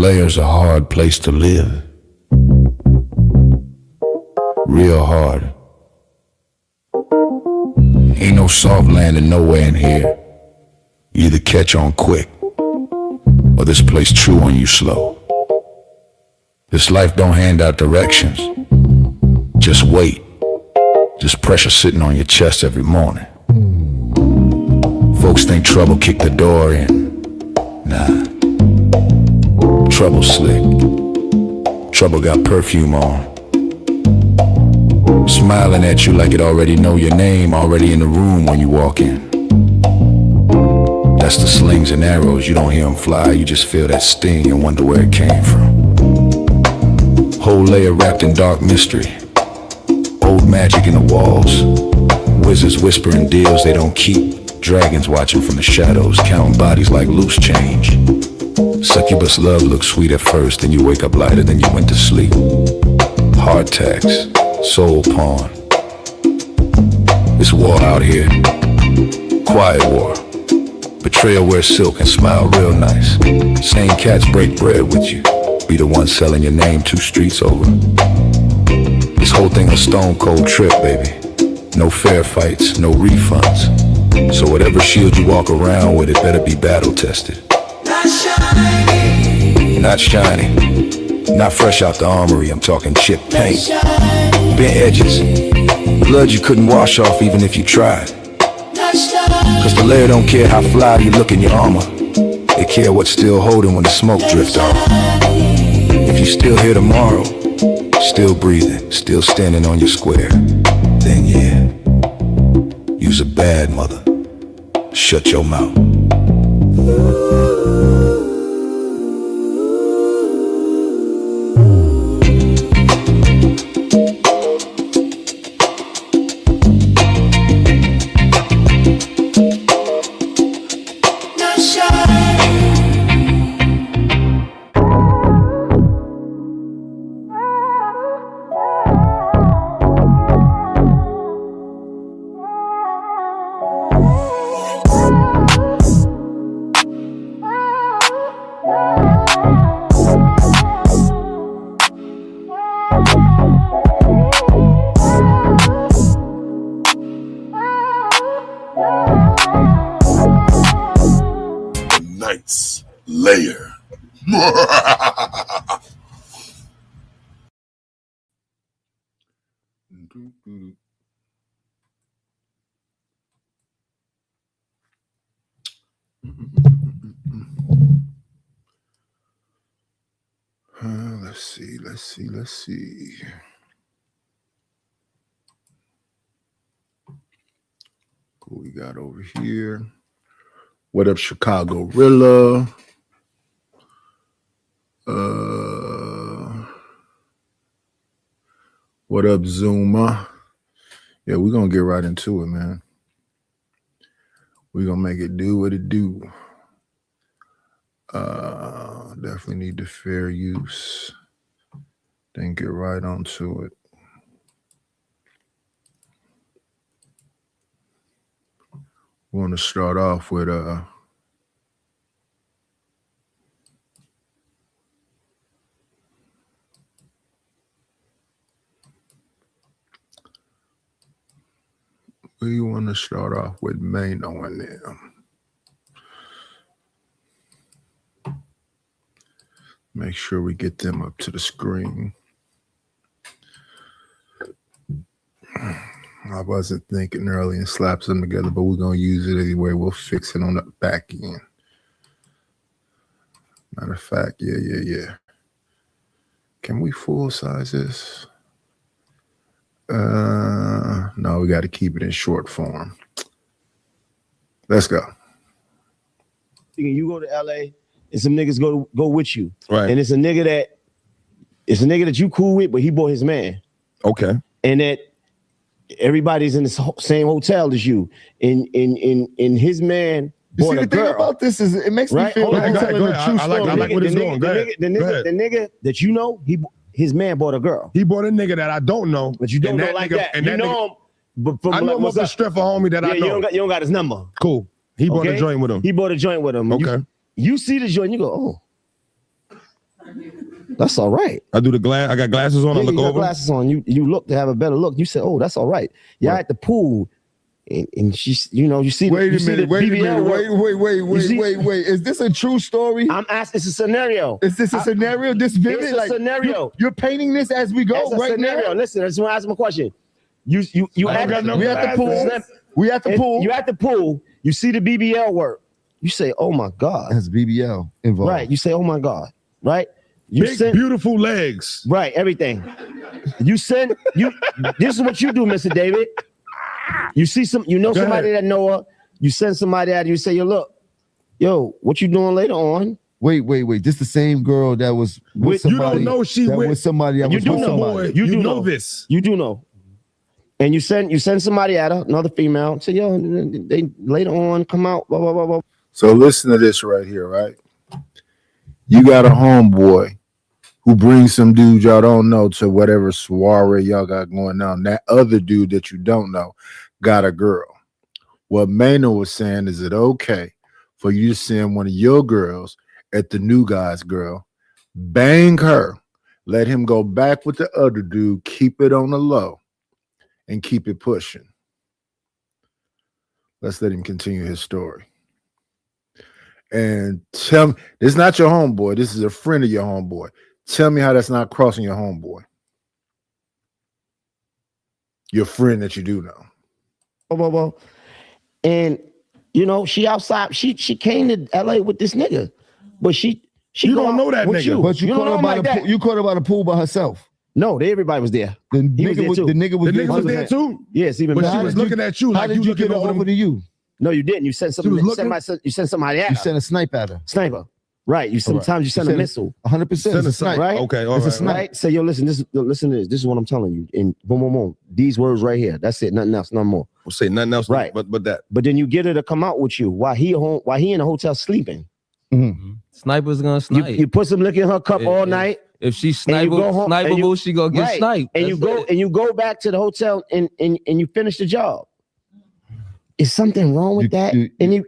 Layer's a hard place to live. Real hard. Ain't no soft landing nowhere in here. You either catch on quick, or this place chew on you slow. This life don't hand out directions. Just wait. Just pressure sitting on your chest every morning. Folks think trouble kicked the door in. Nah. Trouble slick. Trouble got perfume on. Smiling at you like it already know your name, already in the room when you walk in. That's the slings and arrows, you don't hear them fly, you just feel that sting and wonder where it came from. Whole layer wrapped in dark mystery. Old magic in the walls. Wizards whispering deals they don't keep. Dragons watching from the shadows, counting bodies like loose change. Succubus love looks sweet at first, then you wake up lighter than you went to sleep. Hard tax, soul pawn. It's war out here. Quiet war. Betrayal wear silk and smile real nice. Same cats break bread with you. Be the one selling your name 2 streets over. This whole thing a stone cold trip, baby. No fair fights, no refunds. So whatever shield you walk around with, it better be battle tested. Not shiny. Not shiny. Not fresh out the armory, I'm talking chip paint. Bent edges. Blood you couldn't wash off even if you tried. Cause the layer don't care how fly you look in your armor. They care what's still holding when the smoke drifts off. If you still here tomorrow, still breathing, still standing on your square, then yeah, you's a bad mother. Shut your mouth. Layer. Let's see. Who we got over here? What up, Chicago Rilla? What up, Zuma? Yeah, we're gonna get right into it, man. We're gonna make it do what it do. Definitely need the fair use. Then get right onto it. We want to start off with we want to start off with Mano and them. Make sure we get them up to the screen. I wasn't thinking early and slaps them together, but we're going to use it anyway. We'll fix it on the back end. Matter of fact, yeah. Can we full size this? No, we got to keep it in short form. Let's go. You go to LA and some niggas go with you. Right. And it's a nigga that you cool with, but he bought his man. Okay. And that everybody's in the same hotel as you. And his man bought a girl. The thing about this is it makes me feel like I'm telling the true story. I like where it's going. The nigga that you know, his man bought a girl. He bought a nigga that I don't know. But you don't know like that. And you know him. But from I know him off the strip for homie that I know. You don't got his number. Cool. He bought a joint with him. He bought a joint with him. Okay. You see the joint, you go, oh. That's all right. I do the glass. I got glasses on. I Yeah, look you got over. glasses on. You look to have a better look. You said, "Oh, that's all right." You're at the pool, and she's, you see. Wait a minute. Wait a minute. BBL Wait. Is this a true story? I'm asking. It's a scenario. Is this a scenario? This vivid? It's a scenario. You're painting this as we go It's a right scenario. now. Listen, I just want to ask him a question. You at We at the pool. We at the pool. You at the pool. You see the BBL work. You say, "Oh my God." Has BBL involved? Right. You say, "Oh my God." Right. You Big, beautiful legs. Right, everything. This is what you do, Mr. David. You see somebody that know her, you send somebody out, you say, yo, what you doing later on? Wait. This the same girl that was with somebody. You don't know she that with was somebody. That You was do with know. somebody. You do know this. You do know. And you send somebody at her, another female, say, yo, they later on come out, blah, blah, blah, blah. So listen to this right here, right? You got a homeboy who brings some dude y'all don't know to whatever soiree y'all got going on. That other dude that you don't know got a girl. What Maynard was saying, is it okay for you to send one of your girls at the new guy's girl, bang her, let him go back with the other dude, keep it on the low, and keep it pushing? Let's let him continue his story. And tell me, this is not your homeboy. This is a friend of your homeboy. Tell me how that's not crossing your homeboy. Your friend that you do know. Blah, blah, blah. And she outside. She came to LA with this nigga, but she You don't know that with nigga. You. But you don't caught know her him by like the that. pool. You caught her by the pool by herself. No, everybody was there. The He was there too. The nigga was The nigga was there too. Yes, even But better. she was looking at you How like did you you looking get over over them. to you? No, you didn't. You sent something. was looking? You sent somebody at You her. sent a snipe at her. Sniper. Right. You sometimes you send a missile. 100%. It's a snipe. Right? Okay, all It's a right. snipe. Right. Say, yo, listen to this. This is what I'm telling you. And boom, boom, boom. These words right here. That's it. Nothing else. Nothing more. We'll say nothing else. Right. But that. But then you get her to come out with you while he in the hotel sleeping. Sniper's gonna snipe. You put some liquor in her cup all If- night. If she and you go home- and you- snipeable, she gonna get Right. sniped. And you go back to the hotel and you finish the job. Is something wrong with that? And if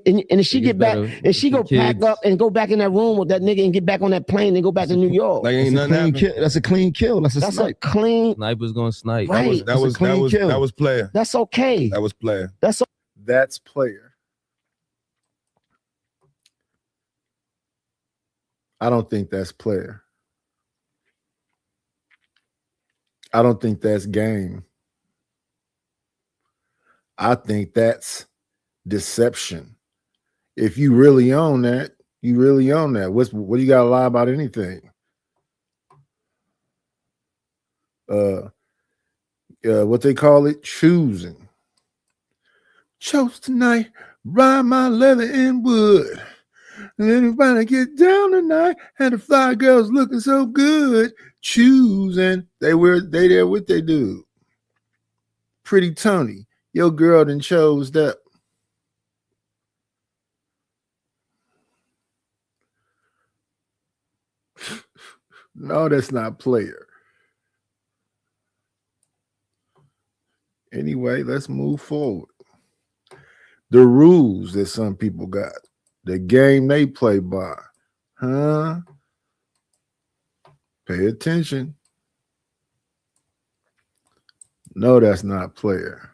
she Think get it's back, better and she for go pack kids. up and go back in that room with that nigga and get back on that plane and go back to New York. Like ain't nothing happened. That's a clean kill. That's a That's a snipe. clean. Sniper's gonna snipe. Right. That was clean kill. that was player. That's okay. That was player. That's That's player. I don't think that's player. I don't think that's game. I think that's deception. If you really own that, you really own that. What do you got to lie about anything? What they call it, choosing. Chose tonight, ride my leather in wood. And everybody get down tonight, and the fly girls looking so good. Choosing, they there with their dude. Pretty Tony, your girl done chose that. No, that's not player. Anyway, let's move forward. The rules that some people got, the game they play by, huh? Pay attention. No, that's not player.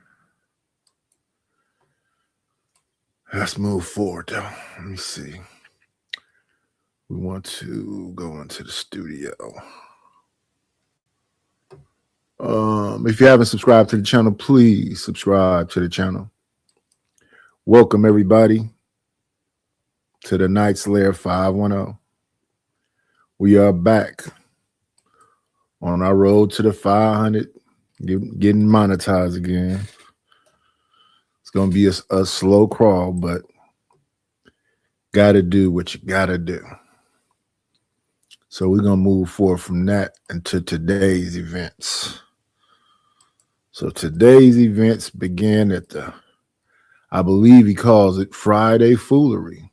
Let's move forward, though. Let me see. We want to go into the studio. If you haven't subscribed to the channel, please subscribe to the channel. Welcome, everybody, to the Night Slayer 510. We are back on our road to the 500, getting monetized again. It's going to be a slow crawl, but got to do what you got to do. So we're going to move forward from that into today's events. So today's events began at I believe he calls it Friday Foolery.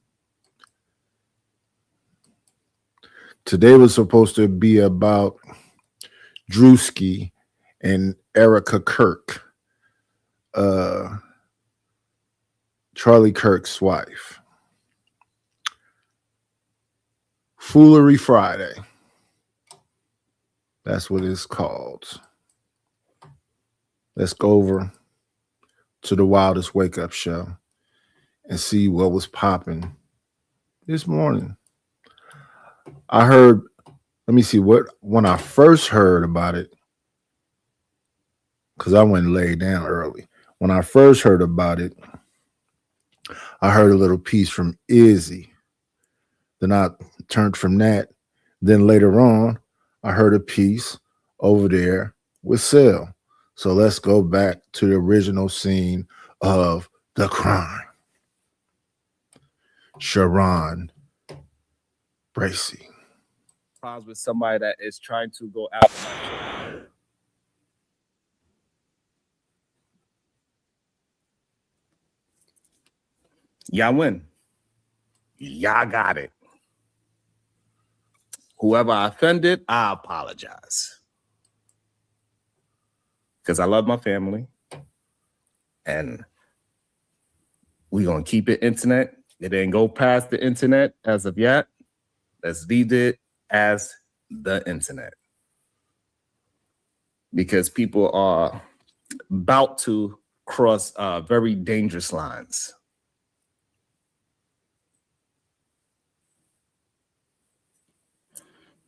Today was supposed to be about Drewski and Erica Kirk, Charlie Kirk's wife. Foolery Friday. That's what it's called. Let's go over to the Wildest Wake Up Show and see what was popping this morning. I heard, let me see when I first heard about it, because I went and laid down early. When I first heard about it, I heard a little piece from Izzy. Then I turned from that. Then later on, I heard a piece over there with Sel. So let's go back to the original scene of the crime. Sharon Bracey. With somebody that is trying to go after my children. Y'all win. Y'all got it. Whoever I offended, I apologize. Because I love my family. And we're going to keep it internet. It didn't go past the internet as of yet. Let's leave it as the internet. Because people are about to cross very dangerous lines.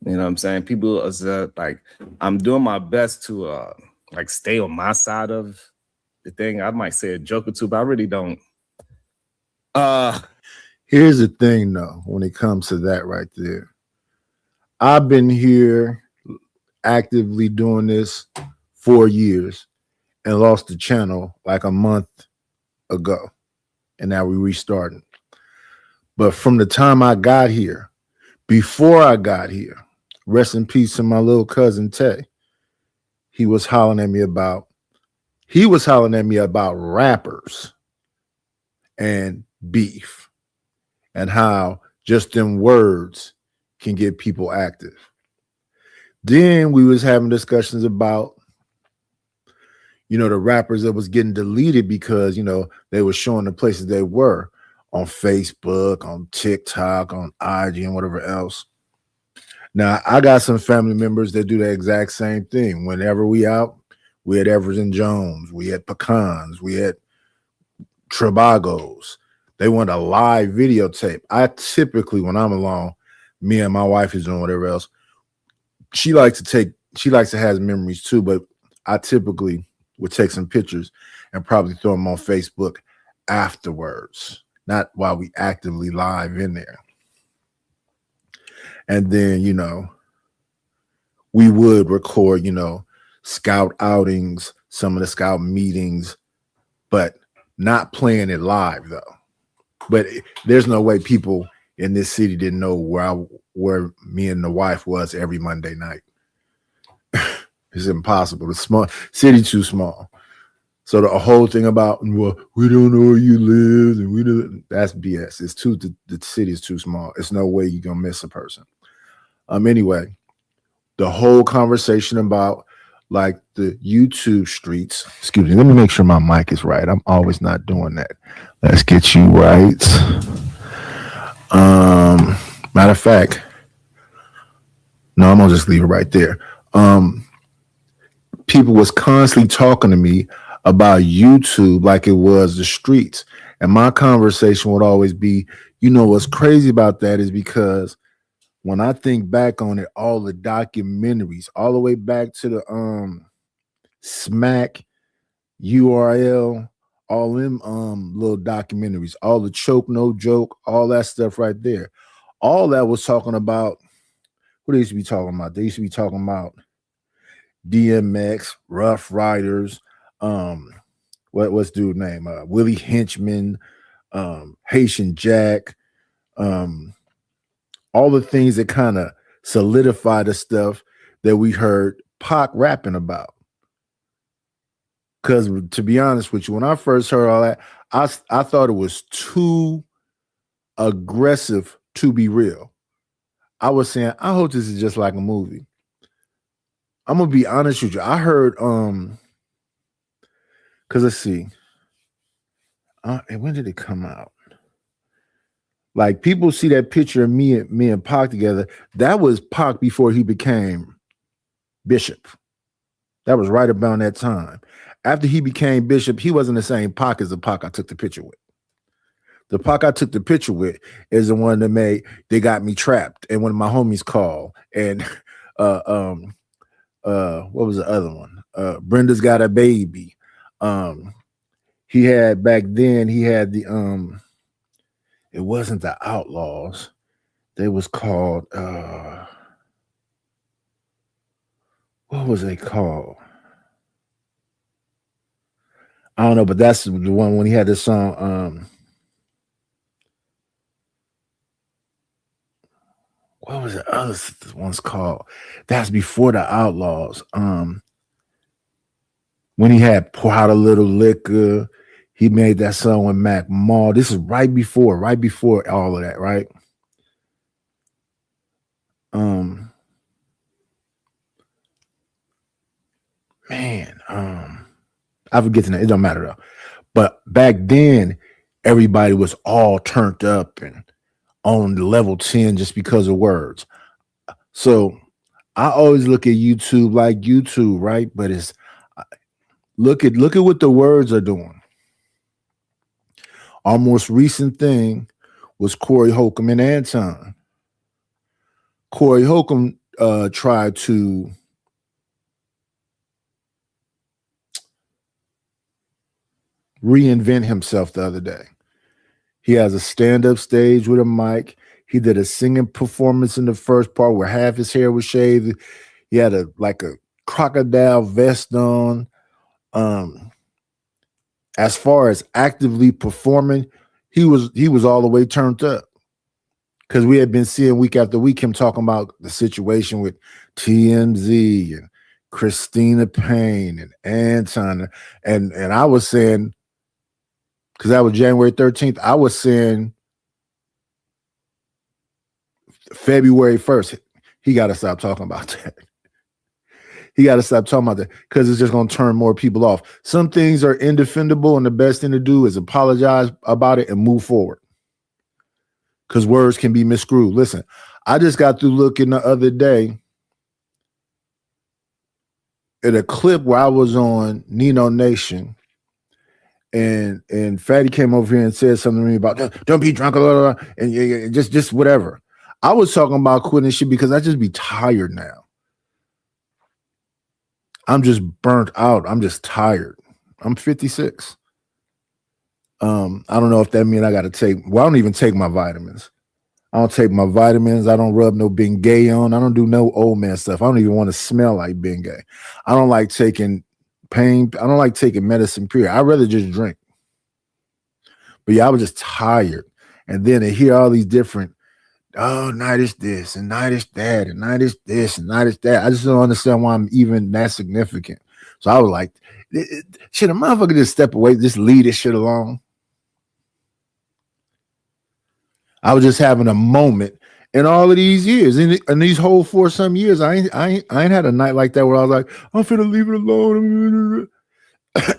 You know what I'm saying? People are like, I'm doing my best to like stay on my side of the thing. I might say a joke or two, but I really don't. Here's the thing, though, when it comes to that right there. I've been here actively doing this 4 years and lost the channel like a month ago. And now we restarted. But from the time I got here, before I got here, rest in peace to my little cousin Tay, he was hollering at me about rappers and beef and how just them words can get people active. Then we was having discussions about, you know, the rappers that was getting deleted because, you know, they were showing the places they were on Facebook, on TikTok, on IG, and whatever else. Now, I got some family members that do the exact same thing. Whenever we out, we had Everson Jones, we had Pecans, we had Trabagos. They want a live videotape. I typically, when I'm alone, me and my wife is doing whatever else. She likes to have memories too, but I typically would take some pictures and probably throw them on Facebook afterwards, not while we actively live in there. And then, you know, we would record, you know, scout outings, some of the scout meetings, but not playing it live though. But there's no way people in this city didn't know where me and the wife was every Monday night. It's impossible. The small city too small. So the whole thing about, well, we don't know where you live and that's BS. It's the city is too small. It's no way you're gonna miss a person. Anyway, the whole conversation about like the YouTube streets. Excuse me, let me make sure my mic is right. I'm always not doing that. Let's get you right. Matter of fact, no, I'm gonna just leave it right there. People was constantly talking to me about YouTube like it was the streets. And my conversation would always be, you know, what's crazy about that is because when I think back on it, all the documentaries, all the way back to the Smack URL, all them little documentaries, all the Choke No Joke, all that stuff right there. All that was talking about, what they used to be talking about? They used to be talking about DMX, Rough Riders, what's dude's name? Willie Henchman, Haitian Jack, all the things that kind of solidify the stuff that we heard Pac rapping about. Because to be honest with you, when I first heard all that, I thought it was too aggressive to be real. I was saying, I hope this is just like a movie. I'm gonna be honest with you. I heard because let's see. And when did it come out? Like people see that picture of me and Pac together. That was Pac before he became Bishop. That was right about that time. After he became Bishop, he wasn't the same Pac as the Pac I took the picture with. The Pac I took the picture with is the one that made They Got Me Trapped, and one of my homies called, and what was the other one? Brenda's Got a Baby. He had back then, he had the it wasn't the Outlaws. They was called what was they called? I don't know, but that's the one when he had this song. What was the other one's called? That's before the Outlaws. When he had Pour Out a Little Liquor, he made that song with Mac Mall. This is right before all of that, right? I forget the name. It don't matter though. But back then, everybody was all turned up and on the level 10 just because of words. So I always look at YouTube like YouTube, right? But it's look at what the words are doing. Our most recent thing was Corey Holcomb and Anton. Corey Holcomb tried to reinvent himself the other day. He has a stand-up stage with a mic. He did a singing performance in the first part where half his hair was shaved. He had a crocodile vest on. As far as actively performing, he was all the way turned up. Because we had been seeing week after week him talking about the situation with TMZ and Christina Payne and Anton. And I was saying, because that was January 13th, I was saying February 1st, he got to stop talking about that. He got to stop talking about that because it's just going to turn more people off. Some things are indefendable, and the best thing to do is apologize about it and move forward. Because words can be miscrewed. Listen, I just got through looking the other day at a clip where I was on Nino Nation, and Fatty came over here and said something to me about don't be drunk, blah, blah, blah, and just whatever. I was talking about quitting shit because I just be tired now. I'm just burnt out. I'm just tired. I'm 56. I don't know if that means I got to take. Well, I don't even take my vitamins. I don't take my vitamins. I don't rub no Bengay on. I don't do no old man stuff. I don't even want to smell like Bengay. I don't like taking pain. I don't like taking medicine, period. I'd rather just drink. But yeah, I was just tired. And then to hear all these different, night is this, and night is that, and night is this, and night is that. I just don't understand why I'm even that significant. So I was like, should a motherfucker just step away, just leave this shit alone? I was just having a moment in all of these years, in these whole 4-some years. I ain't had a night like that where I was like, I'm finna leave it alone.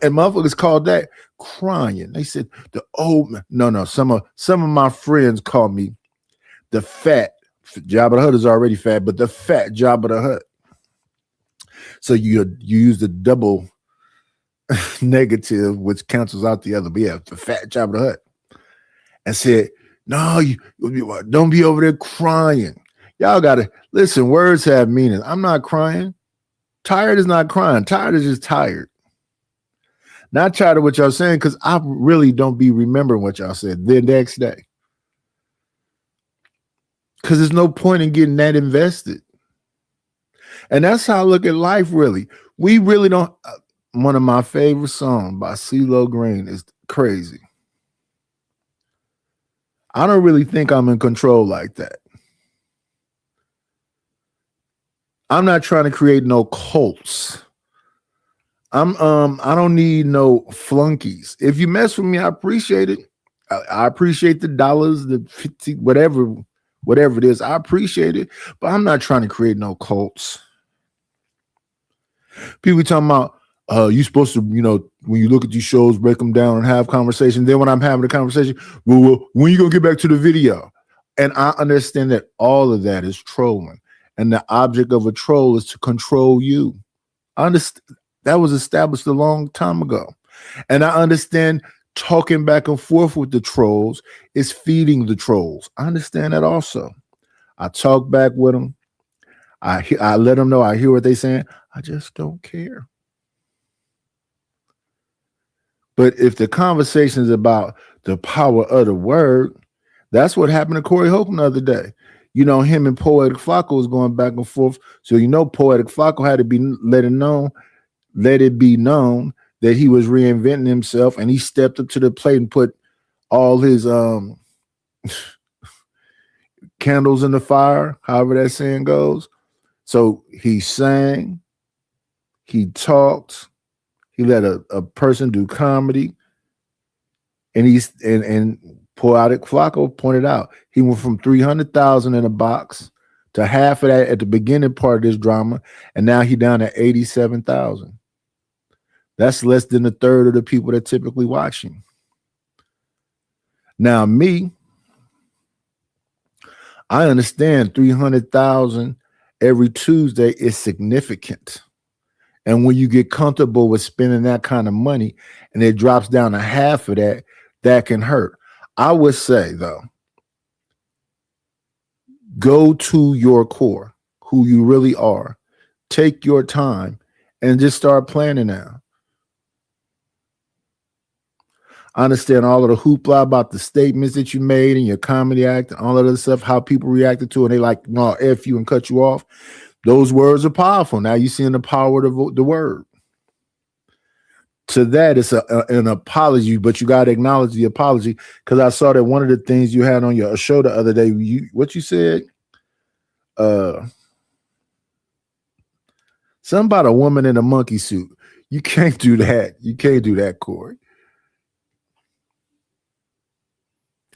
And motherfuckers called that crying. They said some of my friends called me the fat Jabba the Hutt is already fat, but the fat Jabba the Hutt. So you use the double negative, which cancels out the other. But yeah, the fat Jabba the Hutt. And said, no, you don't be over there crying. Y'all gotta listen, words have meaning. I'm not crying. Tired is not crying. Tired is just tired. Not tired of what y'all saying, because I really don't be remembering what y'all said the next day. Because there's no point in getting that invested. And that's how I look at life, really. We really don't. One of my favorite songs by CeeLo Green is Crazy. I don't really think I'm in control like that. I'm not trying to create no cults. I don't need no flunkies. If you mess with me, I appreciate it. I appreciate the dollars, the 50, whatever it is. I appreciate it, but I'm not trying to create no cults. People talking about, you supposed to, when you look at these shows, break them down and have conversation. Then when I'm having a conversation, well, when you gonna get back to the video? And I understand that all of that is trolling. and the object of a troll is to control you. I understand that was established a long time ago. And I understand talking back and forth with the trolls is feeding the trolls. I understand that also. I talk back with them. I let them know I hear what they're saying. I just don't care. But if the conversation is about the power of the word, that's what happened to Corey Holcomb the other day. You know, him and Poetic Flacco was going back and forth. So, you know, Poetic Flacco had to be let it be known that he was reinventing himself, and he stepped up to the plate and put all his candles in the fire, however that saying goes. So he sang, he talked, he let a person do comedy, and Poetic Flacco pointed out he went from 300,000 in a box to half of that at the beginning part of this drama, and now he down at 87,000. That's less than a third of the people that typically watch him. Now, me, I understand 300,000 every Tuesday is significant. And when you get comfortable with spending that kind of money and it drops down to half of that, that can hurt. I would say, though, go to your core, who you really are. Take your time and just start planning now. I understand all of the hoopla about the statements that you made in your comedy act and all of that stuff, how people reacted to it. And they like, no, F you and cut you off. Those words are powerful. Now you're seeing the power of the word. To that, it's an apology, but you got to acknowledge the apology, because I saw that one of the things you had on your show the other day, what you said, something about a woman in a monkey suit. You can't do that. You can't do that, Corey.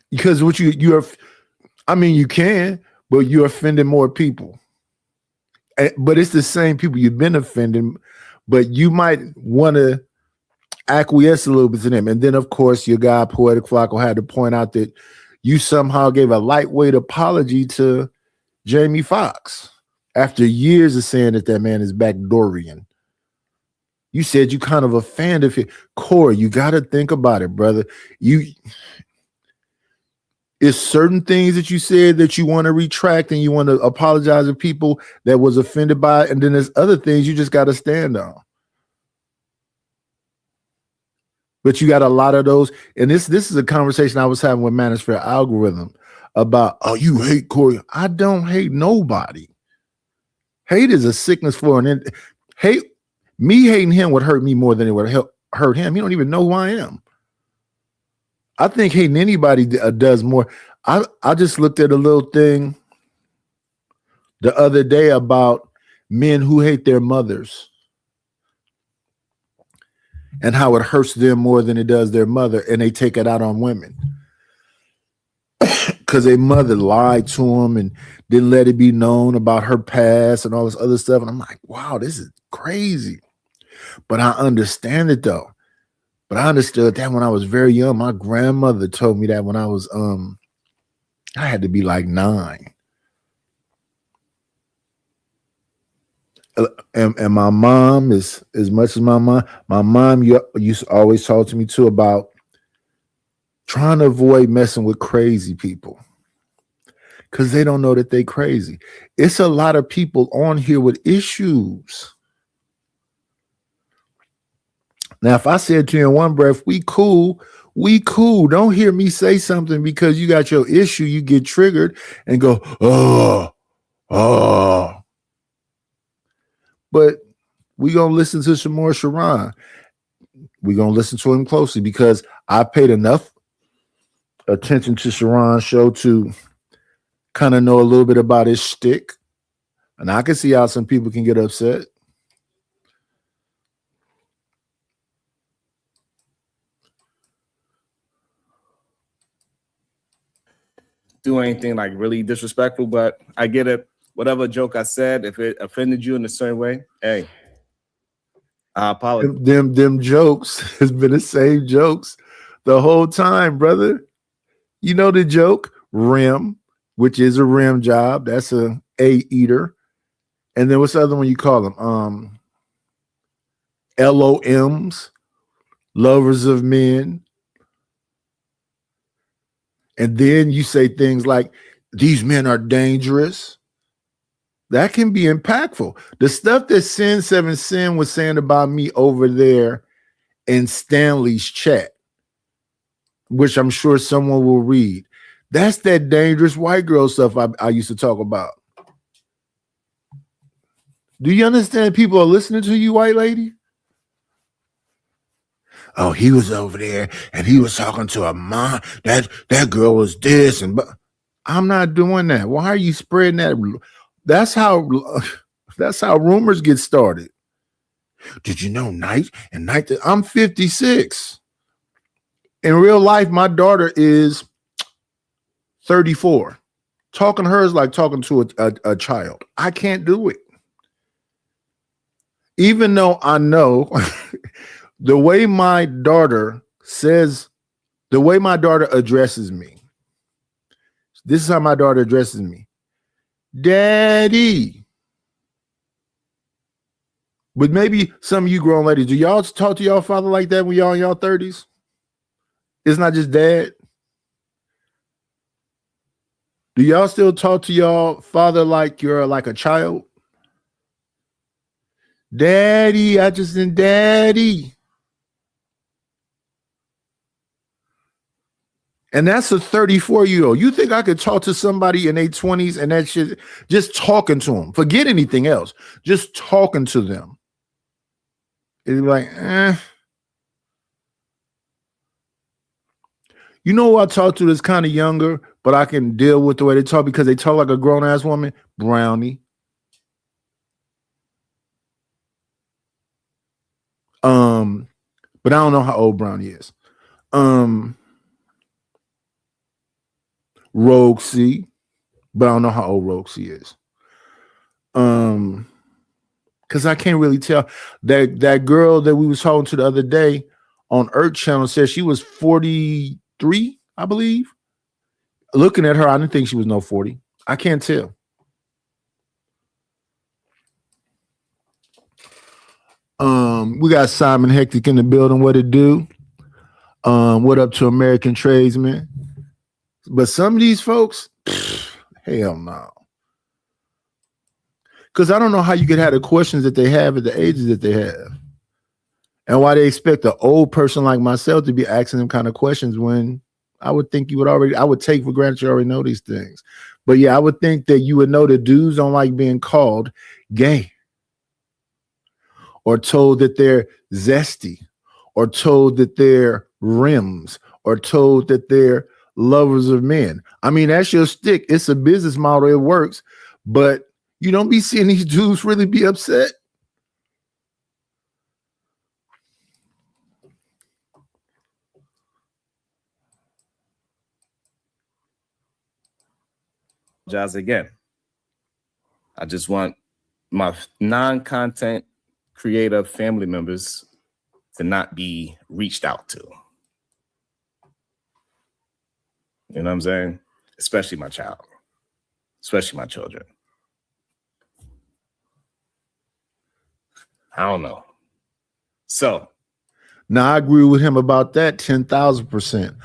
Because what you're, I mean, you can, but you're offending more people. But it's the same people you've been offending, but you might want to acquiesce a little bit to them. And then, of course, your guy, Poetic Flacco, had to point out that you somehow gave a lightweight apology to Jamie Foxx after years of saying that man is backdoorian. You said you kind of a fan of it. Corey, you got to think about it, brother. It's certain things that you said that you want to retract and you want to apologize to people that was offended by it. And then there's other things you just got to stand on. But you got a lot of those. And this is a conversation I was having with Manosphere Algorithm about, oh, you hate Corey. I don't hate nobody. Hate is a sickness for an hate. Me hating him would hurt me more than it would hurt him. He don't even know who I am. I think hating anybody does more. I just looked at a little thing the other day about men who hate their mothers and how it hurts them more than it does their mother, and they take it out on women because their mother lied to them and didn't let it be known about her past and all this other stuff. And I'm like, wow, this is crazy. But I understand it though. But I understood that when I was very young. My grandmother told me that when I was, I had to be like 9. And my mom is, as much as my mom used to always talk to me too about trying to avoid messing with crazy people because they don't know that they crazy. It's a lot of people on here with issues. Now, if I said to you in one breath, we cool. Don't hear me say something because you got your issue. You get triggered and go, oh. But we're going to listen to some more Sharon. We're going to listen to him closely because I paid enough attention to Sharon's show to kind of know a little bit about his shtick. And I can see how some people can get upset. Do anything like really disrespectful, but I get it. Whatever joke I said, if it offended you in a certain way, hey, I apologize. Them jokes has been the same jokes the whole time, brother. You know the joke, rim, which is a rim job. That's a eater. And then what's the other one you call them? LOMs, lovers of men. And then you say things like, these men are dangerous. That can be impactful. The stuff that Sin 7 Sin was saying about me over there in Stanley's chat, which I'm sure someone will read, that's that dangerous white girl stuff I used to talk about. Do you understand people are listening to you, white lady? Oh, he was over there and he was talking to a mom. That girl was this and but I'm not doing that. Why are you spreading that? That's how rumors get started. Did you know Night? I'm 56. In real life, my daughter is 34. Talking to her is like talking to a child. I can't do it. Even though I know the way my daughter addresses me. This is how my daughter addresses me. Daddy. But maybe some of you grown ladies, do y'all talk to y'all father like that when y'all in y'all 30s? It's not just dad. Do y'all still talk to y'all father like you're like a child? Daddy, I just said daddy. And that's a 34-year-old. You think I could talk to somebody in their 20s and that shit, just talking to them, forget anything else, just talking to them. It's like, You know who I talk to that's kind of younger, but I can deal with the way they talk because they talk like a grown-ass woman? Brownie. But I don't know how old Brownie is. Rogue C, but I don't know how old Rogue C is. Because I can't really tell. That girl that we was talking to the other day on Earth Channel said she was 43, I believe. Looking at her, I didn't think she was no 40. I can't tell. We got Simon Hectic in the building. What it do? What up to American Tradesmen? But some of these folks, hell no. Because I don't know how you could have the questions that they have at the ages that they have. And why they expect an old person like myself to be asking them kind of questions when I would think I would take for granted you already know these things. But yeah, I would think that you would know that dudes don't like being called gay or told that they're zesty or told that they're rims or told that they're lovers of men. I mean, that's your stick. It's a business model. It works, but you don't be seeing these dudes really be upset. Jazz again. I just want my non-content creative family members to not be reached out to. You know what I'm saying? Especially my child, especially my children. I don't know. So now I agree with him about that 10,000%.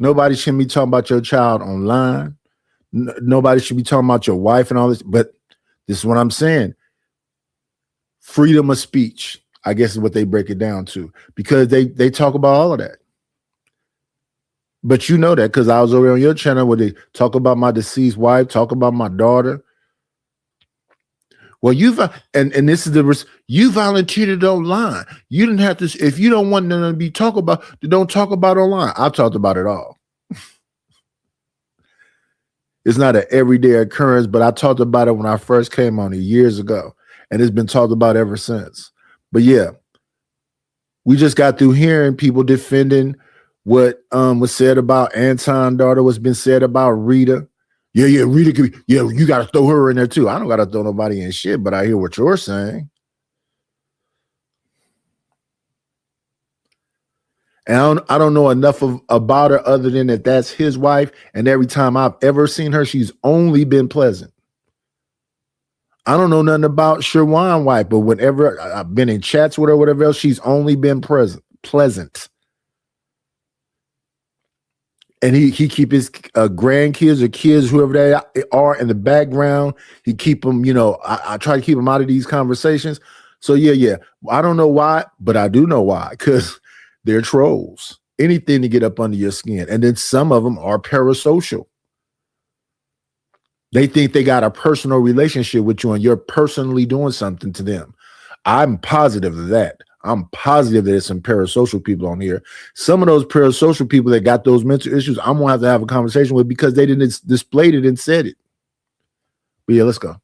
Nobody shouldn't be talking about your child online. Nobody should be talking about your wife and all this. But this is what I'm saying. Freedom of speech, I guess, is what they break it down to, because they talk about all of that. But you know that because I was over on your channel where they talk about my deceased wife, talk about my daughter. Well, and this is you volunteered online. You didn't have to. If you don't want them to be talked about, don't talk about online. I've talked about it all. It's not an everyday occurrence, but I talked about it when I first came on it years ago, and it's been talked about ever since. But yeah, we just got through hearing people defending what was said about Anton's daughter, what's been said about Rita. Yeah, Rita could be, you got to throw her in there too. I don't got to throw nobody in shit, but I hear what you're saying. And I don't know enough about her other than that's his wife. And every time I've ever seen her, she's only been pleasant. I don't know nothing about Sherwan White, but whenever I've been in chats with her, whatever else, she's only been pleasant. And he keep his grandkids or kids, whoever they are, in the background. He keep them, you know, I try to keep them out of these conversations. So yeah. I don't know why, but I do know why, because they're trolls. Anything to get up under your skin. And then some of them are parasocial. They think they got a personal relationship with you and you're personally doing something to them. I'm positive of that. I'm positive there's some parasocial people on here. Some of those parasocial people that got those mental issues, I'm going to have a conversation with because they didn't display it and said it. But yeah, let's go.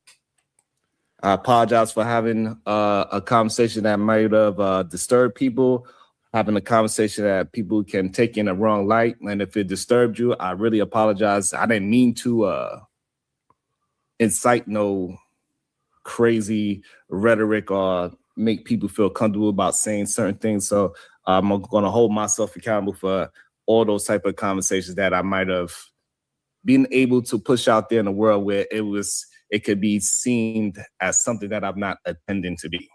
I apologize for having a conversation that might have disturbed people, having a conversation that people can take in a wrong light. And if it disturbed you, I really apologize. I didn't mean to incite no crazy rhetoric or make people feel comfortable about saying certain things. So I'm going to hold myself accountable for all those type of conversations that I might have been able to push out there in the world where it could be seen as something that I'm not intending to be.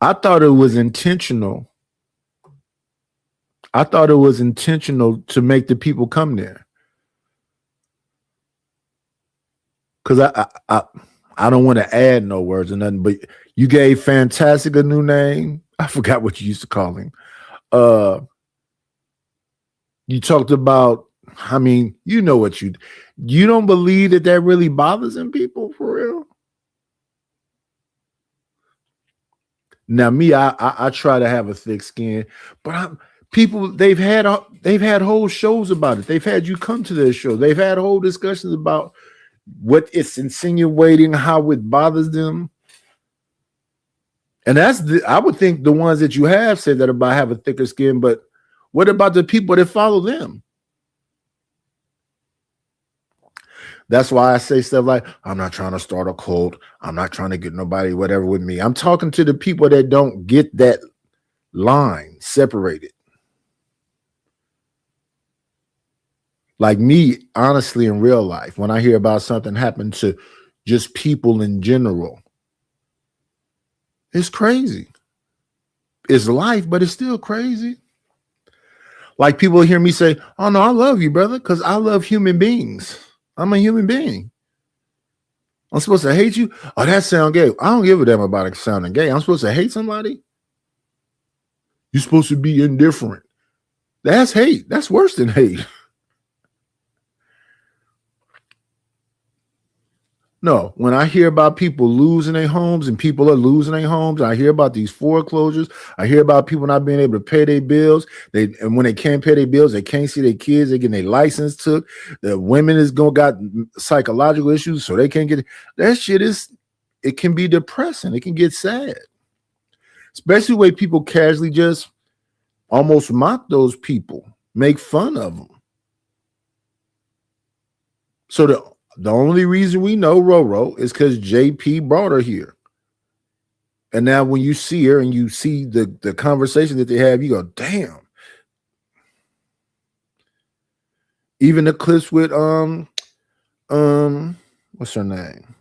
I thought it was intentional. I thought it was intentional to make the people come there. Because I don't want to add no words or nothing, but you gave Fantastic a new name. I forgot what you used to call him. You talked about, I mean, you know what you don't believe that really bothers them people for real? Now me, I try to have a thick skin, but people, they've had whole shows about it. They've had you come to their show. They've had whole discussions about what it's insinuating, how it bothers them. And I would think the ones that you have said that about have a thicker skin, but what about the people that follow them? That's why I say stuff like, I'm not trying to start a cult. I'm not trying to get nobody, whatever with me. I'm talking to the people that don't get that line separated. Like me, honestly, in real life, when I hear about something happen to just people in general, it's crazy. It's life, but it's still crazy. Like people hear me say, oh no, I love you, brother, because I love human beings. I'm a human being. I'm supposed to hate you? Oh, that sounds gay. I don't give a damn about it sounding gay. I'm supposed to hate somebody? You're supposed to be indifferent. That's hate. That's worse than hate. No, when I hear about people losing their homes and people are losing their homes, I hear about these foreclosures. I hear about people not being able to pay their bills. And when they can't pay their bills, they can't see their kids. They're getting their license took. The women got psychological issues, so they can't get it. That shit it can be depressing. It can get sad, especially the way people casually just almost mock those people, make fun of them. So the only reason we know Roro is because JP brought her here. And now when you see her and you see the conversation that they have, you go, damn. Even the clips with what's her name?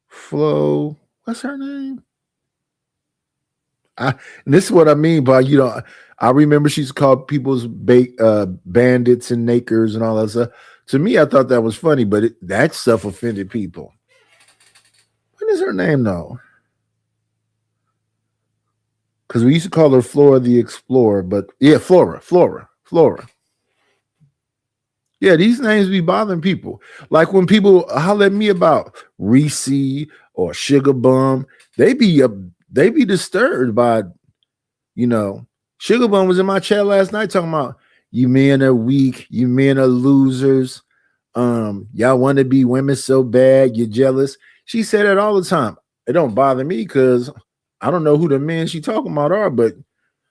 Flo, what's her name? And this is what I mean by, I remember she's called people's bandits and nakers and all that stuff. To me, I thought that was funny, but that stuff offended people. What is her name, though? Because we used to call her Flora the Explorer, but yeah, Flora. Yeah, these names be bothering people. Like when people holler at me about Reese or Sugar Bum, they be disturbed by, Sugar Bum was in my chat last night talking about you men are weak, you men are losers. Y'all want to be women so bad, you're jealous. She said that all the time. It don't bother me because I don't know who the men she talking about are, but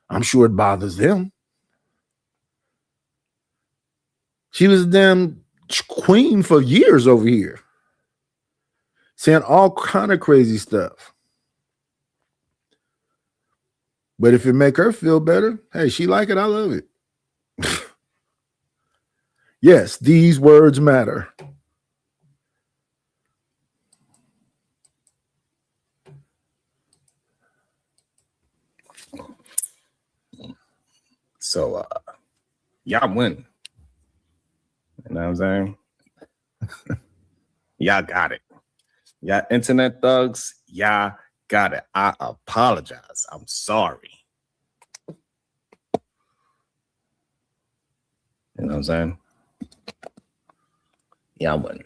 I'm sure it bothers them. She was a damn queen for years over here, saying all kind of crazy stuff. But if it make her feel better, hey, she like it, I love it. Yes, these words matter. So y'all win. You know what I'm saying? Y'all got it. Y'all internet thugs, y'all got it. I apologize. I'm sorry. You know what I'm saying? Y'all win.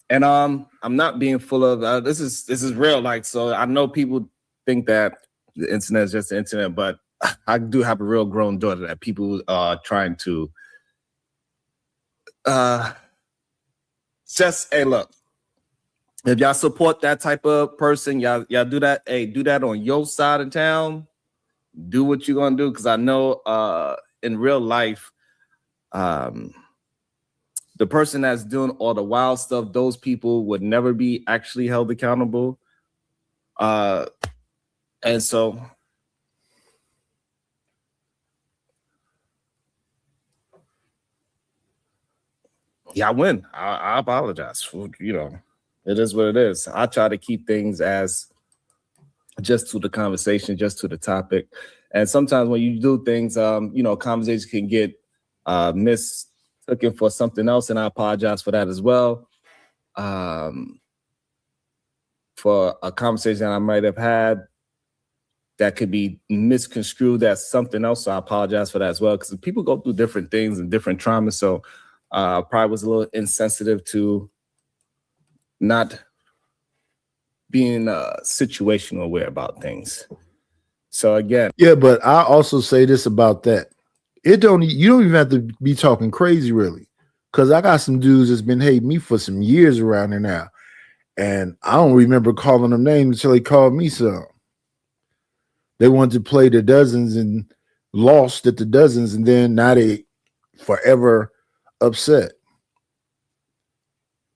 And I'm not being full of this is real. Like, so I know people think that the internet is just the internet, but I do have a real grown daughter that people are trying to just, hey, look, if y'all support that type of person, y'all do that. Hey, do that on your side of town. Do what you're gonna do, because I know in real life, the person that's doing all the wild stuff, those people would never be actually held accountable. And so yeah, I win. I apologize. You know, it is what it is. I try to keep things as just to the conversation, just to the topic. And sometimes when you do things, you know, conversations can get mistaken for something else, and I apologize for that as well. For a conversation that I might have had that could be misconstrued as something else, so I apologize for that as well, because people go through different things and different traumas. So probably was a little insensitive to not being situational aware about things. So again, Yeah, but I also say this about that. You don't even have to be talking crazy, really. Because I got some dudes that's been hating me for some years around here now. And I don't remember calling them names until they called me some. They wanted to play the dozens and lost at the dozens, and then now they forever upset.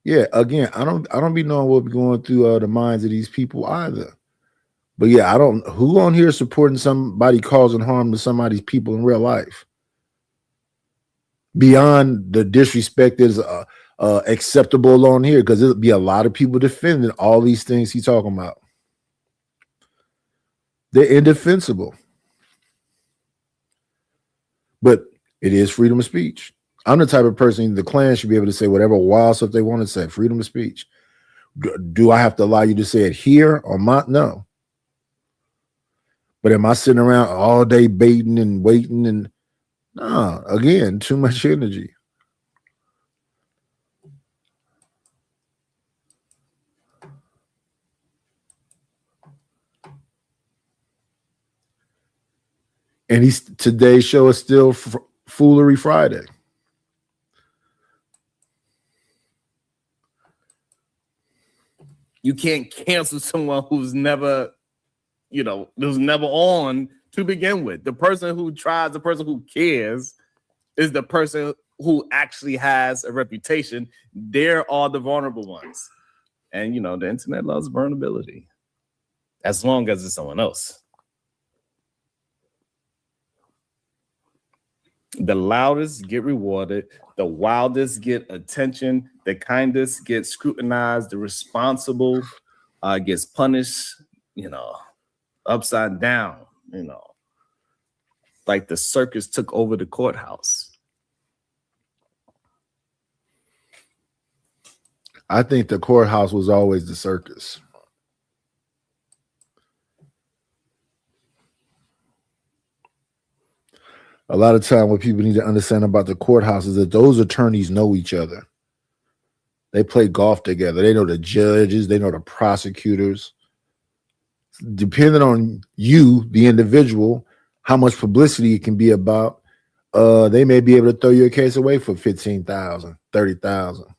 Yeah, again, I don't be knowing what be going through the minds of these people either. But yeah, I don't. Who on here is supporting somebody causing harm to somebody's people in real life? Beyond the disrespect that is acceptable on here, because there'll be a lot of people defending all these things he's talking about. They're indefensible. But it is freedom of speech. I'm the type of person, the Klan should be able to say whatever wild stuff they want to say. Freedom of speech. Do I have to allow you to say it here or not? No. But am I sitting around all day baiting and waiting? And no, again, too much energy. And today's show is still Foolery Friday. you can't cancel someone who's never, you know, who's never on to begin with. The person who tries, the person who cares, is the person who actually has a reputation. They're all the vulnerable ones. And, you know, the internet loves vulnerability as long as it's someone else. The loudest get rewarded, the wildest get attention, the kindest get scrutinized, the responsible gets punished, you know, upside down, you know, like the circus took over the courthouse. I think the courthouse was always the circus. A lot of time what people need to understand about the courthouse is that those attorneys know each other. They play golf together. They know the judges. They know the prosecutors. Depending on you, the individual, how much publicity it can be about, they may be able to throw your case away for $15,000, $30,000.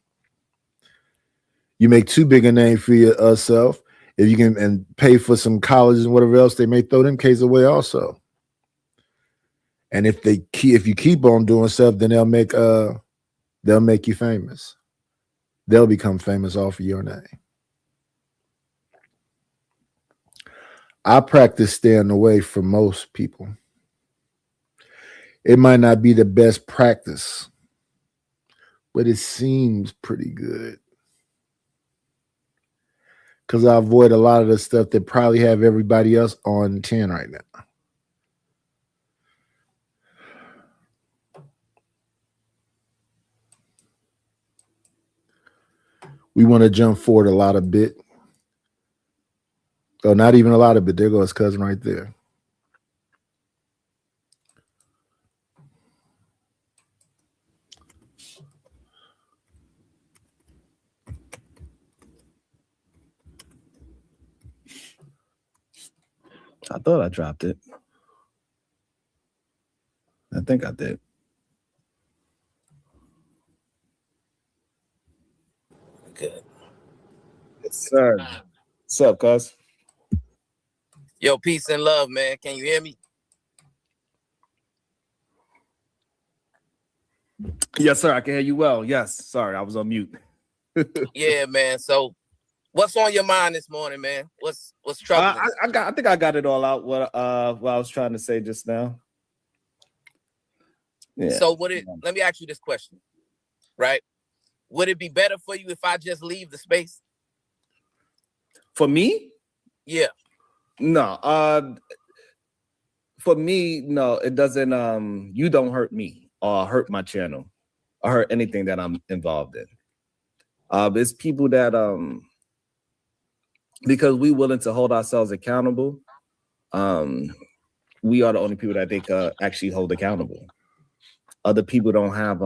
You make too big a name for yourself. If you can and pay for some colleges and whatever else, they may throw them case away also. And if you keep on doing stuff, then they'll make you famous. they'll become famous off of your name. I practice staying away from most people. It might not be the best practice, but it seems pretty good. Because I avoid a lot of the stuff that probably have everybody else on 10 right now. We want to jump forward a lot of bit. Oh, not even a lot of bit. There goes cousin right there. I thought I dropped it. I think I did. Good. Yes, sir. What's up, cuz? Yo, peace and love, man. Can you hear me? Yes, sir. I can hear you well. Yes. Sorry, I was on mute. Yeah, man. So, what's on your mind this morning, man? What's troubling? I think I got it all out. What I was trying to say just now. Yeah. So, let me ask you this question, right? Would it be better for you if I just leave the space? For me? Yeah. No. For me, no. It doesn't. You don't hurt me or hurt my channel or hurt anything that I'm involved in. It's people that because we willing to hold ourselves accountable. We are the only people that they could actually hold accountable. Other people don't have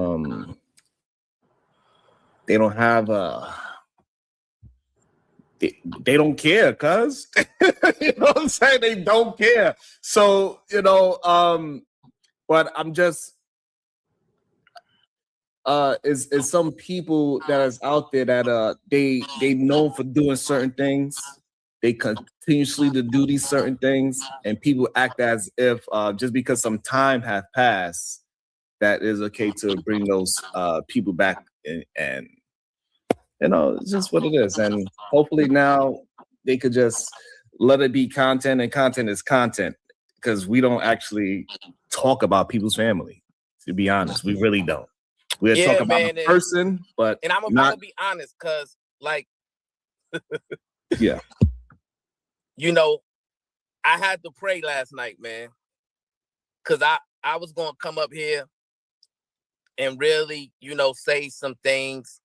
they don't have they don't care, cuz you know what I'm saying? They don't care. So, but I'm just is some people that is out there that they known for doing certain things. They continuously to do these certain things, and people act as if just because some time has passed, that is okay to bring those people back and it's just what it is. And hopefully now they could just let it be content, and content is content, because we don't actually talk about people's family. To be honest, we really don't. We'll talk about a person, but and I'm about to be honest, cause like, yeah, I had to pray last night, man, cause I was gonna come up here and really, say some things,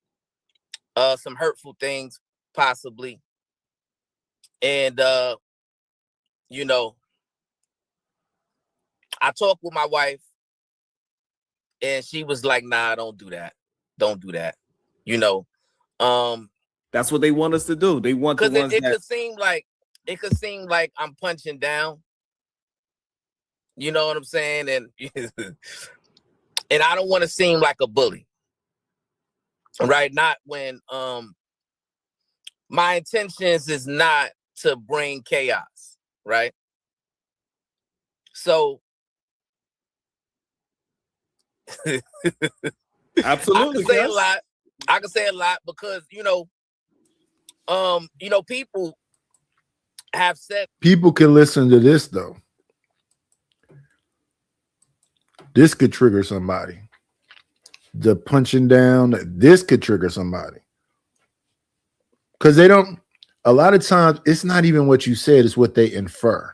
some hurtful things, possibly, and I talked with my wife. And she was like, "Nah, don't do that. Don't do that." That's what they want us to do. They want the ones it could seem like I'm punching down. You know what I'm saying? And and I don't want to seem like a bully, right? Not when my intentions is not to bring chaos, right? So. Absolutely. I can say a lot because people have said people can listen to this though. This could trigger somebody. The punching down, this could trigger somebody. Because they don't, a lot of times it's not even what you said, it's what they infer.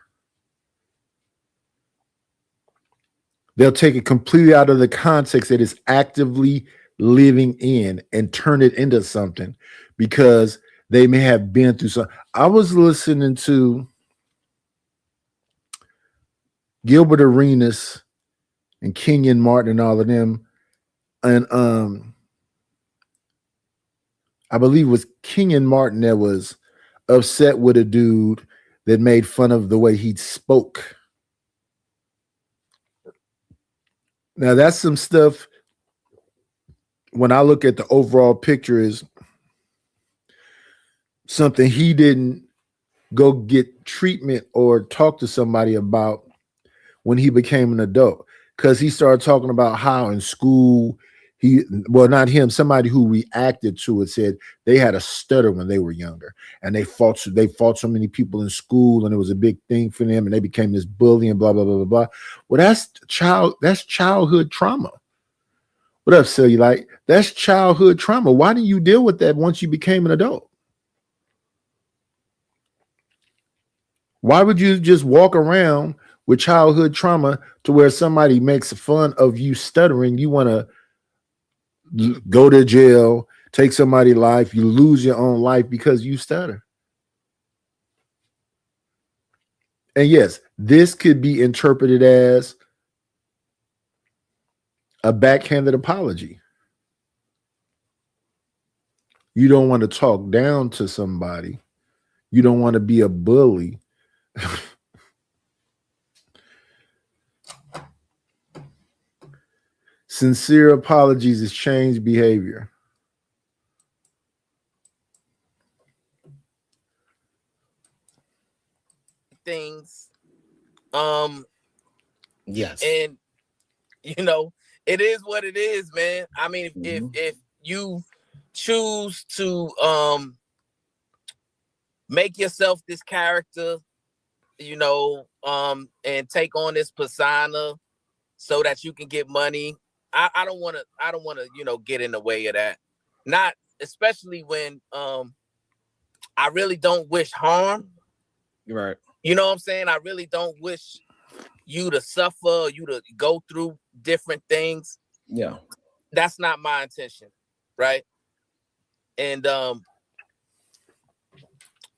They'll take it completely out of the context that it's actively living in and turn it into something because they may have been through something. I was listening to Gilbert Arenas and Kenyon Martin and all of them. And I believe it was Kenyon Martin that was upset with a dude that made fun of the way he spoke. Now, that's some stuff, when I look at the overall picture, is something he didn't go get treatment or talk to somebody about when he became an adult. Because he started talking about how in school not him, somebody who reacted to it said they had a stutter when they were younger, and they fought so many people in school, and it was a big thing for them, and they became this bully and blah blah blah blah blah. Well, that's childhood trauma. What up, Cellulite? That's childhood trauma. Why didn't you deal with that once you became an adult? Why would you just walk around with childhood trauma to where somebody makes fun of you stuttering? You want to go to jail, take somebody's life, you lose your own life because you stutter. And yes, this could be interpreted as a backhanded apology. You don't want to talk down to somebody. You don't want to be a bully. Sincere apologies is changed behavior. Things. Yes. And you know, it is what it is, man. I mean, if you choose to make yourself this character, you know, and take on this persona so that you can get money, I don't want to, you know, get in the way of that. Not especially when I really don't wish harm. Right. You know what I'm saying? I really don't wish you to suffer, you to go through different things. Yeah. That's not my intention, right? And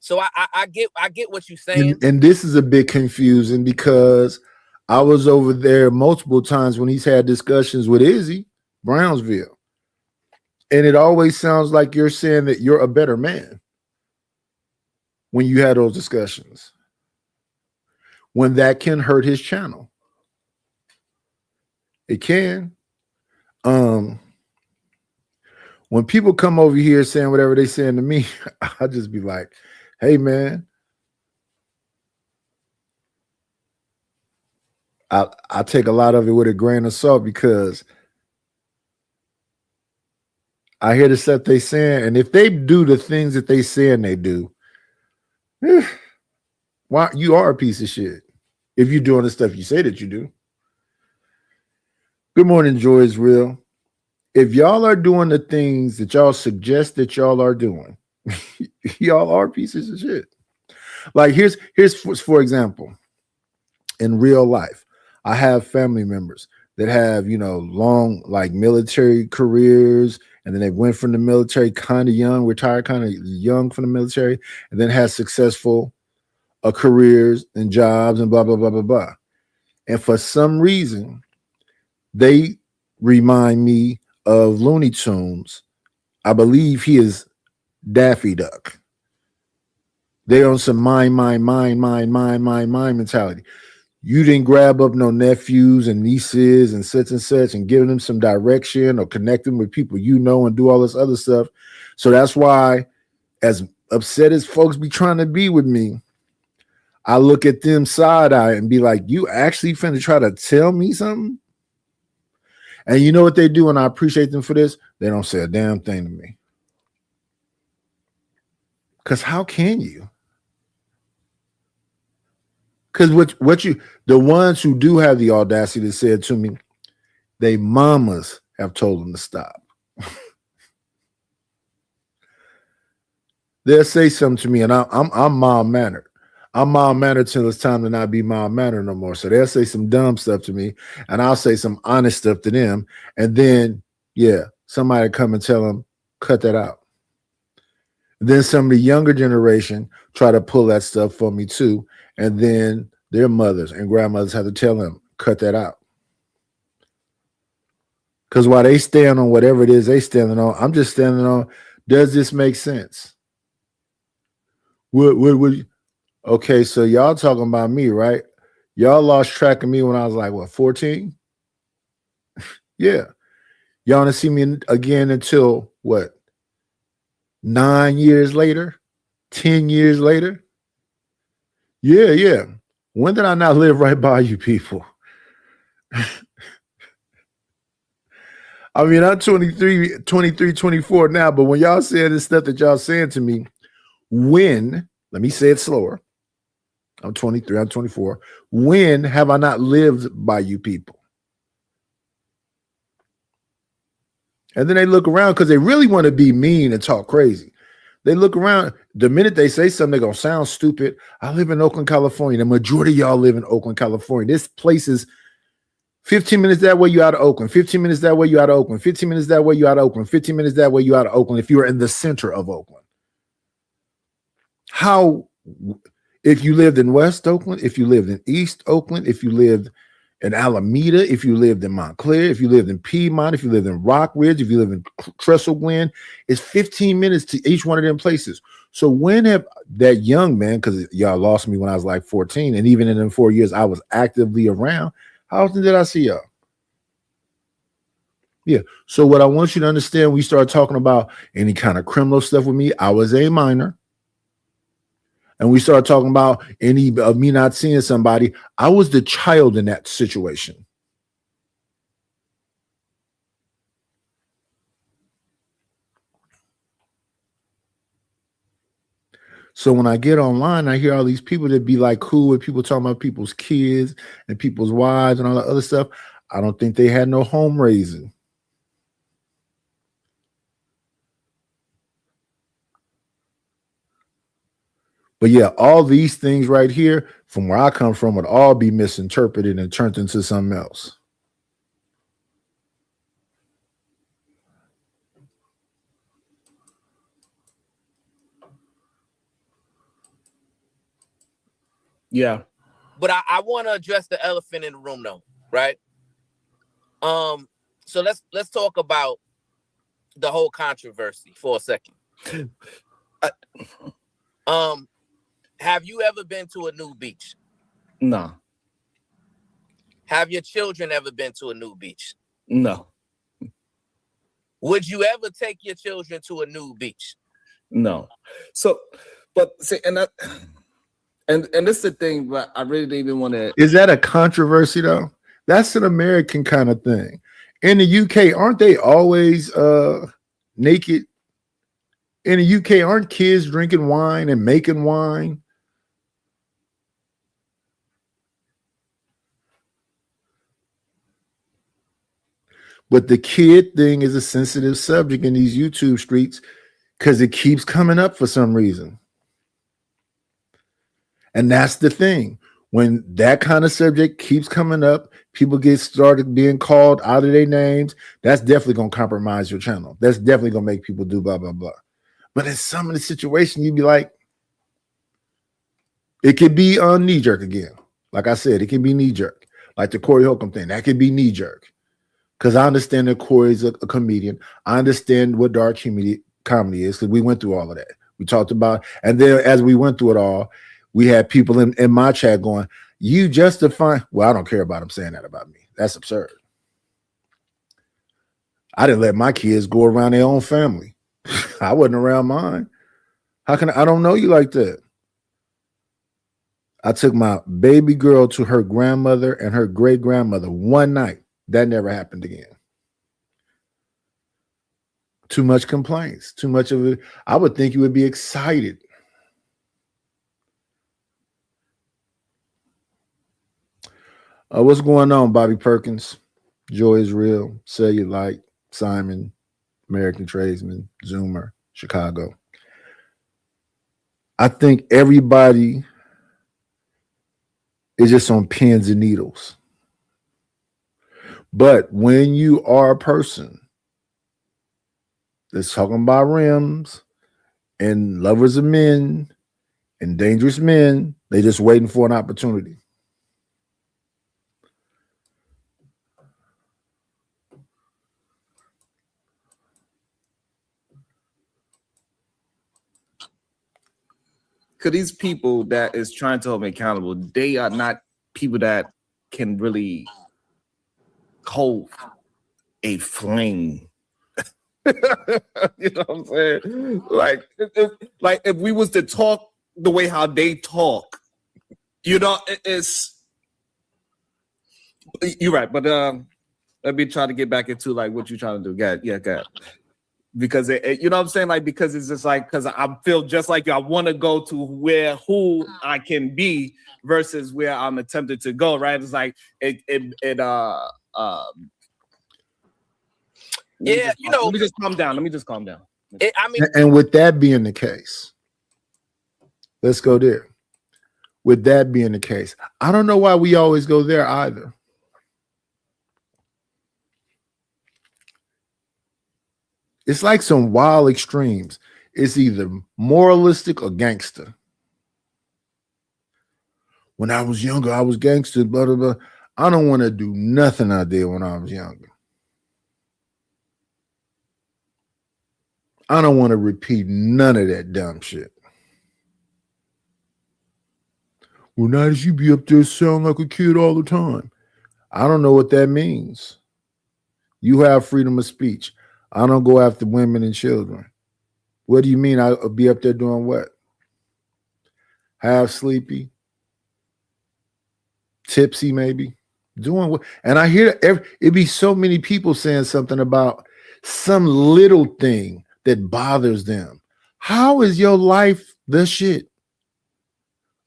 so I get what you're saying. And this is a bit confusing because I was over there multiple times when he's had discussions with Izzy Brownsville. And it always sounds like you're saying that you're a better man when you had those discussions, when that can hurt his channel. It can. When people come over here saying whatever they saying to me, I just be like, hey, man, I take a lot of it with a grain of salt because I hear the stuff they saying, and if they do the things that they saying they do, why you are a piece of shit if you're doing the stuff you say that you do. Good morning, Joy is real. If y'all are doing the things that y'all suggest that y'all are doing, y'all are pieces of shit. Like here's for example, in real life, I have family members that have, you know, long like military careers, and then they went from the military kind of young, retired kind of young from the military, and then had successful careers and jobs and blah blah blah blah blah. And for some reason, they remind me of Looney Tunes. I believe he is Daffy Duck. They're on some mine mentality. You didn't grab up no nephews and nieces and such and give them some direction or connect them with people you know and do all this other stuff. So that's why, as upset as folks be trying to be with me, I look at them side eye and be like, you actually finna try to tell me something? And you know what they do, and I appreciate them for this? They don't say a damn thing to me. Because how can you? Because the ones who do have the audacity to say it to me, they mamas have told them to stop. They'll say something to me, and I'm mild-mannered. I'm mild-mannered till it's time to not be mild-mannered no more. So they'll say some dumb stuff to me, and I'll say some honest stuff to them. And then, yeah, somebody come and tell them, cut that out. Then some of the younger generation try to pull that stuff for me too. And then their mothers and grandmothers have to tell them, cut that out. Because while they stand on whatever it is they standing on, I'm just standing on, does this make sense? What okay, so y'all talking about me, right? Y'all lost track of me when I was like, what, 14? Yeah. Y'all want to see me again until what? 9 years later? 10 years later? Yeah. When did I not live right by you people? I mean, I'm 23, 24 now, but when y'all say this stuff that y'all saying to me, when, let me say it slower. I'm 23, I'm 24. When have I not lived by you people? And then they look around because they really want to be mean and talk crazy. They look around. The minute they say something, they're going to sound stupid. I live in Oakland, California. The majority of y'all live in Oakland, California. This place is 15 minutes that way, you out of Oakland. 15 minutes that way, you out of Oakland. 15 minutes that way, you out of Oakland. 15 minutes that way, you out of Oakland if you are in the center of Oakland. How, if you lived in West Oakland, if you lived in East Oakland, if you lived in Alameda, if you lived in Montclair, if you lived in Piedmont, if you lived in Rock Ridge, if you live in Trestle Glen, it's 15 minutes to each one of them places. So when have that young man, because y'all lost me when I was like 14, and even in them 4 years, I was actively around. How often did I see y'all? Yeah. So what I want you to understand, we start talking about any kind of criminal stuff with me. I was a minor. And we start talking about any of me not seeing somebody. I was the child in that situation. So when I get online, I hear all these people that be like cool with people talking about people's kids and people's wives and all that other stuff. I don't think they had no home raising. But yeah, all these things right here, from where I come from, would all be misinterpreted and turned into something else. Yeah. But I want to address the elephant in the room, though, right? So let's talk about the whole controversy for a second. Have you ever been to a nude beach? No. Have your children ever been to a nude beach? No. Would you ever take your children to a nude beach? No. So, but see, and this is the thing, but I really didn't even want to. Is that a controversy though? That's an American kind of thing. In the UK, aren't they always naked? In the UK, aren't kids drinking wine and making wine? But the kid thing is a sensitive subject in these YouTube streets because it keeps coming up for some reason. And that's the thing. When that kind of subject keeps coming up, people get started being called out of their names. That's definitely going to compromise your channel. That's definitely going to make people do blah, blah, blah. But in some of the situations, you'd be like, it could be knee jerk again. Like I said, it can be knee jerk. Like the Corey Holcomb thing, that could be knee jerk. Because I understand that Corey's a comedian. I understand what dark comedy is because we went through all of that. We talked about, and then as we went through it all, we had people in my chat going, you justify. Well, I don't care about them saying that about me. That's absurd. I didn't let my kids go around their own family. I wasn't around mine. How can I don't know you like that? I took my baby girl to her grandmother and her great grandmother one night. That never happened again. Too much complaints, too much of it. I would think you would be excited. What's going on, Bobby Perkins? Joy is Real, Cellulite, Simon, American Tradesman, Zoomer, Chicago. I think everybody is just on pins and needles. But when you are a person that's talking about rims and lovers of men and dangerous men, they just waiting for an opportunity. Because these people that is trying to hold me accountable, they are not people that can really hold a flame. You know what I'm saying? Like if we was to talk the way how they talk, you know, it's you're right. But let me try to get back into like what you're trying to do. Got because you know what I'm saying, like because it's just like because I feel just like you. I want to go to who I can be versus where I'm attempted to go. Right? It's like Yeah, you know. Let me just calm down. And with that being the case, let's go there. With that being the case, I don't know why we always go there either. It's like some wild extremes. It's either moralistic or gangster. When I was younger, I was gangster, blah, blah, blah. I don't want to do nothing I did when I was younger. I don't want to repeat none of that dumb shit. Well, now that you be up there sound like a kid all the time. I don't know what that means. You have freedom of speech. I don't go after women and children. What do you mean I'll be up there doing what? Half sleepy? Tipsy maybe? Doing what? And I hear it be so many people saying something about some little thing that bothers them. How is your life the shit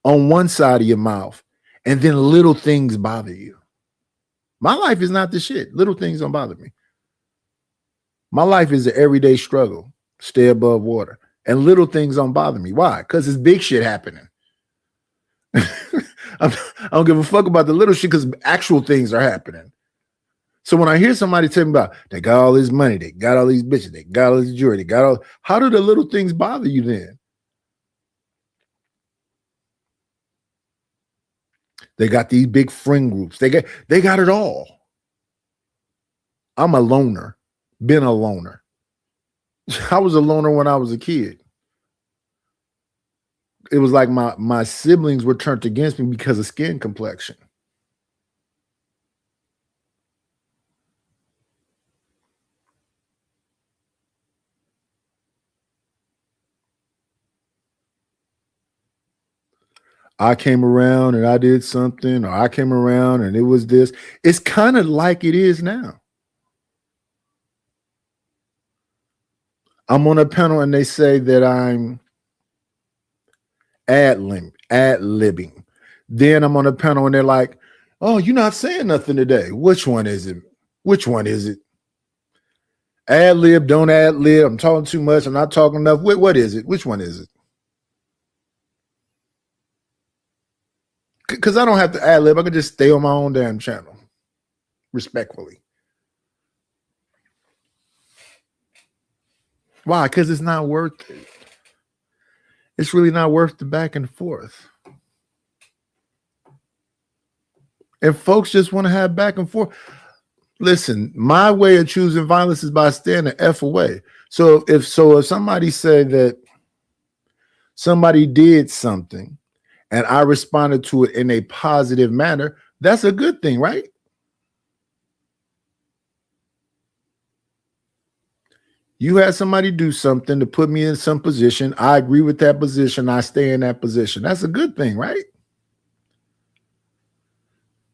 on one side of your mouth and then little things bother you? My life is not the shit. Little things don't bother me. My life is an everyday struggle, stay above water, and little things don't bother me. Why? Because it's big shit happening. I don't give a fuck about the little shit because actual things are happening. So when I hear somebody tell me about they got all this money, they got all these bitches, they got all this jewelry, they got all, how do the little things bother you then? They got these big friend groups. They got it all. I'm a loner, been a loner. I was a loner when I was a kid. It was like my siblings were turned against me because of skin complexion. I came around and I did something, or I came around and it was this. It's kind of like it is now. I'm on a panel and they say that I'm ad-libbing. Then I'm on a panel and they're like, oh, you're not saying nothing today. Which one is it? Which one is it? Ad-lib, don't ad-lib. I'm talking too much. I'm not talking enough. What is it? Which one is it? Because I don't have to ad-lib. I can just stay on my own damn channel, respectfully. Why? Because it's not worth it. It's really not worth the back and forth. And folks just want to have back and forth. Listen, my way of choosing violence is by staying the F away. So if somebody said that somebody did something and I responded to it in a positive manner, that's a good thing, right? You had somebody do something to put me in some position. I agree with that position. I stay in that position. That's a good thing, right?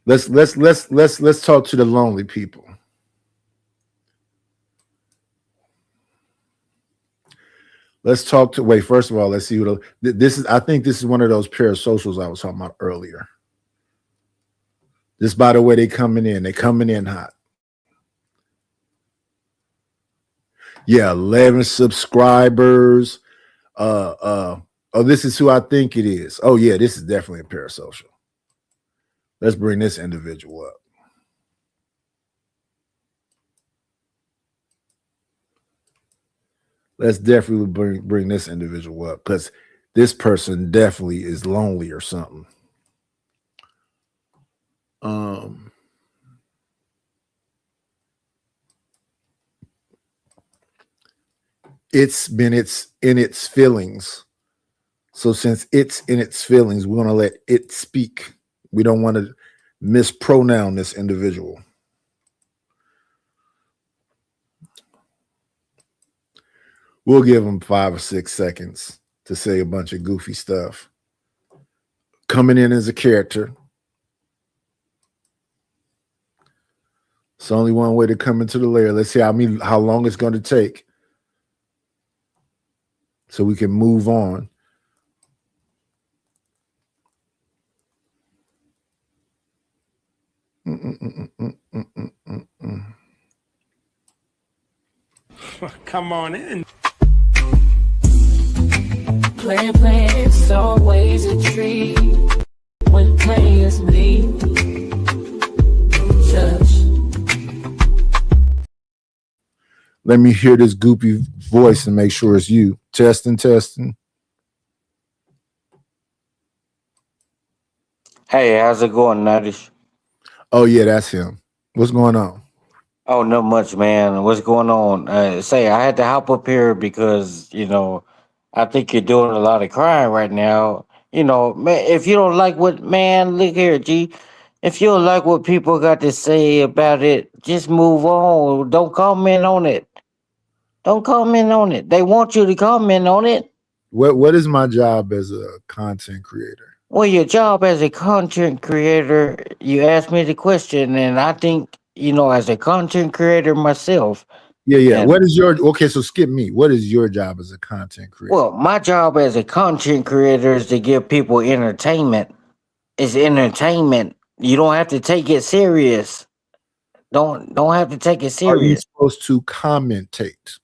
Let's talk to the lonely people. Let's talk to, wait, first of all, let's see what this is. I think this is one of those parasocials I was talking about earlier. Just by the way they're coming in hot. Yeah, 11 subscribers. Oh, this is who I think it is. Oh, yeah, this is definitely a parasocial. Let's bring this individual up. Let's definitely bring this individual up because this person definitely is lonely or something. It's been in its feelings. So since it's in its feelings, we're going to let it speak. We don't want to mispronoun this individual. We'll give them 5 or 6 seconds to say a bunch of goofy stuff. Coming in as a character. It's only one way to come into the lair. Let's see how long it's going to take so we can move on. Come on in. Plan, it's always a treat when players meet. Let me hear this goopy voice and make sure it's you. Testing. Hey, how's it going, Nuttish? Oh, yeah, that's him. What's going on? Oh, not much, man. What's going on? I had to hop up here because, I think you're doing a lot of crying right now. Man, if you don't like look here, G. If you don't like what people got to say about it, just move on. Don't comment on it. Don't comment on it. They want you to comment on it. What is my job as a content creator? Well, your job as a content creator, you asked me the question, and I think, as a content creator myself. Yeah. What is so skip me. What is your job as a content creator? Well, my job as a content creator is to give people entertainment. It's entertainment. You don't have to take it serious. Don't have to take it serious. Are you supposed to commentate?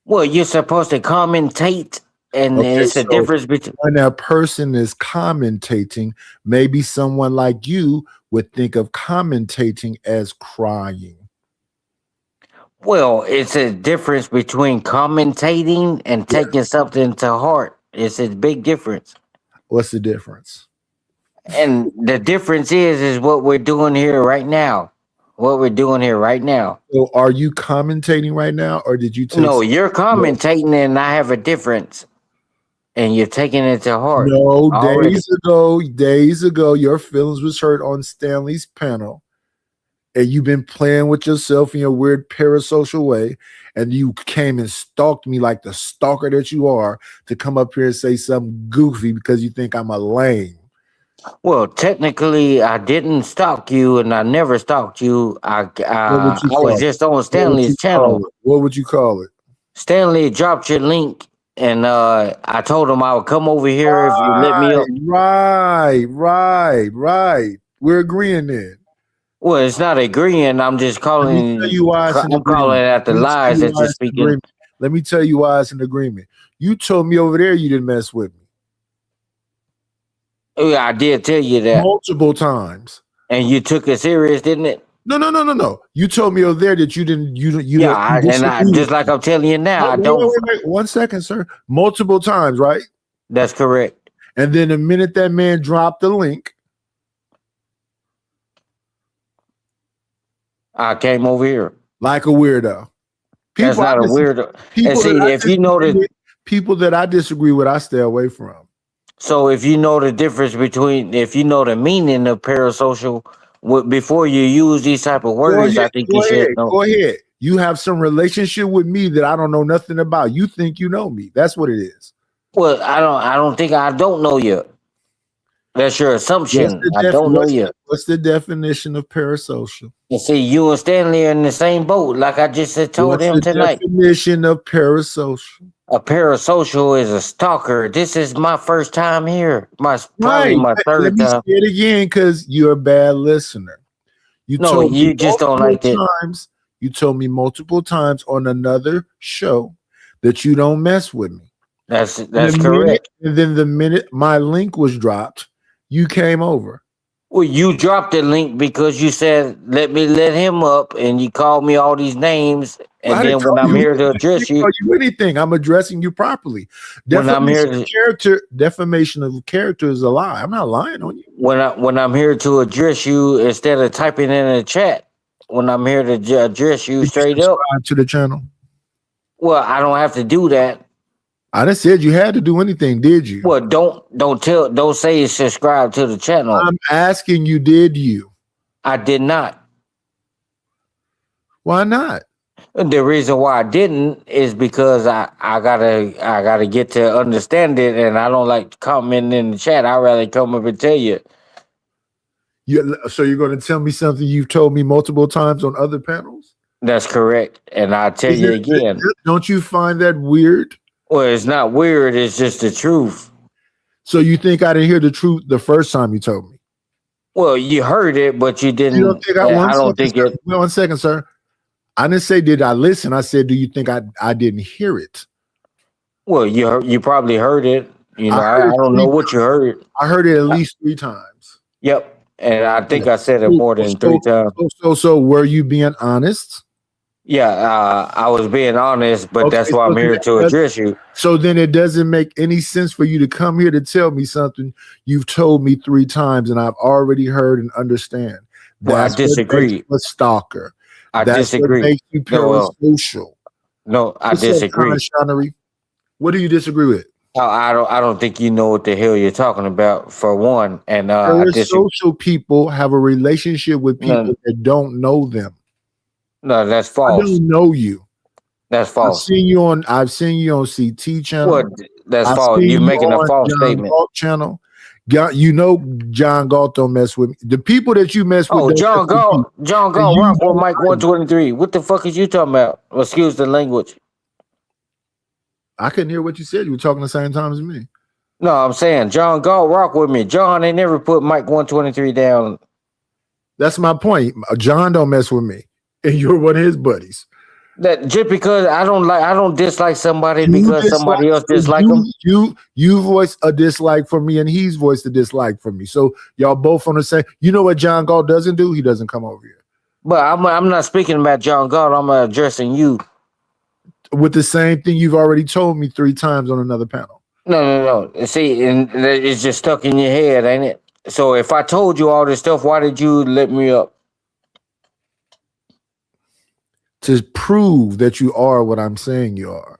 Well, you're supposed to commentate, and it's a difference between when a person is commentating, maybe someone like you would think of commentating as crying. Well, it's a difference between commentating and taking something to heart. It's a big difference. What's the difference? And the difference is what we're doing here right now. What we're doing here right now. So are you commentating right now, or did you take No, you're commentating and I have a difference. And you're taking it to heart. No, days ago, your feelings was hurt on Stanley's panel. And you've been playing with yourself in your weird parasocial way. And you came and stalked me like the stalker that you are to come up here and say something goofy because you think I'm a lame. Well, technically, I didn't stalk you, and I never stalked you. I was just on Stanley's channel. What would you call it? Stanley dropped your link, and I told him I would come over here if you let me up. Right. We're agreeing then. Well, it's not agreeing. I'm just calling. I'm calling out the lies that you're speaking. Let me tell you why it's an agreement. You told me over there you didn't mess with me. I did tell you that multiple times, and you took it serious, didn't it? No. You told me over there that you didn't. Just like I'm telling you now, I don't. Wait, 1 second, sir. Multiple times, right? That's correct. And then the minute that man dropped the link, I came over here like a weirdo. That's not a weirdo. And see, if you know the people that I disagree with, I stay away from. So if you know the difference between, if you know the meaning of parasocial, before you use these type of words, I think you should know. Go ahead. You have some relationship with me that I don't know nothing about. You think you know me. That's what it is. Well, I don't know you. That's your assumption. I don't know you. What's the definition of parasocial? You see, you and Stanley are in the same boat, like I just told him tonight. Definition of parasocial. A parasocial is a stalker. This is my first time here. Probably my third time. Let me say it again because you're a bad listener. You just don't like it. You told me multiple times on another show that you don't mess with me. That's correct. And then the minute my link was dropped, you came over. Well, you dropped the link because you said, let him up, and you called me all these names. And then when I'm here to address you, anything, I'm addressing you properly. Defamation of character is a lie. I'm not lying on you. When I'm here to address you, instead of typing in a chat, when I'm here to address you straight up to the channel. Well, I don't have to do that. I just said you had to do anything, did you? Well, don't say subscribe to the channel. I'm asking you, did you? I did not. Why not? The reason why I didn't is because I gotta get to understand it, and I don't like commenting in the chat. I'd rather come up and tell you. So you're going to tell me something you've told me multiple times on other panels? That's correct. And I'll tell you again. Don't you find that weird? Well, it's not weird. It's just the truth. So you think I didn't hear the truth the first time you told me? Well, you heard it, but you didn't. You don't think I don't think it. Wait 1 second, sir. I didn't say did I listen. I said, do you think I didn't hear it? Well, you probably heard it. You know, I don't know what you heard. I heard it at least 3 times. Yep. And I think I said it more than 3 times. So were you being honest? Yeah, I was being honest, but that's why I'm here to address you. So then it doesn't make any sense for you to come here to tell me something you've told me 3 times and I've already heard and understand. Well, I disagree. A stalker. I That's disagree. What makes you parasocial. No, I disagree. What do you disagree with? I don't think you know what the hell you're talking about, for one. And parasocial people have a relationship with people that don't know them. No, that's false. I don't know you. That's false. I've seen you on CT channel. What? That's false. You're making a false statement. Channel. You know John Galt don't mess with me. The people that you mess with. Oh, John Galt rock with Mike 123. What the fuck is you talking about? Excuse the language. I couldn't hear what you said. You were talking the same time as me. No, I'm saying John Galt rock with me. John ain't never put Mike 123 down. That's my point. John don't mess with me, and you're one of his buddies. That just because I don't dislike somebody because somebody else dislike them. You voice a dislike for me, and he's voiced a dislike for me. So y'all both on the same. You know what John Galt doesn't do? He doesn't come over here. But I'm not speaking about John Galt. I'm addressing you with the same thing you've already told me 3 times on another panel. No. See, and it's just stuck in your head, ain't it? So if I told you all this stuff, why did you let me up? To prove that you are what I'm saying you are.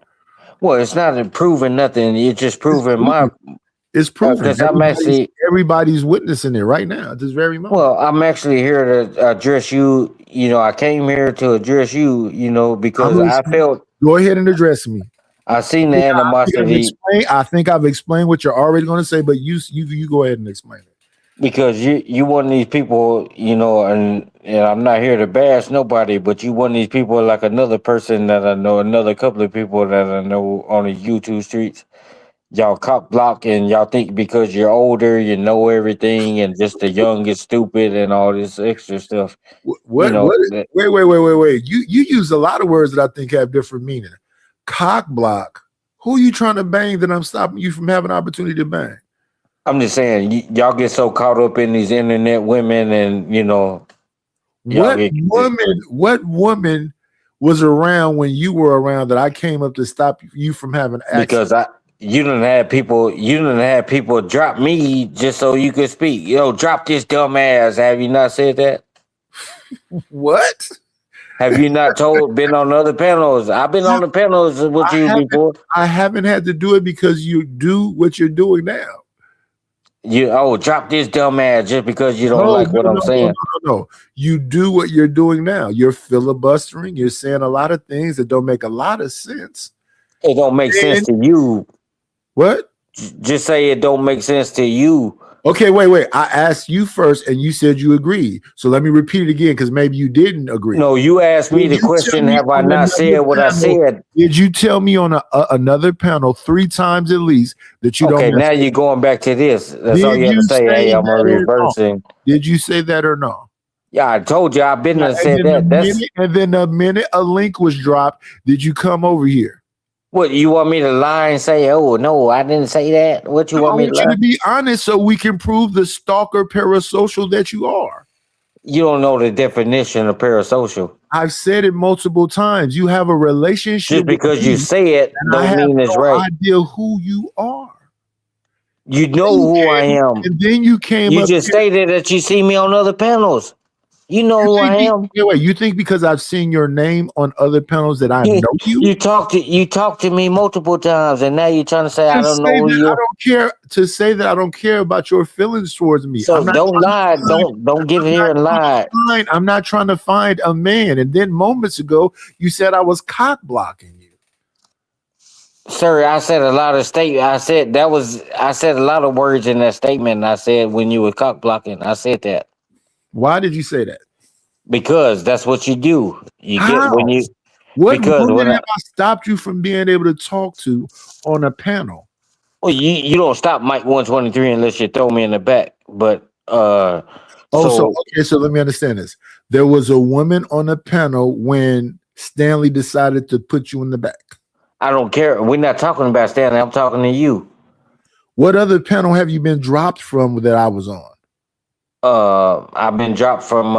Well, it's not proving nothing. You're just proving It's proven. Because everybody's witnessing it right now at this very moment. Well, I'm actually here to address you. You know, I came here to address you. You know, because I felt. Go ahead and address me. I seen the animosity. I think I've explained what you're already going to say, but you go ahead and explain it. Because you one of these people, you know, and I'm not here to bash nobody, but you one of these people like another person that I know, another couple of people that I know on the YouTube streets. Y'all cock block and y'all think because you're older, you know everything, and just the young is stupid and all this extra stuff. What? You know, wait. You use a lot of words that I think have different meaning. Cock block. Who are you trying to bang that I'm stopping you from having an opportunity to bang? I'm just saying, y'all get so caught up in these internet women, and you know, what woman was around when you were around that I came up to stop you from having access? Because you didn't have people drop me just so you could speak. Yo, drop this dumb ass. Have you not said that? What? Have you not been on other panels? I've been on the panels with you before. I haven't had to do it because you do what you're doing now. Drop this dumb ass just because you don't like what I'm saying. No. You do what you're doing now. You're filibustering. You're saying a lot of things that don't make a lot of sense. It don't make sense to you. What? Just say it don't make sense to you. Okay, wait. I asked you first, and you said you agreed. So let me repeat it again, because maybe you didn't agree. No, you asked me the question. Have I not said what I said? Did you tell me on another panel 3 times at least that you don't? Okay, now you're going back to this. That's all you have to say. Hey, I'm reversing. Did you say that or no? Yeah, I told you. I've been there said that. And then the minute a link was dropped, did you come over here? What, you want me to lie and say, oh, no, I didn't say that? What you want me to lie? I want you to be honest so we can prove the stalker parasocial that you are. You don't know the definition of parasocial. I've said it multiple times. You have a relationship. Just because you say it don't mean it's right. I have no idea who you are. You know who I am. And then you came up. You just stated that you see me on other panels. You know who I am. Wait, you think because I've seen your name on other panels that I know you? You talked to me multiple times, and now you're trying to say I don't know who you are. I don't care to say that I don't care about your feelings towards me. So don't lie. Don't get here and lie. I'm not trying to find a man. And then moments ago, you said I was cock blocking you. Sir, I said a lot of I said a lot of words in that statement. I said when you were cock blocking, I said that. Why did you say that? Because that's what you do. You How? get when you What because woman when have I stopped you from being able to talk to on a panel? well, you don't stop Mike 123 unless you throw me in the back. But Oh, so okay, so let me understand this. There was a woman on a panel when Stanley decided to put you in the back. I don't care. We're not talking about Stanley. I'm talking to you. What other panel have you been dropped from that I was on? I've been dropped from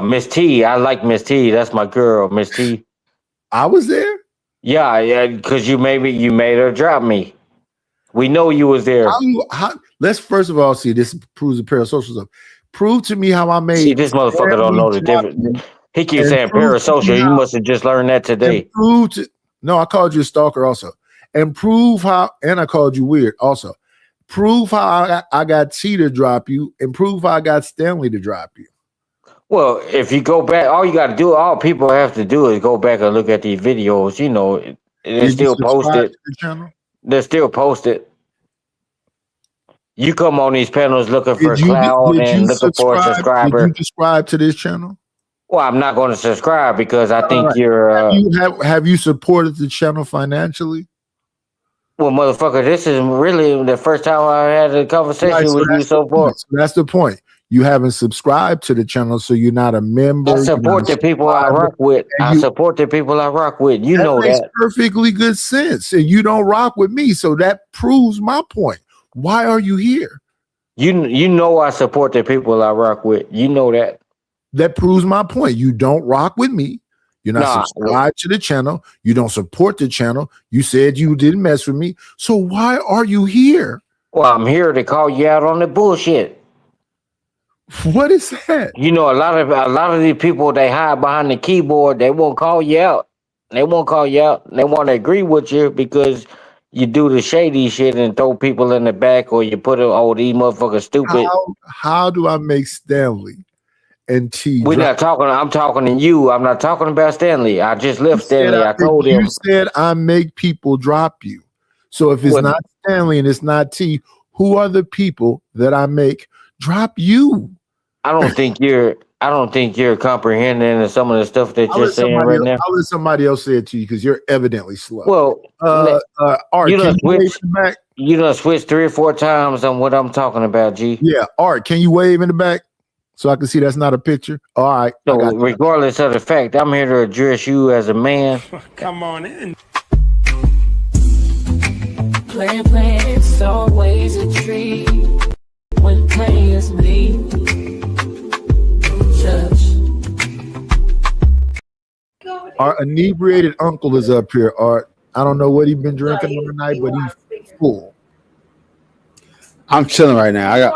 Miss T. I like Miss T. That's my girl, Miss T. I was there. Yeah, because you made her drop me. We know you was there. Let's first of all see this proves the parasocial stuff. Prove to me how I made. See, this motherfucker don't know the difference. He keeps saying parasocial. You must have just learned that today. No, I called you a stalker also. And prove how, and I called you weird also. Prove how I got T to drop you, and prove how I got Stanley to drop you. Well, if you go back, all you got to do, all people have to do is go back and look at these videos. You know, they're still posted. They're still posted. You come on these panels looking for clout and looking for a subscriber. Did you subscribe to this channel? Well, I'm not going to subscribe because I think you're. Have you supported the channel financially? Well, motherfucker, this is really the first time I had a conversation with you so far. That's the point. You haven't subscribed to the channel, so you're not a member. I support the people I rock with. I support the people I rock with. You know that. Makes perfectly good sense. And you don't rock with me, so that proves my point. Why are you here? You know I support the people I rock with. You know that. That proves my point. You don't rock with me. You're not subscribed to the channel. You don't support the channel. You said you didn't mess with me. So why are you here? Well, I'm here to call you out on the bullshit. What is that? You know, a lot of these people, they hide behind the keyboard. They won't call you out. They won't call you out. They want to agree with you because you do the shady shit and throw people in the back, or you put these motherfuckers stupid. How do I make Stanley and T? We're not talking. I'm talking to you. I'm not talking about Stanley. I just left Stanley. I told him. You said I make people drop you. So if it's not Stanley and it's not T, who are the people that I make drop you? I don't think you're comprehending some of the stuff that you're saying right now. I'll let somebody else say it to you because you're evidently slow. Well, Art, you done switched 3 or 4 times on what I'm talking about, G. Yeah, Art, can you wave in the back so I can see that's not a picture? All right. So regardless of the fact, I'm here to address you as a man. Come on in. Playing, it's always a treat when players meet. Our inebriated uncle is up here, Art. I don't know what he's been drinking on the night, but he's full. I'm chilling right now.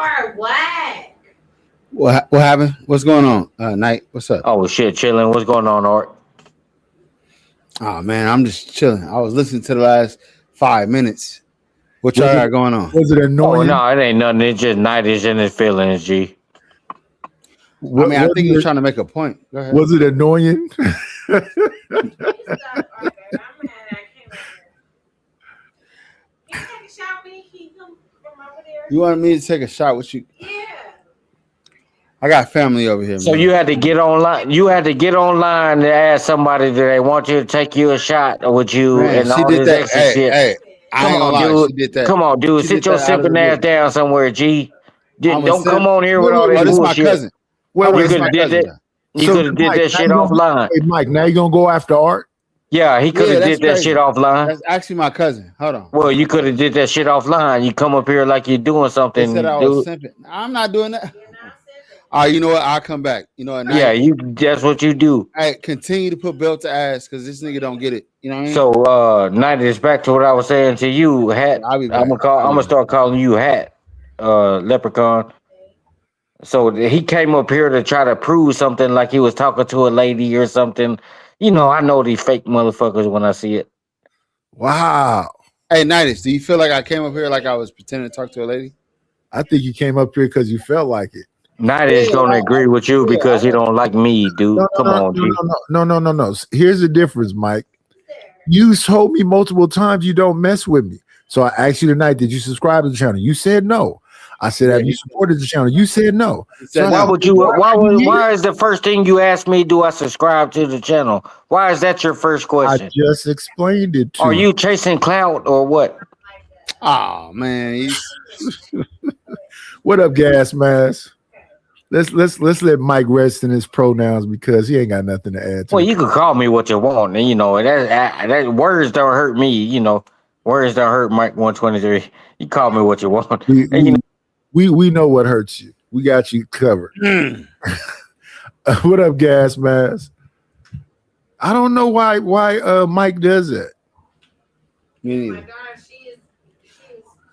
What happened? What's going on? Night, what's up? Oh shit, chilling. What's going on, Art? Oh man, I'm just chilling. I was listening to the last 5 minutes. What y'all got going on? Was it annoying? Oh no, it ain't nothing. It's just Night is in his feelings, G. I mean, I think he was trying to make a point. Go ahead. Was it annoying? You want me to take a shot with you? Yeah. I got family over here. So man. you had to get online. You had to get online to ask somebody that they want you to take you a shot with you, Man, and she all did this that. extra Hey, shit. hey, I ain't gonna lie, dude. she did that. Come on, dude. She Sit did your that out of sipping the ass blue. down somewhere, G. Don't come on here with all Oh, this this is my bullshit. cousin. You This is could my have did cousin. that. You could have did Mike, that shit now you gonna- offline. Hey, Mike, now you gonna go after Art? Yeah, he could Yeah, have that's did that crazy. shit offline. That's actually my cousin. Hold on. Well, you could have did that shit offline. You come up here like you're doing They something, said I was dude. simping. I'm not doing that. All right, you know what? I'll come back. You know what? Yeah, that's what you do. Hey, continue to put belt to ass because this nigga don't get it. You know what I mean? So Night is back to what I was saying to you, Hat. I'll be back. I'm gonna start calling you Hat, Leprechaun. So he came up here to try to prove something, like he was talking to a lady or something. You know, I know these fake motherfuckers when I see it. Wow. Hey, Nightis, do you feel like I came up here like I was pretending to talk to a lady? I think you came up here because you felt like it. Night is gonna agree with you because he don't like me, dude. Come on, G. No. Here's the difference, Mike. You told me multiple times you don't mess with me. So I asked you tonight, did you subscribe to the channel? You said no. I said, have you supported the channel? You said no. So why would you? Why is the first thing you asked me? Do I subscribe to the channel? Why is that your first question? I just explained it to Are you chasing clout or what? Oh man, What up, Gas Mask? Let's let Mike rest in his pronouns because he ain't got nothing to add to Well, it. you can call me what you want, and you know that words don't hurt me. You know, words don't hurt Mike 123. You call me what you want. We know what hurts you. We got you covered. What up, Gas Mask? I don't know why Mike does that. Me neither.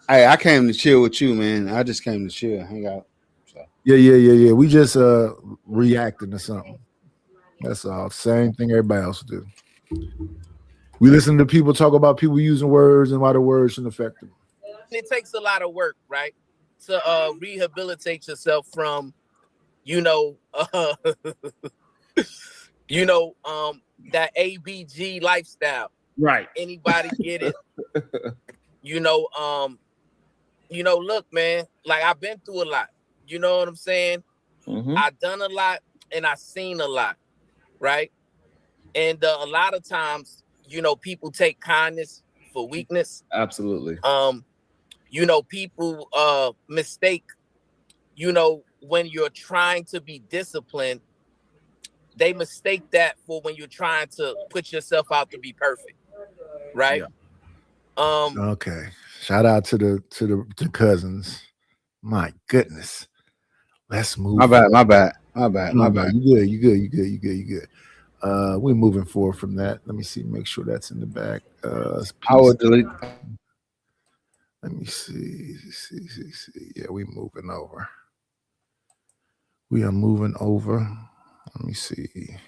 Hey, I came to chill with you, man. I just came to chill, hang out. So. Yeah. We just reacting to something. That's all. Same thing everybody else do. We listen to people talk about people using words and why the words shouldn't affect them. It takes a lot of work, right, to rehabilitate yourself from, that ABG lifestyle. Right. Anybody get it? Look, man, like I've been through a lot. You know what I'm saying? Mm-hmm. I've done a lot and I've seen a lot, right? And a lot of times, people take kindness for weakness. Absolutely. People mistake, when you're trying to be disciplined, they mistake that for when you're trying to put yourself out to be perfect, right? Yeah. Okay. Shout out to the cousins. My goodness. Let's move. My bad. You good. We're moving forward from that. Let me see. Make sure that's in the back. I will delete. Let me see. Yeah, we're moving over. We are moving over. Let me see.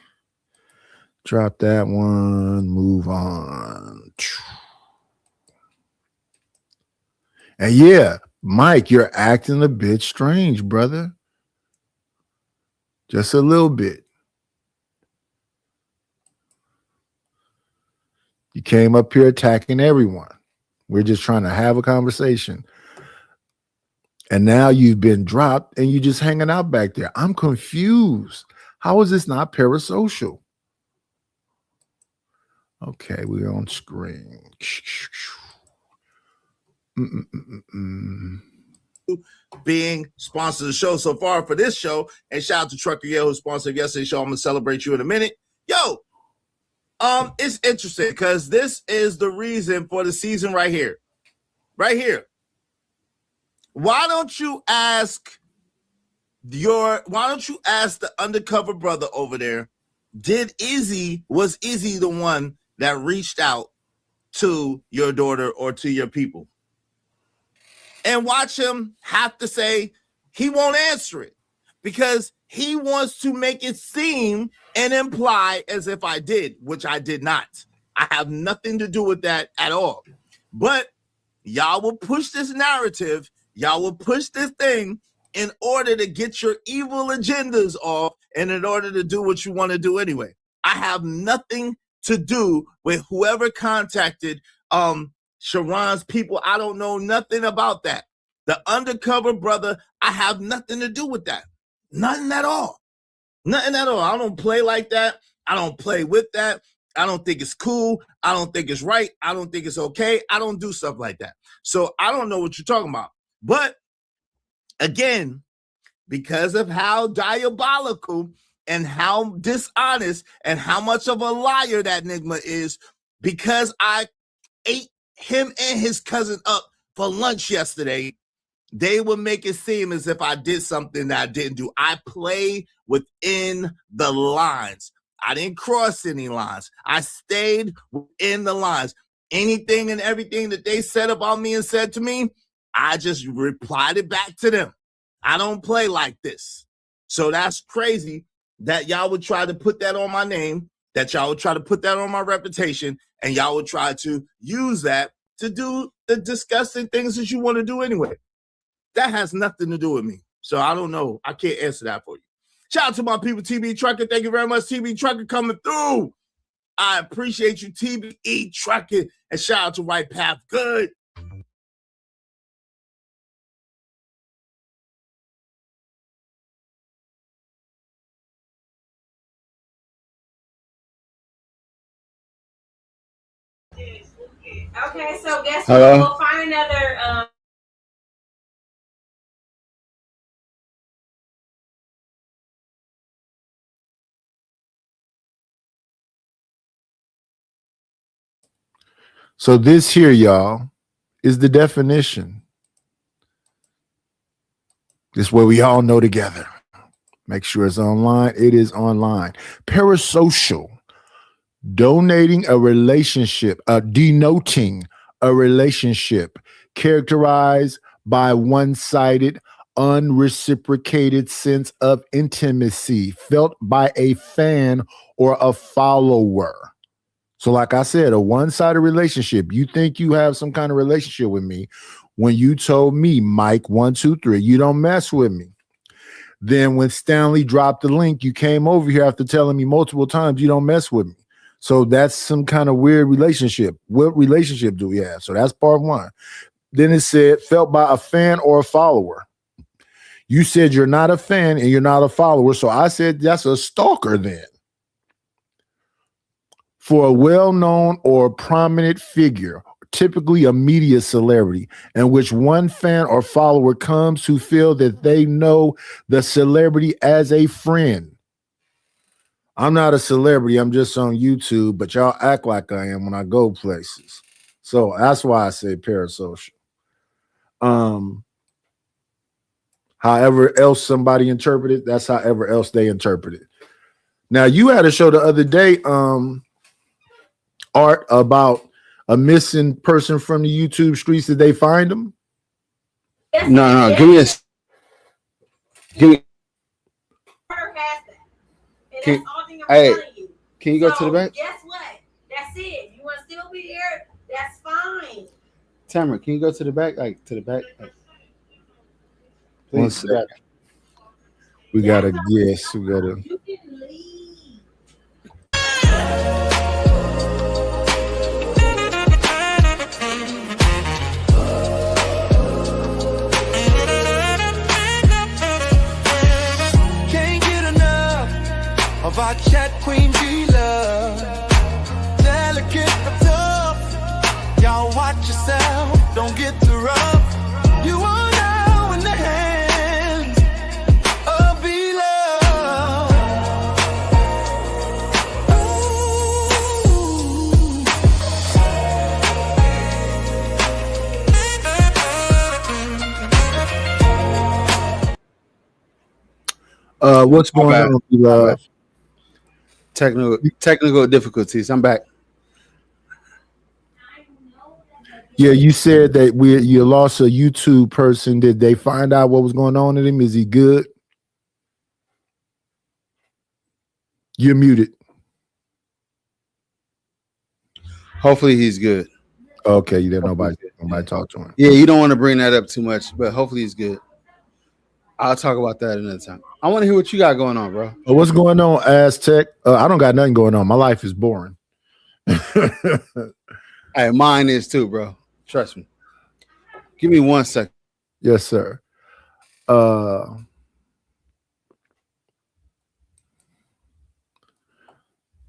Drop that one. Move on. And yeah, Mike, you're acting a bit strange, brother. Just a little bit. You came up here attacking everyone. We're just trying to have a conversation. And now you've been dropped and you're just hanging out back there. I'm confused. How is this not parasocial? Okay, we're on screen. Being sponsored the show so far for this show, and shout out to Trucker Yale who sponsored yesterday's show. I'm gonna celebrate you in a minute. Yo, it's interesting because this is the reason for the season right here. Why don't you ask the undercover brother over there? Was Izzy the one that reached out to your daughter or to your people? And watch him have to say he won't answer it because he wants to make it seem and imply as if I did, which I did not. I have nothing to do with that at all. But y'all will push this narrative. Y'all will push this thing in order to get your evil agendas off and in order to do what you want to do anyway. I have nothing to do with whoever contacted Sharon's people. I don't know nothing about that. The undercover brother, I have nothing to do with that. Nothing at all. I don't play like that. I don't play with that. I don't think it's cool. I don't think it's right. I don't think it's okay. I don't do stuff like that. So I don't know what you're talking about. But again, because of how diabolical and how dishonest and how much of a liar that Nigma is, because I ate him and his cousin up for lunch yesterday, they would make it seem as if I did something that I didn't do. I play within the lines. I didn't cross any lines. I stayed within the lines. Anything and everything that they said about me and said to me, I just replied it back to them. I don't play like this. So that's crazy that y'all would try to put that on my name, that y'all would try to put that on my reputation, and y'all would try to use that to do the disgusting things that you want to do anyway. That has nothing to do with me. So I don't know. I can't answer that for you. Shout out to my people, TB Trucker. Thank you very much, TB Trucker, coming through. I appreciate you, TBE Trucker. And shout out to Right Path Good. Okay, so guess Hello? what? We'll find another. So this here, y'all, is the definition. This is what we all know together. Make sure it's online. It is online. Parasocial, denoting a relationship characterized by one-sided, unreciprocated sense of intimacy felt by a fan or a follower. So like I said, a one-sided relationship. You think you have some kind of relationship with me when you told me, Mike 123, you don't mess with me. Then when Stanley dropped the link, you came over here after telling me multiple times you don't mess with me. So that's some kind of weird relationship. What relationship do we have? So that's part one. Then it said felt by a fan or a follower. You said you're not a fan and you're not a follower. So I said that's a stalker then. For a well-known or prominent figure, typically a media celebrity, in which one fan or follower comes to feel that they know the celebrity as a friend. I'm not a celebrity, I'm just on YouTube, but y'all act like I am when I go places. So that's why I say parasocial. However else somebody interpreted it, that's however else they interpret it. Now, you had a show the other day, Art, about a missing person from the YouTube streets. Did they find him? No. Give me a. Hey, can you go to the back? Guess what? That's it. You want to still be here? That's fine. Tamara, can you go to the back? Like to the back? One Please. second. We gotta guess. We gotta. You can leave. Can't get enough of our chat queen G-Love. Delicate but tough. Y'all watch yourself, don't get too rough. You are now in the hands of B-Love. What's going bad. on, love? Technical difficulties. I'm back. Yeah, you said that you lost a YouTube person. Did they find out what was going on with him? Is he good? You're muted. Hopefully he's good. Okay, you didn't nobody talk to him. Yeah, you don't want to bring that up too much, but hopefully he's good. I'll talk about that another time. I want to hear what you got going on, bro. What's going on, Aztec? I don't got nothing going on. My life is boring. Hey, mine is too, bro. Trust me. Give me 1 second. Yes, sir.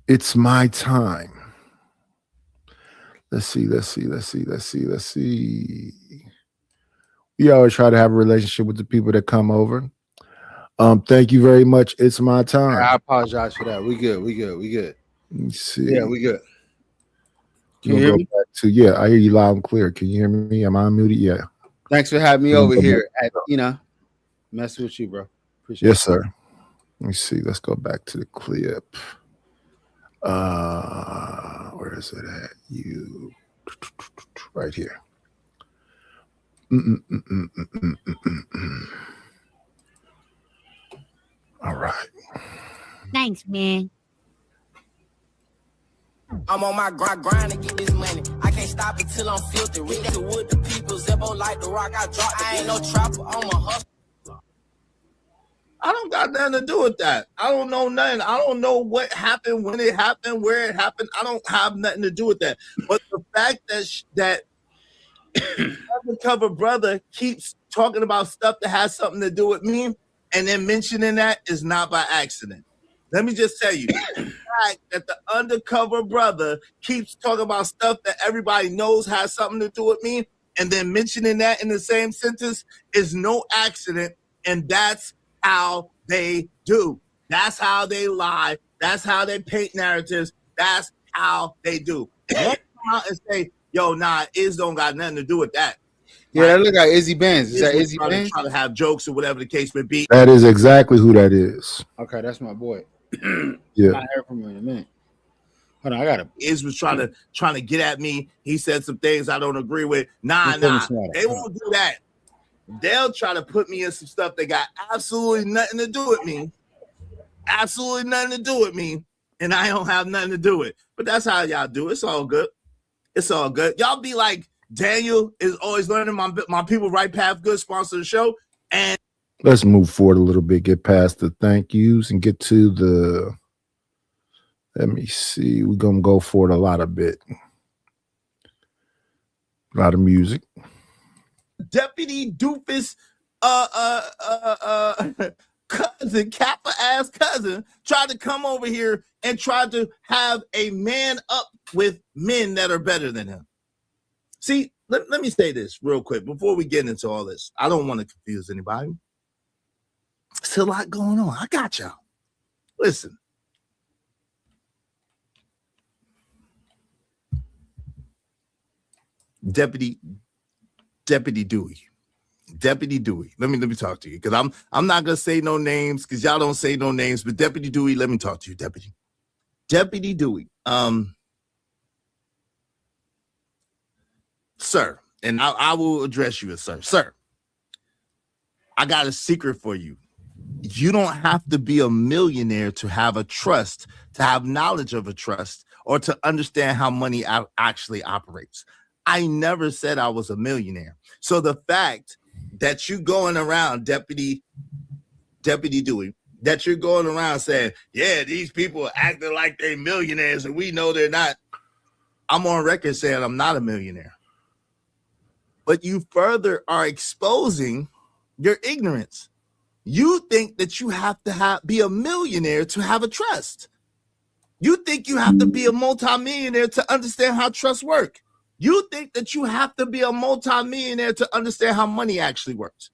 It's my time. Let's see. We always try to have a relationship with the people that come over. Thank you very much. It's my time. I apologize for that. We good. Let's see. Yeah, we good. Can We'll you hear go me? back to, yeah, I hear you loud and clear. Can you hear me? Am I muted? Yeah. Thanks for having me We'll over go here. Mess with you, bro. Appreciate Yes, sir. Let me see. Let's go back to the clip. Where is it at? You right here. All right. Thanks, man. I'm on my grind to get this money. I can't stop it till I'm filthy. Read that wood, the people, Zebo like the rock. I drop. I ain't no trapper. I'm a hustler. I don't got nothing to do with that. I don't know nothing. I don't know what happened, when it happened, where it happened. I don't have nothing to do with that. But the fact that Undercover Brother keeps talking about stuff that has something to do with me and then mentioning that is not by accident. Let me just tell you, fact that the undercover brother keeps talking about stuff that everybody knows has something to do with me, and then mentioning that in the same sentence is no accident, and that's how they do. That's how they lie. That's how they paint narratives. That's how they do. If they come out and say, yo, nah, Iz don't got nothing to do with that. Yeah, that look like Izzy Benz. Is that Izzy trying Benz? to have jokes or whatever the case may be. That is exactly who that is. Okay, that's my boy. Yeah. I heard from him in a minute. Hold on, I gotta. Iz was trying to get at me. He said some things I don't agree with. Nah, they won't do that. They'll try to put me in some stuff that got absolutely nothing to do with me. Absolutely nothing to do with me. And I don't have nothing to do with it. But that's how y'all do it. It's all good. It's all good. Y'all be like, Daniel is always learning. My people Right Path Good sponsor the show. And Let's move forward a little bit, get past the thank yous and get to the, let me see. We're going to go for it a lot of music. Deputy Doofus cousin, Kappa ass cousin, tried to come over here and tried to have a man up with men that are better than him. See, let me say this real quick before we get into all this. I don't want to confuse anybody. There's a lot going on. I got y'all. Listen. Deputy Dewey. Deputy Dewey. Let me talk to you, because I'm not gonna say no names because y'all don't say no names, but Deputy Dewey, let me talk to you, Deputy Dewey. Sir, and I will address you as sir. Sir, I got a secret for you. You don't have to be a millionaire to have a trust, to have knowledge of a trust, or to understand how money actually operates. I never said I was a millionaire. So the fact that you going around, Deputy Dewey, that you're going around saying, yeah, these people are acting like they're millionaires and we know they're not. I'm on record saying I'm not a millionaire. But you further are exposing your ignorance. You think that you have to be a millionaire to have a trust. You think you have to be a multimillionaire to understand how trusts work. You think that you have to be a multimillionaire to understand how money actually works.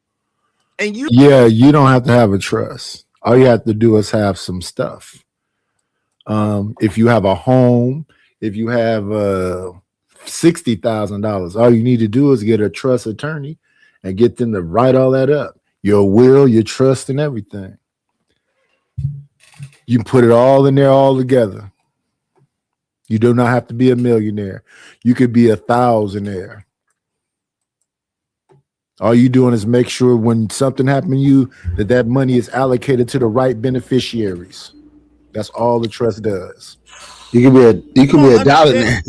And you don't have to have a trust. All you have to do is have some stuff. If you have a home, if you have $60,000, all you need to do is get a trust attorney and get them to write all that up. Your will, your trust, and everything. You can put it all in there, all together. You do not have to be a millionaire. You could be a thousandaire. All you doing is make sure when something happened to you that money is allocated to the right beneficiaries. That's all the trust does. You can be a $1.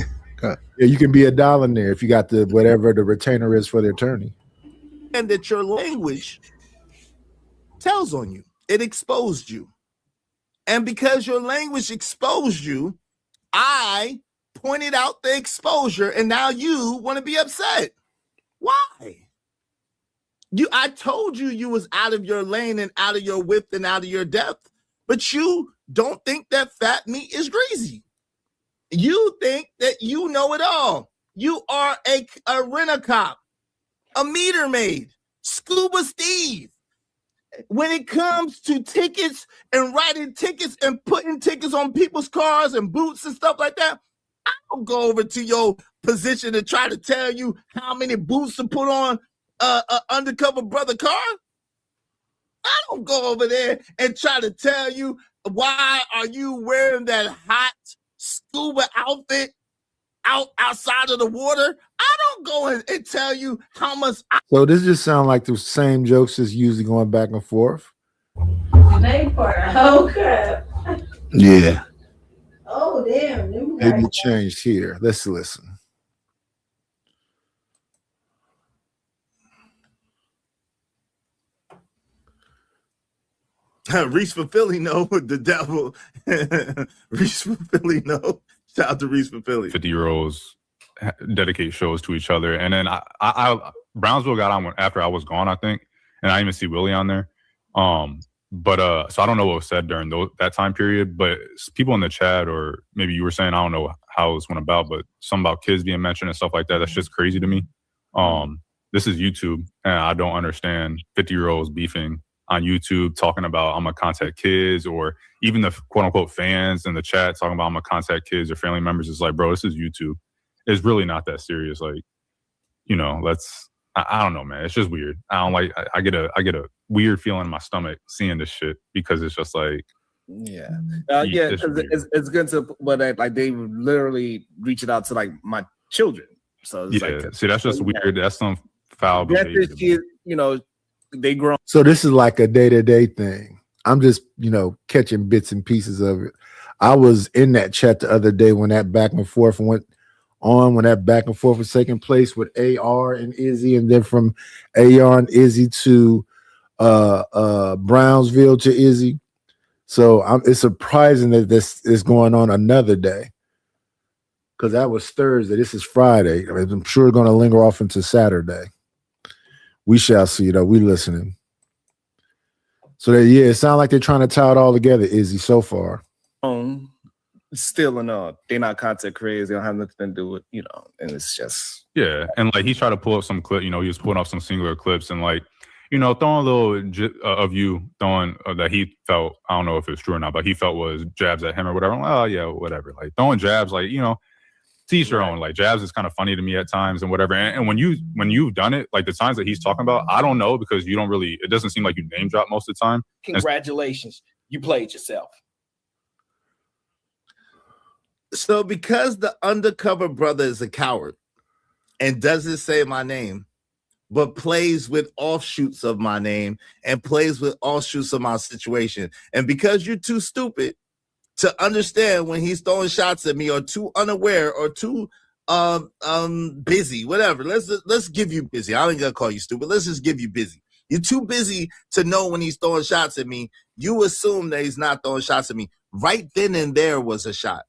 Yeah, you can be a $1 if you got the whatever the retainer is for the attorney. And that your language tells on you. It exposed you. And because your language exposed you, I pointed out the exposure, and now you want to be upset. Why? I told you was out of your lane and out of your width and out of your depth, but you don't think that fat meat is greasy. You think that you know it all. You are a rent-a-cop, a meter maid, Scuba Steve. When it comes to tickets and writing tickets and putting tickets on people's cars and boots and stuff like that, I don't go over to your position and try to tell you how many boots to put on an undercover brother car. I don't go over there and try to tell you why are you wearing that hot scuba outfit outside of the water. I don't go and tell you how much. So this just sounds like the same jokes just usually going back and forth. Name for a whole crap. Yeah. Oh damn. Maybe it changed here. Let's listen. Reese for Philly, no, the devil. Reese for Philly, no. Shout out to Reese for Philly. 50-year-olds dedicate shows to each other. And then I Brownsville got on after I was gone, I think. And I didn't even see Willie on there. But so I don't know what was said during that time period, but people in the chat, or maybe you were saying, I don't know how this went about, but something about kids being mentioned and stuff like that. That's just crazy to me. This is YouTube, and I don't understand 50-year-olds beefing on YouTube talking about I'm gonna contact kids, or even the quote unquote fans in the chat talking about I'm gonna contact kids or family members. It's like, bro, this is YouTube. It's really not that serious. Like, you know, I don't know, man. It's just weird. I don't like. I get a weird feeling in my stomach seeing this shit, because it's just like, yeah, it's because it's good to, but like they literally reach it out to like my children. So it's like, see, that's just weird. That's some foul behavior. You know, they grow. So this is like a day-to-day thing. I'm just, you know, catching bits and pieces of it. I was in that chat the other day when that back and forth went on, when that back and forth was taking place with AR and Izzy, and then from AR and Izzy to Brownsville to Izzy. So it's surprising that this is going on another day, because that was Thursday. This is Friday. I mean, I'm sure it's going to linger off into Saturday. We shall see, though. We listening. So that, yeah, it sounds like they're trying to tie it all together, Izzy, so far. Still and they're not content creators. They don't have nothing to do with, you know, and it's just, yeah. And like he tried to pull up some clip, you know, he was pulling up some singular clips and like, you know, throwing a little of you throwing that he felt, I don't know if it's true or not, but he felt was jabs at him or whatever. I'm like, oh yeah, whatever. Like throwing jabs, like, you know, teach your own. Like jabs is kind of funny to me at times and whatever. And when you've done it, like the times that he's talking about, I don't know, because you don't really, it doesn't seem like you name drop most of the time. Congratulations, you played yourself. So because the undercover brother is a coward and doesn't say my name, but plays with offshoots of my name and plays with offshoots of my situation, and because you're too stupid to understand when he's throwing shots at me, or too unaware, or too busy, whatever. Let's give you busy. I ain't gonna call you stupid. Let's just give you busy. You're too busy to know when he's throwing shots at me. You assume that he's not throwing shots at me. Right then and there was a shot.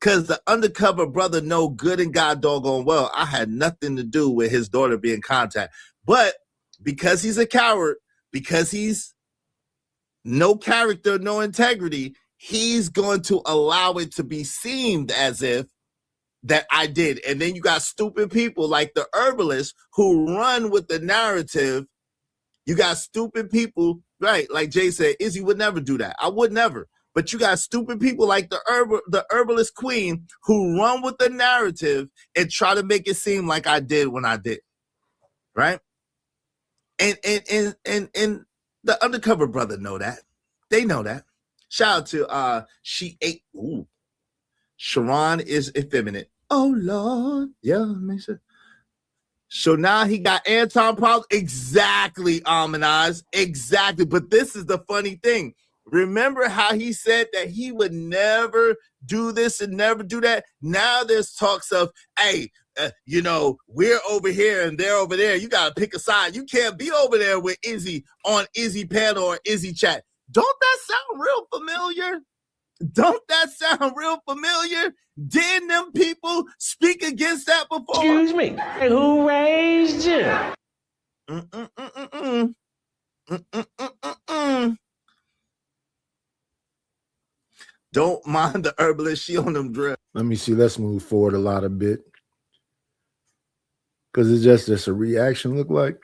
Because the undercover brother know good and God doggone well I had nothing to do with his daughter being contact. But because he's a coward, because he's no character, no integrity, he's going to allow it to be seen as if that I did. And then you got stupid people like the herbalists who run with the narrative. You got stupid people, right? Like Jay said, Izzy would never do that. I would never. But you got stupid people like the herbalist queen who run with the narrative and try to make it seem like I did when I did, right? And the undercover brother know that. They know that. Shout out to She Ate. Ooh, Sharon is effeminate. Oh Lord, yeah, makes sense. So now he got Anton problems. Exactly, Amanaz. Exactly. But this is the funny thing. Remember how he said that he would never do this and never do that? Now there's talks of, hey, you know, we're over here and they're over there. You got to pick a side. You can't be over there with Izzy on Izzy panel or Izzy chat. Don't that sound real familiar? Don't that sound real familiar? Didn't them people speak against that before? Excuse me, who raised you? Don't mind the herbalist. She on them drip. Let me see. Let's move forward a bit. Because it's just a reaction look like.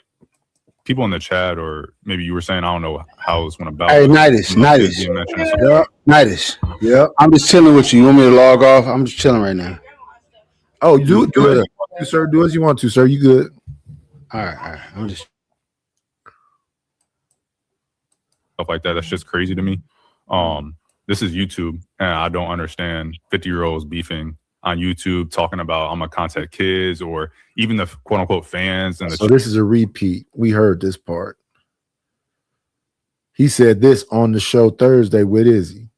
People in the chat, or maybe you were saying, I don't know how this went about. Hey, Nidus. Yep, Nidus. Yep. I'm just chilling with you. You want me to log off? I'm just chilling right now. Oh, do it, sir. Do as you want to, sir. You good? All right. I'm just stuff like that. That's just crazy to me. This is YouTube, and I don't understand 50-year-olds beefing on YouTube talking about I'm gonna contact kids, or even the quote unquote fans. And so this is a repeat. We heard this part. He said this on the show Thursday with Izzy.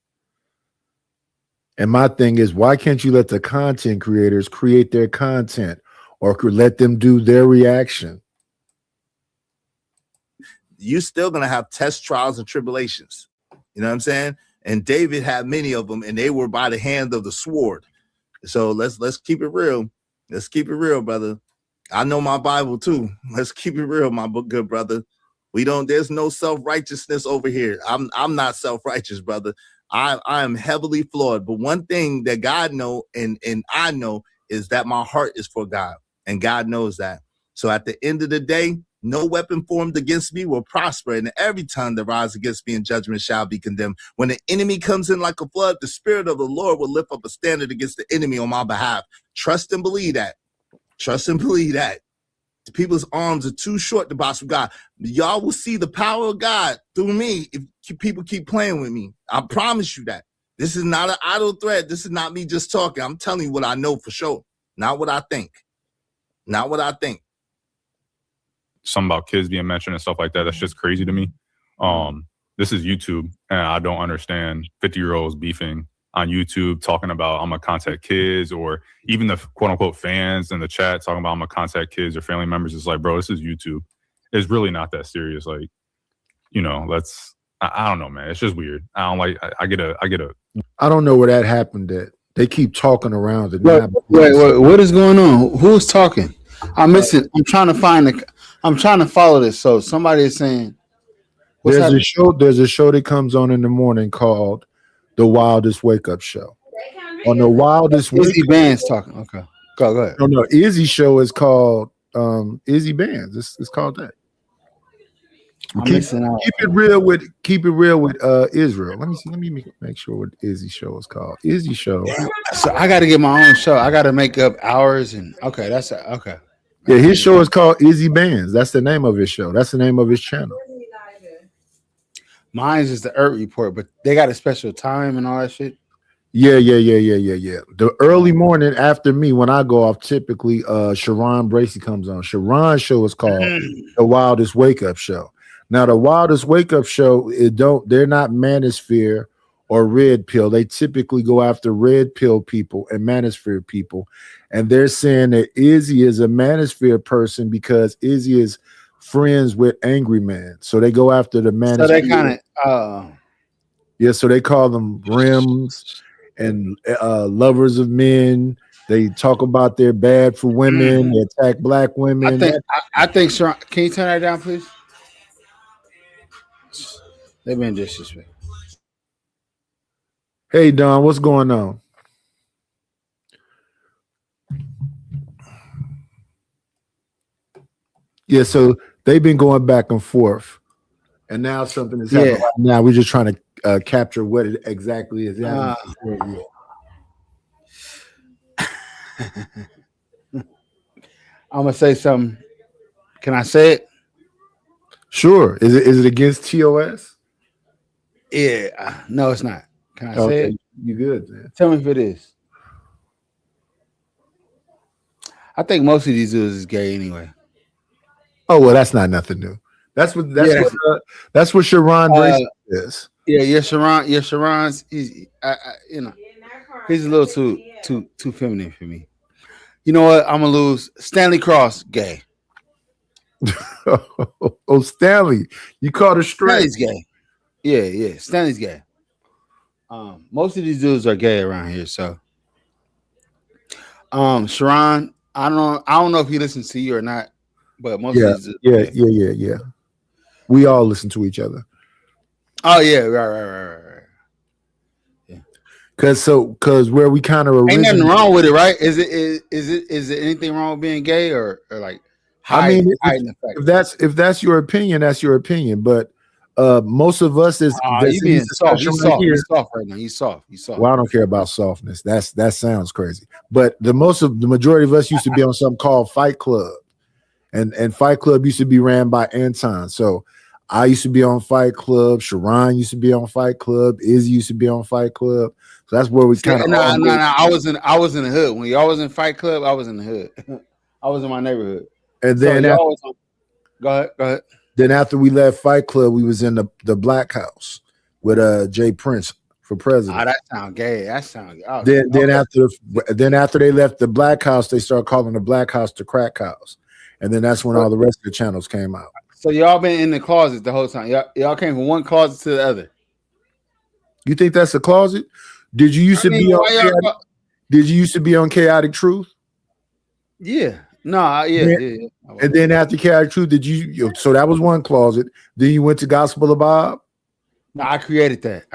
And my thing is, why can't you let the content creators create their content, or let them do their reaction? You're still gonna have test trials and tribulations. You know what I'm saying? And David had many of them, and they were by the hand of the sword. So let's keep it real. Let's keep it real, brother. I know my Bible too. Let's keep it real, my good brother. There's no self-righteousness over here. I'm not self-righteous, brother. I am heavily flawed. But one thing that God know and I know is that my heart is for God. And God knows that. So at the end of the day, no weapon formed against me will prosper, and every tongue that rises against me in judgment shall be condemned. When the enemy comes in like a flood, the Spirit of the Lord will lift up a standard against the enemy on my behalf. Trust and believe that. Trust and believe that. The people's arms are too short to box with God. Y'all will see the power of God through me if people keep playing with me. I promise you that. This is not an idle threat. This is not me just talking. I'm telling you what I know for sure, not what I think. Not what I think. Something about kids being mentioned and stuff like that. That's just crazy to me. This is YouTube, and I don't understand 50-year-olds beefing on YouTube talking about I'm gonna contact kids, or even the quote unquote fans in the chat talking about I'm gonna contact kids or family members. It's like, bro, this is YouTube. It's really not that serious. Like, you know, I don't know, man. It's just weird. I don't like. I get a. I don't know where that happened. That they keep talking around it. Wait, what is going on? Who's talking? I'm missing. I'm trying to find I'm trying to follow this. So somebody is saying, what's There's happening? a show. There's a show that comes on in the morning called The Wildest Wake Up Show. On the Wildest Wake Izzy Band's talking. Okay, go ahead. No. Izzy show is called Izzy Bands. It's called that. I'm missing out. Keep it real with Israel. Let me see. Let me make sure what Izzy show is called. Izzy show. So I got to get my own show. I got to make up hours and okay. That's okay. Yeah, his show is called Izzy Bands. That's the name of his show. That's the name of his channel. Mine's is the Earth Report, but they got a special time and all that shit. Yeah. The early morning after me, when I go off, typically Sharon Bracey comes on. Sharon's show is called The Wildest Wake Up Show. Now, The Wildest Wake Up Show, they're not Manosphere or Red Pill. They typically go after Red Pill people and Manosphere people. And they're saying that Izzy is a Manosphere person because Izzy is friends with Angry Man. So they go after the Manosphere. So they kind of yeah, so they call them rims and lovers of men. They talk about they're bad for women. They attack black women. I think Sharon, can you turn that down, please? They've been disrespectful. Hey, Don, what's going on? Yeah, so they've been going back and forth, and now something is happening. Right now we're just trying to capture what it exactly is. I'm gonna say something. Can I say it? Sure. Is it against TOS? Yeah. No, it's not. Can I say it? You good, man? Tell me if it is. I think most of these dudes is gay anyway. Oh well, that's not nothing new. That's what Sharon Bracey is. Yeah, Sharon's. He's he's a little too feminine for me. You know what? I'm gonna lose. Stanley Cross, gay. Oh, Stanley, you called her straight. Stanley's gay. Yeah, Stanley's gay. Most of these dudes are gay around here. So, Sharon, I don't know if he listens to you or not, but most of these dudes, yeah. We all listen to each other. Oh yeah, right. Yeah. Cause where we kind of ain't nothing wrong with it, right? Is it anything wrong with being gay or like? If that's your opinion, that's your opinion. But most of us is you being soft. You're soft right now. You soft. Well, I don't care about softness. That sounds crazy. But the majority of us used to be on something called Fight Club, and Fight Club used to be ran by Anton. So I used to be on Fight Club. Sharon used to be on Fight Club. Izzy used to be on Fight Club. So that's where we kind of. No. I was in the hood when y'all was in Fight Club. I was in the hood. I was in my neighborhood. And then go ahead. Then after we left Fight Club, we was in the Black House with Jay Prince for president. Oh, that sound gay. That sound Then after they left the Black House, they started calling the Black House the Crack House, and then that's when all the rest of the channels came out. So y'all been in the closet the whole time. Y'all came from one closet to the other. You think that's a closet? Did you used to be on? Did you used to be on Chaotic Truth? Yeah. No, yeah, Yeah. yeah. And then after Carry Truth, so that was one closet. Then you went to Gospel of Bob. No, I created that.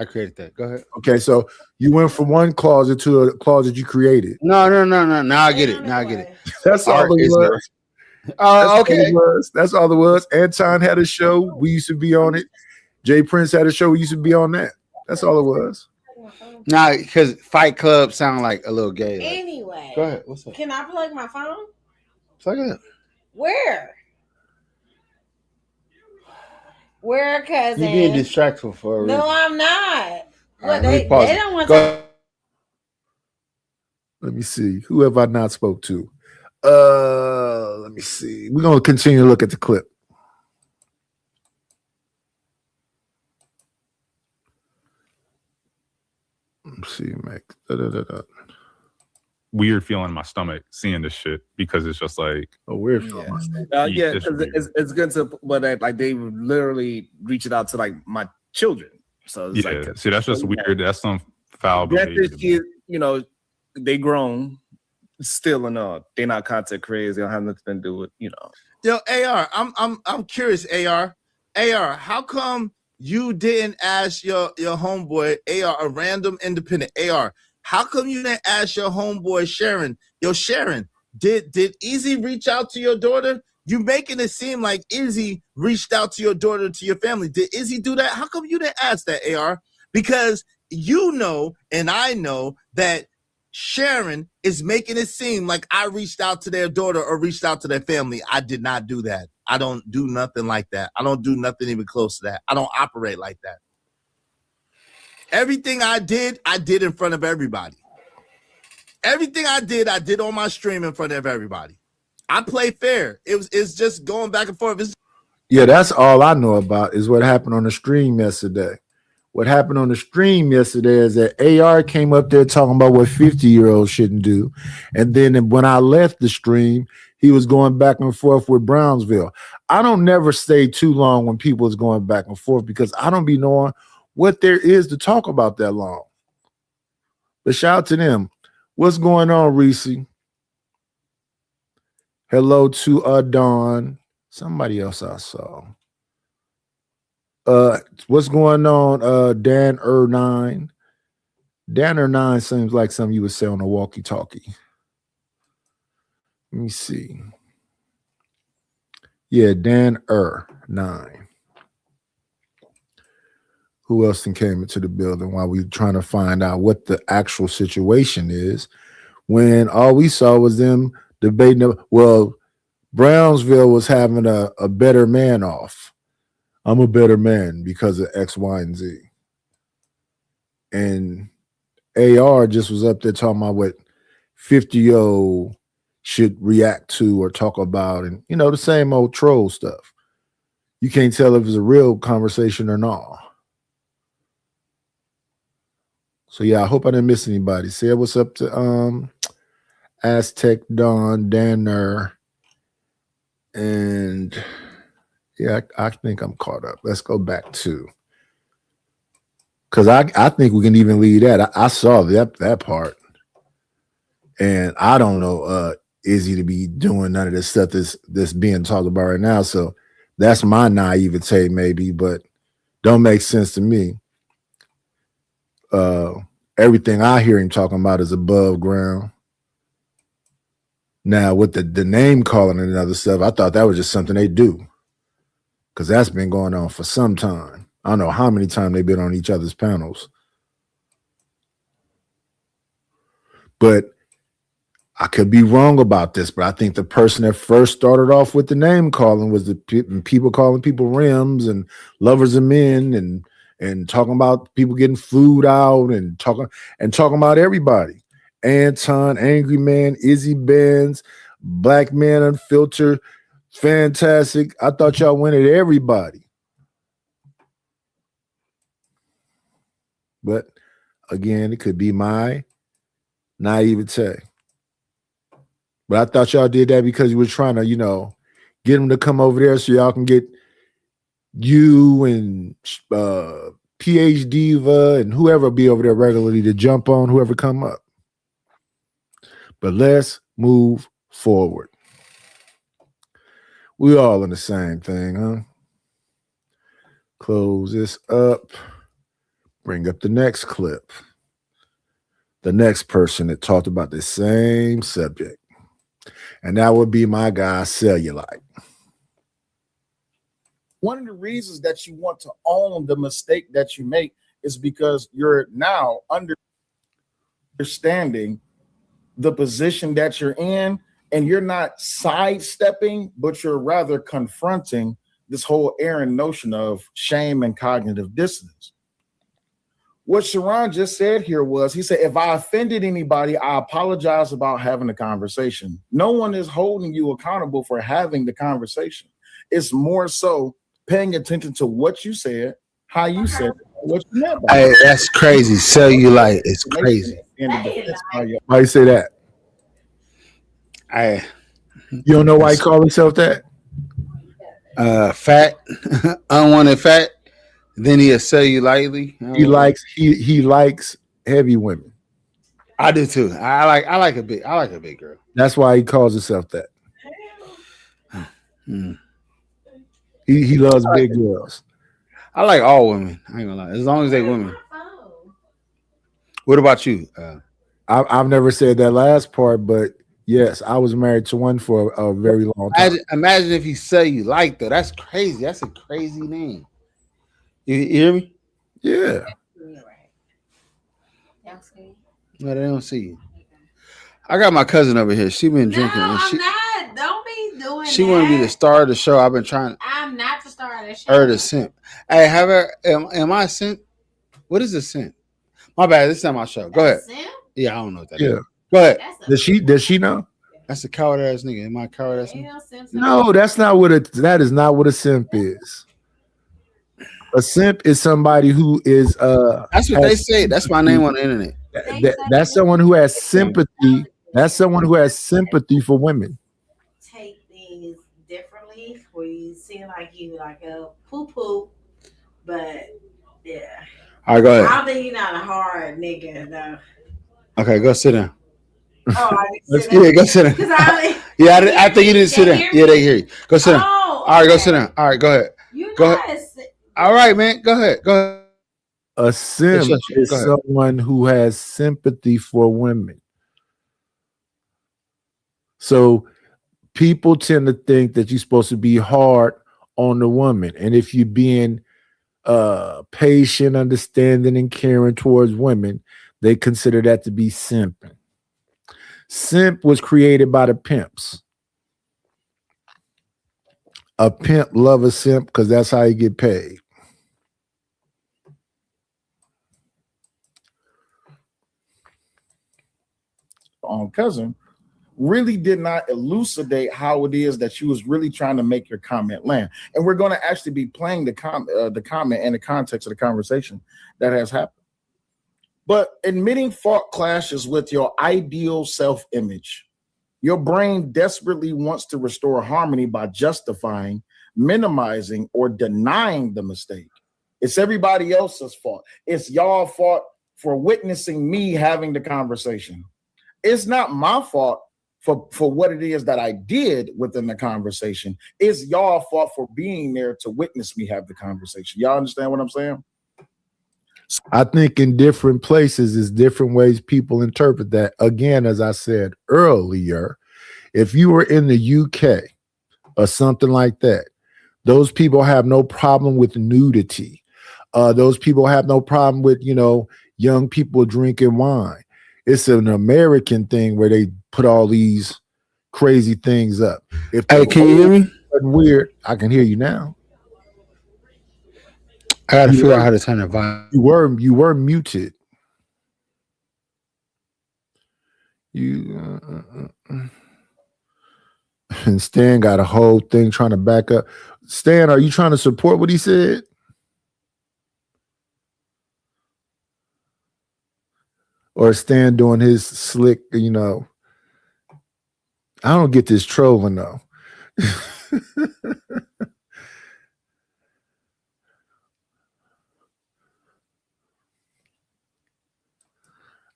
Go ahead. Okay, so you went from one closet to a closet you created. No. Now I get it. That's all Art it is was. Oh, okay. That's all it was. Anton had a show. We used to be on it. Jay Prince had a show. We used to be on that. That's all it was. Nah, because Fight Club sound like a little gay. Like. Anyway, Go ahead. What's up? Can I plug my phone? Plug it up. Where? Where, cousin? You being distractful for a reason. No, I'm not. All Well, right, let me they pause it. don't want Go to. Let me see. Who have I not spoke to? Let me see. We're gonna continue to look at the clip. Let's see, Mac. Weird feeling in my stomach seeing this shit because it's just like a weird feeling. Yeah, Yeah, it's because it's good to, but like they literally reaching out to like my children. So it's yeah. like, See, that's just weird. That's some foul behavior. granted, you know, they grown still enough. They're not content creators. They don't have nothing to do with, you know. Yo, AR, I'm curious, AR. AR, how come you didn't ask your homeboy, AR, a random independent AR? How come you didn't ask your homeboy Sharon? Yo, Sharon, did Izzy reach out to your daughter? You making it seem like Izzy reached out to your daughter, to your family. Did Izzy do that? How come you didn't ask that, AR? Because you know, and I know that Sharon is making it seem like I reached out to their daughter or reached out to their family. I did not do that. I don't do nothing like that. I don't do nothing even close to that. I don't operate like that. Everything I did in front of everybody. Everything I did on my stream in front of everybody. I play fair. It's just going back and forth. Yeah, that's all I know about is what happened on the stream yesterday. What happened on the stream yesterday is that AR came up there talking about what 50-year-olds shouldn't do. And then when I left the stream, he was going back and forth with Brownsville. I don't never stay too long when people is going back and forth because I don't be knowing what there is to talk about that long. But shout out to them. What's going on, Reese? Hello to Dawn. Somebody else I saw. What's going on, Dan Ernine? Dan Ernine seems like something you would say on a walkie-talkie. Let me see. Yeah, Dan Ernine. Who else came into the building while we were trying to find out what the actual situation is when all we saw was them debating? Well, Brownsville was having a better man off. I'm a better man because of X, Y, and Z. And AR just was up there talking about what 50-year-old should react to or talk about, and you know, the same old troll stuff. You can't tell if it's a real conversation or not. So yeah, I hope I didn't miss anybody. Say what's up to Aztec Don, Danner, and yeah, I think I'm caught up. Let's go back to, because I think we can even leave that. I saw that part, and I don't know Izzy to be doing none of this stuff that's being talked about right now. So that's my naivete, maybe, but don't make sense to me. Everything I hear him talking about is above ground. Now with the name calling and other stuff, I thought that was just something they do, because that's been going on for some time. I don't know how many times they've been on each other's panels, but I could be wrong about this. But I think the person that first started off with the name calling was the people calling people rims and lovers of men and talking about people getting food out and talking about everybody. Anton, Angry Man, Izzy Benz, Black Man Unfiltered, Fantastic. I thought y'all went at everybody. But again, it could be my naivete. But I thought y'all did that because you were trying to, you know, get them to come over there so y'all can get you and PH Diva and whoever be over there regularly to jump on whoever come up. But let's move forward. We all in the same thing, huh? Close this up. Bring up the next clip. The next person that talked about the same subject. And that would be my guy, Cellulite. One of the reasons that you want to own the mistake that you make is because you're now understanding the position that you're in, and you're not sidestepping, but you're rather confronting this whole errant notion of shame and cognitive dissonance. What Sharon just said here was, he said, if I offended anybody, I apologize about having a conversation. No one is holding you accountable for having the conversation. It's more so paying attention to what you said, how you said it, what you meant by Hey, it. that's crazy. Cellulite is crazy. Why you say that? You don't know why he called himself that? Fat, unwanted fat. Then he'll sell you lightly. He likes heavy women. I do too. I like a big girl. That's why he calls himself that. He loves big girls. I like all women. I ain't gonna lie. As long as they women. What about you? I've never said that last part, but yes, I was married to one for a very long time. Imagine if he sell you like though. That's crazy. That's a crazy name. You hear me? Yeah. No, they don't see you. I got my cousin over here. She been drinking. And I'm not. Don't be doing she that. want to be the star of the show. I've been trying. I'm not the star of the show. Her the simp. Hey, am I a simp? What is a simp? My bad. This is not my show. Go ahead. Simp? Yeah, I don't know what that Yeah. is. Go ahead. Does she know? That's a coward ass nigga. Am I a coward ass nigga? No, that is not what a simp is. A simp is somebody who is That's what they say. That's my name on the internet. That's someone who has sympathy. That's someone who has sympathy for women. Take things differently, where you seem like you like a poo, but yeah. All right, go ahead. I don't think you're not a hard nigga though. Okay, go sit down. Oh, I Yeah, go sit down. Yeah, I think you didn't sit down. Yeah, they hear you. Go sit down. Oh, All right, go sit down. All right, go ahead. Go ahead. All right, man. Go ahead. Go ahead. A simp is someone who has sympathy for women. So people tend to think that you're supposed to be hard on the woman. And if you're being patient, understanding, and caring towards women, they consider that to be simping. Simp was created by the pimps. A pimp love a simp because that's how you get paid. Cousin really did not elucidate how it is that you was really trying to make your comment land. And we're going to actually be playing the comment in the context of the conversation that has happened. But admitting fault clashes with your ideal self-image. Your brain desperately wants to restore harmony by justifying, minimizing, or denying the mistake. It's everybody else's fault. It's y'all fault for witnessing me having the conversation. It's not my fault for what it is that I did within the conversation. It's y'all fault for being there to witness me have the conversation. Y'all understand what I'm saying? I think in different places is different ways people interpret that. Again, as I said earlier, if you were in the UK or something like that, those people have no problem with nudity. Those people have no problem with, young people drinking wine. It's an American thing where they put all these crazy things up. If Hey, can you hear me? Weird. I can hear you now. I gotta figure out how to turn the volume. You were muted. And Stan got a whole thing trying to back up. Stan, are you trying to support what he said? Or Stan doing his slick, I don't get this trolling though.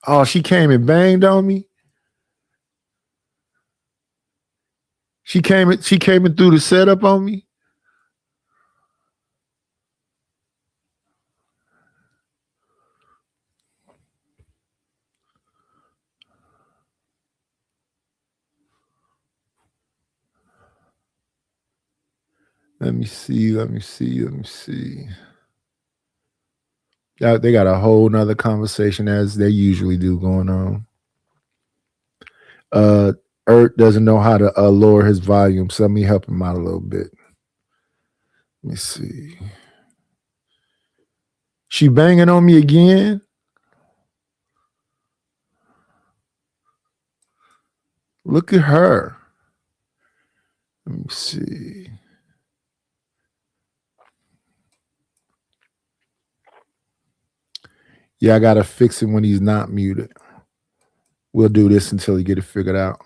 Oh, she came and banged on me. She came in through the setup on me. Let me see. Yeah, they got a whole nother conversation as they usually do going on. Ert doesn't know how to lower his volume, so let me help him out a little bit. Let me see. She banging on me again? Look at her. Let me see. Yeah, I gotta fix it when he's not muted. We'll do this until he get it figured out.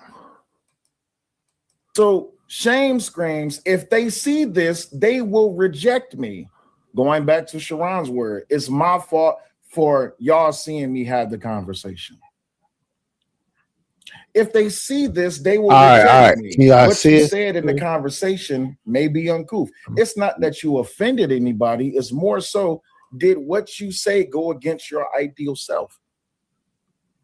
So shame screams, if they see this, they will reject me. Going back to Sharon's word, it's my fault for y'all seeing me have the conversation. If they see this, they will reject me. Yeah, what you said in the conversation may be uncouth. It's not that you offended anybody. It's more so, did what you say go against your ideal self?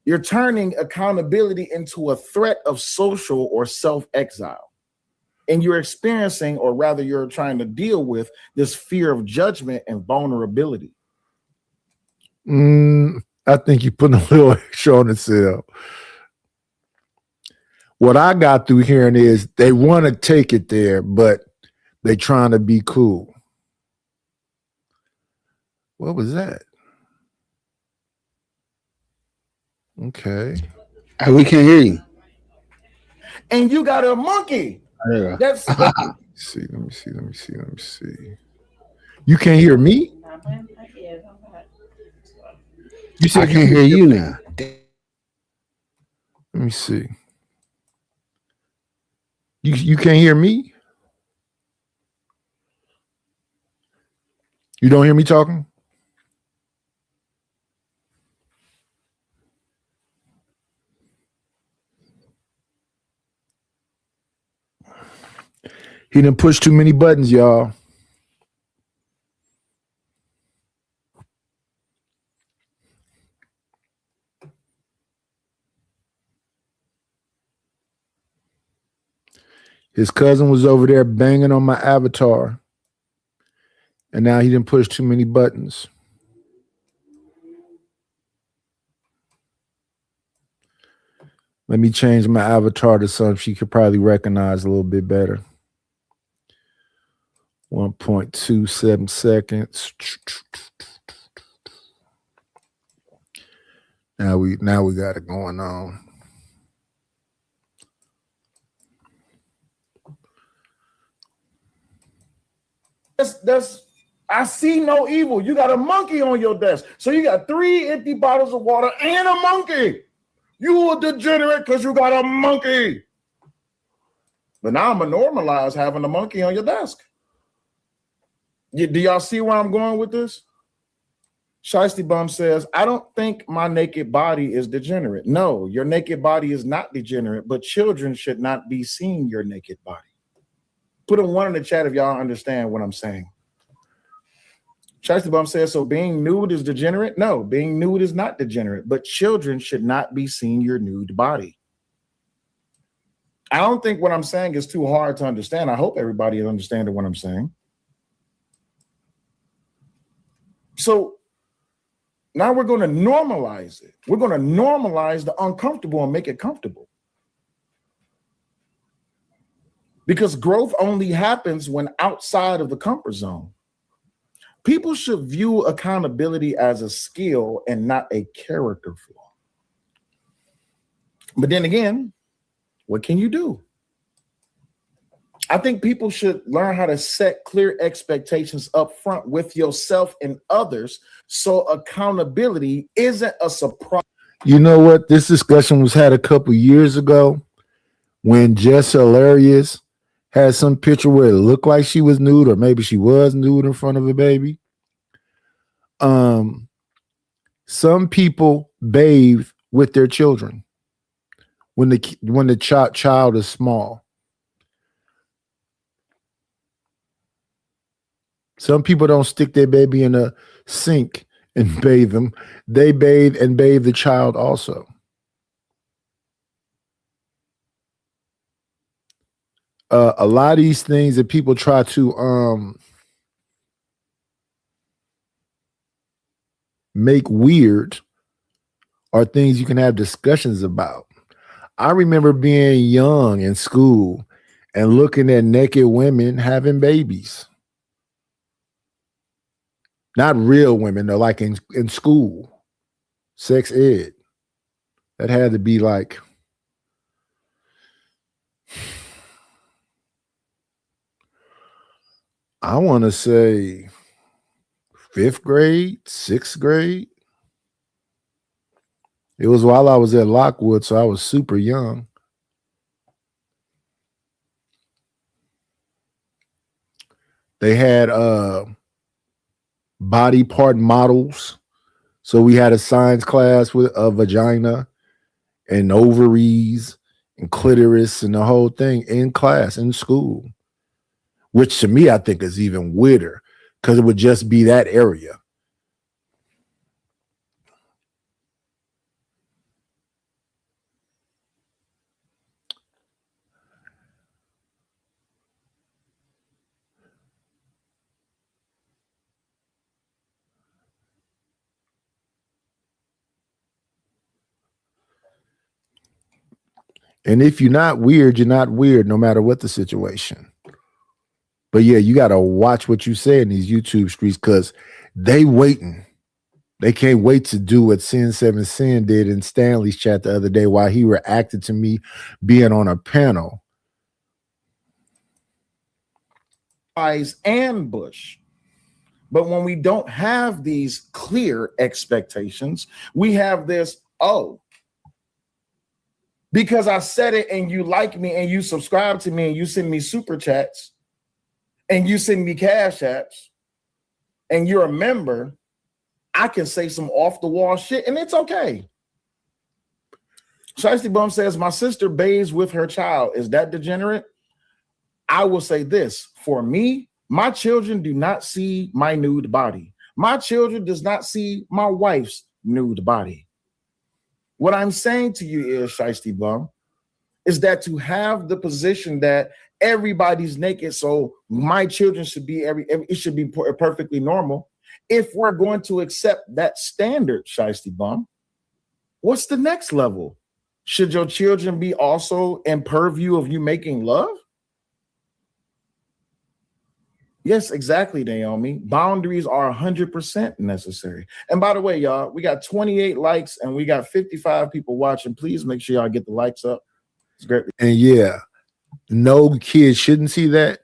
You're turning accountability into a threat of social or self-exile. And you're experiencing, or rather you're trying to deal with, this fear of judgment and vulnerability. I think you're putting a little extra on itself. What I got through hearing is they want to take it there, but they trying to be cool. What was that? Okay. We can't hear you. And you got a monkey. Yeah. That's Let me see. You can't hear me? You said I can't hear you now. Let me see. You can't hear me? You don't hear me talking? He didn't push too many buttons, y'all. His cousin was over there banging on my avatar. And now he didn't push too many buttons. Let me change my avatar to something she could probably recognize a little bit better. 1.27 seconds. Now we got it going on. I see no evil. You got a monkey on your desk. So you got 3 empty bottles of water and a monkey. You a degenerate because you got a monkey. But now I'm going to normalize having a monkey on your desk. Do y'all see where I'm going with this? Shiesty Bum says, I don't think my naked body is degenerate. No, your naked body is not degenerate, but children should not be seeing your naked body. Put a 1 in the chat if y'all understand what I'm saying. Shiesty Bum says, so being nude is degenerate? No, being nude is not degenerate, but children should not be seeing your nude body. I don't think what I'm saying is too hard to understand. I hope everybody is understanding what I'm saying. So now we're going to normalize it. We're going to normalize the uncomfortable and make it comfortable. Because growth only happens when outside of the comfort zone. People should view accountability as a skill and not a character flaw. But then again, what can you do? I think people should learn how to set clear expectations up front with yourself and others so accountability isn't a surprise. You know what? This discussion was had a couple years ago when Jess Hilarious had some picture where it looked like she was nude, or maybe she was nude in front of a baby. Some people bathe with their children when the child is small. Some people don't stick their baby in a sink and bathe them. They bathe and bathe the child also. A lot of these things that people try to make weird are things you can have discussions about. I remember being young in school and looking at naked women having babies. Not real women, though, like in school, sex ed. That had to be like, I want to say 5th grade, 6th grade. It was while I was at Lockwood, so I was super young. They had body part models. So we had a science class with a vagina and ovaries and clitoris and the whole thing in class, in school. Which to me, I think is even weirder because it would just be that area. And if you're not weird, you're not weird no matter what the situation. But yeah, you got to watch what you say in these YouTube streets because they waiting. They can't wait to do what Sin 7 Sin did in Stanley's chat the other day while he reacted to me being on a panel. And Bush. But when we don't have these clear expectations, we have this, because I said it and you like me and you subscribe to me and you send me super chats and you send me cash apps and you're a member, I can say some off the wall shit and it's okay. Shiesty Bum says, my sister bathes with her child. Is that degenerate? I will say this, for me, my children do not see my nude body. My children does not see my wife's nude body. What I'm saying to you is, Shiesty Bum, is that to have the position that everybody's naked, so my children should be it should be perfectly normal. If we're going to accept that standard, Shiesty Bum, what's the next level? Should your children be also in purview of you making love? Yes, exactly, Naomi. Boundaries are 100% necessary. And by the way, y'all, we got 28 likes and we got 55 people watching. Please make sure y'all get the likes up. It's great. And yeah, no kids shouldn't see that,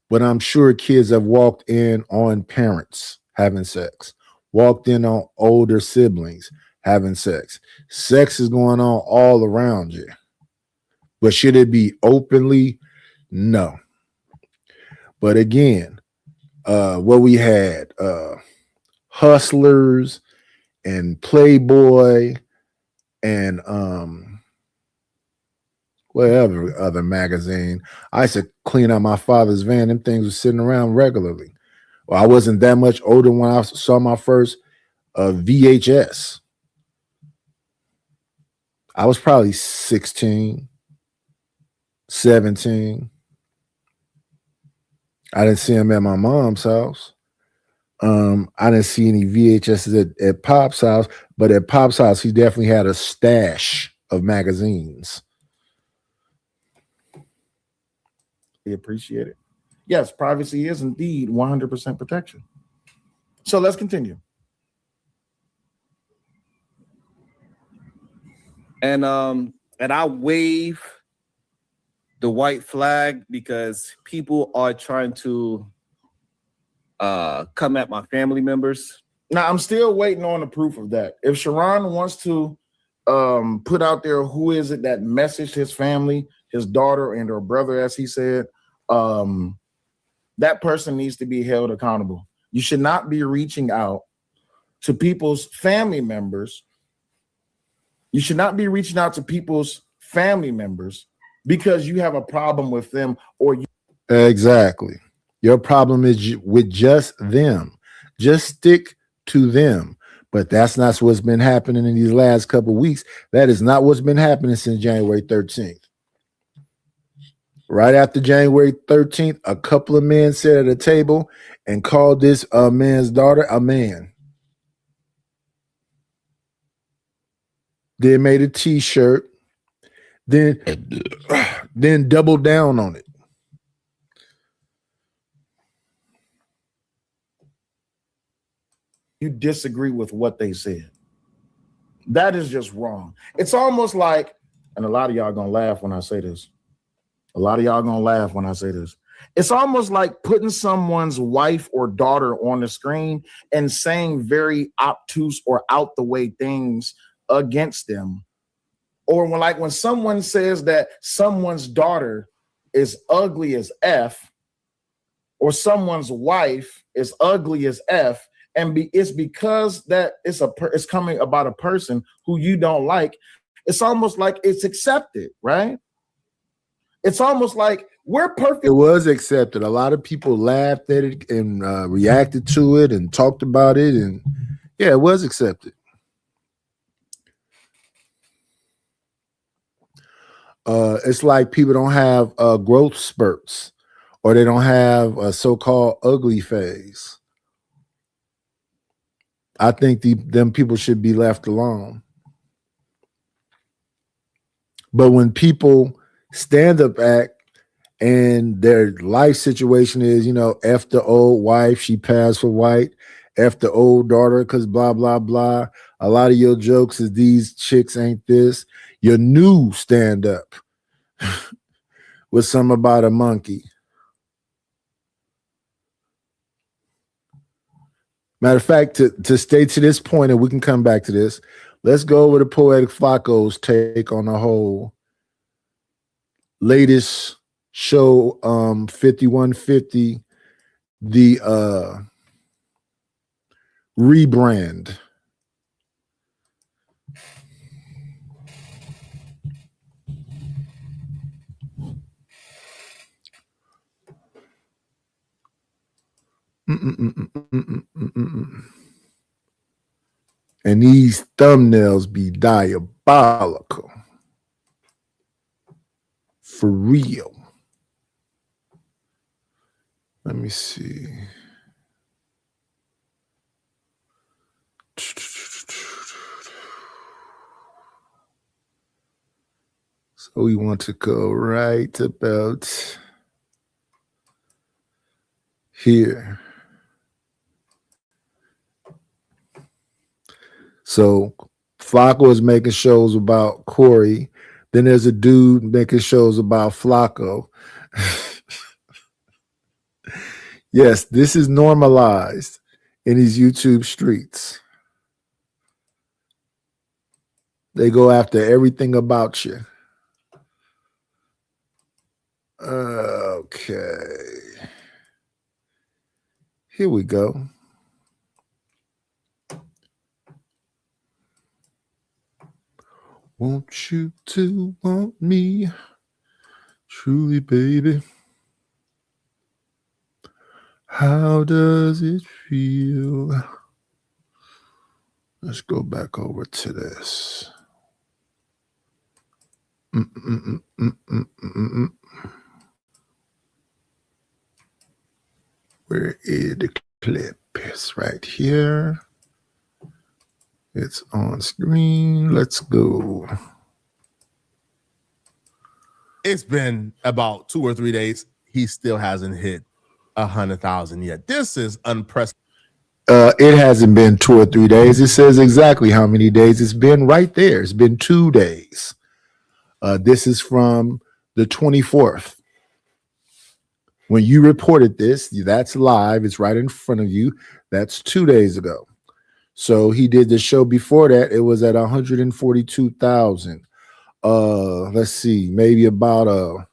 but I'm sure kids have walked in on parents having sex, walked in on older siblings having sex. Sex is going on all around you. But should it be openly? No. But again, what we had, Hustlers and Playboy and whatever other magazine. I used to clean out my father's van. Them things were sitting around regularly. Well, I wasn't that much older when I saw my first VHS. I was probably 16, 17. I didn't see him at my mom's house. I didn't see any VHSs at Pop's house, but at Pop's house, he definitely had a stash of magazines. We appreciate it. Yes, privacy is indeed 100% protection. So let's continue. And I wave the white flag because people are trying to come at my family members. Now, I'm still waiting on the proof of that. If Sharon wants to put out there who is it that messaged his family, his daughter and her brother, as he said, that person needs to be held accountable. You should not be reaching out to people's family members. You should not be reaching out to people's family members because you have a problem with them or you. Exactly. Your problem is with just them. Just stick to them. But that's not what's been happening in these last couple of weeks. That is not what's been happening since January 13th. Right after January 13th, a couple of men sat at a table and called this man's daughter a man. Then made a t-shirt, then doubled down on it. You disagree with what they said. That is just wrong. It's almost like, and a lot of y'all gonna laugh when I say this. A lot of y'all gonna laugh when I say this. It's almost like putting someone's wife or daughter on the screen and saying very obtuse or out the way things against them. Or when someone says that someone's daughter is ugly as F, or someone's wife is ugly as F, and it's because that it's coming about a person who you don't like. It's almost like it's accepted, right? It's almost like we're perfect. It was accepted. A lot of people laughed at it and reacted to it and talked about it, and yeah, it was accepted. It's like people don't have growth spurts, or they don't have a so-called ugly phase. I think them people should be left alone. But when people stand up act and their life situation is, F the old wife, she passed for white, F the old daughter, because blah, blah, blah. A lot of your jokes is these chicks ain't this. Your new stand up was something about a monkey. Matter of fact, to stay to this point, and we can come back to this, let's go over to Poetic Flacco's take on the whole latest show, 5150, the rebrand. And these thumbnails be diabolical. For real. Let me see. So we want to go right about here. So Flacco is making shows about Corey. Then there's a dude making shows about Flacco. Yes, this is normalized in these YouTube streets. They go after everything about you. Okay. Here we go. Want you to want me truly, baby? How does it feel? Let's go back over to this. Where is the clip? It's right here. It's on screen. Let's go. It's been about 2 or 3 days. He still hasn't hit 100,000 yet. This is unprecedented. It hasn't been 2 or 3 days. It says exactly how many days it's been right there. It's been 2 days. This is from the 24th. When you reported this, that's live. It's right in front of you. That's 2 days ago. So he did the show before that. It was at 142,000. Let's see, maybe about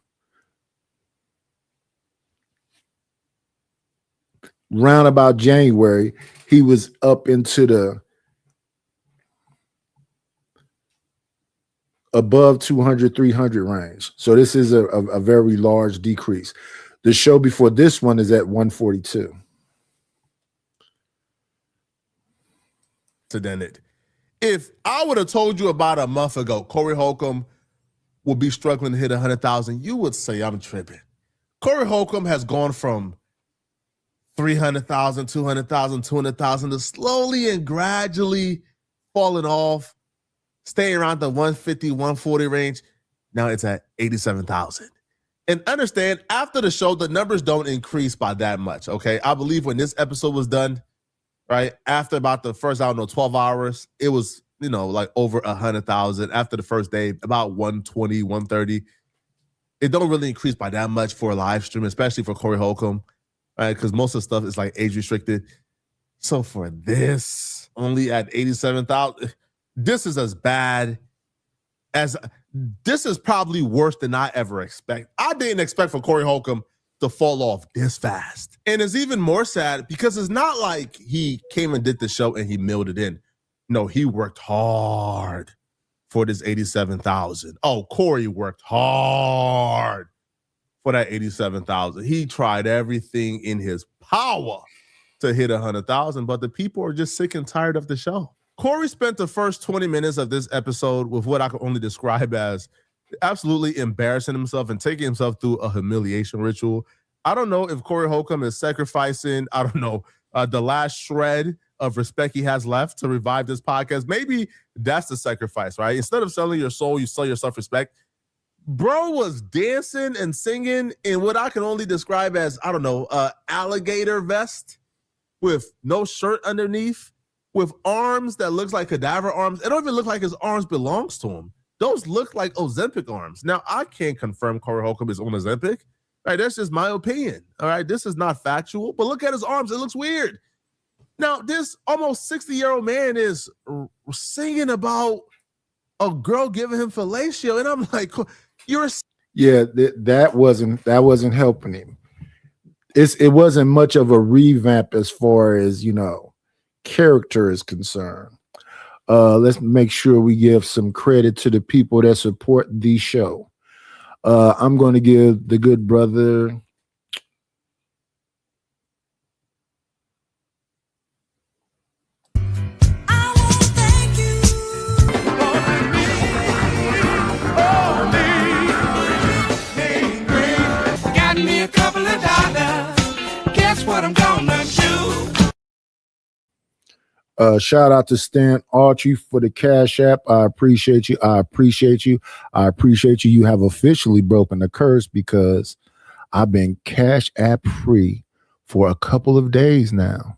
round about January, he was up into the above 200, 300 range. So this is a very large decrease. The show before this one is at 142. If I would have told you about a month ago, Corey Holcomb will be struggling to hit 100,000, you would say I'm tripping. Corey Holcomb has gone from 300,000, 200,000, 200,000 to slowly and gradually falling off, staying around the 150, 140 range. Now it's at 87,000. And understand, after the show, the numbers don't increase by that much, okay? I believe when this episode was done, right, after about the first, 12 hours, it was, like over 100,000. After the first day, about 120, 130. It don't really increase by that much for a live stream, especially for Corey Holcomb, right? Because most of the stuff is like age restricted. So for this, only at 87,000, this is as bad as, this is probably worse than I ever expect. I didn't expect for Corey Holcomb to fall off this fast. And it's even more sad because it's not like he came and did the show and he milled it in. No, he worked hard for this 87,000. Oh, Corey worked hard for that 87,000. He tried everything in his power to hit 100,000, but the people are just sick and tired of the show. Corey spent the first 20 minutes of this episode with what I can only describe as absolutely embarrassing himself and taking himself through a humiliation ritual. I don't know if Corey Holcomb is sacrificing, the last shred of respect he has left to revive this podcast. Maybe that's the sacrifice, right? Instead of selling your soul, you sell your self-respect. Bro was dancing and singing in what I can only describe as, alligator vest with no shirt underneath, with arms that looks like cadaver arms. It don't even look like his arms belongs to him. Those look like Ozempic arms. Now, I can't confirm Corey Holcomb is on Ozempic. Right, that's just my opinion. All right, this is not factual, but look at his arms. It looks weird. Now, this almost 60-year-old man is singing about a girl giving him fellatio, and I'm like, that wasn't helping him. It wasn't much of a revamp as far as character is concerned. Let's make sure we give some credit to the people that support the show. I'm going to give the good brother Got me a couple of dollars. Guess what I'm gonna do? Shout out to Stan Archie for the Cash App. I appreciate you. You have officially broken the curse because I've been Cash App free for a couple of days now.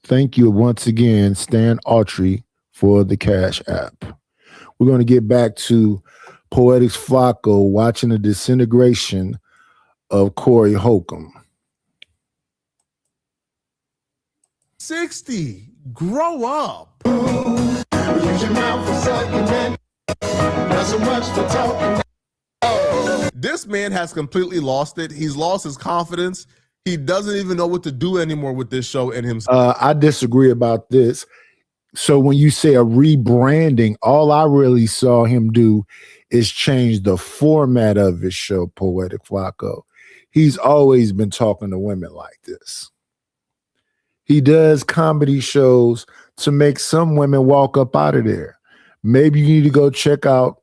Thank you once again, Stan Archie, for the Cash App. We're going to get back to Poetics Flacco watching the disintegration of Corey Holcomb. 60. Grow up. This man has completely lost it. He's lost his confidence. He doesn't even know what to do anymore with this show and himself. I disagree about this. So when you say a rebranding, all I really saw him do is change the format of his show, Poetic Flacco. He's always been talking to women like this. He does comedy shows to make some women walk up out of there. Maybe you need to go check out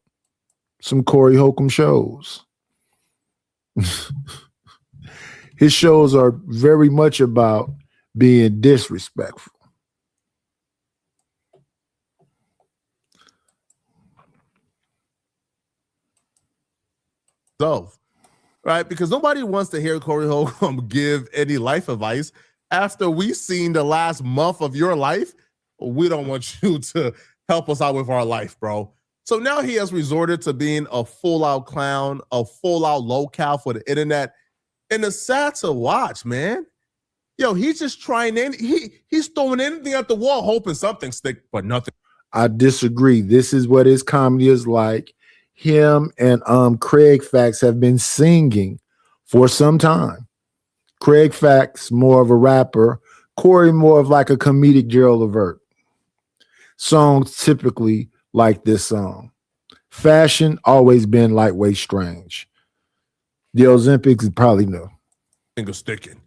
some Corey Holcomb shows. His shows are very much about being disrespectful. So, right? Because nobody wants to hear Corey Holcomb give any life advice. After we've seen the last month of your life, we don't want you to help us out with our life, bro. So now he has resorted to being a full-out clown, a full-out locale for the internet. And it's sad to watch, man. Yo, he's just trying, he's throwing anything at the wall, hoping something stick, but nothing. I disagree. This is what his comedy is like. Him and Craig Fax have been singing for some time. Craig Fax, more of a rapper. Corey, more of like a comedic Gerald Levert. Songs typically like this song. Fashion, always been lightweight strange. The Ozempic is probably no. Finger sticking.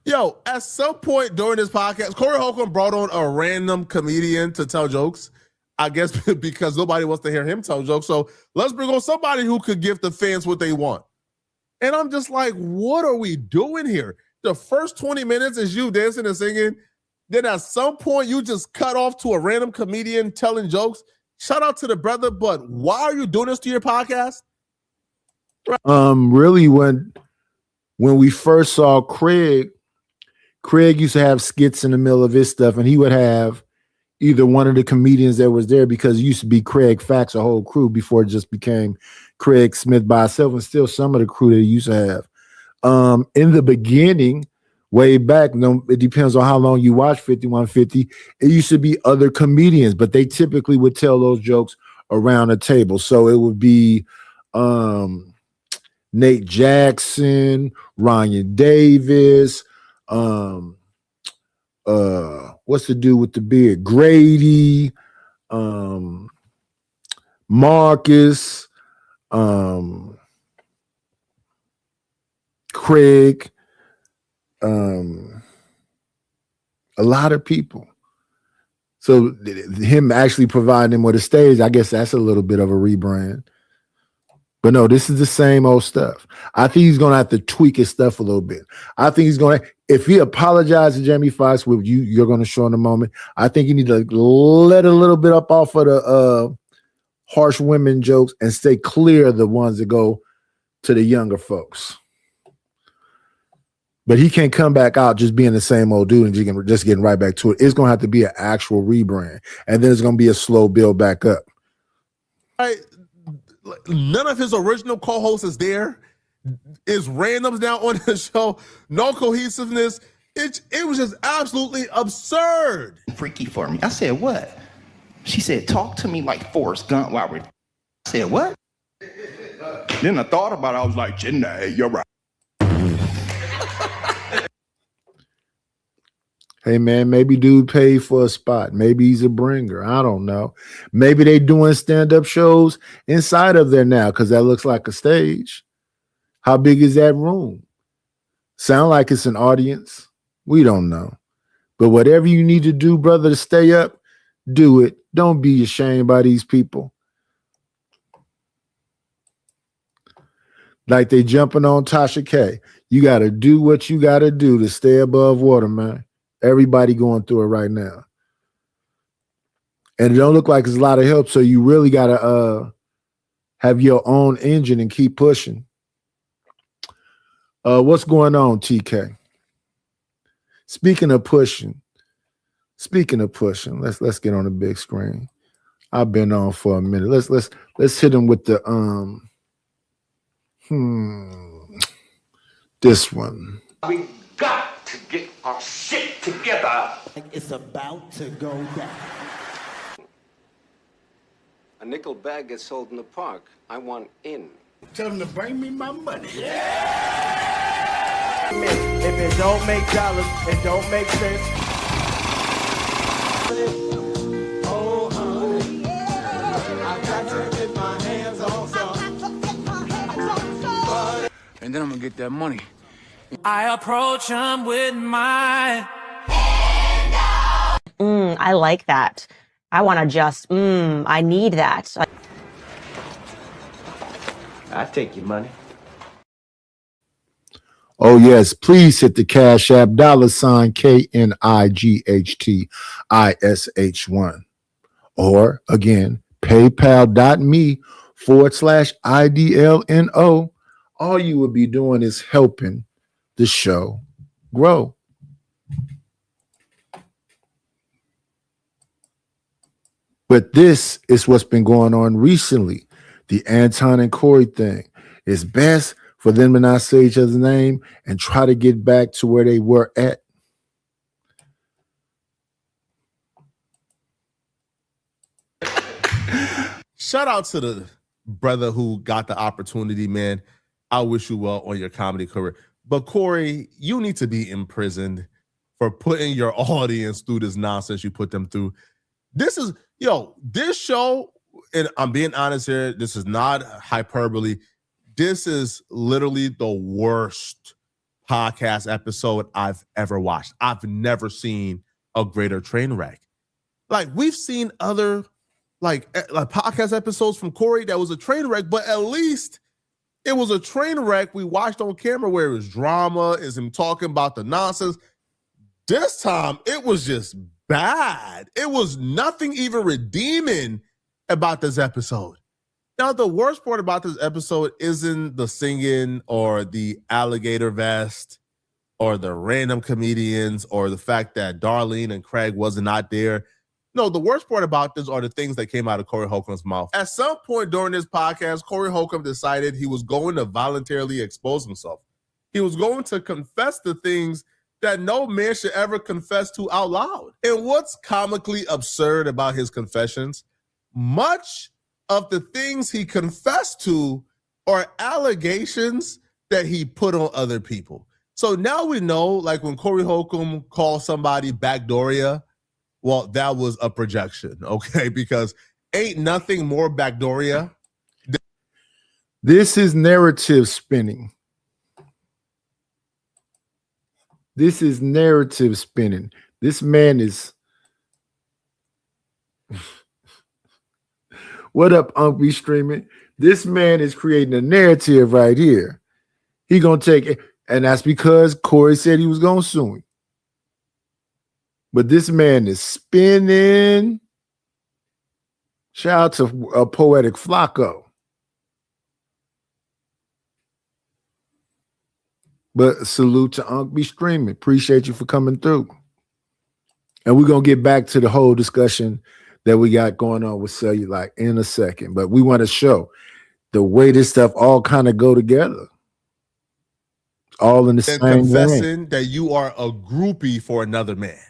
Yo, at some point during this podcast, Corey Holcomb brought on a random comedian to tell jokes. I guess because nobody wants to hear him tell jokes. So let's bring on somebody who could give the fans what they want. And I'm just like, what are we doing here? The first 20 minutes is you dancing and singing. Then at some point, you just cut off to a random comedian telling jokes. Shout out to the brother, but why are you doing this to your podcast? Really, when we first saw Craig used to have skits in the middle of his stuff, and he would have either one of the comedians that was there, because it used to be Craig Fax, a whole crew, before it just became Craig Smith by himself, and still some of the crew that he used to have. In the beginning, way back, it depends on how long you watch 5150, it used to be other comedians, but they typically would tell those jokes around a table. So it would be Nate Jackson, Ryan Davis, what's the dude with the beard? Grady, Marcus, Craig, a lot of people. So him actually providing them with a stage, I guess that's a little bit of a rebrand. But no, this is the same old stuff. I think he's going to have to tweak his stuff a little bit. I think he's going to, if he apologizes to Jamie Foxx, with you're going to show in a moment, I think you need to let a little bit up off of the harsh women jokes and stay clear of the ones that go to the younger folks. But he can't come back out just being the same old dude and just getting right back to it. It's going to have to be an actual rebrand. And then it's going to be a slow build back up. None of his original co-hosts is there. Is randoms now on the show. No cohesiveness. It was just absolutely absurd. Freaky for me. I said, what? She said, talk to me like Forrest Gump while we're... I said, what? Then I thought about it. I was like, Janae, you're right. Hey man, maybe dude paid for a spot. Maybe he's a bringer. I don't know. Maybe they doing stand-up shows inside of there now, because that looks like a stage. How big is that room? Sound like it's an audience. We don't know. But whatever you need to do, brother, to stay up, do it. Don't be ashamed by these people. Like they jumping on Tasha K. You got to do what you got to do to stay above water, man. Everybody going through it right now. And it don't look like there's a lot of help, so you really got to have your own engine and keep pushing. What's going on, TK? Speaking of pushing, let's get on the big screen. I've been on for a minute. Let's hit him with the this one. We got to get our shit together. It's about to go down. A nickel bag gets sold in the park. I want in. Tell them to bring me my money. If it don't make dollars, it don't make sense. Oh, honey, I got to get my hands on some. And then I'm gonna get that money. I approach him with my... I like that. I want to just, I need that. I take your money. Oh, yes. Please hit the Cash App, $KNIGHTISH1. Or, again, paypal.me/IDLNO. All you would be doing is helping the show grow. But this is what's been going on recently. The Anton and Corey thing. It's best for them to not say each other's name and try to get back to where they were at. Shout out to the brother who got the opportunity, man. I wish you well on your comedy career. But Corey, you need to be imprisoned for putting your audience through this nonsense you put them through. This show, and I'm being honest here, this is not hyperbole. this is literally the worst podcast episode I've ever watched. I've never seen a greater train wreck. Like, we've seen other like podcast episodes from Corey that was a train wreck, but at least it was a train wreck we watched on camera where it was drama, is him talking about the nonsense. This time, it was just bad. It was nothing even redeeming about this episode. Now, the worst part about this episode isn't the singing or the alligator vest or the random comedians or the fact that Darlene and Craig wasn't out there. No, the worst part about this are the things that came out of Corey Holcomb's mouth. At some point during this podcast, Corey Holcomb decided he was going to voluntarily expose himself. He was going to confess the things that no man should ever confess to out loud. And what's comically absurd about his confessions, much of the things he confessed to are allegations that he put on other people. So now we know, like when Corey Holcomb called somebody Backdooria, well, that was a projection, okay? Because ain't nothing more Backdooria. This is narrative spinning. This is narrative spinning. This man is... What up, Unc? We streaming. This man is creating a narrative right here. He gonna take it, and that's because Corey said he was gonna sue him. But this man is spinning. Shout out to Poetic Flacco. But salute to Unc Be Streaming. Appreciate you for coming through. And we're gonna get back to the whole discussion that we got going on with Cellulite in a second. But we want to show the way this stuff all kind of go together. All in the same confessing way. That you are a groupie for another man.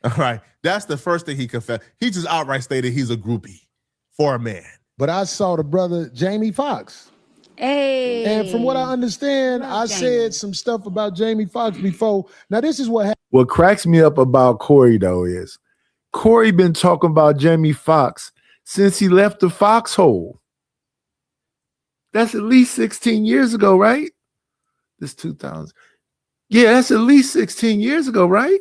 All right. That's the first thing he confessed. He just outright stated he's a groupie for a man. But I saw the brother Jamie Foxx. Hey. And from what I understand, I said some stuff about Jamie Foxx before. Now, this is what happened. What cracks me up about Corey, though, is Corey been talking about Jamie Foxx since he left the foxhole. That's at least 16 years ago, right? This 2000. Yeah, that's at least 16 years ago, right?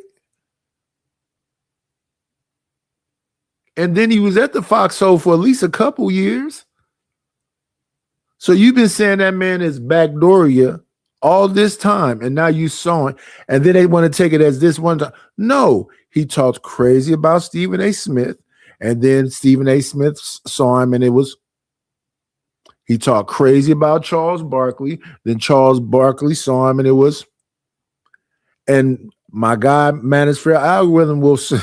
And then he was at the foxhole for at least a couple years. So you've been saying that man is Backdooria all this time, and now you saw it, and then they want to take it as this one time. No, he talked crazy about Stephen A. Smith, and then Stephen A. Smith saw him, and it was. He talked crazy about Charles Barkley, then Charles Barkley saw him, and it was. And my guy, Manosphere Algorithm, will see,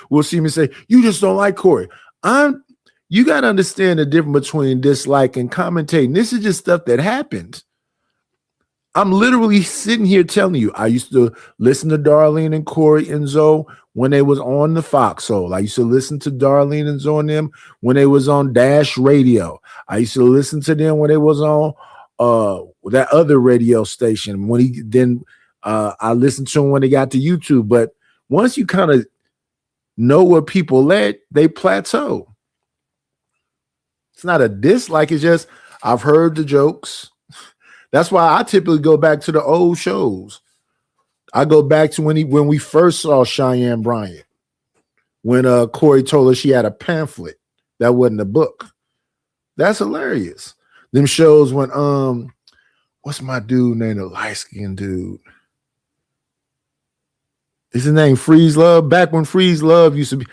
will see me say, "You just don't like Corey." You got to understand the difference between dislike and commentating. This is just stuff that happened. I'm literally sitting here telling you, I used to listen to Darlene and Corey and Zoe when they was on the Foxhole. I used to listen to Darlene and Zoe and them when they was on Dash Radio. I used to listen to them when they was on that other radio station. I listened to them when they got to YouTube. But once you kind of know where people at, they plateau. It's not a dislike. It's just I've heard the jokes. That's why I typically go back to the old shows. I go back to when we first saw Cheyenne Bryant, when Corey told her she had a pamphlet that wasn't a book. That's hilarious. Them shows when what's my dude named, the light-skinned dude? Is his name Freeze Love? Back when Freeze Love used to be,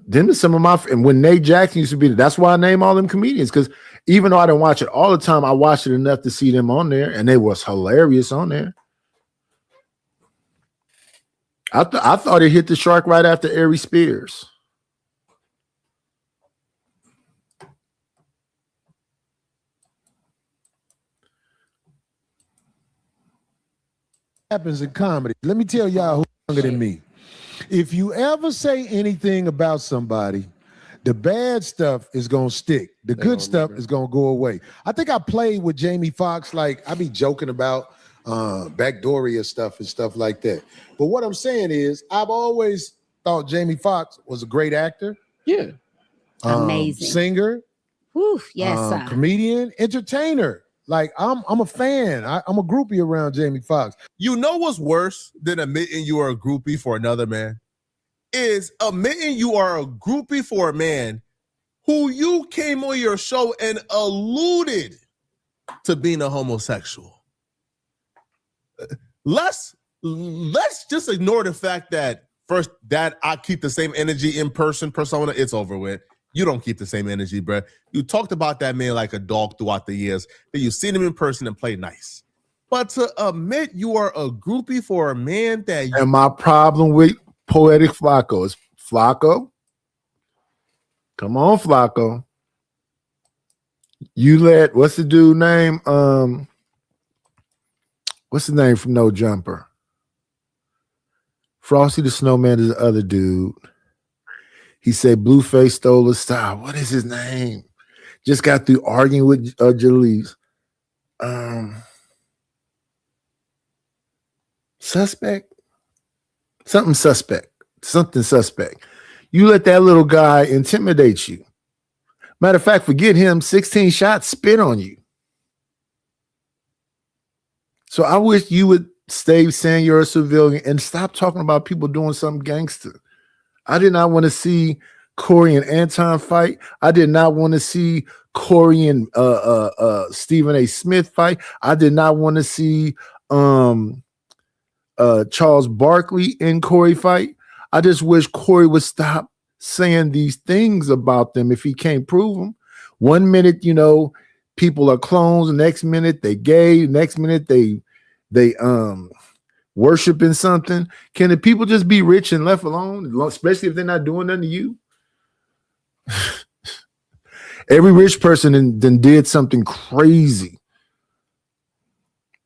them are some of my, and when Nate Jackson used to be, that's why I name all them comedians, because even though I didn't watch it all the time, I watched it enough to see them on there, and they was hilarious on there. I thought it hit the shark right after Ari Spears. Happens in comedy. Let me tell y'all who's younger than me. If you ever say anything about somebody, the bad stuff is gonna stick. The good stuff is gonna go away. I think I played with Jamie Foxx, like I be joking about Backdooria stuff and stuff like that. But what I'm saying is, I've always thought Jamie Foxx was a great actor. Yeah. Amazing. Singer. Whew, yes, sir. Comedian, entertainer. Like I'm a fan. I'm a groupie around Jamie Foxx. You know what's worse than admitting you are a groupie for another man? Is admitting you are a groupie for a man who you came on your show and alluded to being a homosexual. Let's just ignore the fact that first that I keep the same energy in person persona. It's over with. You don't keep the same energy, bro. You talked about that man like a dog throughout the years. That you've seen him in person and play nice. But to admit you are a groupie for a man that you... And my problem with Poetic Flacco is Flacco. Come on, Flacco. You let what's the dude name? What's the name from No Jumper? Frosty the Snowman is the other dude. He said Blueface stole his style. What is his name? Just got through arguing with Jalise. Suspect? Something suspect. You let that little guy intimidate you. Matter of fact, forget him. 16 shots, spit on you. So I wish you would stay saying you're a civilian and stop talking about people doing something gangster. I did not want to see Corey and Anton fight. I did not want to see Corey and Stephen A. Smith fight. I did not want to see Charles Barkley and Corey fight. I just wish Corey would stop saying these things about them if he can't prove them. 1 minute, people are clones. The next minute they gay. Next minute they worshiping something. Can the people just be rich and left alone, especially if they're not doing nothing to you? Every rich person then did something crazy.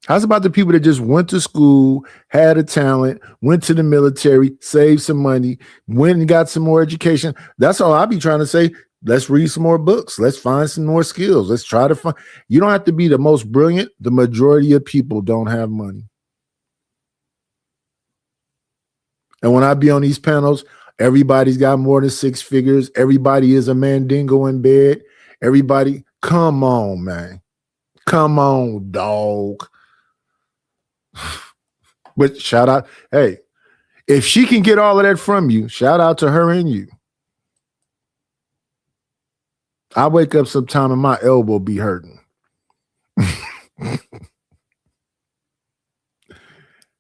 How's about the people that just went to school, had a talent, went to the military, saved some money, went and got some more education? That's all I be trying to say. Let's read some more books. Let's find some more skills. Let's try to find. You don't have to be the most brilliant. The majority of people don't have money. And when I be on these panels, everybody's got more than 6 figures. Everybody is a mandingo in bed. Everybody, come on, man. Come on, dog. But shout out, hey, if she can get all of that from you, shout out to her and you. I wake up sometime and my elbow be hurting.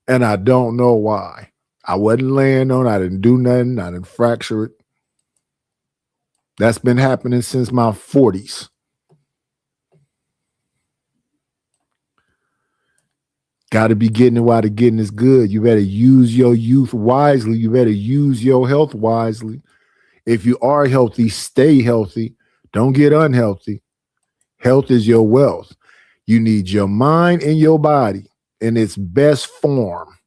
And I don't know why. I wasn't laying on, I didn't do nothing, I didn't fracture it. That's been happening since my 40s. Got to be getting it while the getting is good. You better use your youth wisely. You better use your health wisely. If you are healthy, stay healthy. Don't get unhealthy. Health is your wealth. You need your mind and your body in its best form.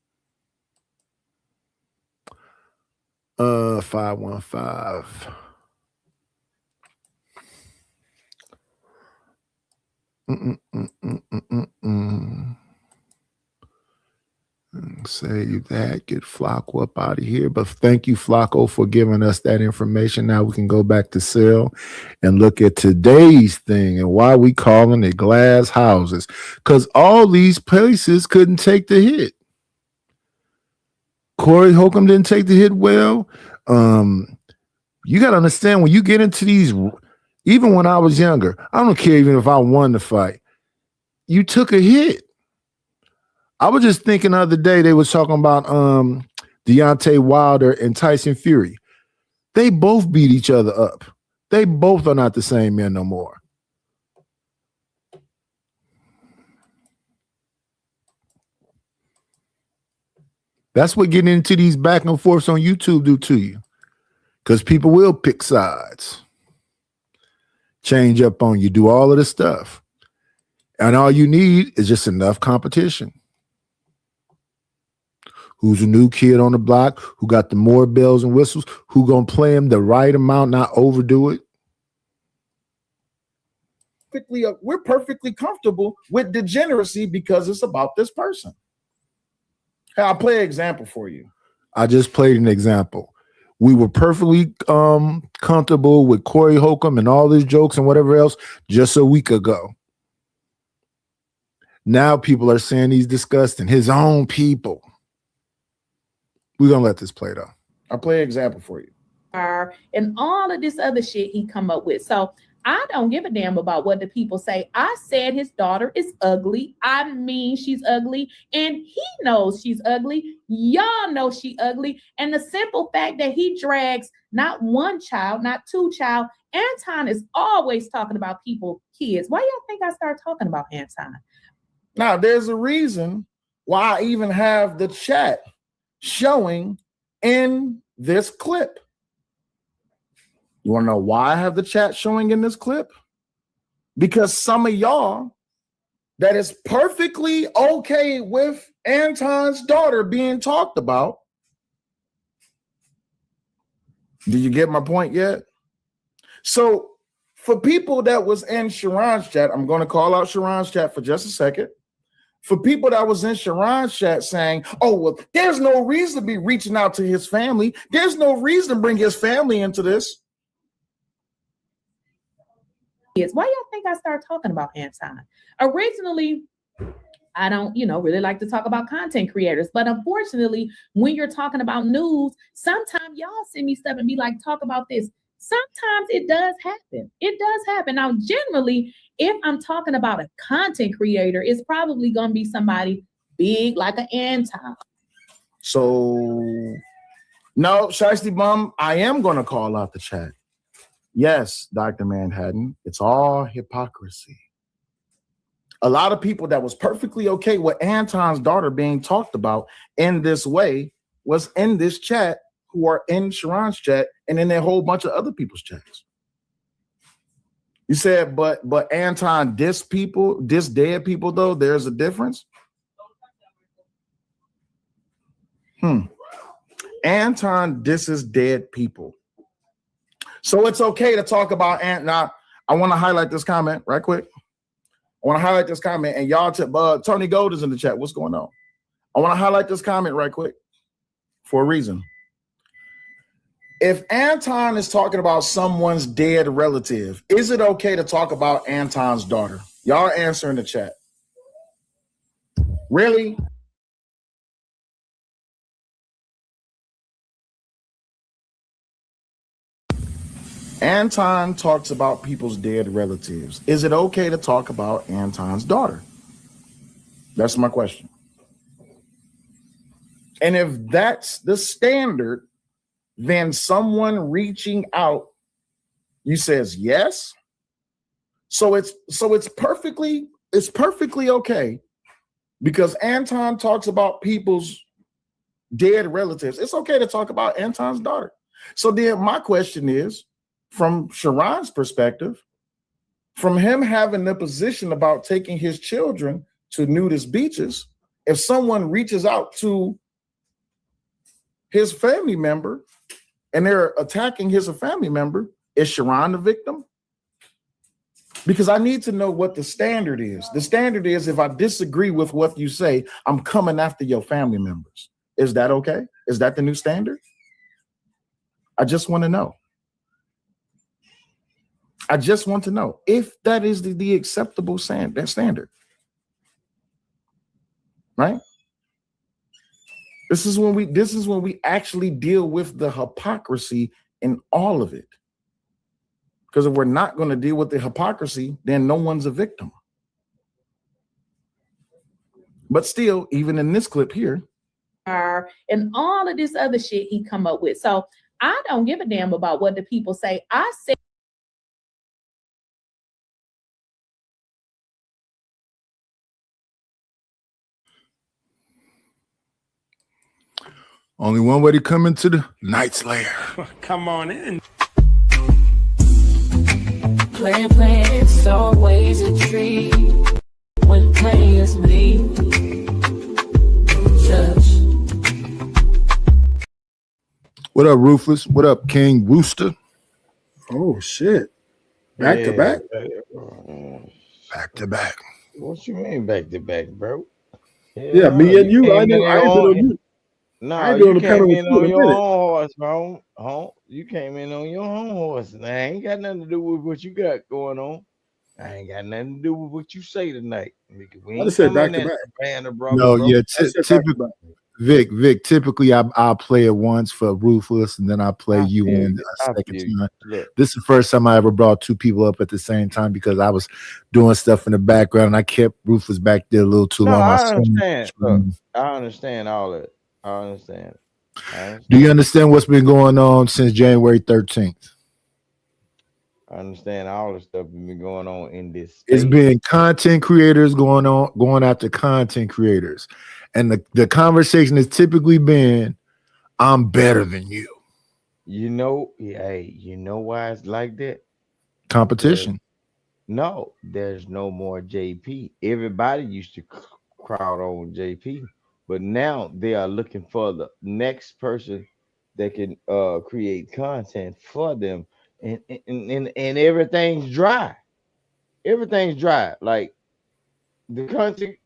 515. Save that, get Flacco up out of here. But thank you, Flacco, for giving us that information. Now we can go back to Cell and look at today's thing and why we calling it glass houses. Because all these places couldn't take the hit. Corey Holcomb didn't take the hit well. You got to understand when you get into these, even when I was younger, I don't care even if I won the fight, you took a hit. I was just thinking the other day, they was talking about Deontay Wilder and Tyson Fury. They both beat each other up. They both are not the same men no more. That's what getting into these back and forths on YouTube do to you. Because people will pick sides, change up on you, do all of this stuff. And all you need is just enough competition. Who's a new kid on the block? Who got the more bells and whistles? Who gonna play him the right amount, not overdo it? We're perfectly comfortable with degeneracy because it's about this person. Hey, I'll play an example for you. I just played an example. We were perfectly comfortable with Corey Holcomb and all his jokes and whatever else just a week ago. Now people are saying he's disgusting. His own people. We're gonna let this play though. I'll play an example for you. And all of this other shit he come up with. So I don't give a damn about what the people say. I said his daughter is ugly. I mean, she's ugly, and he knows she's ugly. Y'all know she ugly. And the simple fact that he drags not one child, not two child. Anton is always talking about people, kids. Why y'all think I start talking about Anton? Now, there's a reason why I even have the chat showing in this clip. You want to know why I have the chat showing in this clip? Because some of y'all that is perfectly okay with Anton's daughter being talked about. Do you get my point yet? So for people that was in Sharon's chat, I'm going to call out Sharon's chat for just a second. For people that was in Sharon's chat saying, oh, well, there's no reason to be reaching out to his family. There's no reason to bring his family into this. Why y'all think I start talking about Anton? Originally, I don't, really like to talk about content creators, but unfortunately, when you're talking about news, sometimes y'all send me stuff and be like, talk about this. Sometimes it does happen. It does happen. Now, generally, if I'm talking about a content creator, it's probably going to be somebody big like an Anton. So, no, Shiesty Bum, I am going to call out the chat. Yes, Dr. Manhattan, it's all hypocrisy. A lot of people that was perfectly okay with Anton's daughter being talked about in this way was in this chat, who are in Sharon's chat and in a whole bunch of other people's chats. You said, but Anton diss dead people, though, there's a difference. Anton disses dead people. So it's okay to talk about Now, I want to highlight this comment right quick. I want to highlight this comment, and y'all, Tony Gold is in the chat. What's going on? I want to highlight this comment right quick for a reason. If Anton is talking about someone's dead relative, is it okay to talk about Anton's daughter? Y'all answer in the chat. Really? Anton talks about people's dead relatives. Is it okay to talk about Anton's daughter? That's my question. And if that's the standard, then someone reaching out, you says yes. So it's perfectly okay, because Anton talks about people's dead relatives. It's okay to talk about Anton's daughter. So then my question is, from Sharon's perspective, from him having the position about taking his children to nudist beaches, if someone reaches out to his family member and they're attacking his family member, is Sharon the victim? Because I need to know what the standard is. The standard is, if I disagree with what you say, I'm coming after your family members. Is that okay? Is that the new standard? I just want to know. I just want to know if that is the acceptable standard. Right? This is when we actually deal with the hypocrisy in all of it. Because if we're not going to deal with the hypocrisy, then no one's a victim. But still, even in this clip here, and all of this other shit he come up with. So I don't give a damn about what the people say. I say only one way to come into the Night's Lair. Come on in. Playing, it's always a treat when players leave. What up, Ruthless? What up, King Rooster? Oh shit! Back to back. Back to back. What you mean back to back, bro? Yeah, me and you. I ain't been on you. No, I ain't doing you the pedal came with in you in on a your minute. own horse, home. You came in on your own horse, and I ain't got nothing to do with what you got going on. I ain't got nothing to do with what you say tonight. Nigga, we I just ain't said come in back to there back. playing the brother, No, bro. yeah, I said back to typically, Vic, typically I'll play it once for Ruthless, and then I play you feel in you. a I second feel you. time. Look, This is the first time I ever brought two people up at the same time because I was doing stuff in the background, and I kept Ruthless back there a little too no, long. I understand. Look, I understand all that. I understand. Do you understand what's been going on since January 13th? I understand all the stuff that's been going on in this space. It's been content creators going after content creators. And the conversation has typically been, I'm better than you. You know, hey, you know why it's like that? Competition. No, there's no more JP. Everybody used to crowd on JP, but now they are looking for the next person that can create content for them, and everything's dry. Everything's dry. Like the content.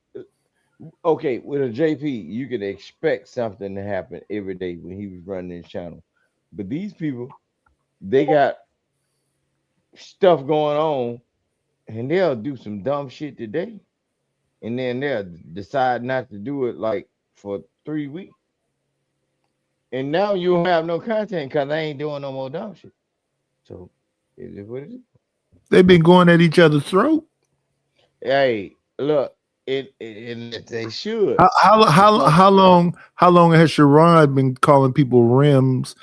Okay, with a JP, you can expect something to happen every day when he was running his channel, but these people, they got stuff going on, and they'll do some dumb shit today, and then they'll decide not to do it like for 3 weeks, and now you don't have no content because they ain't doing no more dumb shit. So is it what it is? They've been going at each other's throat. Hey, look, and they should. How long has Sharon been calling people rims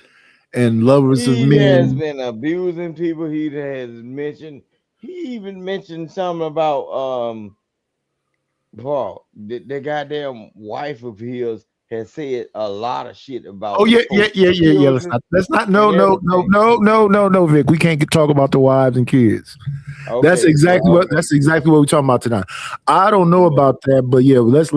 and lovers of He has men? been abusing people. He has mentioned. He even mentioned something about Paul. The goddamn wife of his has said a lot of shit about. Oh yeah. children Let's not. and No, Vic. We can't talk about the wives and kids. That's Okay, exactly well, what we're talking about tonight. I don't know about that, but yeah, let's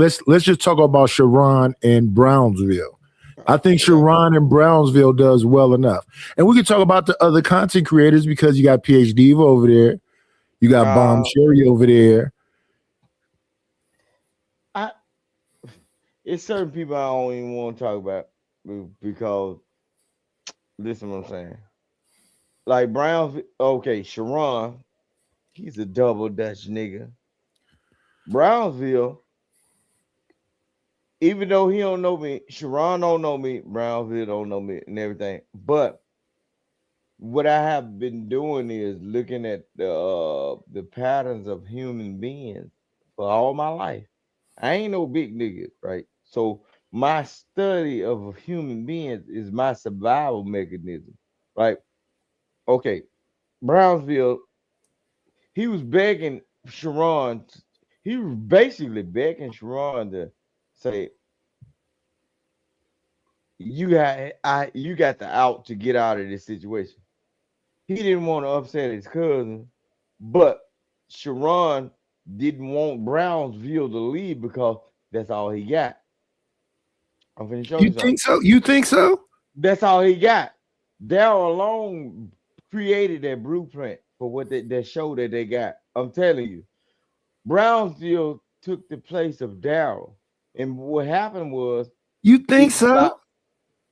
just talk about Sharon and Brownsville. I think Sharon and Brownsville does well enough, and we can talk about the other content creators because you got PhD over there, you got Bomb Sherry over there. It's certain people I don't even want to talk about because listen to what I'm saying. Like Brownsville, okay, Sharon, he's a double Dutch nigga. Brownsville, even though he don't know me, Sharon don't know me, Brownsville don't know me and everything. But what I have been doing is looking at the patterns of human beings for all my life. I ain't no big nigga, right? So my study of human beings is my survival mechanism. Like, okay, Brownsville, he was begging Sharon, he was basically begging Sharon to say, you got the out to get out of this situation. He didn't want to upset his cousin, but Sharon didn't want Brownsville to leave because that's all he got. I'm finna show you something. You think so? That's all he got. Daryl alone created that blueprint for what that show that they got. I'm telling you, Brownsville took the place of Daryl, and what happened was, you think so?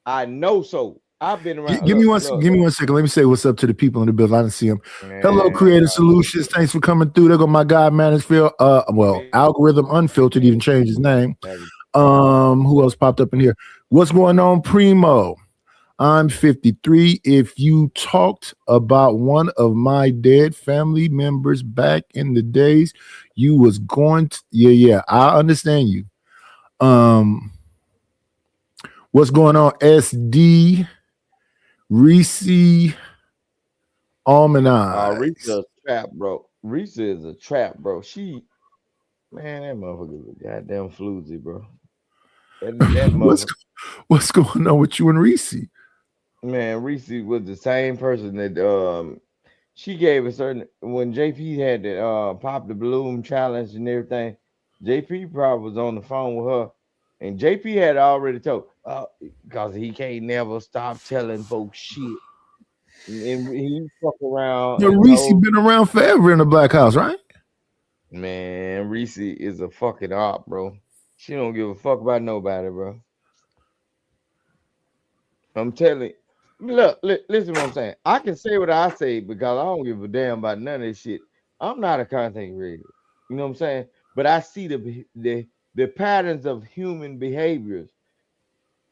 I know so. I've been around. Give me one second. Let me say what's up to the people in the building. I didn't see them. Hello, Creative Solutions. Thanks for coming through. There go my guy, Mansfield. Algorithm Unfiltered even changed his name. Who else popped up in here? What's going on, Primo? I'm 53. If you talked about one of my dead family members back in the days, you was going to I understand you. What's going on, SD Reese Almond? Reese is a trap, bro. Reese is a trap, bro. Man, that motherfucker is a goddamn floozy, bro. That what's going on with you and Reese? Man, Reese was the same person that she gave a certain when JP had that Pop the Balloon challenge and everything. JP probably was on the phone with her, and JP had already told because he can't never stop telling folks shit. And he fuck around. Yeah, Reese been around forever in the Black House, right? Man, Reese is a fucking op, bro. She don't give a fuck about nobody, bro. I'm telling you, look, listen to what I'm saying. I can say what I say because I don't give a damn about none of this shit. I'm not a content creator. You know what I'm saying? But I see the patterns of human behaviors.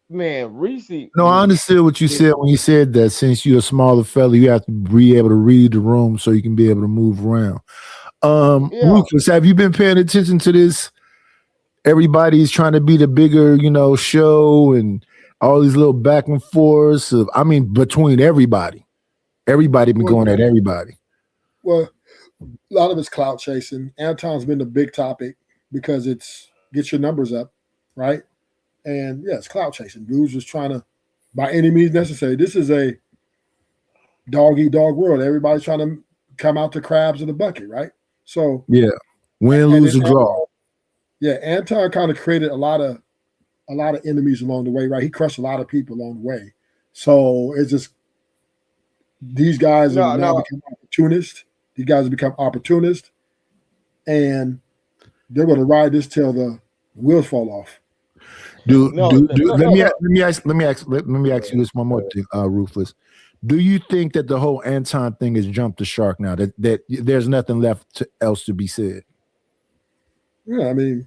Man, Reese. No, I understood what you said when you said that since you're a smaller fella, you have to be able to read the room so you can be able to move around. Yeah. Rufus, have you been paying attention to this? Everybody's trying to be the bigger, show and all these little back and forths. Between everybody. Everybody been going at everybody. Well, a lot of it's clout chasing. Anton's been the big topic because it's get your numbers up, right? And yeah, it's clout chasing. Dudes just trying to, by any means necessary. This is a dog eat dog world. Everybody's trying to come out to crabs in the bucket, right? So yeah, win, lose, or draw. Yeah, Anton kind of created a lot of enemies along the way, right? He crushed a lot of people along the way. So it's just these guys have now become opportunists. These guys have become opportunists, and they're going to ride this till the wheels fall off. Let me ask you this one more thing, Ruthless. Do you think that the whole Anton thing has jumped the shark now? That there's nothing left else to be said? Yeah, a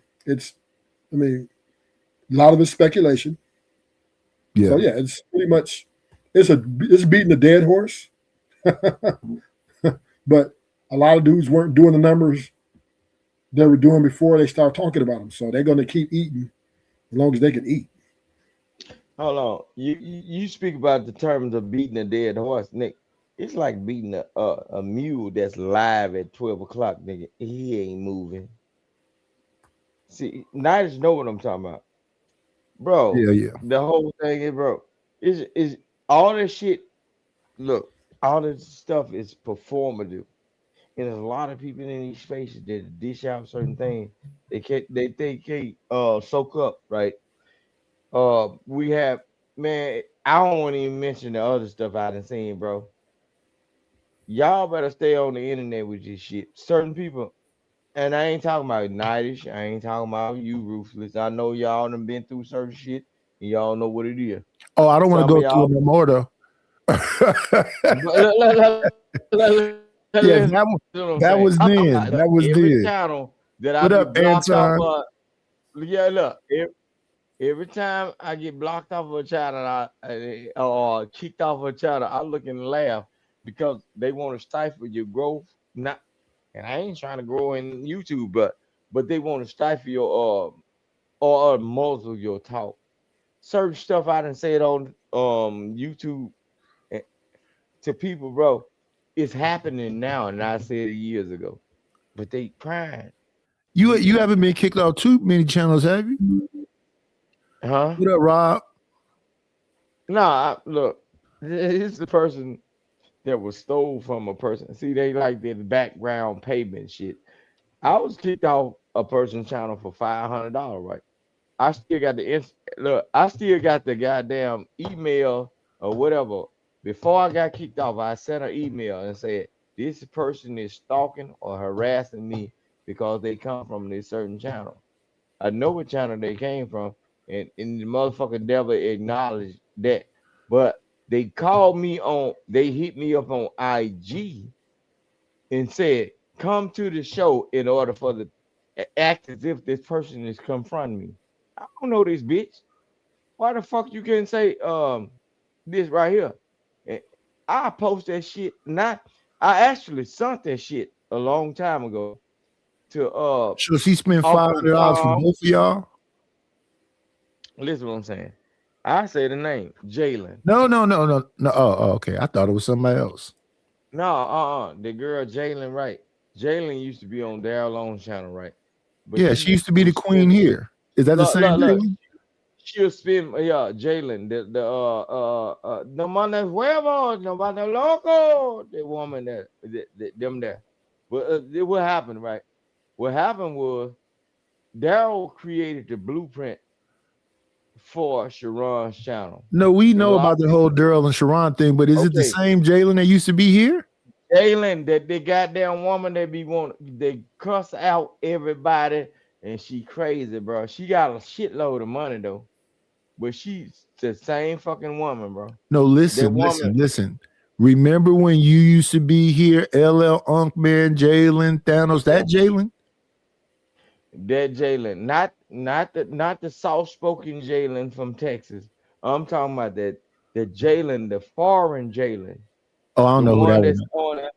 lot of it's speculation. Yeah. So yeah, it's pretty much it's beating a dead horse. But a lot of dudes weren't doing the numbers they were doing before they start talking about them. So they're going to keep eating as long as they can eat. Hold on. You speak about the terms of beating a dead horse, Nick. It's like beating a mule that's live at 12 o'clock, nigga. He ain't moving. See, now you know what I'm talking about. Bro, yeah. The whole thing is, bro, is all this shit. Look, all this stuff is performative. And there's a lot of people in these spaces that dish out certain things. They can't soak up, right? We have, man, I don't want to even mention the other stuff I done seen, bro. Y'all better stay on the internet with this shit. Certain people, and I ain't talking about Nightish, I ain't talking about you, Ruthless. I know y'all done been through certain shit, and y'all know what it is. Oh, I don't want to go through it no more, though. Yeah, that was then. That was then. Channel that What I up, get blocked Anton? off. Yeah, look. Every time I get blocked off of a channel or kicked off of a channel, I look and laugh because they want to stifle your growth. And I ain't trying to grow in YouTube, but they want to stifle your or muzzle your talk. Certain stuff I done said on YouTube to people, bro. It's happening now, and I said it years ago, but they crying. You haven't been kicked off too many channels, have you? Huh? What up, Rob? Look, it's the person that was stole from a person. See, they like the background payment shit. I was kicked off a person's channel for $500, right? I still got I still got the goddamn email or whatever. Before I got kicked off, I sent an email and said, this person is stalking or harassing me because they come from this certain channel. I know what channel they came from, and the motherfucking devil acknowledged that. But they called me they hit me up on IG and said, come to the show in order for the act as if this person is confronting me. I don't know this bitch. Why the fuck you can't say this right here? I post that shit. I actually sent that shit a long time ago to So she spent $500 for both of y'all? Listen what I'm saying. I say the name, Jalen. No. Oh, okay. I thought it was somebody else. No, the girl Jalen, right? Jalen used to be on Daryl Long's channel, right? But yeah, she used to be the queen here. Is that the same Jalen? She'll spin, Jalen, the mano huevos, no mano loco, the woman them there. But what happened, right? What happened was Daryl created the blueprint for Sharon's channel. No, we know about the whole Daryl and Sharon thing, but is it the same Jalen that used to be here? Jalen, that the goddamn woman they cuss out everybody, and she crazy, bro. She got a shitload of money though. but she's the same fucking woman, bro. No, listen, listen. Remember when you used to be here, LL Unkman, Jalen, Thanos, that Jalen? That Jalen, not the soft-spoken Jalen from Texas. I'm talking about the Jalen, the foreign Jalen. Oh, I don't The know who one that that's is. on it. I don't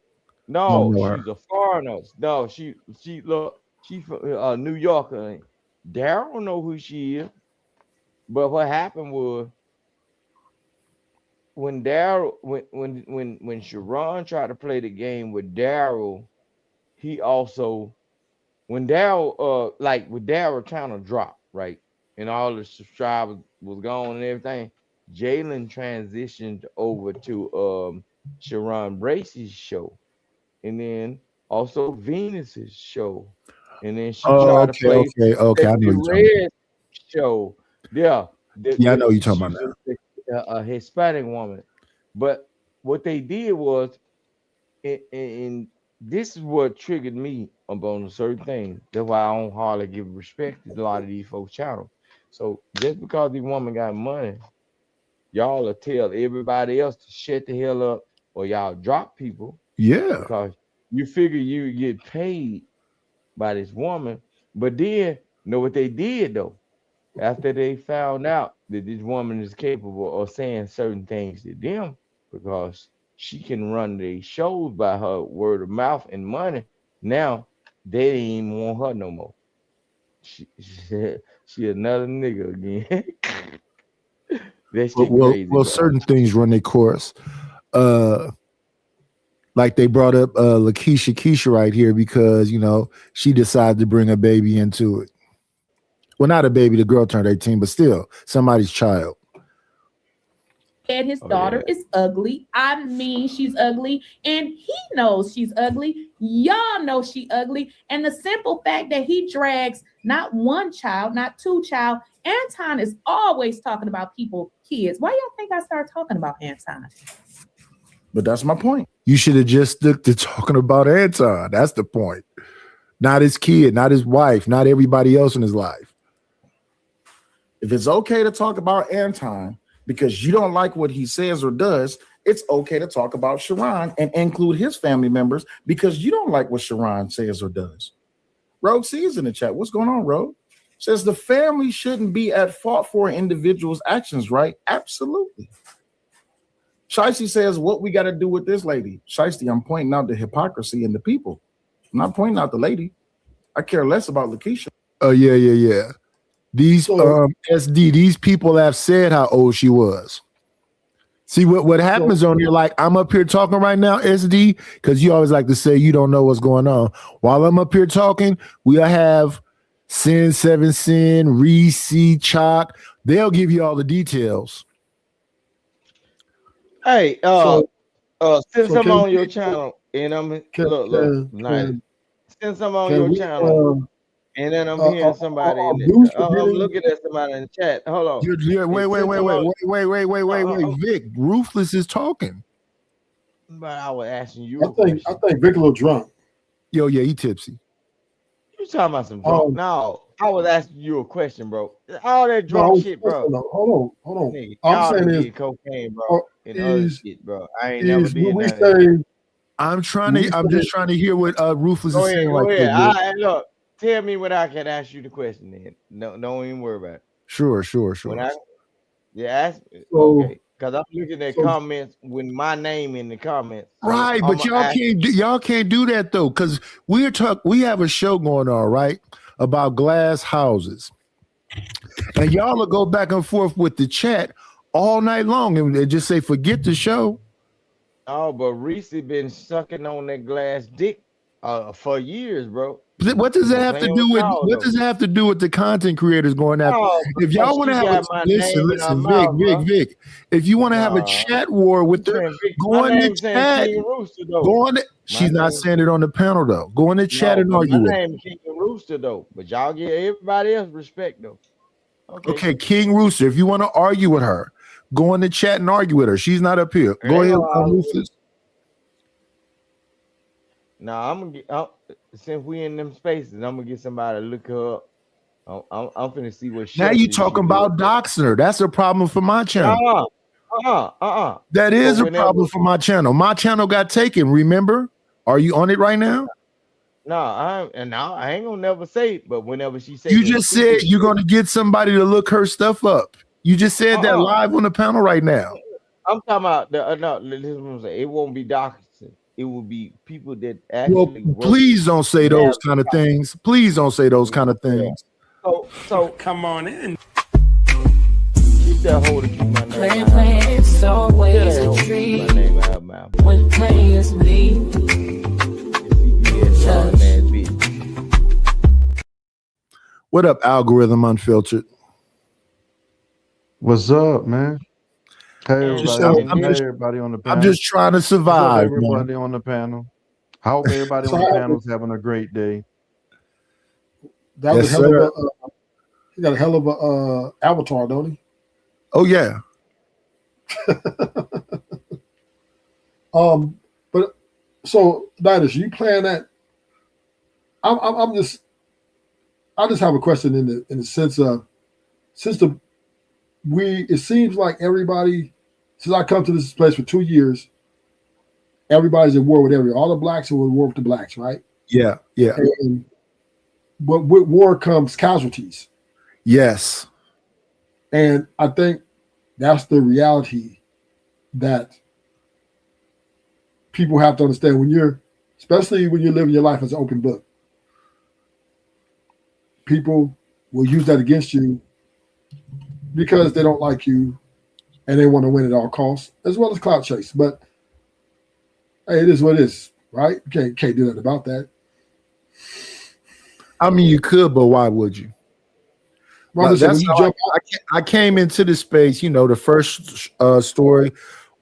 No, know her. she's a foreigner. No, she from New Yorker. Daryl don't know who she is. But what happened was when Daryl when Sharon tried to play the game with Daryl, he also when Daryl like with Daryl trying to drop, right? And all the subscribers was gone and everything. Jalen transitioned over to Sharon Bracey's show, and then also Venus's show, and then she Oh, tried to play okay. I know you're talking Red show. Yeah, Yeah, I know you're talking about she's a Hispanic woman, but what they did was, and this is what triggered me upon a certain thing. That's why I don't hardly give respect to a lot of these folks' channels. So just because the woman got money, y'all will tell everybody else to shut the hell up, or y'all drop people. Yeah. Because you figure you get paid by this woman. But then, know what they did though? After they found out that this woman is capable of saying certain things to them, because she can run the shows by her word of mouth and money, now they ain't even want her no more. She another nigga again. That shit crazy. Well, bro. certain things run their course. Like they brought up Lakeisha Keisha right here because she decided to bring a baby into it. Well, not a baby, the girl turned 18, but still somebody's child. And his daughter is ugly. I mean, she's ugly, and he knows she's ugly. Y'all know she ugly. And the simple fact that he drags not one child, not two child, Anton is always talking about kids. Why y'all think I started talking about Anton? But that's my point. You should have just stuck to talking about Anton. That's the point. Not his kid, not his wife, not everybody else in his life. If it's okay to talk about Anton because you don't like what he says or does, it's okay to talk about Sharon and include his family members because you don't like what Sharon says or does. Rogue sees in the chat. What's going on, Rogue? Says the family shouldn't be at fault for an individual's actions, right? Absolutely. Shiesty says, what we got to do with this lady? Shiesty, I'm pointing out the hypocrisy in the people. I'm not pointing out the lady. I care less about Lakeisha. Oh, yeah. These SD, these people have said how old she was. See what happens on here, like I'm up here talking right now, SD, because you always like to say you don't know what's going on. While I'm up here talking, we'll have Sin 7 Sin, Reese, Chalk. They'll give you all the details. Hey, send some on your channel, and I'm look, nice. Send some on your channel, and then I'm hearing somebody. I'm looking at somebody in the chat. Hold on. Wait, Vic. Ruthless is talking. But I was asking you. I think Vic a little drunk. Yo, yeah, he tipsy. You talking about some drunk? No, I was asking you a question, bro. All that drunk shit, bro. Hold on. Nigga, I'm saying is cocaine, bro, and other shit, bro. I ain't never did that. I'm just trying to hear what Ruthless is saying. Go ahead. Look, tell me when I can ask you the question. Then don't even worry about it. Sure. When ask me. Okay. Because I'm looking at comments with my name in the comments. Right, but y'all can't do that though, because we have a show going on, right, about glass houses, and y'all will go back and forth with the chat all night long and just say forget the show. Oh, but Reese been sucking on that glass dick for years, bro. What does it have to do with the content creators going after? If y'all want to have Vic, if you want to have a chat war with her, go on the chat. She's not saying it on the panel though. Go in the chat and argue with her. My name is King Rooster though, but y'all give everybody else respect though. Okay, King Rooster. If you want to argue with her, go in the chat and argue with her. She's not up here. Go ahead, Rufus. Now I'm gonna get since we in them spaces, I'm gonna get somebody to look her up I'm finna see what. Now you talking about Doxer. That's a problem for my channel. That is a problem for my channel. My channel got taken. Remember? Are you on it right now? No, I ain't gonna never say it, but whenever she said, you just said you're gonna get somebody to look her stuff up. You just said that live on the panel right now. I'm talking about it won't be doctors. It will be people that actually. Well, please don't say those kind of things. Please don't say those kind of things. So come on in. Keep that hold and keep my name. Playing, it's always a treat when players leave. What up, Algorithm Unfiltered? What's up, man? Hey, everybody on the panel. I'm just trying to survive. Everybody on the panel. I hope everybody on the panel is having a great day. That was hell of a. He got a hell of a avatar, don't he? Oh yeah. But so Didas, you playing that? I just have a question in the sense of it seems like everybody, since I come to this place for 2 years, everybody's at war with all the blacks are at war with the blacks, right? Yeah. But with war comes casualties. Yes. And I think that's the reality that people have to understand especially when you're living your life as an open book. People will use that against you because they don't like you and they want to win at all costs, as well as clout chase. But hey, it is what it is, right? You can't do nothing about that. I mean, you could, but why would you? Well, I came into the space, the first story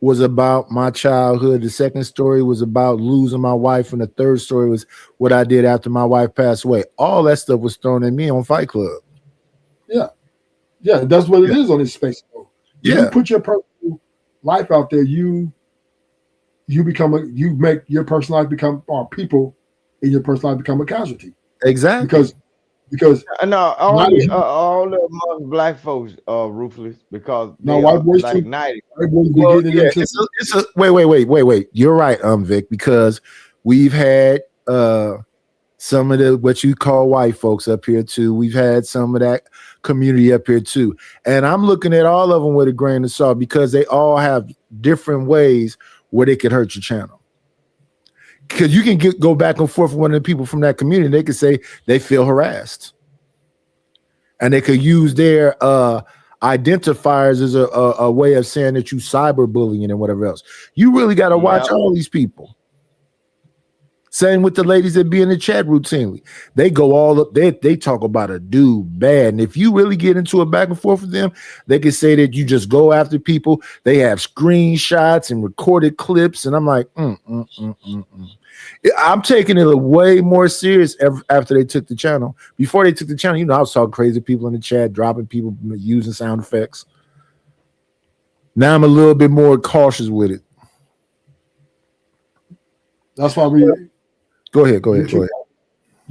was about my childhood. The second story was about losing my wife. And the third story was what I did after my wife passed away. All that stuff was thrown at me on Fight Club. Yeah. Yeah, that's what it is on this space. Yeah. You put your personal life out there, you make your personal life become, or people in your personal life become a casualty. Exactly. Because all the among black folks are ruthless because white boys like too. 90. Well, yeah, wait. You're right, Vic, because we've had some of what you call white folks up here too. We've had some of that community up here too. And I'm looking at all of them with a grain of salt because they all have different ways where they could hurt your channel. Because you can go back and forth with one of the people from that community. They could say they feel harassed. And they could use their identifiers as a way of saying that you cyberbullying and whatever else. You really got to watch all these people. Same with the ladies that be in the chat routinely. They go all up, they talk about a dude bad. And if you really get into a back and forth with them, they can say that you just go after people. They have screenshots and recorded clips. And I'm like, I'm taking it way more serious after they took the channel. Before they took the channel, I was talking crazy to people in the chat, dropping people, using sound effects. Now I'm a little bit more cautious with it. That's why we go ahead.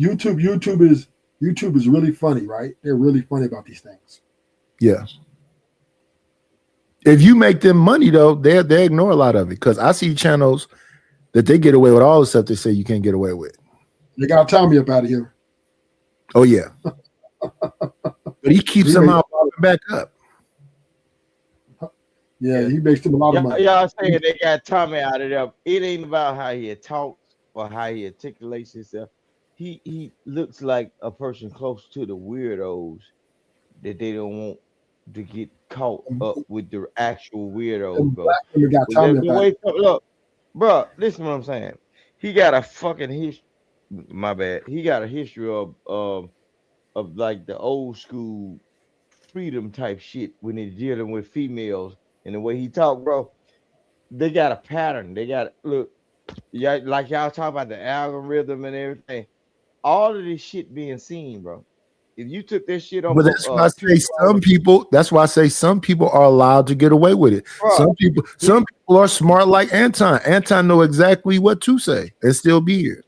YouTube is really funny, right? They're really funny about these things. Yeah. If you make them money though, they ignore a lot of it because I see channels that they get away with all the stuff they say you can't get away with. They got Tommy up out of here. Oh yeah. But he keeps them out back up. Yeah, he makes them a lot of money. Y'all saying they got Tommy out of there. It ain't about how he talks or how he articulates himself. He looks like a person close to the weirdos that they don't want to get caught up with the actual weirdos. Look, bro, listen to what I'm saying. He got a fucking history. My bad. He got a history of like the old school freedom type shit when they're dealing with females. And the way he talk, bro, they got a pattern. They got like y'all talk about the algorithm and everything. All of this shit being seen, bro. If you took this shit on, but that's why I say some people. That's why I say some people are allowed to get away with it. Bro, some people are smart like Anton. Anton know exactly what to say and still be here.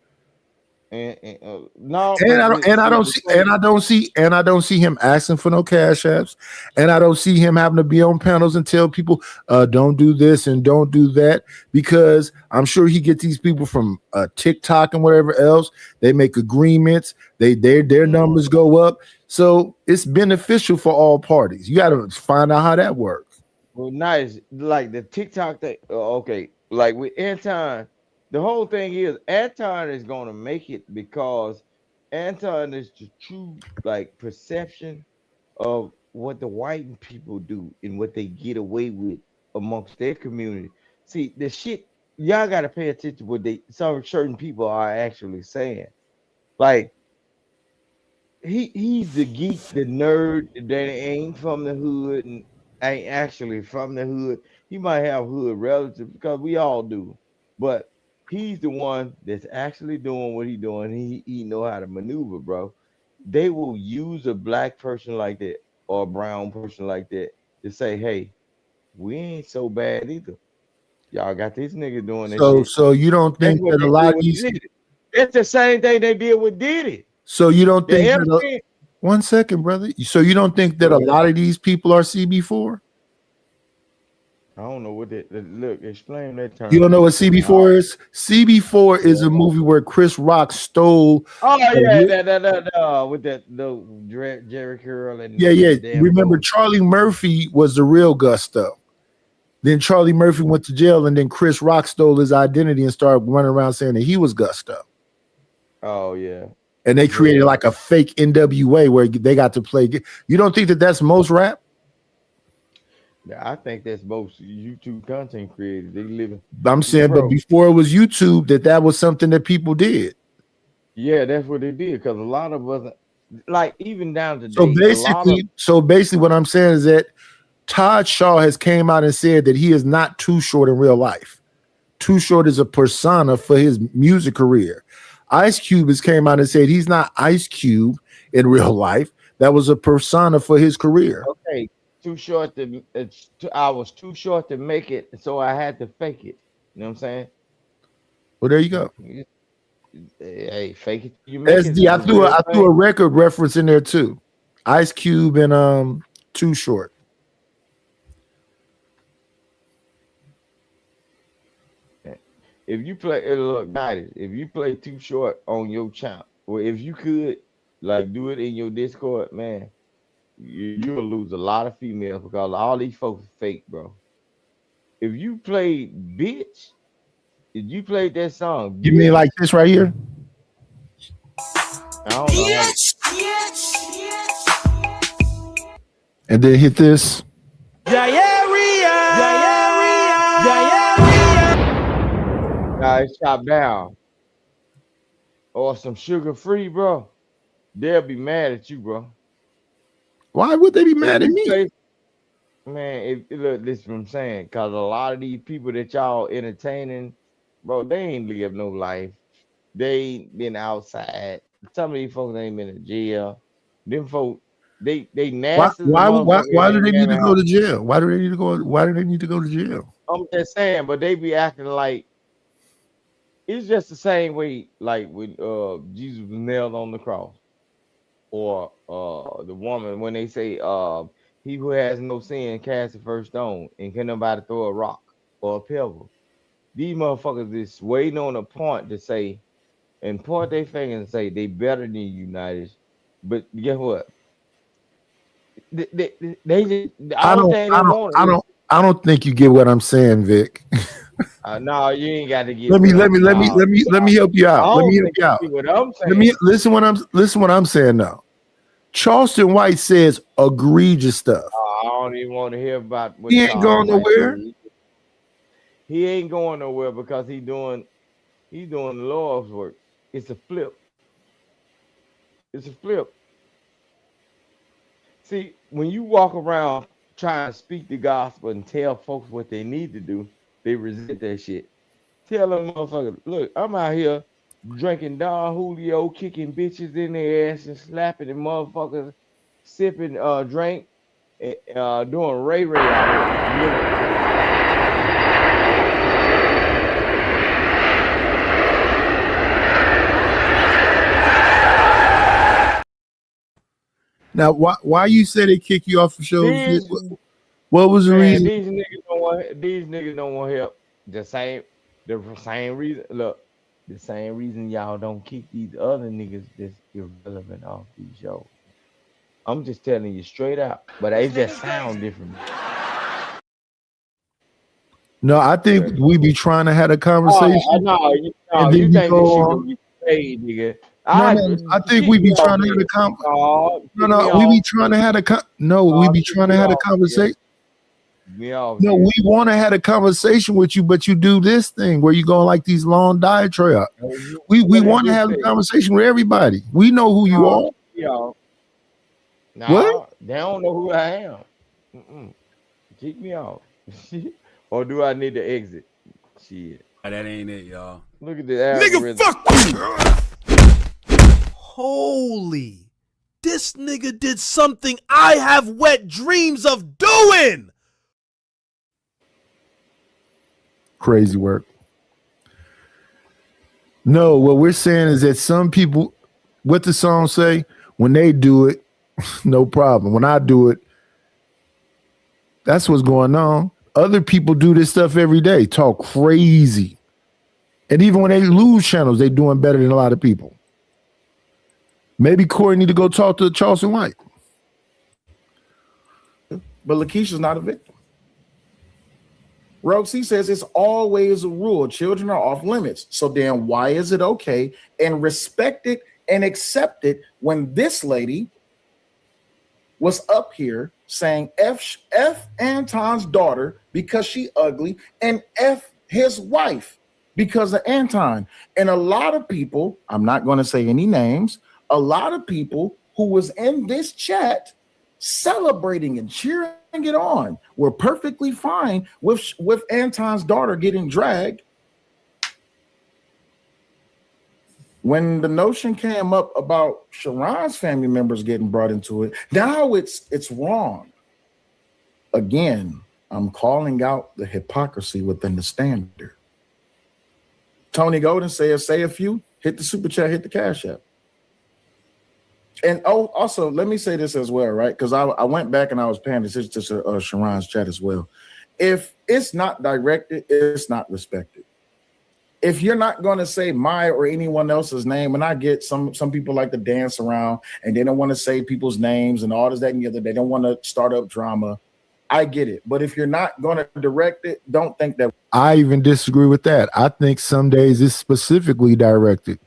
No, And I don't see him asking for no cash apps, and I don't see him having to be on panels and tell people don't do this and don't do that, because I'm sure he gets these people from TikTok and whatever else. They make agreements, their numbers go up, so it's beneficial for all parties. You got to find out how that works. Well, nice, like the TikTok thing. Okay, like with Anton. The whole thing is Anton is going to make it because Anton is the true like perception of what the white people do and what they get away with amongst their community. See, the shit, y'all got to pay attention to what some certain people are actually saying. Like, he's the geek, the nerd that ain't from the hood and ain't actually from the hood. He might have hood relatives because we all do, but he's the one that's actually doing what he's doing. He know how to maneuver, bro. They will use a black person like that or a brown person like that to say, hey, we ain't so bad either. Y'all got this nigga doing this. So you don't think that a lot of these... It's the same thing they did with Diddy. So you don't think that... One second, brother. So you don't think that a lot of these people are CB4? I don't know what that look. Explain that term. You don't know what CB4 is? CB4 is a movie where Chris Rock stole. Oh yeah, that with the Jerry Curl and Remember, Charlie Murphy was the real Gusto. Then Charlie Murphy went to jail, and then Chris Rock stole his identity and started running around saying that he was Gusto. Oh yeah. And they created like a fake NWA where they got to play. You don't think that that's most rap? I think that's most YouTube content creators. They live. I'm saying, but before it was YouTube, that was something that people did. Yeah, that's what they did because a lot of us, like even down to so basically, what I'm saying is that Todd Shaw has came out and said that he is not Too Short in real life. Too Short is a persona for his music career. Ice Cube has came out and said he's not Ice Cube in real life. That was a persona for his career. Okay. Too short I was too short to make it, so I had to fake it. You know what I'm saying? Well, there you go. Hey, fake it. You make SD, I threw a record reference in there too. Ice Cube and Too Short. If you play, look, guys, if you play Too Short on your channel, or if you could like do it in your Discord, man. You'll lose a lot of females because all these folks are fake, bro. If you played Bitch, if you played that song, you mean like this right here? I don't know. And then hit this. Guys, chop down. Or some sugar free, bro. They'll be mad at you, bro. Why would they be mad at me? Man, look, this is what I'm saying. Because a lot of these people that y'all entertaining, bro, they ain't live no life. They ain't been outside. Some of these folks ain't been in jail. Them folks, they nasty. Why do they need to go to jail? Why do they need to go to jail? I'm just saying, but they be acting like it's just the same way, like when Jesus was nailed on the cross. Or the woman when they say he who has no sin cast the first stone, and can nobody throw a rock or a pebble. These motherfuckers is waiting on a point to say and point their finger and say they better than United. But guess what? I don't think you get what I'm saying, Vic. No, you ain't got to get. Let me help you out. Let me help you out. What I'm saying. Let me listen what I'm saying now. Charleston White says egregious stuff. I don't even want to hear about what he ain't going nowhere. He ain't going nowhere because he's doing the Lord's work. It's a flip. It's a flip. See, when you walk around trying to speak the gospel and tell folks what they need to do, they resent that shit. Tell them motherfuckers, look, I'm out here drinking Don Julio, kicking bitches in their ass and slapping the motherfuckers, sipping drink, doing Ray out here. Now, why you say they kick you off the show? These, What was the man, reason? these niggas don't want help. The same reason. Look, the same reason y'all don't kick these other niggas that's irrelevant off these shows. I'm just telling you straight out, but it just sound different. No, I think we be trying to have a conversation. You and then think you this shit go gonna on. get paid, nigga? I think we be trying to have a we be trying to have a we be trying to have a conversation. No, we want to have a conversation with you, but you do this thing where you go like these long diatribes. We want to have a conversation with everybody. We know who you are. What? They don't know who I am. Kick me off. Or do I need to exit? Shit. That ain't it, y'all. Look at the algorithm. Nigga, fuck you! Holy. This nigga did something I have wet dreams of doing! Crazy work. No, what we're saying is that some people, what the song say, when they do it, no problem. When I do it, that's what's going on. Other people do this stuff every day, talk crazy. And even when they lose channels, they're doing better than a lot of people. Maybe Corey need to go talk to Charleston White. But Lakeisha's not a victim. Roxy says it's always a rule. Children are off limits. So then why is it okay and respected and accepted when this lady was up here saying F Anton's daughter because she ugly and F his wife because of Anton? And a lot of people, I'm not going to say any names, a lot of people who was in this chat celebrating and cheering it on were perfectly fine with Anton's daughter getting dragged. When the notion came up about Sharon's family members getting brought into it, now it's wrong. Again, I'm calling out the hypocrisy within the standard. Tony Golden says, say a few, hit the super chat, hit the cash app. And also, let me say this as well, right? Because I went back and I was paying attention to Sharon's chat as well. If it's not directed, it's not respected. If you're not going to say my or anyone else's name, and I get some people like to dance around and they don't want to say people's names and all this, that, and the other, they don't want to start up drama. I get it. But if you're not going to direct it, don't think that. I even disagree with that. I think some days it's specifically directed.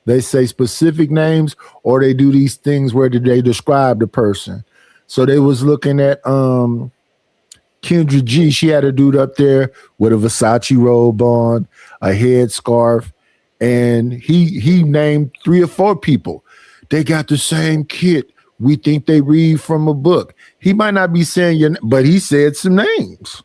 They say specific names or they do these things where they describe the person. So they was looking at Kendra G. She had a dude up there with a Versace robe on, a headscarf, and he named 3 or 4 people. They got the same kit. We think they read from a book. He might not be saying your name, but he said some names.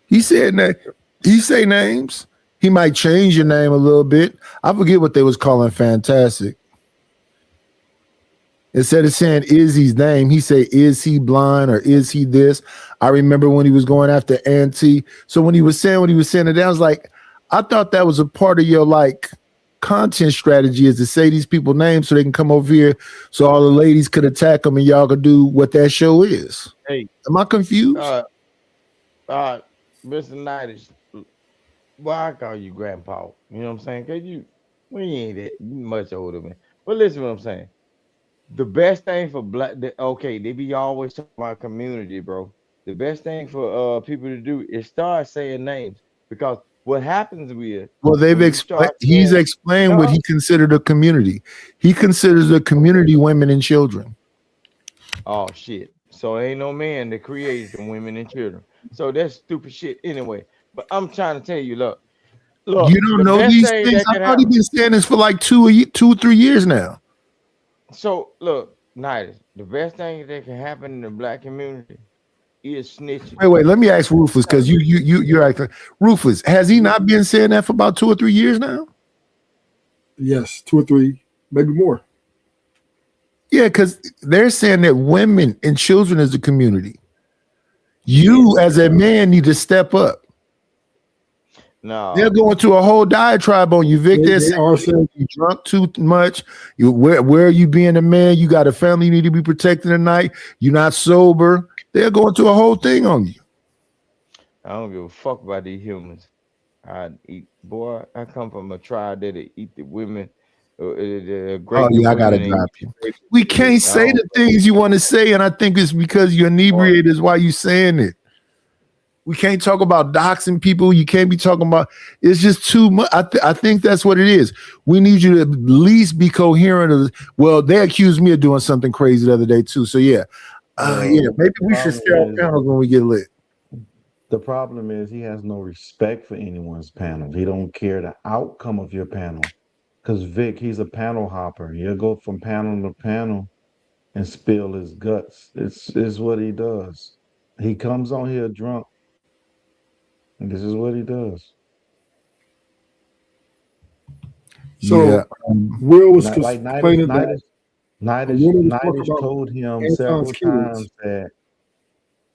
He said that he say names. He might change your name a little bit. I forget what they was calling Fantastic. Instead of saying Izzy's name, he say, is he blind or is he this? I remember when he was going after Auntie. So when he was saying it, I was like, I thought that was a part of your like content strategy is to say these people's names so they can come over here so all the ladies could attack them and y'all could do what that show is. Hey, am I confused? Mr. Knightish, why I call you grandpa? You know what I'm saying? Cause we ain't that much older, man. But listen to what I'm saying. The best thing for they be always talking about community, bro. The best thing for people to do is start saying names, because what happens with he's explained what he considered a community. He considers a community women and children. Oh shit. So ain't no man that creates the women and children. So that's stupid shit anyway. But I'm trying to tell you, look, you don't know these things. I thought he's been saying this for like 2 or 3 years now. So look, Knightish, the best thing that can happen in the black community is snitching. Wait, let me ask Rufus, because you're acting. Rufus, has he not been saying that for about 2 or 3 years now? Yes, 2 or 3, maybe more. Yeah, because they're saying that women and children is a community. You as a man need to step up. No, They're going to a whole diatribe on you, Vic. They're They saying are saying you drunk too much. Where are you being a man? You got a family you need to be protecting tonight. You're not sober. They're going to a whole thing on you. I don't give a fuck about these humans. I eat, boy. I come from a tribe that eat the women. Oh yeah, I gotta drop you. We can't say the don't- things you want to say, and I think it's because you're inebriated is why you saying it. We can't talk about doxing people. You can't be talking about. It's just too much. I think that's what it is. We need you to at least be coherent. Well, they accused me of doing something crazy the other day too. So yeah, maybe we should stay on panels when we get lit. The problem is he has no respect for anyone's panel. He don't care the outcome of your panel. Because Vic, he's a panel hopper. He'll go from panel to panel and spill his guts. It's what he does. He comes on here drunk. And this is what he does. So Yeah. Will was Not like complaining that Nidus told him several times that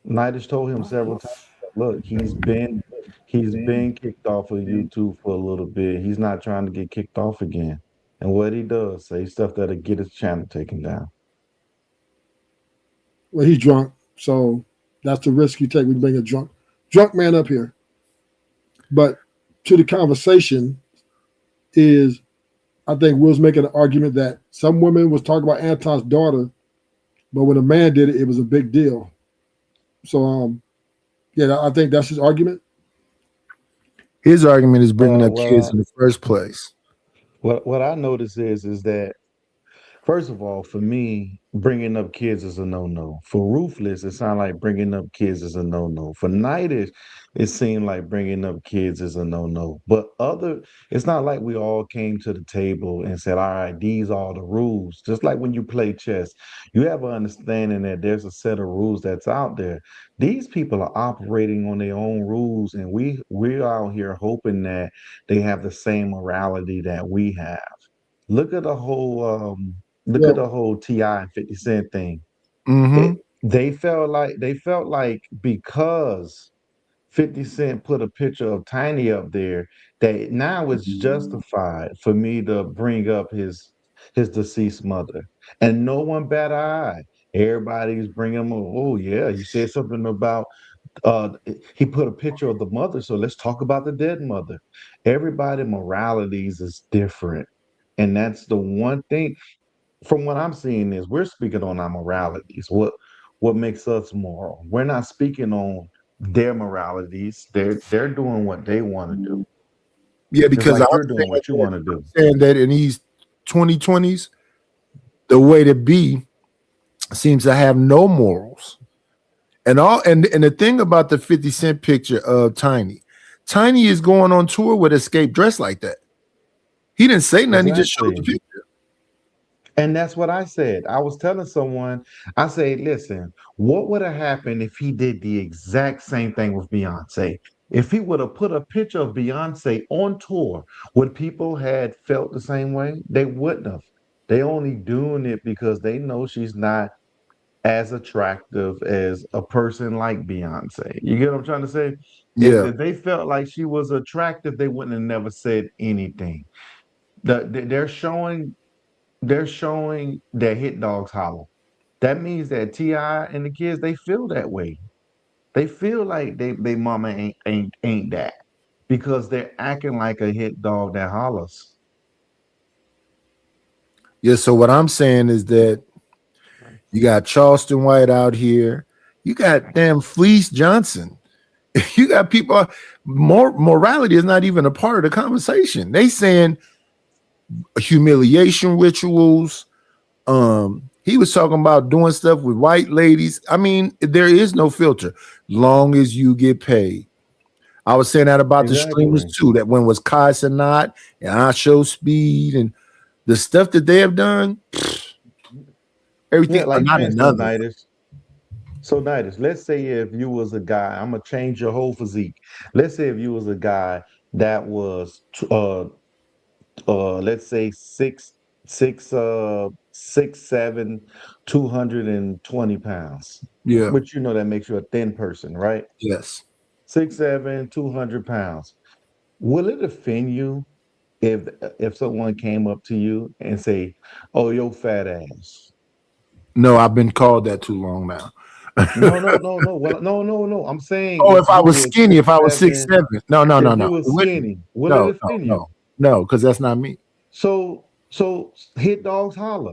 Nidus told him several times, look, he's been kicked off of YouTube for a little bit. He's not trying to get kicked off again. And what he does, say stuff that'll get his channel taken down. well, he's drunk, so that's the risk you take when you bring a drunk man up here. But to the conversation is, I think Will's making an argument that some women was talking about Anton's daughter, but when a man did it, it was a big deal. So, yeah, I think that's his argument. His argument is bringing up kids in the first place. What I notice is that, first of all, for me, bringing up kids is a no-no. For Ruthless, it sounds like bringing up kids is a no-no. For Nidus, it seemed like bringing up kids is a no-no. But it's not like we all came to the table and said, all right, these are the rules. Just like when you play chess, you have an understanding that there's a set of rules that's out there. These people are operating on their own rules, and we're out here hoping that they have the same morality that we have. Look at the whole T.I. and 50 Cent thing. Mm-hmm. They felt like because 50 Cent put a picture of Tiny up there, that now it's justified for me to bring up his deceased mother. And no one bat an eye. Everybody's bringing him, oh yeah, he said something about he put a picture of the mother, so let's talk about the dead mother. Everybody moralities is different. And that's the one thing from what I'm seeing is we're speaking on our moralities. What makes us moral? We're not speaking on their moralities. They're doing what they want to do. Yeah, because like you're doing what you want to do. Saying that in these 2020s, the way to be seems to have no morals. And the thing about the 50 Cent picture of Tiny is going on tour with Escape dressed like that. He didn't say nothing. He just showed the picture. And that's what I said. I was telling someone, I said, listen, what would have happened if he did the exact same thing with Beyonce? If he would have put a picture of Beyonce on tour, would people had felt the same way? They wouldn't have. They only doing it because they know she's not as attractive as a person like Beyonce. You get what I'm trying to say? Yeah. If they felt like she was attractive, they wouldn't have never said anything. They're showing that Hit Dogs hollow. That means that T.I. and the kids, they feel that way. They feel like they mama ain't that because they're acting like a hit dog that hollers. Yeah, so what I'm saying is that you got Charleston White out here. You got damn Fleece Johnson. You got people. Morality is not even a part of the conversation. They saying humiliation rituals. He was talking about doing stuff with white ladies. I mean, there is no filter long as you get paid. I was saying that about the streamers too. That one was Kai Cenat and I Show Speed and the stuff that they have done. Everything, Yeah, like not another. Nidus, let's say if you was a guy, I'm gonna change your whole physique. Let's say if you was a guy that was let's say 6'7", 220 pounds. Yeah. But you know that makes you a thin person, right? Yes. 6'7", 200 pounds. Will it offend you if someone came up to you and say, "Oh, yo, fat ass"? No, I've been called that too long now. No. Well, no. I'm saying Oh, if if I you was was skinny, if I was 6'7", 6'7", no, if you it was wouldn't. skinny, will No, it offend you? no, because that's not me. So hit dogs holler.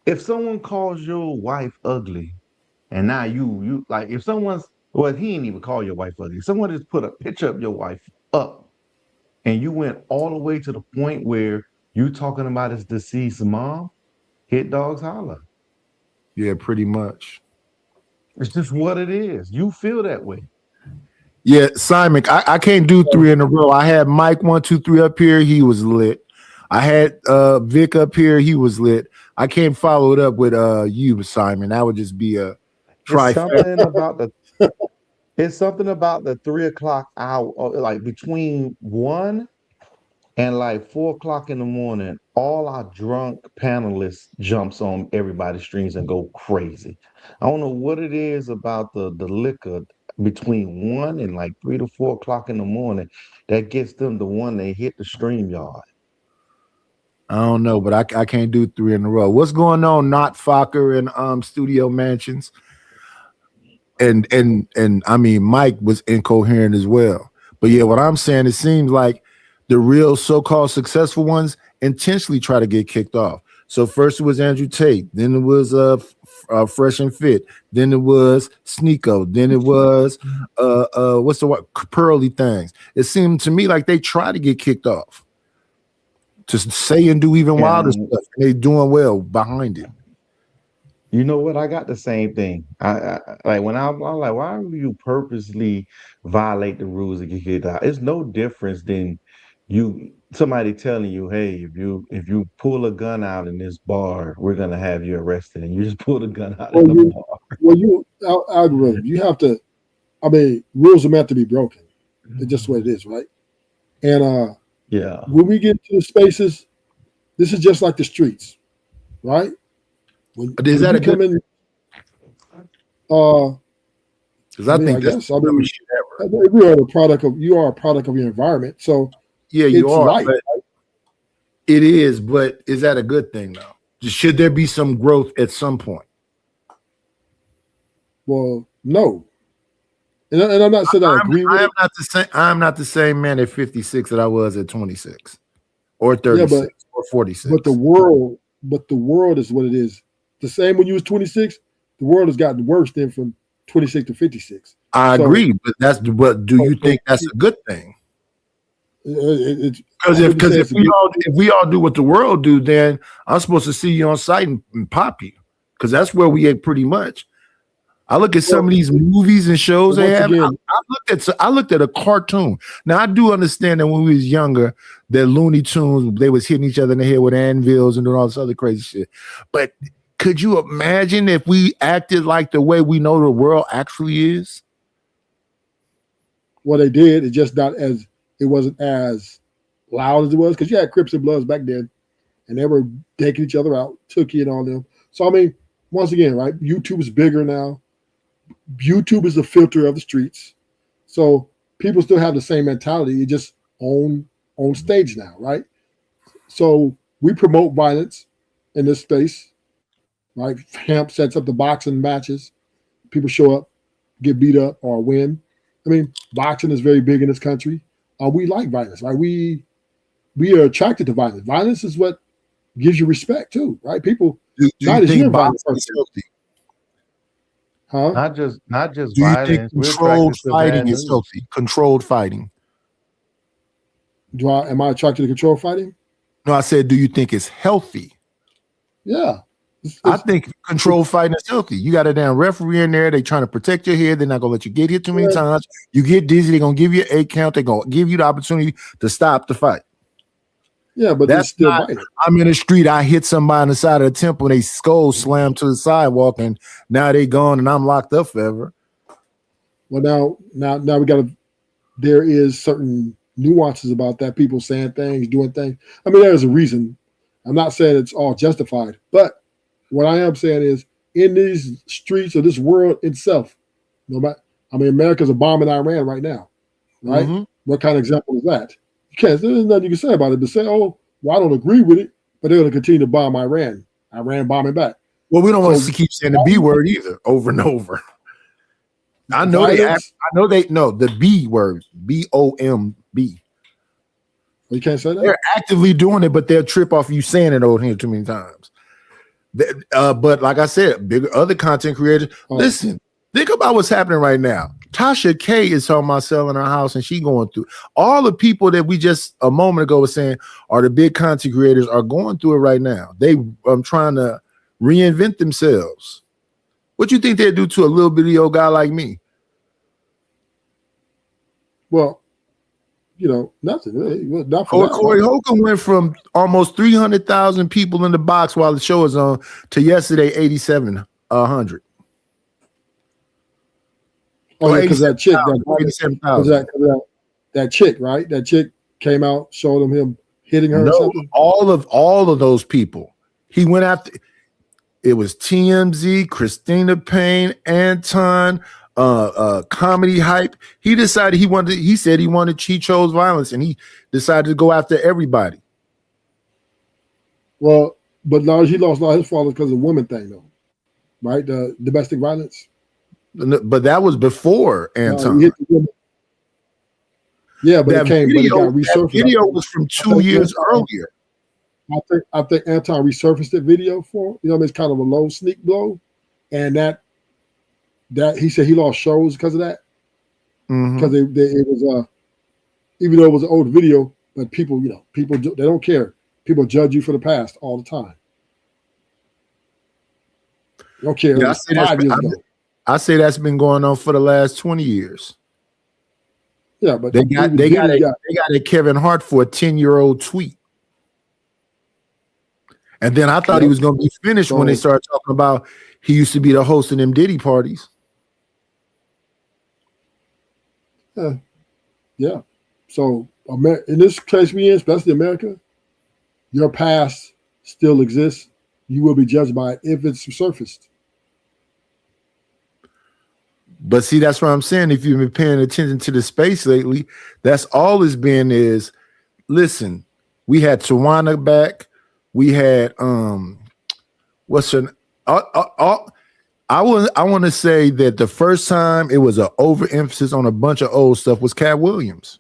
If someone calls your wife ugly, and now you like if someone's well, he ain't even call your wife ugly. Someone just put a picture of your wife up, and you went all the way to the point where you talking about his deceased mom. Hit dogs holler. Yeah, pretty much. It's just what it is. You feel that way. Yeah, Simon, I can't do 3 in a row. I had Mike 1, 2, 3 up here. He was lit. I had Vic up here. He was lit. I can't follow it up with you, Simon. That would just be a trifecta. It's something about the 3 o'clock hour, or like between 1 and like 4 o'clock in the morning. All our drunk panelists jumps on everybody's streams and go crazy. I don't know what it is about the liquor between 1 and like 3 to 4 o'clock in the morning that gets them the one they hit the stream yard. I don't know, but I can't do 3 in a row. What's going on, Not Fokker and Studio Mansions? And I mean, Mike was incoherent as well. But yeah, what I'm saying, it seems like the real so-called successful ones intentionally try to get kicked off. So first it was Andrew Tate, then it was Fresh and Fit, then it was Sneeko, then it was what's the word? Pearly Things. It seemed to me like they try to get kicked off to say and do even wilder stuff. And they doing well behind it. You know what? I got the same thing. I like when I'm like, why would you purposely violate the rules to get kicked out? It's no difference than somebody telling you, hey, if you pull a gun out in this bar, we're gonna have you arrested, and you just pull the gun out in the bar. Well, algorithm, you have to. I mean, rules are meant to be broken. It's just what it is, right? And yeah, when we get to the spaces, this is just like the streets, right? Is that a good thing? Because I think that's we are a product of you are a product of your environment. So yeah, you are. But it is, but is that a good thing though? Should there be some growth at some point? Well, no. And I'm not saying I agree with it. I'm not the same man at 56 that I was at 26 or 36 or 46. But the world is what it is. The same when you was 26, the world has gotten worse than from 26 to 56. I agree, but do you think that's a good thing? Because if we all do what the world do, then I'm supposed to see you on site and pop you, because that's where we at pretty much. I look at some of these movies and shows they have. I looked at a cartoon. Now I do understand that when we was younger, that Looney Tunes, they was hitting each other in the head with anvils and doing all this other crazy shit. But could you imagine if we acted like the way we know the world actually is? Well, they did. It wasn't as loud as it was, because you had Crips and Bloods back then, and they were taking each other out, Tookie and all them. So I mean, once again, right? YouTube is bigger now. YouTube is the filter of the streets. So people still have the same mentality. You just on stage now, right? So we promote violence in this space, right? Hamp sets up the boxing matches. People show up, get beat up, or win. I mean, boxing is very big in this country. We like violence, right? We are attracted to violence. Violence is what gives you respect too, right? People. Do you think boxing is healthy? Huh? Not just do you violence. think controlled fighting is healthy? Controlled fighting. Am I attracted to controlled fighting? No, I said, do you think it's healthy? Yeah. I think controlled fighting is healthy. You got a damn referee in there. They trying to protect your head. They're not gonna let you get hit too many times. You get dizzy, they're gonna give you an 8 count. They're gonna give you the opportunity to stop the fight. Yeah, but that's still not, I'm in the street. I hit somebody on the side of the temple. They skull slammed to the sidewalk, and now they gone, and I'm locked up forever. Well, now we got to. There is certain nuances about that. People saying things, doing things. I mean, there's a reason. I'm not saying it's all justified, but what I am saying is, in these streets of this world itself, America's a bombing Iran right now, right? Mm-hmm. What kind of example is that? You can't. There's nothing you can say about it. But say, oh, well, I don't agree with it, but they're going to continue to bomb Iran. Iran bombing back. Well, we don't want to keep saying the B word either, over and over. I know the B word, B-O-M-B. You can't say that? They're actively doing it, but they'll trip off you saying it over here too many times. But like I said, bigger other content creators, listen, think about what's happening right now. Tasha K is talking about selling her house, and she going through all the people that we just a moment ago was saying are the big content creators are going through it right now. They trying to reinvent themselves. What you think they'd do to a little bitty old guy like me? Well, you know, nothing. Not for that, Corey Holcomb went from almost 300,000 people in the box while the show was on to yesterday 8,700. Oh, because that chick, that chick, right? That chick came out, showed him hitting her. No, or something? all of those people. He went after. It was TMZ, Christina Payne, Anton, Comedy Hype. He decided he said he wanted Chicho's violence, and he decided to go after everybody. Well, but now he lost a lot of his followers because of the woman thing, though, right? The domestic violence. But that was before Anton. Yeah, but it got resurfaced. That video was from 2 years earlier. I think Anton resurfaced that video for him. You know, it's kind of a low sneak blow, and that he said he lost shows because of that. Because it was even though it was an old video, but people they don't care. People judge you for the past all the time. They don't care. Yeah, I say that's been going on for the last 20 years. Yeah, but they got a Kevin Hart for a 10-year-old tweet. And then I thought he was going to be finished when they started talking about he used to be the host of them Diddy parties. Yeah. So in this case we in, especially America, your past still exists. You will be judged by it if it's surfaced. But see, that's what I'm saying. If you've been paying attention to the space lately, that's all it's been is, listen, we had Tawana back. We had I want to say that the first time it was an overemphasis on a bunch of old stuff was Cat Williams.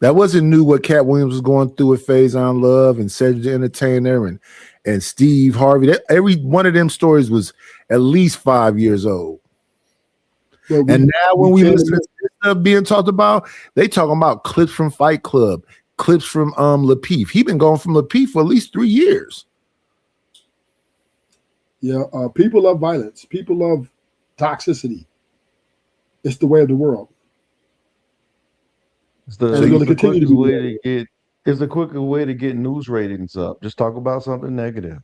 That wasn't new what Cat Williams was going through with Faison Love and Cedric the Entertainer and Steve Harvey. Every one of them stories was at least 5 years old. And now when we listen to this stuff being talked about, they talking about clips from Fight Club, clips from Lapeef. He been going from Lapeef for at least 3 years. Yeah, people love violence. People love toxicity. It's the way of the world. It's the quicker way to get news ratings up. Just talk about something negative.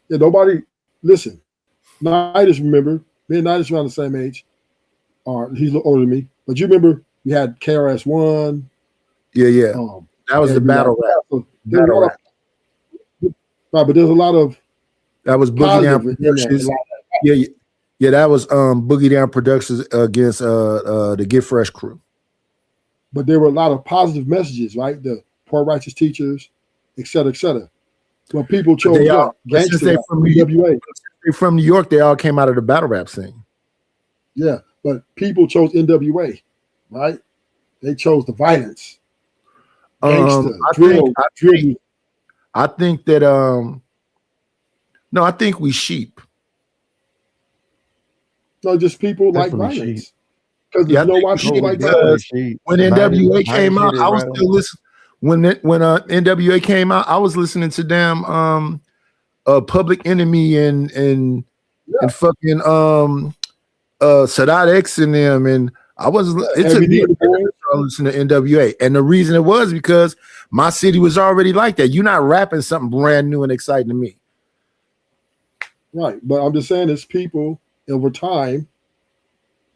Yeah, nobody listen. Nidus, remember, me and Nidus around the same age. He's older than me. But you remember we had KRS-One. Yeah. That was the battle rap. Right, but there's a lot of that was Boogie Down Productions. Yeah, that was Boogie Down Productions against the Get Fresh crew. But there were a lot of positive messages, right? The poor righteous teachers, et cetera, et cetera. Well, people chose gangster from NWA. From New York, they all came out of the battle rap scene. Yeah, but people chose NWA, right? They chose the violence. I think that no, I think we sheep. No, just people like violence. Because you know why people like violence. When NWA came out, I was still listening. When NWA came out, I was listening to them Public Enemy and fucking Sadat X and them, and I was it took me to listen to NWA, and the reason it was because my city was already like that. You're not rapping something brand new and exciting to me, right? But I'm just saying, it's people over time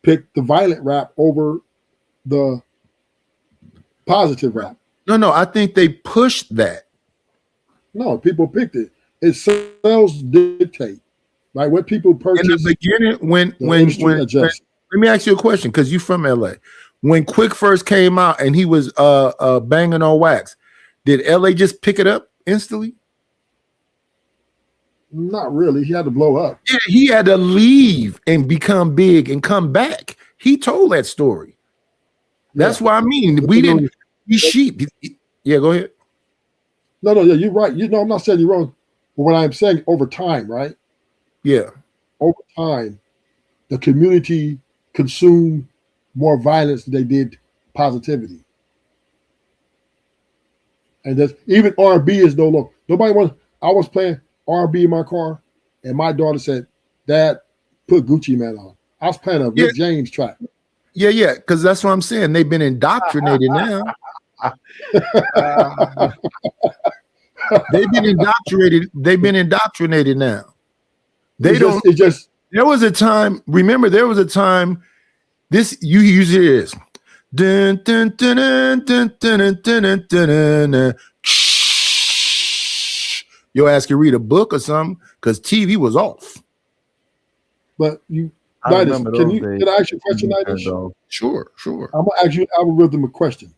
pick the violent rap over the positive rap. No, I think they pushed that. No, people picked it. It sales dictate, right? What people purchase. In the beginning, when let me ask you a question, because you're from LA. when Quick first came out and he was banging on wax, did LA just pick it up instantly? Not really. He had to blow up. Yeah, he had to leave and become big and come back. He told that story. That's why I mean we didn't be sheep. Yeah, go ahead. No, yeah, you're right. I'm not saying you're wrong. But what I'm saying over time, right? Yeah. Over time, the community consumed more violence than they did positivity. And that's even R&B is no longer. Nobody wants. I was playing R&B in my car, and my daughter said, "Dad, put Gucci Man on." I was playing a Rick James track. Yeah, because that's what I'm saying. They've been indoctrinated now. They've been indoctrinated now. There was a time, remember, there was a time, this you use it as dun, dun, dun, dun, dun, dun, dun, dun, dun. Your ass can read a book or something because TV was off. But you, I Nidus, remember can those days. I ask you a question, Nidus? Sure. I'm gonna ask you an algorithm a question.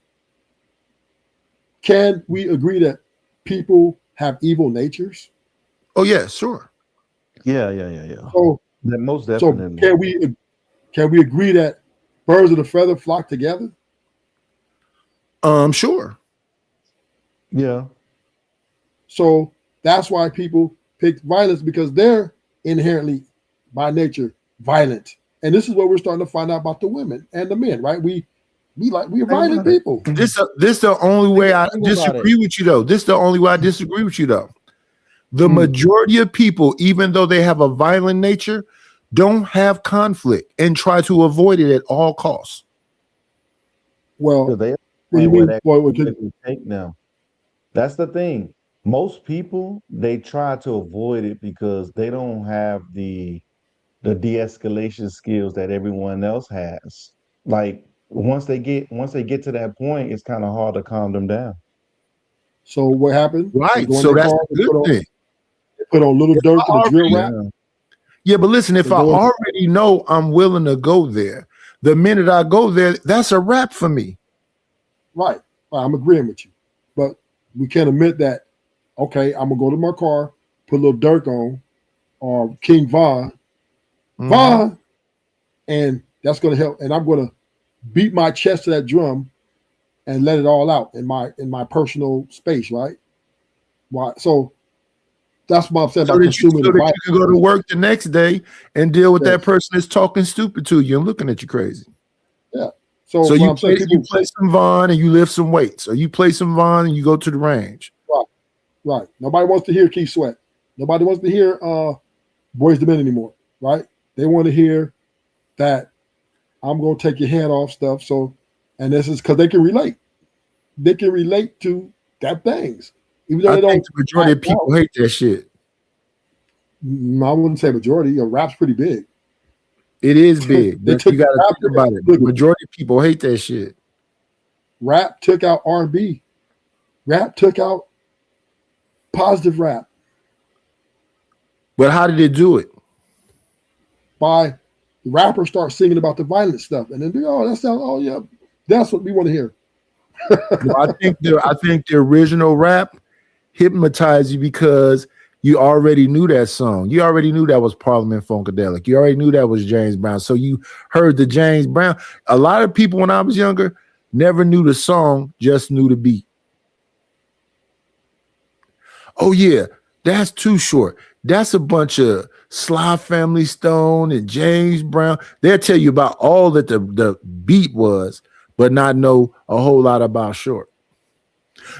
Can we agree that people have evil natures? Oh yeah, sure. Yeah. So That most So definitely. can we agree that birds of a feather flock together? Sure. Yeah. So that's why people pick violence, because they're inherently by nature violent. And this is what we're starting to find out about the women and the men, right? We're violent people. This the only way I disagree with you though. This the only way I disagree with you though. The majority of people, even though they have a violent nature, don't have conflict and try to avoid it at all costs. Well, they what do you mean? Take now. That's the thing. Most people, they try to avoid it because they don't have the de-escalation skills that everyone else has. Like once they get to that point, it's kind of hard to calm them down. So what happened? Right. They go in So their that's car, a good thing. they put on Little Dirk and a drill rap. Yeah, but listen, if I already know I'm willing to go there, the minute I go there, that's a wrap for me. Right. I'm agreeing with you. But we can't admit that, okay, I'm gonna go to my car, put a Little Dirk on, or King Von, and that's gonna help. And I'm gonna beat my chest to that drum and let it all out in my personal space, right? Why? So that's what I'm saying So about that, you, consuming so the that violence. you can go to work the next day and deal with that person that's talking stupid to you and looking at you crazy. Yeah. So, So what you I'm saying, play, you play some Vaughn and you lift some weights, or you play some Vaughn and you go to the range. Right. Nobody wants to hear Keith Sweat. Nobody wants to hear Boys II Men anymore, right? They want to hear that I'm going to take your head off stuff. So, and this is because they can relate. They can relate to that things. Even though I they think don't. the majority of people hate that shit. I wouldn't say majority. Rap's pretty big. It is big. They But took you got to rap- think about it. The majority of people hate that shit. Rap took out R&B. Rap took out positive rap. But how did it do it? By the rappers start singing about the violent stuff, and then that's what we want to hear. Well, I think the original rap hypnotized you because you already knew that song. You already knew that was Parliament Funkadelic. You already knew that was James Brown. So you heard the James Brown. A lot of people when I was younger never knew the song, just knew the beat. Oh yeah, that's Too Short. That's a bunch of Sly Family Stone and James Brown. They'll tell you about all that the beat was, but not know a whole lot about Short.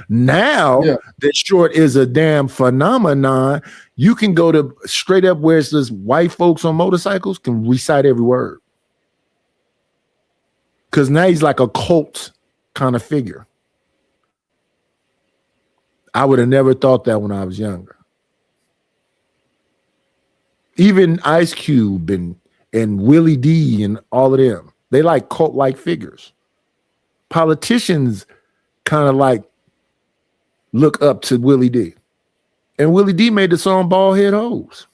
Now that Short is a damn phenomenon, you can go to straight up where it's just white folks on motorcycles can recite every word. Because now he's like a cult kind of figure. I would have never thought that when I was younger. Even Ice Cube and Willie D and all of them, they like cult-like figures. Politicians kind of like look up to Willie D. And Willie D made the song Bald Head Hoes.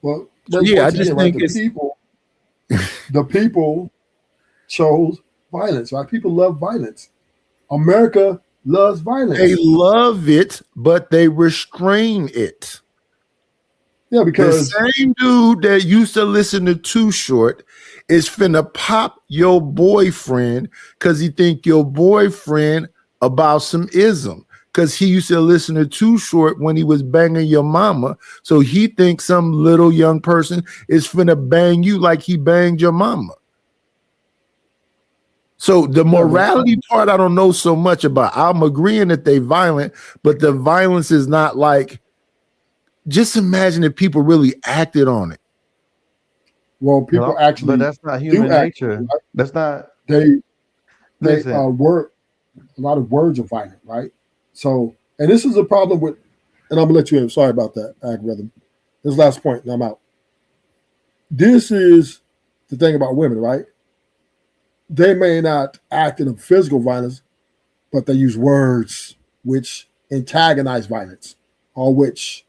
Well, But yeah, I once just again, right, think the people chose violence, right? People love violence. America loves violence. they love it, but they restrain it. Yeah, because the same dude that used to listen to Too Short is finna pop your boyfriend because he think your boyfriend about some ism. Because he used to listen to Too Short when he was banging your mama. So he thinks some little young person is finna bang you like he banged your mama. So the morality part, I don't know so much about. I'm agreeing that they violent, but the violence is not like, just imagine if people really acted on it. Well, people actually, but that's not human nature. Right? That's not. They Listen. word a lot of words are violent, right? So, and this is a problem with, and I'm gonna let you in. Sorry about that, Rhythm. This last point, and I'm out. This is the thing about women, right? They may not act in a physical violence, but they use words which antagonize violence or which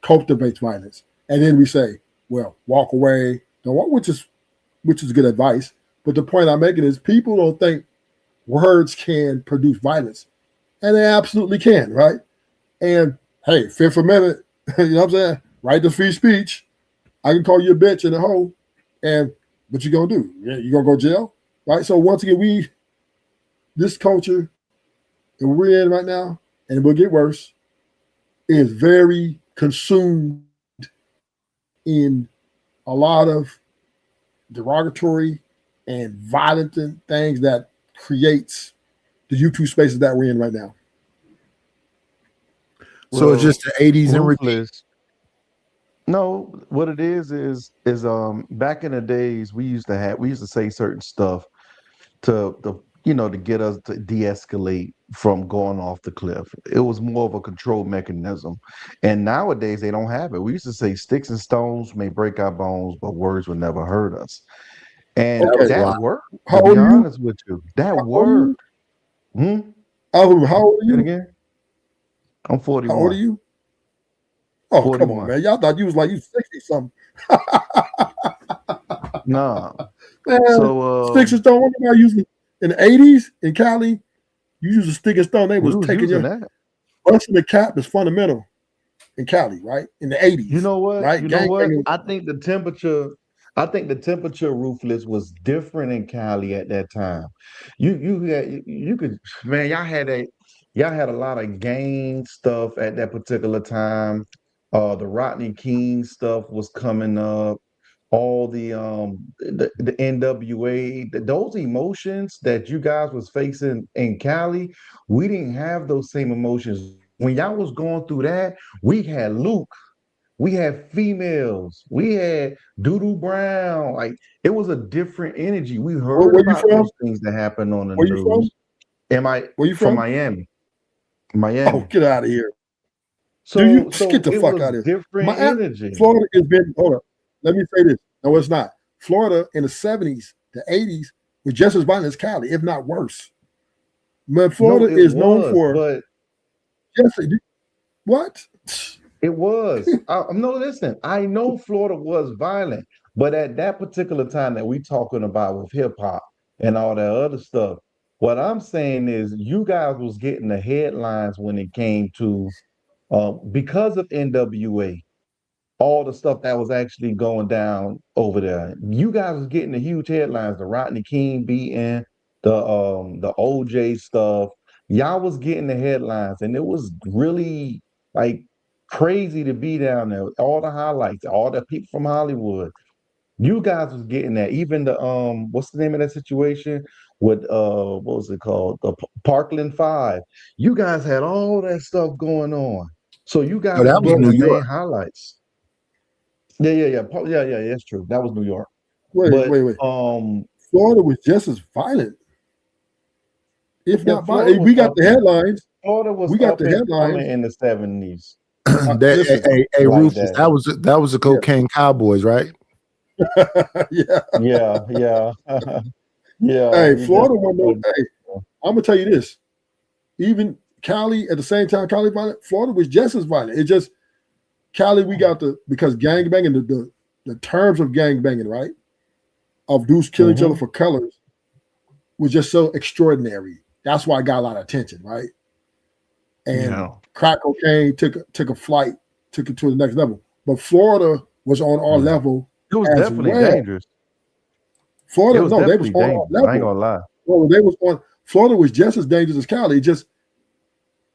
cultivates violence. And then we say, well, walk away, don't walk, which is good advice. But the point I'm making is people don't think words can produce violence. And they absolutely can, right? And hey, Fifth Amendment, you know what I'm saying? Right to free speech. I can call you a bitch and a hoe, and what you gonna do? You gonna go to jail? Right? So once again, this culture that we're in right now, and it will get worse, is very consumed in a lot of derogatory and violent things that creates the YouTube spaces that we're in right now. So it's just the 80s and Ruthless. No, what it is back in the days we used to say certain stuff to get us to de-escalate from going off the cliff. It was more of a control mechanism. And nowadays they don't have it. We used to say sticks and stones may break our bones, but words will never hurt us. And that worked. To be honest with you, that worked. How old are you? Again? I'm 41. How old are you? Oh, 41. come on, man. Y'all thought you was like you 60 something. Nah. Man, So sticks and stone, what about using in the 80s in Cali? You use a stick and stone, they was taking your that. busting the cap is fundamental in Cali, right? In the 80s. You know what? Right? You know what? I think the temperature Ruthless was different in Cali at that time. You could, man, y'all had a lot of gang stuff at that particular time. The Rodney King stuff was coming up. All the NWA, those emotions that you guys was facing in Cali, we didn't have those same emotions. When y'all was going through that, we had Luke, we had females, we had Doodoo Brown. Like, it was a different energy. We heard about those things that happened on the Where news. you from? Where you from? Miami. Oh, get out of here. So get the it fuck was out of here. different energy. Florida has been, hold on. Let me say this. No, it's not. Florida in the 70s, the 80s was just as violent as Cali, if not worse. But Florida is known for. Yes, what? It was. No, listen. I know Florida was violent, but at that particular time that we talking about with hip hop and all that other stuff, what I'm saying is you guys was getting the headlines when it came to because of NWA. All the stuff that was actually going down over there. You guys was getting the huge headlines, the Rodney King beating, the OJ stuff. Y'all was getting the headlines, and it was really like crazy to be down there. All the highlights, all the people from Hollywood. You guys was getting that. Even the what's the name of that situation with what was it called? The Parkland 5. You guys had all that stuff going on. So you guys that was New the main York. highlights. Yeah, that's true. That was New York. Wait. Florida was just as violent, if not violent. We got the headlines. Florida was. We got the headlines in the 70s. Hey, Rufus, that was the cocaine cowboys, right? Yeah. Hey, Florida one. Hey, I'm gonna tell you this. Even Cali, at the same time, Cali violent. Florida was just as violent. It just Cali, we got because gangbanging, the terms of gang banging, right? Of dudes killing each other for colors was just so extraordinary. That's why it got a lot of attention, right? And crack cocaine took a flight, took it to the next level. But Florida was on our level. It was as definitely well. dangerous. Florida, It was no, they was definitely on our dangerous. level. I ain't gonna lie. Well, they was on. Florida was just as dangerous as Cali. Just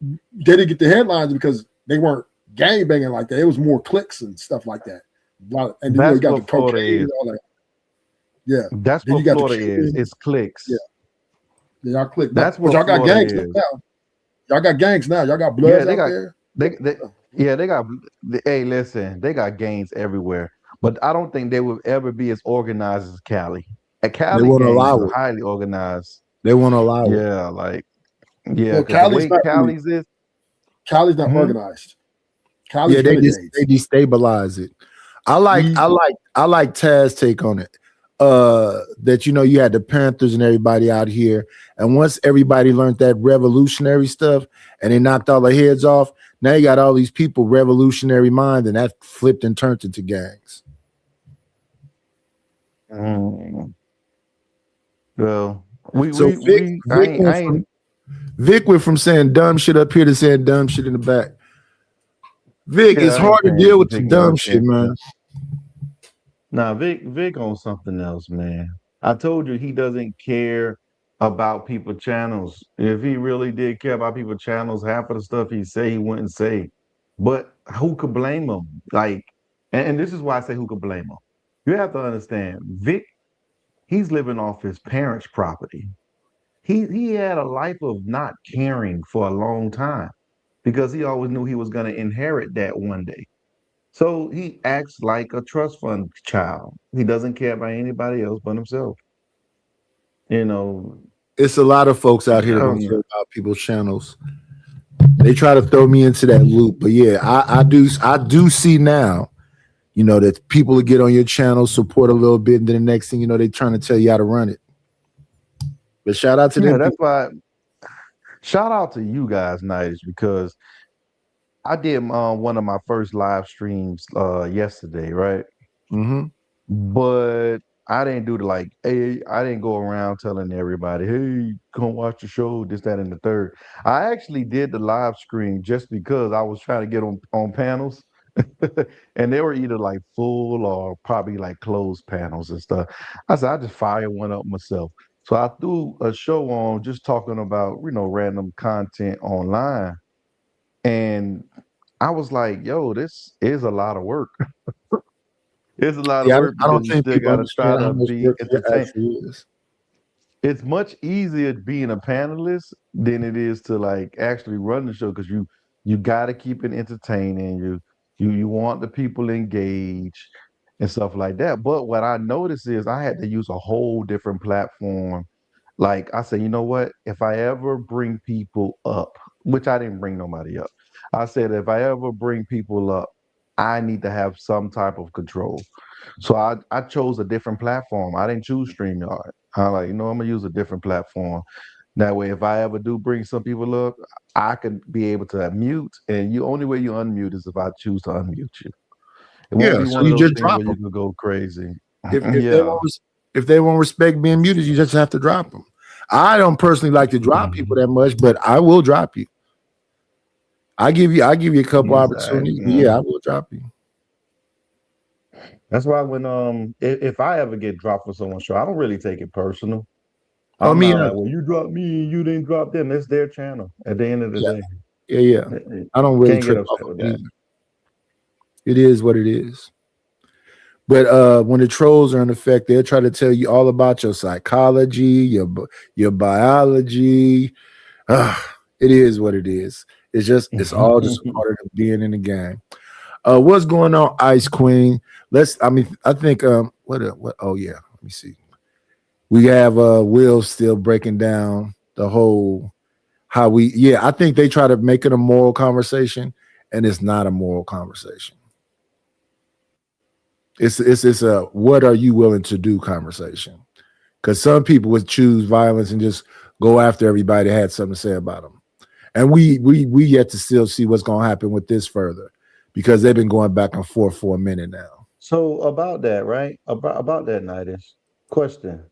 they didn't get the headlines because they weren't gang banging like that. It was more clicks and stuff like that. And then you got the cocaine and all that. Yeah, That's then what you got the Florida is. shooting. It's clicks. Yeah, y'all click. That's but what y'all got Florida gangs is. now. Y'all got gangs now. Y'all got bloods they out got there. they got. Hey, listen, they got gangs everywhere, but I don't think they would ever be as organized as Cali. At Cali, won't gangs allow are it. highly organized. They won't allow it. Yeah, like yeah, Well, 'cause the Cali's way not Cali's is. Cali's not organized. Cali's Yeah, they renegades. destabilize it. I like Taz's take on it. That you had the Panthers and everybody out here, and once everybody learned that revolutionary stuff and they knocked all their heads off, now you got all these people revolutionary mind, and that flipped and turned into gangs. Well, Vic went from saying dumb shit up here to saying dumb shit in the back. Vic, it's hard to deal with the dumb shit, man. Nah, Vic on something else, man. I told you he doesn't care about people channels. If he really did care about people channels, half of the stuff he say he wouldn't say. But who could blame him? Like, and this is why I say who could blame him. You have to understand, Vic, he's living off his parents' property. He had a life of not caring for a long time because he always knew he was going to inherit that one day. So he acts like a trust fund child. He doesn't care about anybody else but himself. It's a lot of folks out here that don't care about people's channels. They try to throw me into that loop, but yeah, I do see now, that people will get on your channel, support a little bit, and then the next thing you know, they're trying to tell you how to run it. But shout out to them. That's why. Shout out to you guys, Nice, because I did one of my first live streams yesterday, right? But I didn't do I didn't go around telling everybody, hey, come watch the show, this, that, and the third. I actually did the live stream just because I was trying to get on panels. And they were either like full or probably like closed panels and stuff. I said, I just fired one up myself. So I threw a show on just talking about, random content online. And I was like, yo, this is a lot of work. It's a lot of work. I don't think you still people got to try understand how to much be work it entertained. actually is. It's much easier being a panelist than it is to like actually run the show because you got to keep it entertaining. You want the people engaged and stuff like that. But what I noticed is I had to use a whole different platform. Like I said, you know what? If I ever bring people up, which I didn't bring nobody up, I said if I ever bring people up, I need to have some type of control. So I chose a different platform. I didn't choose StreamYard. I'm like, I'm gonna use a different platform. That way, if I ever do bring some people up, I can be able to mute. And the only way you unmute is if I choose to unmute you. It won't be so one of you those just things drop where you them. can go crazy. If they won't respect being muted, you just have to drop them. I don't personally like to drop people that much, but I will drop you. I give you a couple opportunities. But yeah, I will drop you. That's why when if I ever get dropped for someone's show, I don't really take it personal. Oh, I'm me not either. like, well, you dropped me and you didn't drop them. It's their channel at the end of the day. Yeah. I don't really Can't get trip upset off with of that. either. It is what it is. But when the trolls are in effect, they'll try to tell you all about your psychology, your biology. It is what it is. It's all just a part of being in the game. What's going on, Ice Queen? I think what oh yeah, let me see. We have Will still breaking down the whole I think they try to make it a moral conversation, and it's not a moral conversation. It's a what are you willing to do conversation. Because some people would choose violence and just go after everybody that had something to say about them. And we yet to still see what's going to happen with this further, because they've been going back and forth for a minute now. So about that, right? About that, Nidus. Question: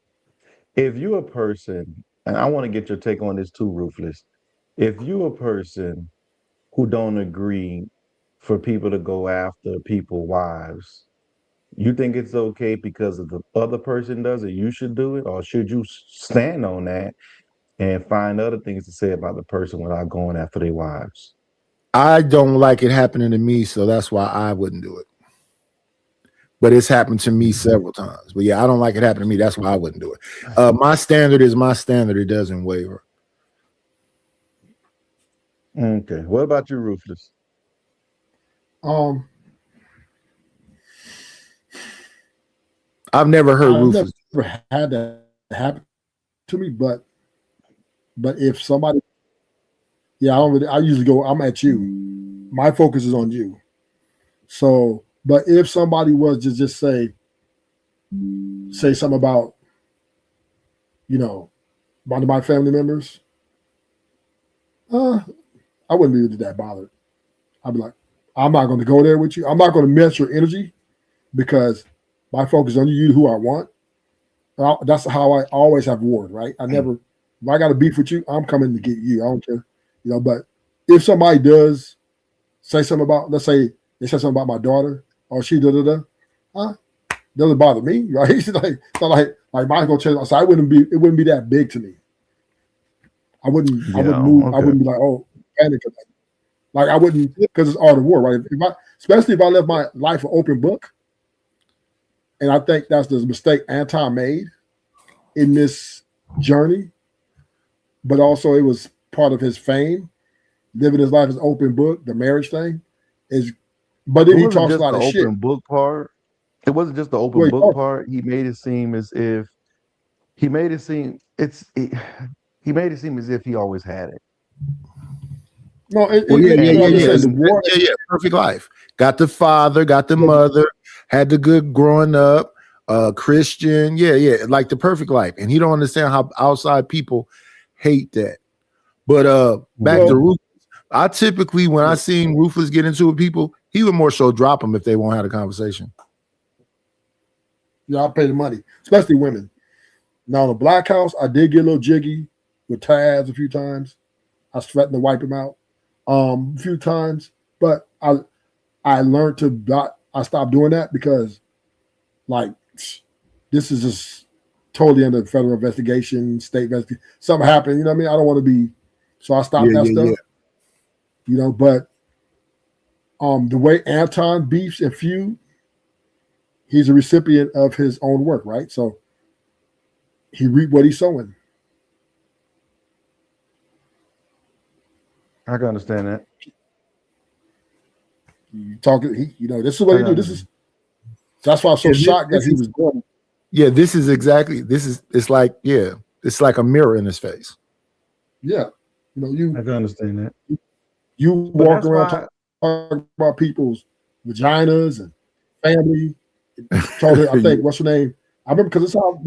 if you're a person, and I want to get your take on this too, Ruthless. If you're a person who don't agree for people to go after people's wives, you think it's okay because of the other person does it, you should do it, or should you stand on that and find other things to say about the person without going after their wives? I don't like it happening to me, so that's why I wouldn't do it. But it's happened to me several times. But yeah, I don't like it happening to me. That's why I wouldn't do it. My standard is my standard. It doesn't waver. Okay. What about you, Ruthless? I've never heard I've Ruthless. never had that happen to me, but if somebody, yeah, I usually go, I'm at you. My focus is on you. So, but if somebody was to just say something about, one of my family members, I wouldn't be that bothered. I'd be like, I'm not going to go there with you. I'm not going to mess your energy because my focus is on you, who I want. That's how I always have warred, right? I never, if I got a beef with you, I'm coming to get you. I don't care, but if somebody does say something about, let's say they say something about my daughter or she doesn't bother me, right? It's not like mine's gonna change. So it wouldn't be that big to me. I wouldn't move. Okay. I wouldn't be like, oh, panic. Like I wouldn't, because it's art of war, right? Especially if I left my life an open book. And I think that's the mistake Anton made in this journey. But also it was part of his fame, living his life as open book, the marriage thing. But then he talks a lot of shit. Open book part. It wasn't just the open book part. He made it seem as if he made it seem as if he always had it. No, yeah. Perfect life. Got the father, got the mother, had the good growing up, Christian. Yeah. Like the perfect life. And he don't understand how outside people hate that. But back to Ruthless. I typically, when I seen Ruthless get into it with people, he would more so drop them if they won't have a conversation. Yeah, I pay the money, especially women. Now in the Black House, I did get a little jiggy with Taz a few times. I was threatened to wipe him out a few times, but I learned to not. I stopped doing that because, like, this is just totally under federal investigation, state investigation. Something happened, you know what I mean? I don't want to be, so I stopped that stuff. Yeah. But the way Anton beefs and feud, he's a recipient of his own work, right? So he reaped what he's sowing. I can understand that. Talking, this is what he do. That's why I'm so shocked that he was going. Yeah, it's like a mirror in his face. Yeah, I can understand that. You walk around talking about people's vaginas and family. Told her, I think, what's her name? I remember because it's how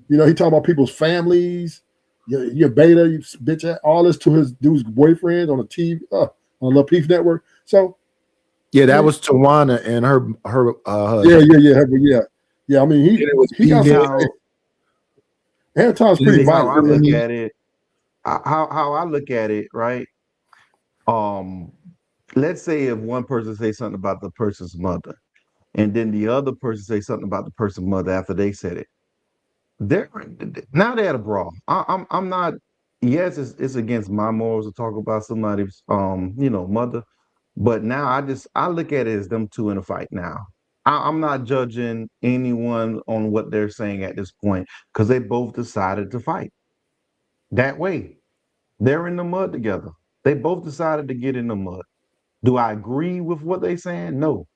he talking about people's families. You're beta, you bitch, all this to his dude's boyfriend on a TV, on a little Peace Network. So yeah, that was Tawana and her yeah. I mean, he got Anton's pretty violent. How I look at it, right? Let's say if one person say something about the person's mother, and then the other person say something about the person's mother after they said it. They're at a brawl. I'm not. Yes, it's against my morals to talk about somebody's mother, but now I look at it as them two in a fight. Now I'm not judging anyone on what they're saying at this point because they both decided to fight that way. They're in the mud together. They both decided to get in the mud. Do I agree with what they're saying? No.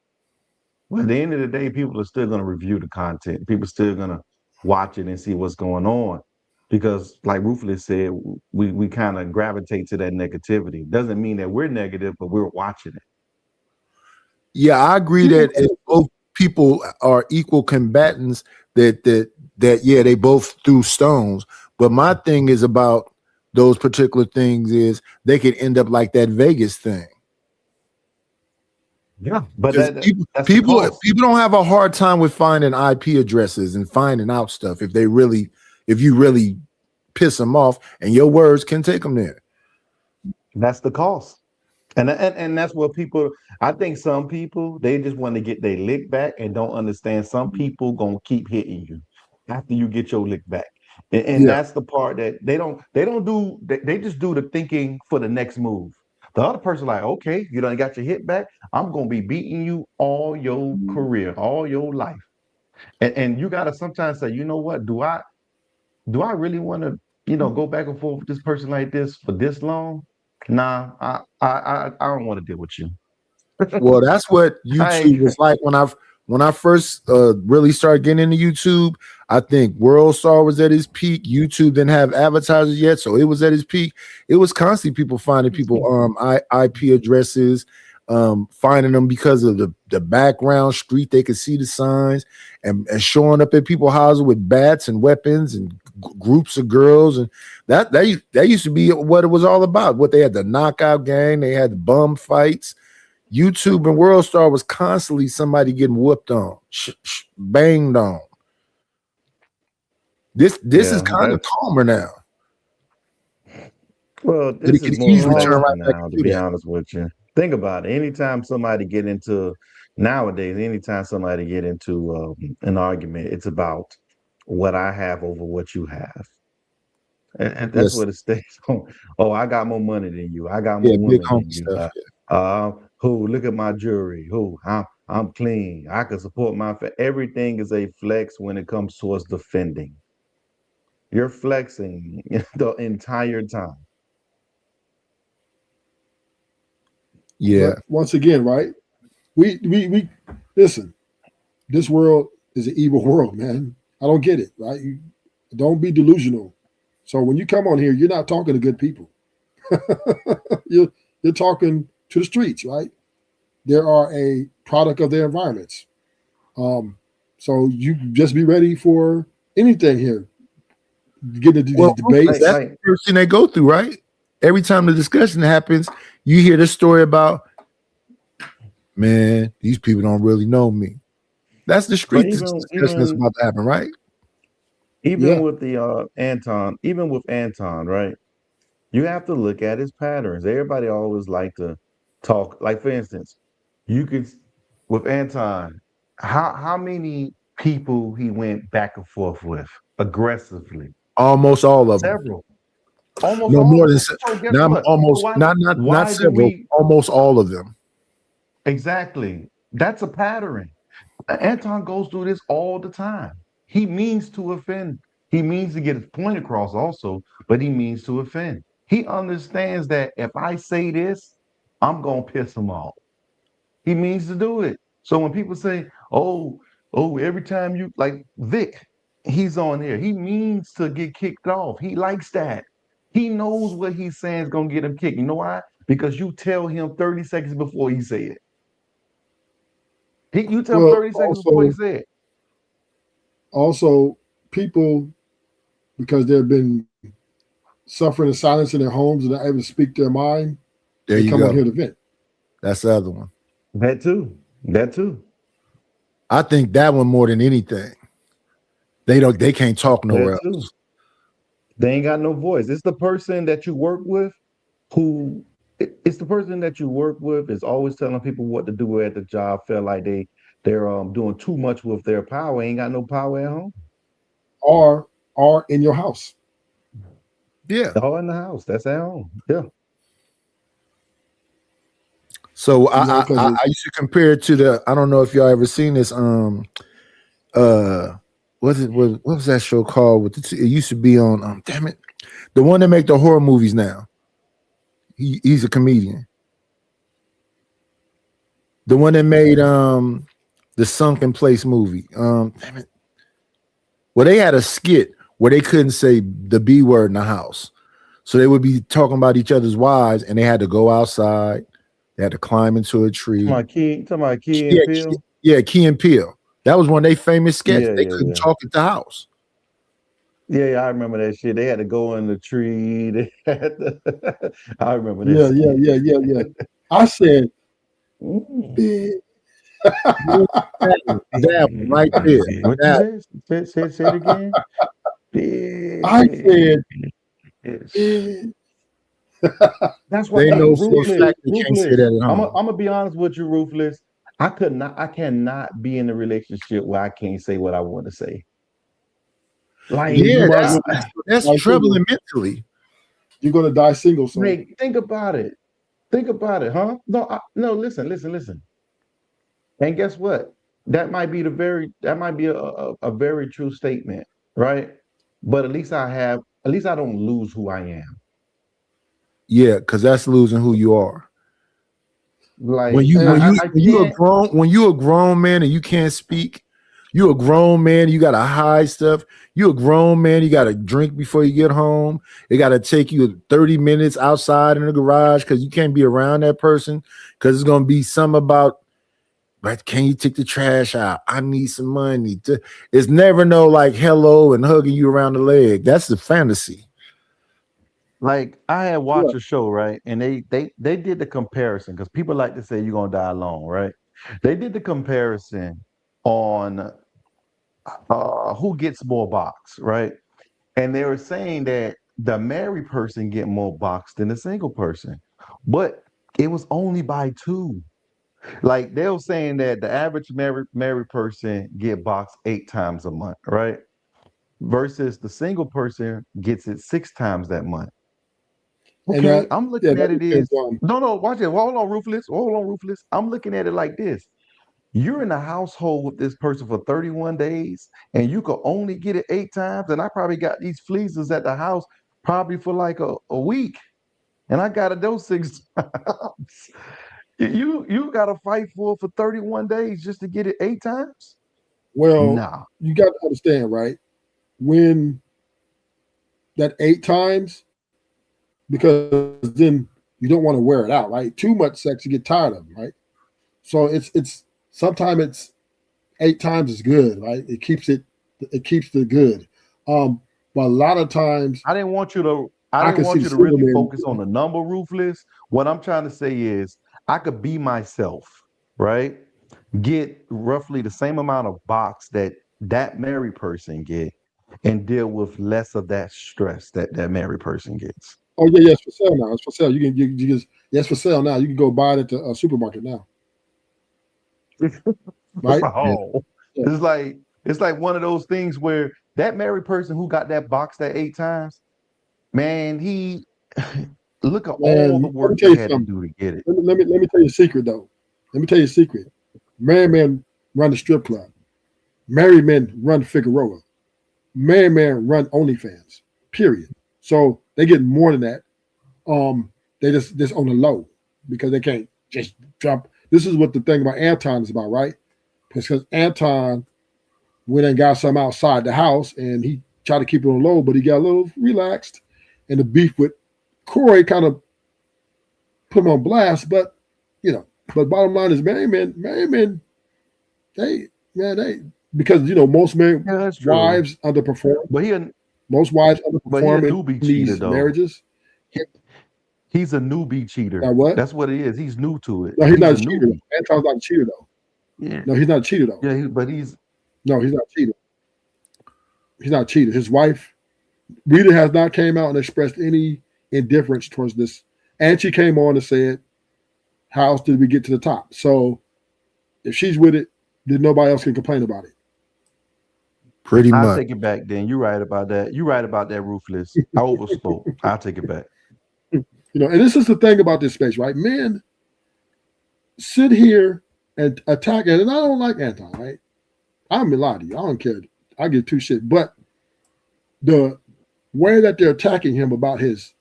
But at the end of the day, people are still going to review the content. People are still going to watch it and see what's going on. Because like Ruthless said, we kind of gravitate to that negativity. Doesn't mean that we're negative, but we're watching it. Yeah, I agree that if both people are equal combatants, that they both threw stones. But my thing is about those particular things is they could end up like that Vegas thing. Yeah, but People, that's the people, cost. people don't have a hard time with finding IP addresses and finding out stuff if you really piss them off, and your words can take them there. That's the cost. And that's what people, I think some people, they just want to get their lick back and don't understand some people gonna keep hitting you after you get your lick back. And Yeah. that's the part that they just do the thinking for the next move. The other person like, okay, you done got your hit back. I'm gonna be beating you all your career, all your life. And you gotta sometimes say, you know what, do I really want to, go back and forth with this person like this for this long? Nah, I don't want to deal with you. Well, that's what I YouTube was like when I first really started getting into YouTube. I think World Star was at his peak. YouTube didn't have advertisers yet, so it was at his peak. It was constantly people finding people IP addresses, finding them because of the background street. They could see the signs and showing up at people's houses with bats and weapons and groups of girls, and that used to be what it was all about. What they had, the knockout gang, they had the bum fights. YouTube and World Star was constantly somebody getting whooped on, banged on. This is kind of calmer now. Well, But this it is can more easily turn relaxed right back now, to into be that. honest with you. Think about it. Anytime somebody get into an argument, it's about what I have over what you have. And that's Yes. what it stays on. Oh, I got more money than you. I got Yeah, more big women than homie you. stuff. Who, look at my jewelry. Who, I'm clean. I can support everything is a flex when it comes towards defending. You're flexing the entire time. Yeah. But once again, right? We listen. This world is an evil world, man. I don't get it, right? Don't be delusional. So when you come on here, you're not talking to good people. you're talking to the streets, right? They are a product of their environments. So you just be ready for anything here. Get into these debates. That's the first thing they go through, right? Every time the discussion happens, you hear this story about, man, these people don't really know me. That's the street discussion that's about to happen, right? Even with the Anton, right? You have to look at his patterns. Everybody always like to talk. Like, for instance, you could with Anton, how many people he went back and forth with aggressively? Almost all of them. Several. Almost No all more of than them. So guess not what? almost So not why do several. Almost all of them. Exactly. That's a pattern. Anton goes through this all the time. He means to offend. He means to get his point across also, but he means to offend. He understands that if I say this, I'm going to piss him off. He means to do it. So when people say, oh, every time you, like Vic, he's on here. He means to get kicked off. He likes that. He knows what he's saying is going to get him kicked. You know why? Because you tell him 30 seconds before he say it. You tell him 30 seconds before he say it. Also, people, because they've been suffering in silence in their homes and not able to speak their mind, There they you come go. on here to vent. That's the other one. That too. I think that one more than anything. They can't talk nowhere That too. else. They ain't got no voice. It's the person that you work with it's the person that you work with is always telling people what to do at the job, feel like they're doing too much with their power, ain't got no power at home. Or in your house. Yeah. All in the house. That's at home. Yeah. So I used to compare it to I don't know if y'all ever seen this. What was that show called? It used to be on. Damn it, the one that make the horror movies now. He's a comedian. The one that made the Sunken Place movie. Damn it. Well, they had a skit where they couldn't say the B word in the house, so they would be talking about each other's wives, and they had to go outside. They had to climb into a tree. Talking about Key and Peele? Yeah, Key and Peele. That was one of their famous sketches. Yeah, They couldn't talk at the house. Yeah, I remember that shit. They had to go in the tree. I remember that. Yeah. I said, That right there. What That. you say it again? I said, That's why They hey, know for a Ruthless, fact they can't say that at I'm home. gonna be honest with you, Ruthless. I cannot be in a relationship where I can't say what I want to say. Like, Yeah, might that's die troubling single. mentally. You're gonna die single, so like, think about it. Think about it, huh? No, listen. And guess what? That might be a very true statement, right? But at least I don't lose who I am. Yeah, because that's losing who you are. Like When you can't- when you a grown man and you can't speak, you a grown man, you gotta hide stuff. You a grown man, you gotta drink before you get home. It gotta take you 30 minutes outside in the garage because you can't be around that person because it's gonna be something about, but can you take the trash out? I need some money. It's never no like hello and hugging you around the leg. That's the fantasy. like I had watched a show, right? And they did the comparison because people like to say you're gonna die alone, right? They did the comparison on who gets more box, right? And they were saying that the married person get more box than the single person, but it was only by 2. Like they were saying that the average married person get boxed 8 times a month, right? Versus the single person gets it 6 times that month. Okay, I'm looking at it as no, watch it. Hold on, Ruthless. I'm looking at it like this. You're in a household with this person for 31 days, and you could only get it 8 times. And I probably got these fleeces at the house probably for like a week, and I got it those 6 times. You got to fight for 31 days just to get it 8 times? well, Nah. you got to understand, right? When that 8 times, because then you don't want to wear it out, right? Too much sex, you get tired of them, right? So it's sometimes it's 8 times is good, right? It keeps the good. But a lot of times I didn't want you to really focus on the number, Ruthless. What I'm trying to say is I could be myself, right? Get roughly the same amount of box that married person get and deal with less of that stress that married person gets. Oh yeah, it's for sale now. It's for sale. You just it's for sale now. You can go buy it at the supermarket now. Right? Oh, it's like one of those things where that married person who got that box that 8 times, man, he look at all the work he had to do to get it. Let me tell you a secret though. Let me tell you a secret. Married men run the strip club. Married men run Figueroa. Married men run OnlyFans. Period. So they get more than that. They just on the low because they can't just drop. This is what the thing about Anton is about, right? Because Anton went and got some outside the house and he tried to keep it on low, but he got a little relaxed. And the beef with Corey kind of put him on blast. But bottom line is married men, they because most married wives underperform. But most wives underperform in these marriages. He's a newbie cheater. What? That's what it is. He's new to it. No, he's not a cheater. Anton's not a cheater though. Yeah. No, he's not a cheater though. Yeah, he's not a cheater. He's not a cheater. His wife, Rita, has not came out and expressed any indifference towards this. And she came on and said, how else did we get to the top? So if she's with it, then nobody else can complain about it. Pretty much. I'll take it back then. You're right about that. You're right about that, Ruthless. I overspoke. I'll take it back. And this is the thing about this space, right? Men sit here and attack, and I don't like Anton, right? I'm gonna lie to you. I don't care. I give 2 shit. But the way that they're attacking him about his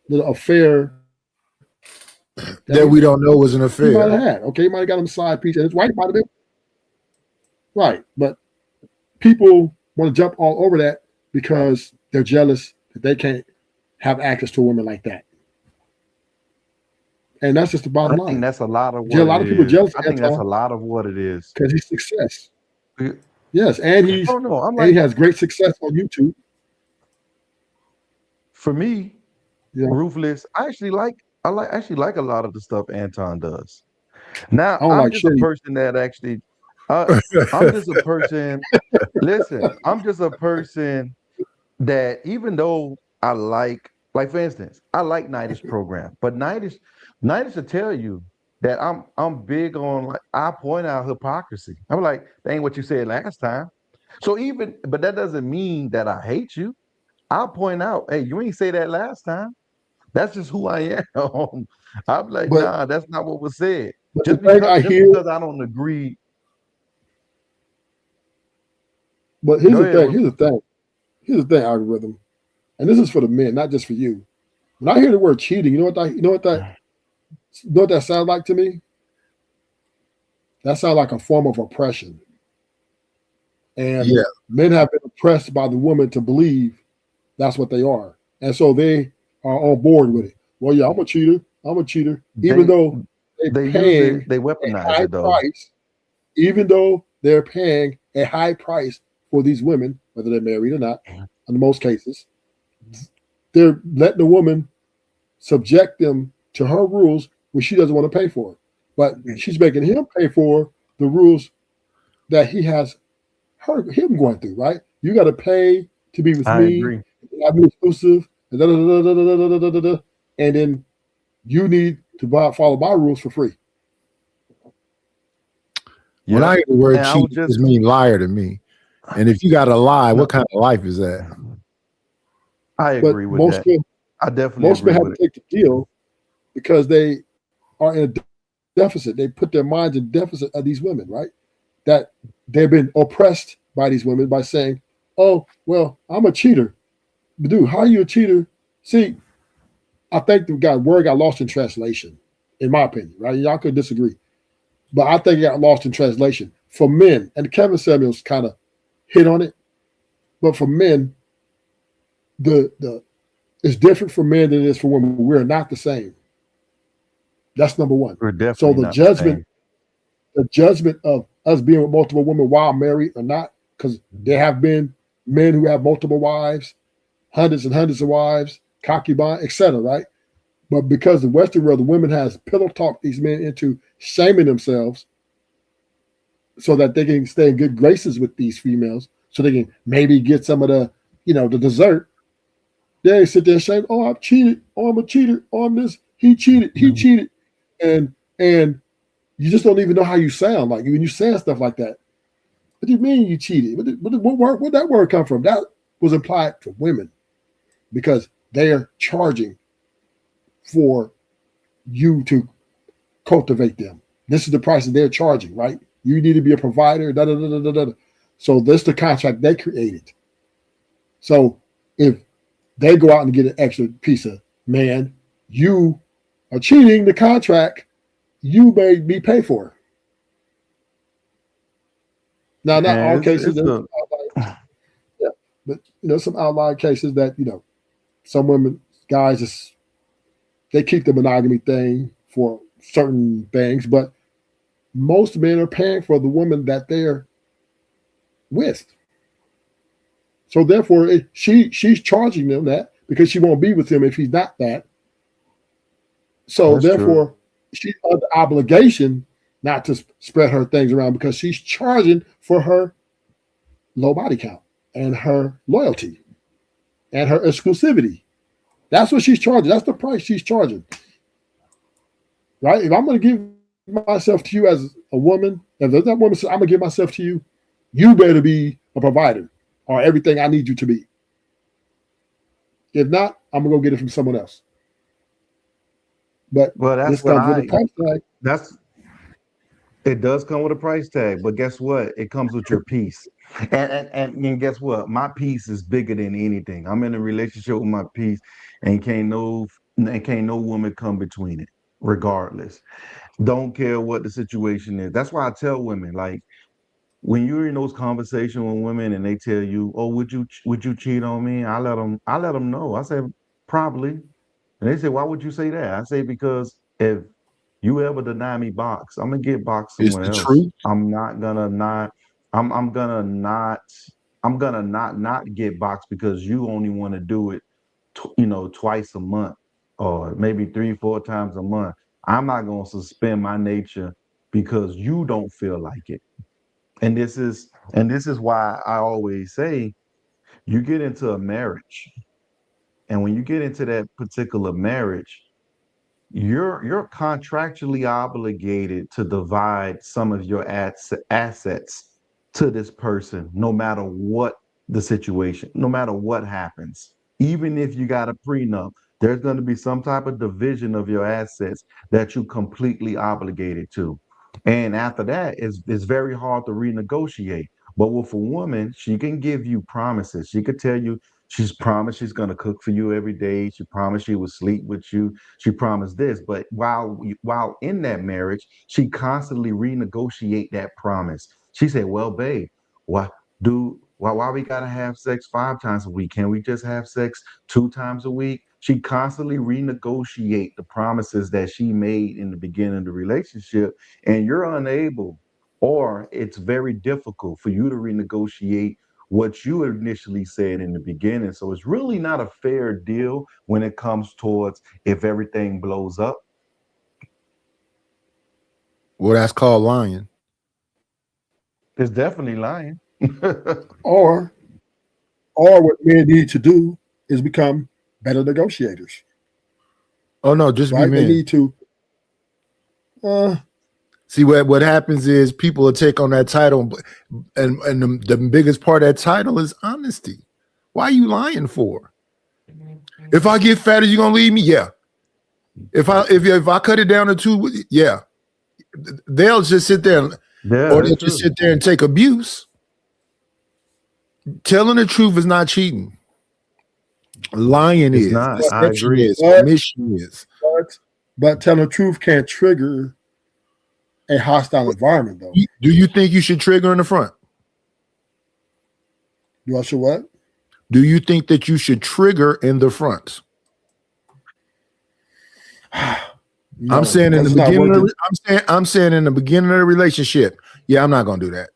little affair that we don't know was an affair. He might have had. Okay, he might have got him a side piece, and his wife might have been. Right. But people want to jump all over that because they're jealous that they can't have access to a woman like that. And that's just the bottom line. I think that's a lot of what a lot of people jealous. I think that's a lot of what it is. Because he's success. Yes, and he has great success on YouTube. For me, Ruthless, I actually like a lot of the stuff Anton does. Now I don't I'm like just a shade. person that actually, I'm just a person. Listen, I'm just a person that even though I like for instance, I like Nightish program, but Nightish will tell you that I'm big on like I point out hypocrisy. I'm like, that ain't what you said last time. So even, but that doesn't mean that I hate you. I'll point out, hey, you ain't say that last time. That's just who I am. I'm like, But nah, that's not what was said. but the Just thing I just hear, because I don't agree. but here's Go the ahead. thing. Here's the thing, algorithm, and this is for the men, not just for you. When I hear the word cheating, you know what that sounds like to me? That sounds like a form of oppression. And Yeah. men have been oppressed by the woman to believe that's what they are. And so they are on board with it. Well, yeah, I'm a cheater. Even though They use paying it, they a weaponize high it though. price, even though they're paying a high price for these women, whether they're married or not, in most cases, they're letting the woman subject them to her rules when she doesn't want to pay for it. But she's making him pay for the rules that he has him going through, right? You got to pay to be with I me, agree. have me exclusive, and and then you need to follow my rules for free. When I hear the word And I cheat, was it just just mean liar to me. And if you got to lie, no, what kind of life is that? I But agree with most that. men, I definitely most men agree have with to take the deal because they are in a deficit. They put their minds in deficit of these women, right? That they've been oppressed by these women by saying, "Oh, well, I'm a cheater." But dude, how are you a cheater? See, I think the word got lost in translation, in my opinion, right? Y'all could disagree, but I think it got lost in translation for men. And Kevin Samuels kind of hit on it, but for men, the it's different for men than it is for women. We're not the same. That's number one. We're So definitely the not the same. judgment of us being with multiple women while married or not, because there have been men who have multiple wives, hundreds and hundreds of wives, concubine, etc. Right? But because the Western world, the women has pillow talked these men into shaming themselves so that they can stay in good graces with these females, so they can maybe get some of the, the dessert. They sit there and say, "Oh, I've cheated. Oh, I'm a cheater. Oh, I'm this. He cheated. He cheated," and you just don't even know how you sound like when you saying stuff like that. What do you mean you cheated? Where'd that word come from? That was implied to women because they are charging for you to cultivate them. This is the price that they're charging, right? You need to be a provider. Da, da, da, da, da, da. So this is the contract they created. So if they go out and get an extra piece of man, you are cheating the contract. You may be paid for. Now, not all cases. Yeah, but some outlier cases that some women, guys, just they keep the monogamy thing for certain things, but most men are paying for the woman that they're with. So therefore, she's charging them that because she won't be with him if he's not that. So That's therefore, true. she's under the obligation not to spread her things around because she's charging for her low body count and her loyalty and her exclusivity. That's what she's charging. That's the price she's charging. Right? If I'm going to give myself to you as a woman, if that woman says, "I'm going to give myself to you," you better be a provider or everything I need you to be. If not, I'm going to go get it from someone else. But Well, this that's what comes with a price tag. It does come with a price tag, but guess what? It comes with your peace. And guess what? My peace is bigger than anything. I'm in a relationship with my peace, and can't no woman come between it, regardless. Don't care what the situation is. That's why I tell women, like, when you're in those conversations with women and they tell you, "Oh, would you cheat on me?" I let them know. I say, probably. And they say, "Why would you say that?" I say, because if you ever deny me box, I'm gonna get box It's somewhere the else. truth. I'm not gonna not. I'm gonna not. I'm gonna not get box because you only want to do it, twice a month or maybe 3-4 times a month. I'm not gonna suspend my nature because you don't feel like it. And this is why I always say you get into a marriage, and when you get into that particular marriage, you're contractually obligated to divide some of your assets to this person, no matter what the situation, no matter what happens. Even if you got a prenup, there's going to be some type of division of your assets that you completely obligated to. And after that, it's very hard to renegotiate. But with a woman, she can give you promises. She could tell you she's promised she's going to cook for you every day. She promised she would sleep with you. She promised this. But while in that marriage, she constantly renegotiate that promise. She said, well, babe, why we gotta have sex 5 times a week? Can we just have sex 2 times a week? She constantly renegotiate the promises that she made in the beginning of the relationship, and you're unable, or it's very difficult for you to renegotiate what you initially said in the beginning. So it's really not a fair deal when it comes towards if everything blows up. Well, that's called lying. It's definitely lying. Or what men need to do is become better negotiators. Oh no, just Right? be They men. need to. See what happens is people will take on that title, and the biggest part of that title is honesty. Why are you lying for? If I get fatter, you gonna leave me? Yeah. If I cut it down to 2, yeah. They'll just sit there, or they'll just sit there and take abuse. Telling the truth is not cheating. Lying It's is. not. I Deception agree. is. Omission is. But telling the truth can't trigger a hostile environment, though. Do you think you should trigger in the front? Do I should what? Do you think that you should trigger in the front? No, I'm saying in the that's not beginning. worth it. I'm saying in the beginning of the relationship. Yeah, I'm not gonna do that.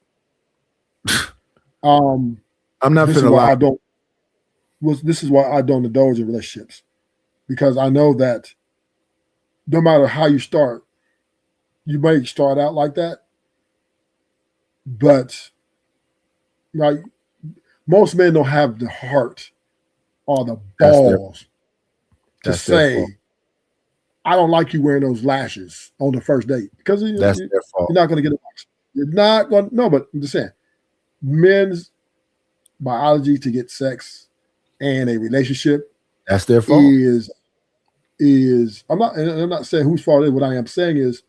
I'm not This is finna why lie. this is why I don't indulge in relationships, because I know that no matter how you start, you may start out like that, but like most men don't have the heart or the balls to that's their say, fault. I don't like you wearing those lashes on the first date, because That's their fault. you're not going to get a lash. You're not going to, no, but I'm just saying, men's biology to get sex and a relationship That's their fault. is I'm not saying whose fault it is. What I am saying is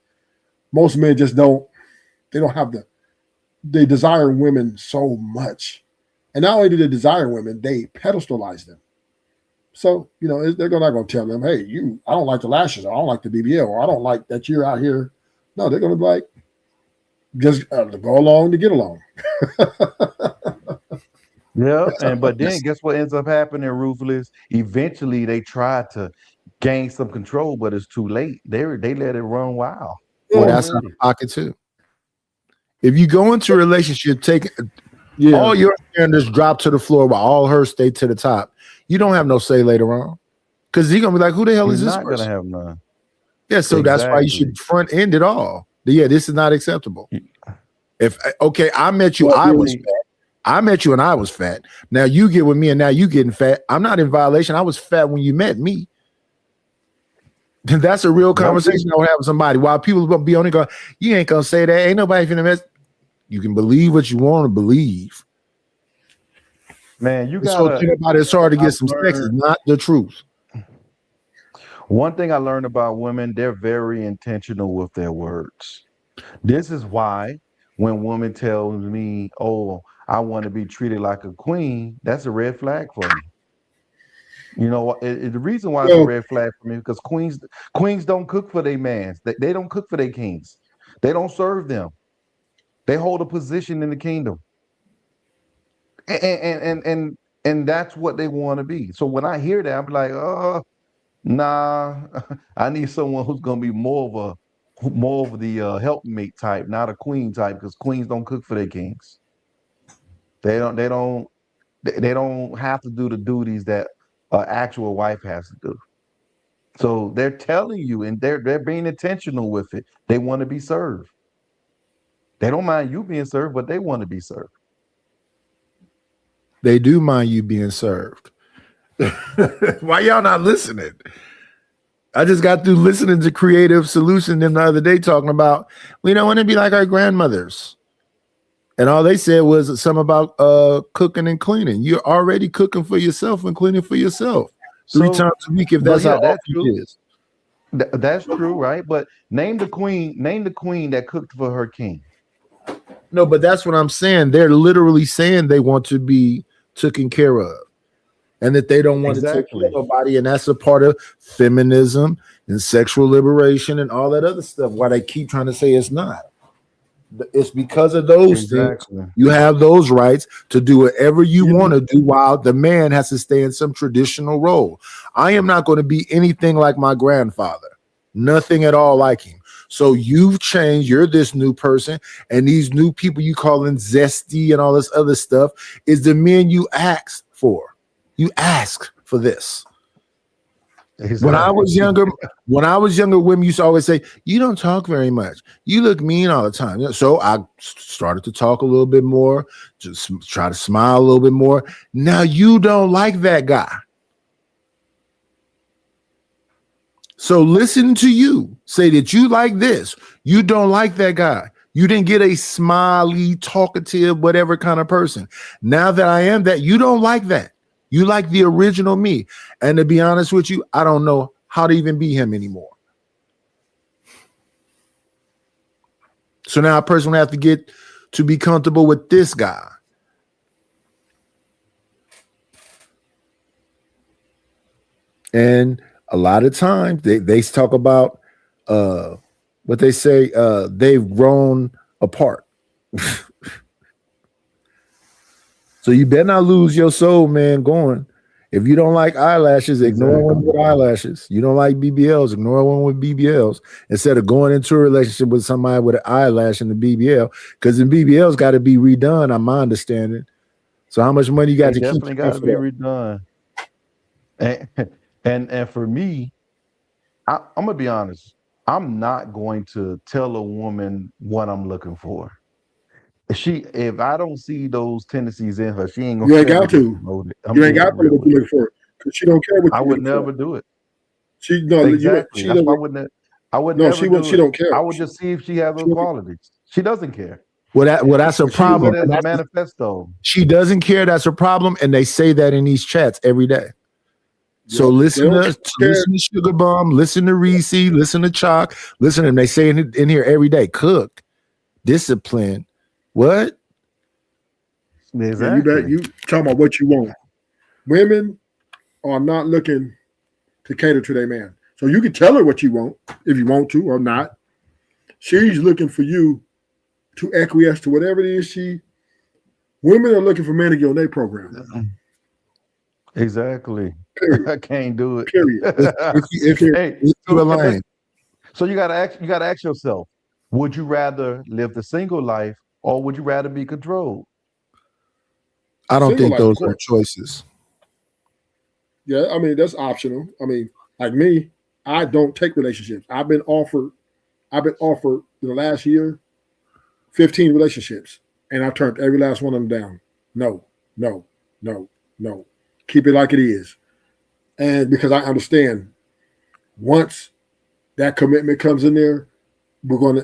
most men just don't have they desire women so much. And not only do they desire women, they pedestalize them. So, they're not going to tell them, hey, I don't like the lashes, or I don't like the BBL, or I don't like that you're out here. No, they're going to be like, just go along to get along. Yeah, but then guess what ends up happening, Ruthless? Eventually they try to gain some control, but it's too late. They let it run wild. Well, that's out of pocket too. If you go into a relationship, take all your standards drop to the floor while all hers stay to the top. You don't have no say later on, because he's gonna be like, "Who the hell is He's this not person?" gonna have none. Yeah, so that's why you should front end it all. Yeah, this is not acceptable. I met you, I was fat. I met you and I was fat. Now you get with me and now you getting fat. I'm not in violation. I was fat when you met me. Then that's a real conversation I would have with somebody. While people will be only going, you ain't gonna say that. Ain't nobody finna mess. You can believe what you want to believe. Man, you got so think about it, it's hard to get some sex. It's not the truth. One thing I learned about women, they're very intentional with their words. This is why when women tell me, oh, I want to be treated like a queen, that's a red flag for me. You know, the reason why it's a red flag for me is because queens don't cook for their mans. They don't cook for their kings. They don't serve them. They hold a position in the kingdom. And that's what they want to be. So when I hear that, I'm like, nah, I need someone who's gonna be more of the helpmate type, not a queen type, because queens don't cook for their kings. They don't have to do the duties that an actual wife has to do. So they're telling you, and they're being intentional with it. They want to be served. They don't mind you being served, but they want to be served. They do mind you being served. Why y'all not listening? I just got through listening to Creative Solution the other day talking about we don't want to be like our grandmothers. And all they said was something about cooking and cleaning. You're already cooking for yourself and cleaning for yourself 3 times a week if that's how that's often true. it is. That's true, right? But name the queen that cooked for her king. No, but that's what I'm saying. They're literally saying they want to be taken care of and that they don't want to take care of nobody. And that's a part of feminism and sexual liberation and all that other stuff. Why they keep trying to say it's not. It's because of those things. You have those rights to do whatever you want to do while the man has to stay in some traditional role. I am not going to be anything like my grandfather. Nothing at all like him. So you've changed. You're this new person. And these new people you calling zesty and all this other stuff is the men you asked for. You ask for this. Exactly. When I was younger, women used to always say, "You don't talk very much. You look mean all the time." So I started to talk a little bit more, just try to smile a little bit more. Now you don't like that guy. So listen to you say that you like this. You don't like that guy. You didn't get a smiley, talkative, whatever kind of person. Now that I am that, you don't like that. You like the original me. And to be honest with you, I don't know how to even be him anymore. So now a person will have to get to be comfortable with this guy. And a lot of times they talk about what they say, they've grown apart. So you better not lose your soul, man, going. If you don't like eyelashes, ignore one with eyelashes. You don't like BBLs, ignore one with BBLs. Instead of going into a relationship with somebody with an eyelash and the BBL, because the BBL's got to be redone, I'm my understanding. So how much money you got to keep? Definitely got to be redone. And for me, I'm gonna be honest. I'm not going to tell a woman what I'm looking for. If I don't see those tendencies in her, she ain't gonna. You ain't got to. You ain't got to what you look for because she don't care what. I would never do it. She no, exactly. she I wouldn't. I would no, never. She don't care. I would just see if she has those qualities. She doesn't care. Well, that's a problem. That's a manifesto. She doesn't care. That's a problem, and they say that in these chats every day. So listen to Sugar Bum, listen to Reese, listen to Chalk, listen to them. They say in here every day, cook, discipline. What? Exactly. You talking about what you want. Women are not looking to cater to their man. So you can tell her what you want if you want to or not. She's looking for you to acquiesce to whatever it is women are looking for men to get on their program. Exactly. I can't do it. Period. So you gotta ask yourself, would you rather live the single life or would you rather be controlled? I don't think those are choices. Yeah, I mean, that's optional. I mean, like me, I don't take relationships. I've been offered in the last year 15 relationships, and I turned every last one of them down. No. Keep it like it is. And because I understand once that commitment comes in there,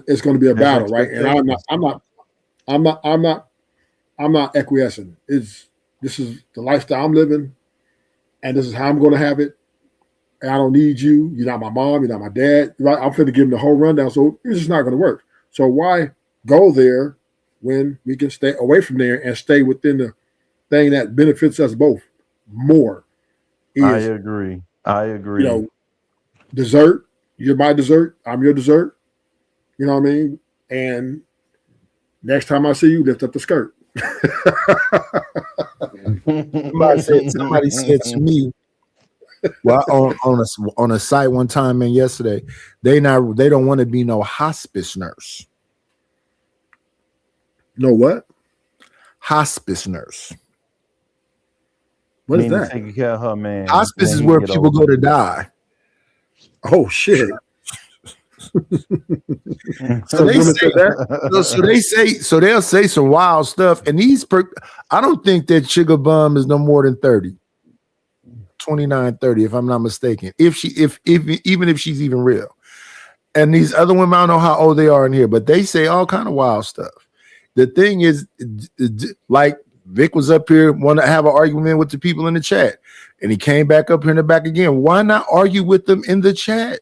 it's gonna be a battle, right? And I'm not acquiescing. This is the lifestyle I'm living, and this is how I'm gonna have it. And I don't need you. You're not my mom, you're not my dad. Right? I'm finna give them the whole rundown. So it's just not gonna work. So why go there when we can stay away from there and stay within the thing that benefits us both more? I agree. You know, dessert. You're my dessert. I'm your dessert. You know what I mean? And next time I see you, lift up the skirt. Somebody said to me, well, on a site one time and yesterday, they don't want to be no hospice nurse. No what? Hospice nurse. What is that? Taking care of her man. Hospice is where people go to die. Oh shit. So they say that. So they'll say some wild stuff, and I don't think that Sugar Bum is no more than 30, 29, 30, if I'm not mistaken. If even if she's even real. And these other women, I don't know how old they are in here, but they say all kind of wild stuff. The thing is, like Vic was up here, want to have an argument with the people in the chat, and he came back up here in the back again. Why not argue with them in the chat?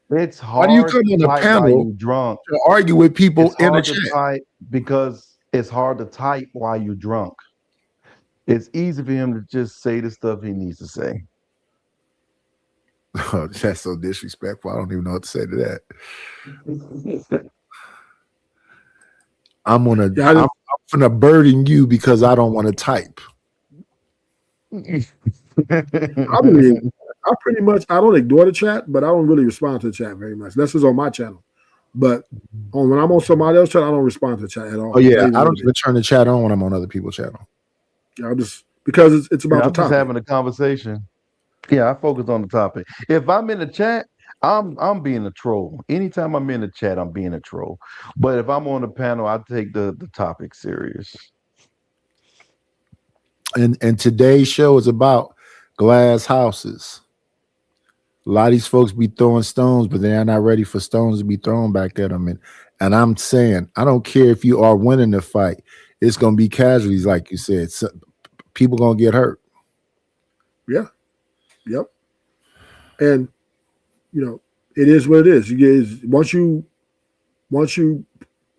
It's hard. Why do you come on the panel drunk to argue with people in the chat? Because it's hard to type while you're drunk. It's easy for him to just say the stuff he needs to say. Oh, that's so disrespectful. I don't even know what to say to that. I'm gonna burden you because I don't want to type. I don't ignore the chat, but I don't really respond to the chat very much. This is on my channel. But when I'm on somebody else's channel, I don't respond to the chat at all. Oh yeah, I don't even turn the chat on when I'm on other people's channel. Yeah, because it's about the I'm just topic. having a conversation. Yeah, I focus on the topic. If I'm in the chat, I'm being a troll. Anytime I'm in the chat, I'm being a troll. But if I'm on the panel, I take the topic serious. And today's show is about glass houses. A lot of these folks be throwing stones, but they're not ready for stones to be thrown back at them. And I'm saying, I don't care if you are winning the fight. It's going to be casualties, like you said. So, people going to get hurt. Yeah. Yep. And it is what it is. Once you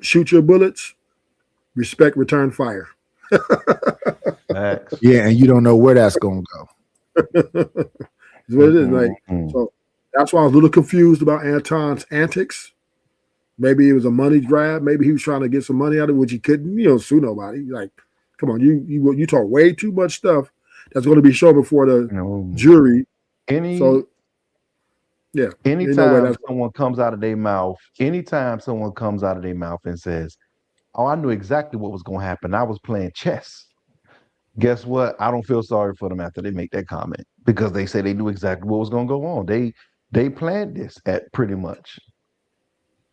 shoot your bullets, respect return fire. Yeah, and you don't know where that's gonna go. It's what it is. Like, so that's why I was a little confused about Anton's antics. Maybe it was a money grab. Maybe he was trying to get some money out of it, which he couldn't, sue nobody. Like, come on, you talk way too much stuff that's going to be shown before the jury. Anytime someone comes out of their mouth and says, "Oh, I knew exactly what was going to happen. I was playing chess." Guess what? I don't feel sorry for them after they make that comment because they say they knew exactly what was going to go on. They planned this at pretty much.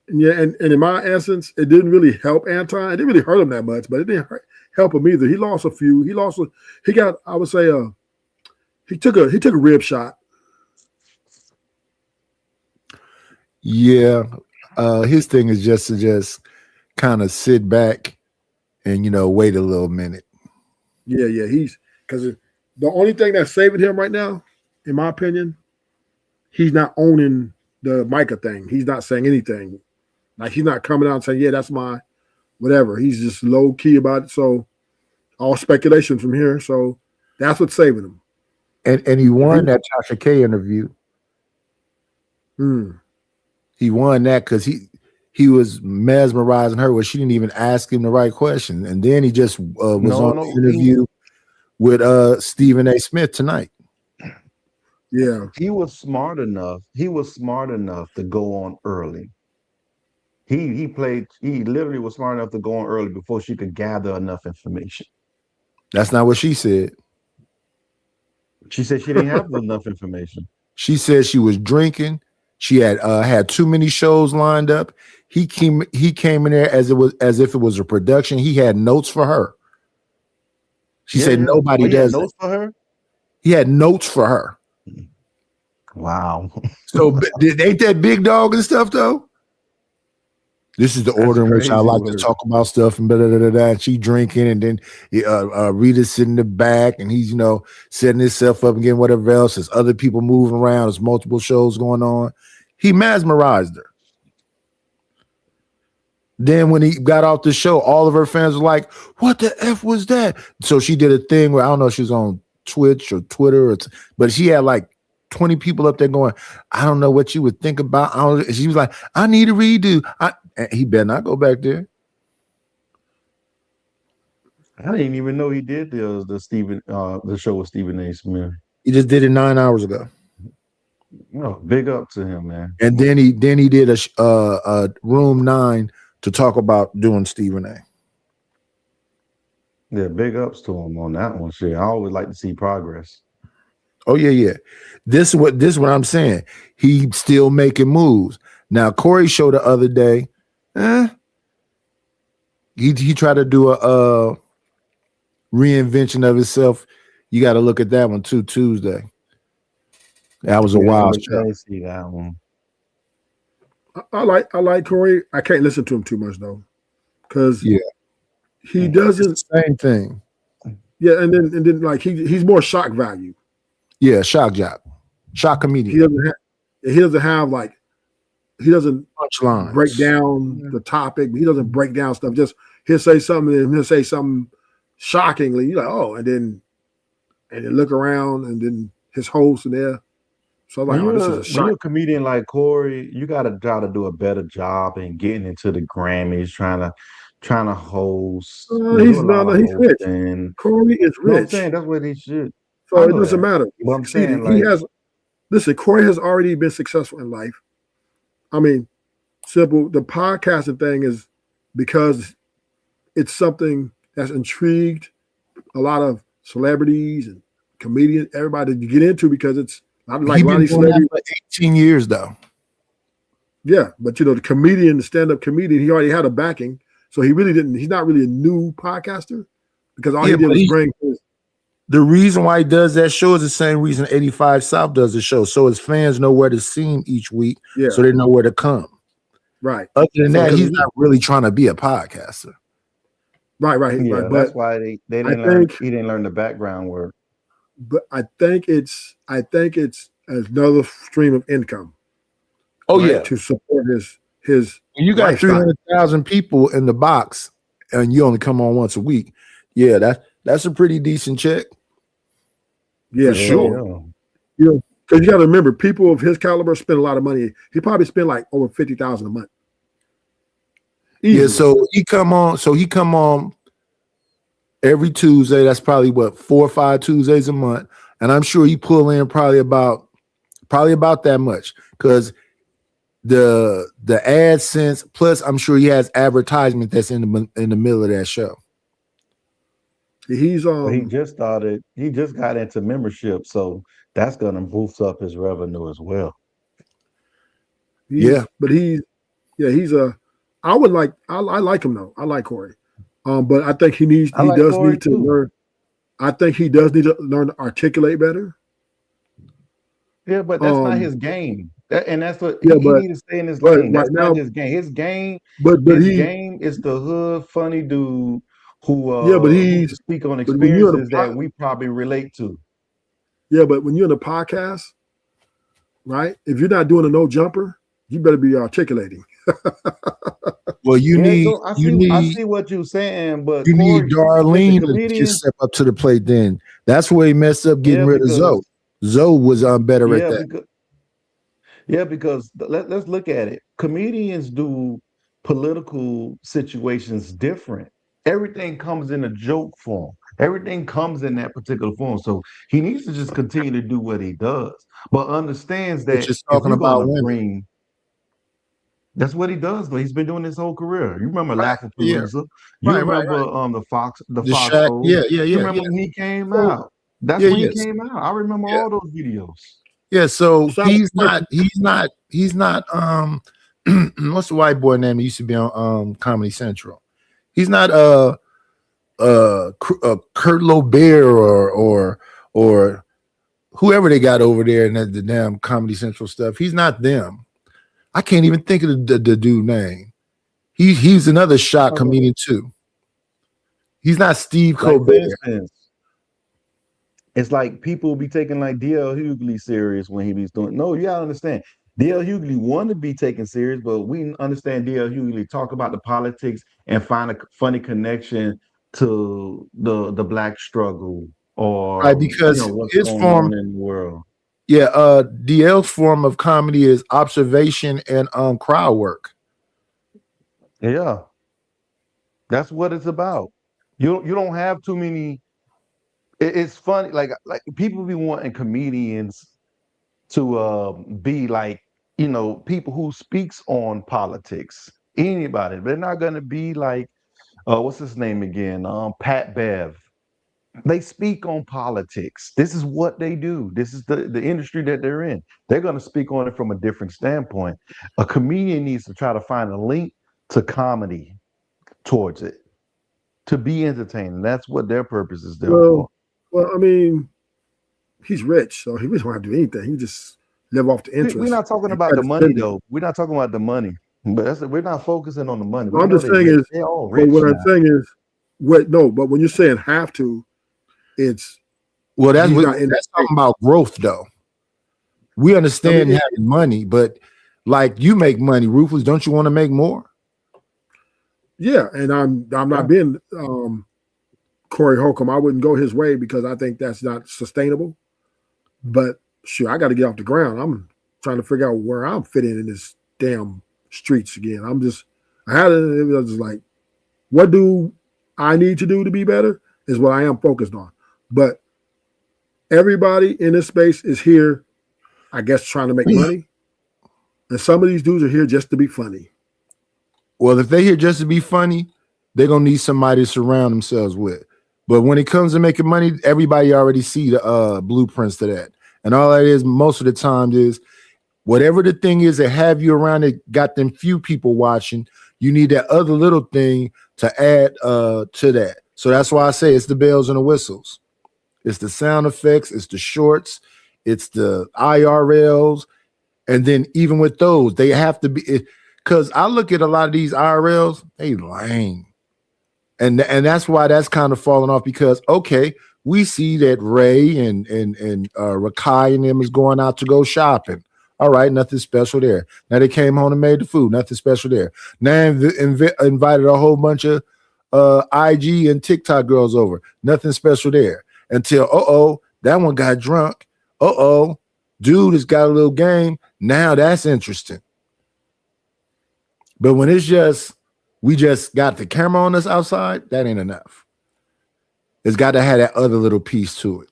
Yeah, and in my essence, it didn't really help Anton. It didn't really hurt him that much, but it didn't help him either. He lost a few. He got, I would say, he took a rib shot. Yeah, his thing is just to kind of sit back and wait a little minute. Yeah, because the only thing that's saving him right now, in my opinion, he's not owning the Micah thing. He's not saying anything. Like, he's not coming out and saying, "Yeah, that's my whatever." He's just low key about it. So all speculation from here. So that's what's saving him. And he won that Tasha K interview. He won that because he was mesmerizing her where she didn't even ask him the right question. And then he just was on the interview with Stephen A. Smith tonight. Yeah. He was smart enough. To go on early. He literally was smart enough to go on early before she could gather enough information. That's not what she said. She said she didn't have enough information. She said she was drinking. She had too many shows lined up. He came in there as if it was a production. He had notes for her. She said nobody does notes for her. He had notes for her. Wow. So ain't that big dog and stuff though? This is the order in which I like to talk about stuff and and she drinking, and then Rita's sitting in the back, and he's setting himself up and getting whatever else. There's other people moving around. There's multiple shows going on. He mesmerized her. Then when he got off the show, all of her fans were like, "What the F was that?" So she did a thing where I don't know if she was on Twitch or Twitter, but she had like 20 people up there going, "I don't know what you would think about." She was like, "I need a redo." He better not go back there. I didn't even know he did the show with Stephen A. Smith. He just did it 9 hours ago. Big up to him, man. And then he did a Room 9 to talk about doing Stephen A. Yeah, big ups to him on that one. Shit, I always like to see progress. Oh yeah. This is what I'm saying. He still making moves. Now Corey showed the other day. He tried to do a reinvention of himself. You got to look at that one too. Tuesday. That was a wild show. I see that one. I like Corey. I can't listen to him too much though, because he doesn't it's the same thing. Yeah, and then like he's more shock value. Yeah, shock comedian. He doesn't have like he doesn't punchlines. Break down the topic. He doesn't break down stuff. Just he'll say something and he'll say something shockingly. You're like, oh, and then look around and then his host and there. So I'm like, When oh, this you're, is a when you're shock. a comedian like Corey, you gotta try to do a better job in getting into the Grammys, trying to host. He's rich. Corey is No, I'm rich. saying that's what he should. So I it know doesn't that. matter. But I'm saying, He like, has. Listen, Corey has already been successful in life. I mean, simple. The podcasting thing is because it's something that's intrigued a lot of celebrities and comedians, everybody to get into because it's not like He a lot of been these doing that celebrities. for 18 years though. Yeah, but the comedian, the stand-up comedian, he already had a backing, so he really didn't. He's not really a new podcaster because all he did was bring his. The reason why he does that show is the same reason 85 South does the show, so his fans know where to see him each week, Yeah. so they know where to come. Right. Other than So, that, 'cause he's not really trying to be a podcaster. Right. Yeah, But that's why they I didn't learn. think- He didn't learn the background work. But I think it's another stream of income. Oh right, yeah, to support his. when you got lifestyle. 300,000 people in the box and you only come on once a week, yeah, that's a pretty decent check. Yeah, for sure. Because you got to remember, people of his caliber spend a lot of money. He probably spent like over 50,000 a month. Yeah, so he come on every Tuesday. That's probably what 4 or 5 Tuesdays a month, and I'm sure he pull in probably about that much because the AdSense plus I'm sure he has advertisement that's in the middle of that show. He's He just started. He just got into membership, so that's gonna boost up his revenue as well. But he's a. I like him though. I like Corey, but I think he does Corey need to too. learn. I think he does need to learn to articulate better. Yeah, but that's not his game. And that's what Yeah, he but- needs to stay in his but lane. That's right not now- his game. His game, His game is the hood funny dude who but who he's can speak on but when you're in a experiences that we probably relate to. Yeah, but when you're in a podcast, right? If you're not doing a no jumper, you better be articulating. Well, you need I see what you're saying, but you need Corey, Darlene to comedians- step up to the plate. Then that's where he messed up getting Yeah, rid of because- Zoe. Zoe was better at that. Because let's look at it. Comedians do political situations different. Everything comes in a joke form. Everything comes in that particular form. So he needs to just continue to do what he does, but understands that just if talking we're about gonna women. that's what he does. But he's been doing his whole career. You remember Laughing yeah. Palooza? You Right, remember right. the Fox Shaq, show? yeah. You remember when he came So- out? That's Yeah, when yes. he came out. I remember all those videos. Yeah, so So- he's not what's the white boy name that used to be on Comedy Central? He's not Kurt Lobert or whoever they got over there in the damn Comedy Central stuff. He's not them. I can't even think of the dude name. He's another shock comedian too. He's not Steve Like, for Colbert. instance, it's like people will be taking like DL Hughley serious when he be doing. No, you gotta understand. DL Hughley want to be taken serious, but we understand DL Hughley talk about the politics and find a funny connection to the black struggle or Right, because what's his going form- on in the world. Yeah, DL's form of comedy is observation and crowd work. Yeah, that's what it's about. You don't have too many. It's funny, like people be wanting comedians to be like people who speaks on politics. Anybody, they're not gonna be like what's his name again? Pat Bev. They speak on politics. This is what they do. This is the industry that they're in. They're going to speak on it from a different standpoint. A comedian needs to try to find a link to comedy towards it, to be entertaining. That's what their purpose is there for. Well, I mean, he's rich, so he really don't have to do anything. He just live off the interest. We're not talking about the money, though. We're not talking about the money. But we're not focusing on the money. What I'm just saying is, but when you're saying have to, it's that's talking about growth, though. We understand having money, but like you make money, Ruthless. Don't you want to make more? Yeah, and I'm not being Corey Holcomb. I wouldn't go his way because I think that's not sustainable. But sure, I got to get off the ground. I'm trying to figure out where I'm fitting in this damn streets again. It was just like, what do I need to do to be better is what I am focused on. But everybody in this space is here, I guess, trying to make money. And some of these dudes are here just to be funny. Well, if they're here just to be funny, they're going to need somebody to surround themselves with. But when it comes to making money, everybody already see the blueprints to that. And all that is most of the time is whatever the thing is that have you around that got them few people watching, you need that other little thing to add to that. So that's why I say it's the bells and the whistles. It's the sound effects, it's the shorts, it's the IRLs. And then even with those, they have to be, because I look at a lot of these IRLs, they lame. And that's why that's kind of falling off because, okay, we see that Ray and Rakai and them is going out to go shopping. All right, nothing special there. Now they came home and made the food, nothing special there. Now invited a whole bunch of IG and TikTok girls over, nothing special there. Until, that one got drunk. Dude has got a little game. Now that's interesting. But when it's just, we just got the camera on us outside, that ain't enough. It's got to have that other little piece to it.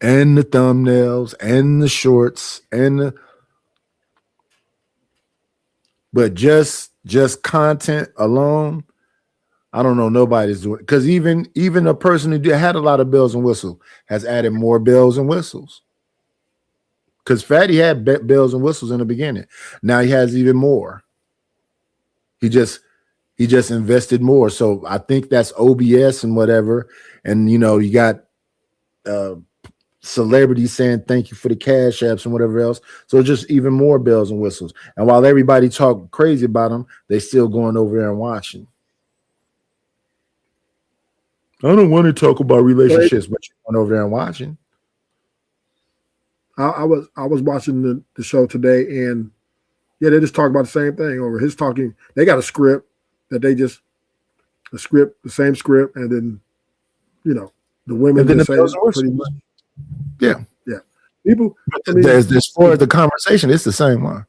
And the thumbnails and the shorts but just content alone, I don't know, nobody's doing it. Because even a person who had a lot of bells and whistles has added more bells and whistles. Because Fatty had bells and whistles in the beginning. Now he has even more. He just invested more. So I think that's OBS and whatever. And you got celebrities saying thank you for the cash apps and whatever else. So just even more bells and whistles. And while everybody talk crazy about them, they still going over there and watching. I don't want to talk about relationships, but you're going over there and watching. I was watching the show today, and they just talk about the same thing over. His talking, they got a script that the same script, and then the women just say pretty much. Yeah. People. As far as the conversation, it's the same one.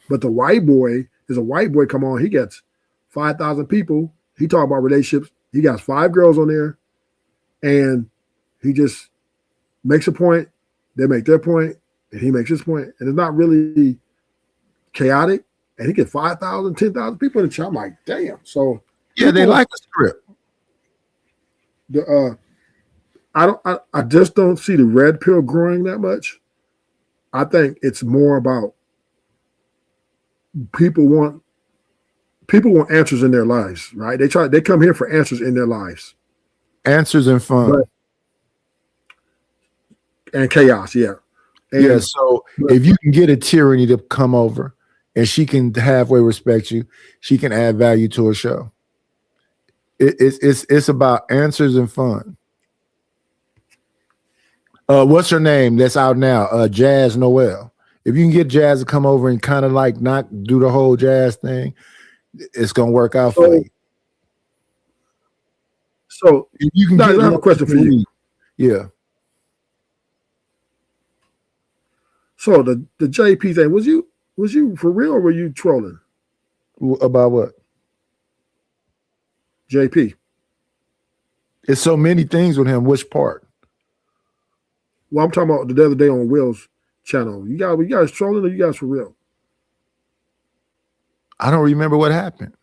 But the white boy is a white boy. Come on, he gets 5,000 people. He talk about relationships. He got 5 girls on there, and he just makes a point. They make their point, and he makes his point, and it's not really chaotic. And he get 5,000, 10,000 people in the chat. I'm like, damn. So they like the script. I just don't see the red pill growing that much. I think it's more about people want answers in their lives, right? They come here for answers in their lives. Answers and fun. And chaos, yeah. So if you can get a tyranny to come over and she can halfway respect you, she can add value to a show. It's about answers and fun. What's her name that's out now? Jazz Noel. If you can get Jazz to come over and kind of like not do the whole Jazz thing, it's gonna work out for you. So you can I have a question for you. Yeah. So the JP thing, was you for real or were you trolling? About what? JP. It's so many things with him. Which part? Well, I'm talking about the other day on Will's channel. You guys trolling or you guys for real? I don't remember what happened.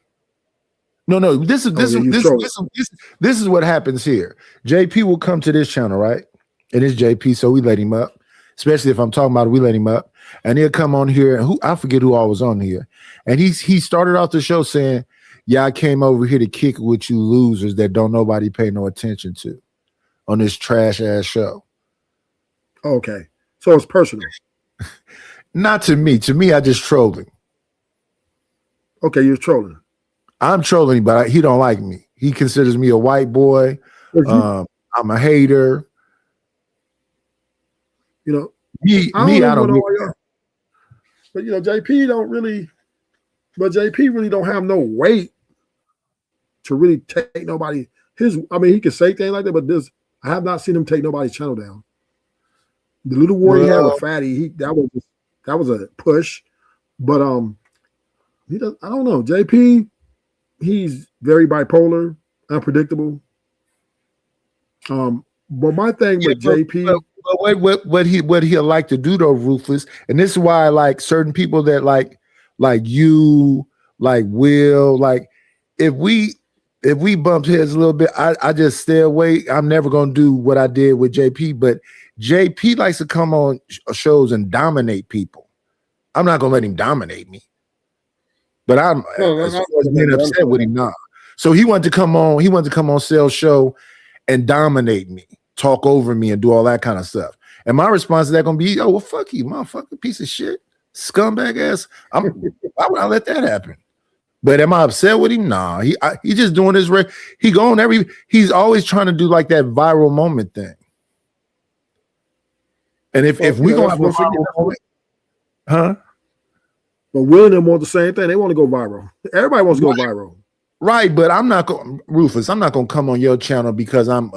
No. This is what happens here. JP will come to this channel, right? And it's JP, so we let him up. Especially if I'm talking about it, we let him up. And he'll come on here, and I forget who all was on here. And he started off the show saying, "Yeah, I came over here to kick it with you losers that don't nobody pay no attention to on this trash ass show." Okay, so it's personal. Not to me. To me, I just trolling. Okay, you're trolling. I'm trolling, but he don't like me. He considers me a white boy. I'm a hater. You know, I don't know. But you know, JP really don't have no weight to really take nobody. He can say things like that, but I have not seen him take nobody's channel down. The little war he had with Fatty, that was a push. But I don't know. JP, he's very bipolar, unpredictable. But my thing with JP, what he'll like to do though, Ruthless, and this is why I like certain people that like you, like Will, like if we bumped heads a little bit, I just stay away. I'm never gonna do what I did with JP, but JP likes to come on shows and dominate people. I'm not gonna let him dominate me. But I'm getting upset with him now. So he wanted to come on. He wanted to come on Cell's show and dominate me, talk over me, and do all that kind of stuff. And my response to that gonna be, "Oh well, fuck you, motherfucker, piece of shit, scumbag ass." Why would I let that happen? But am I upset with him? Nah. He just doing his. He's always trying to do like that viral moment thing. And if we gonna have a viral moment, huh? But Will and them want the same thing. They want to go viral. Everybody wants to go viral. Right, but I'm not going, Rufus, I'm not going to come on your channel because I'm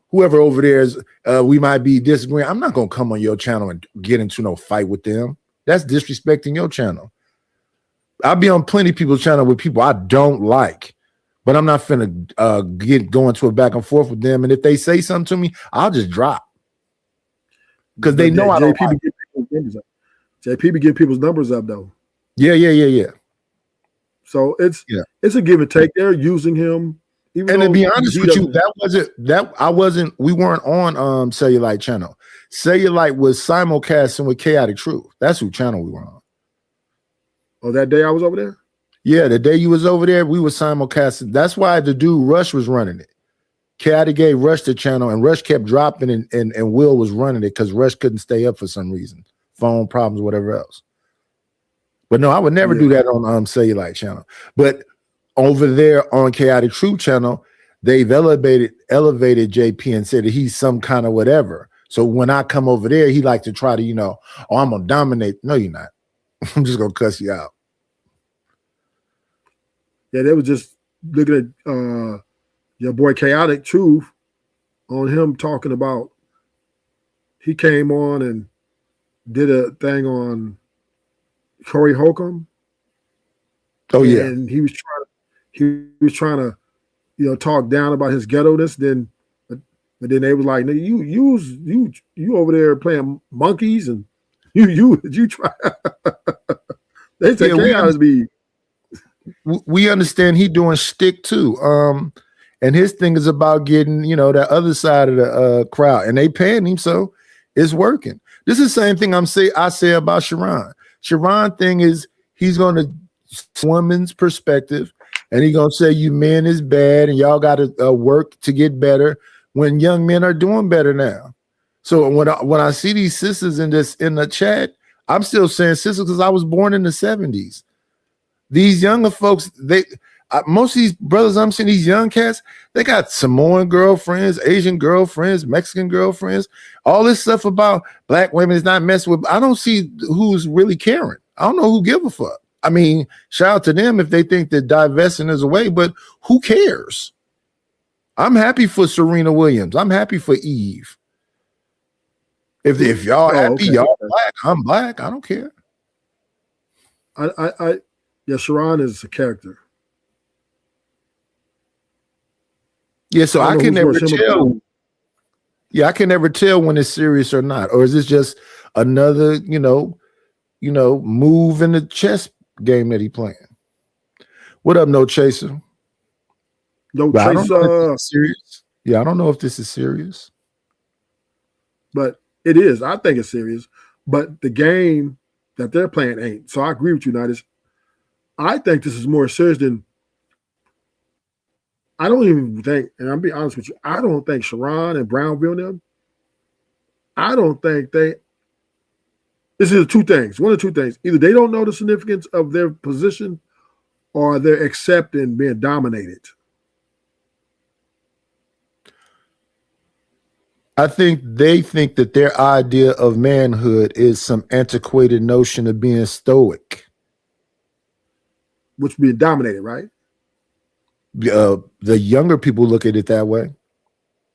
whoever over there is, we might be disagreeing. I'm not going to come on your channel and get into no fight with them. That's disrespecting your channel. I'll be on plenty of people's channel with people I don't like, but I'm not finna go into a back and forth with them. And if they say something to me, I'll just drop. Because they know I don't like it. JP be getting people's numbers up though. Yeah. So it's a give and take. They're using him. And to be honest with you, we weren't on Cellulite channel. Cellulite was simulcasting with Chaotic Truth. That's who channel we were on. Oh, that day I was over there? Yeah, the day you was over there, we were simulcasting. That's why the dude Rush was running it. Chaotic gave Rush the channel, and Rush kept dropping, and Will was running it because Rush couldn't stay up for some reason. Phone problems, whatever else. But no, I would never do that on Cellulite channel. But over there on Chaotic Truth channel, they've elevated JP and said that he's some kind of whatever. So when I come over there, he like to try to, I'm gonna dominate. No, you're not. I'm just gonna cuss you out. Yeah, they were just looking at your boy Chaotic Truth on him talking about he came on and did a thing on Corey Holcomb. Oh yeah, and he was trying to talk down about his ghetto-ness. But then they was like, you over there playing monkeys and you try. They say chaos be. We understand he doing shtick too. And his thing is about getting that other side of the crowd, and they paying him, so it's working. This is the same thing I say about Sharon. Sharon thing is he's gonna woman's perspective, and he's gonna say you men is bad and y'all got to work to get better when young men are doing better now. So when I see these sisters in the chat, I'm still saying sisters because I was born in the 70s. These younger folks, most of these brothers I'm seeing, these young cats, they got Samoan girlfriends, Asian girlfriends, Mexican girlfriends, all this stuff about black women is not messing with. I don't see who's really caring. I don't know who give a fuck. I mean, shout out to them if they think that divesting is a way, but who cares? I'm happy for Serena Williams. I'm happy for Eve. If y'all happy, y'all black. I'm black. I don't care. Yeah, Sharon is a character. Yeah, so I can never tell. Yeah, I can never tell when it's serious or not, or is this just another, move in the chess game that he playing? What up, No Chaser? No But I trace, don't know if this is serious. Yeah, I don't know if this is serious. but it is. I think it's serious. But the game that they're playing ain't. So I agree with you, Nidus. I think this is more serious than. I don't even think, and I'm being honest with you, I don't think Sharon and Brownville them. I don't think they. This is two things. One of two things. Either they don't know the significance of their position, or they're accepting being dominated. I think they think that their idea of manhood is some antiquated notion of being stoic. Which being dominated, right? The younger people look at it that way.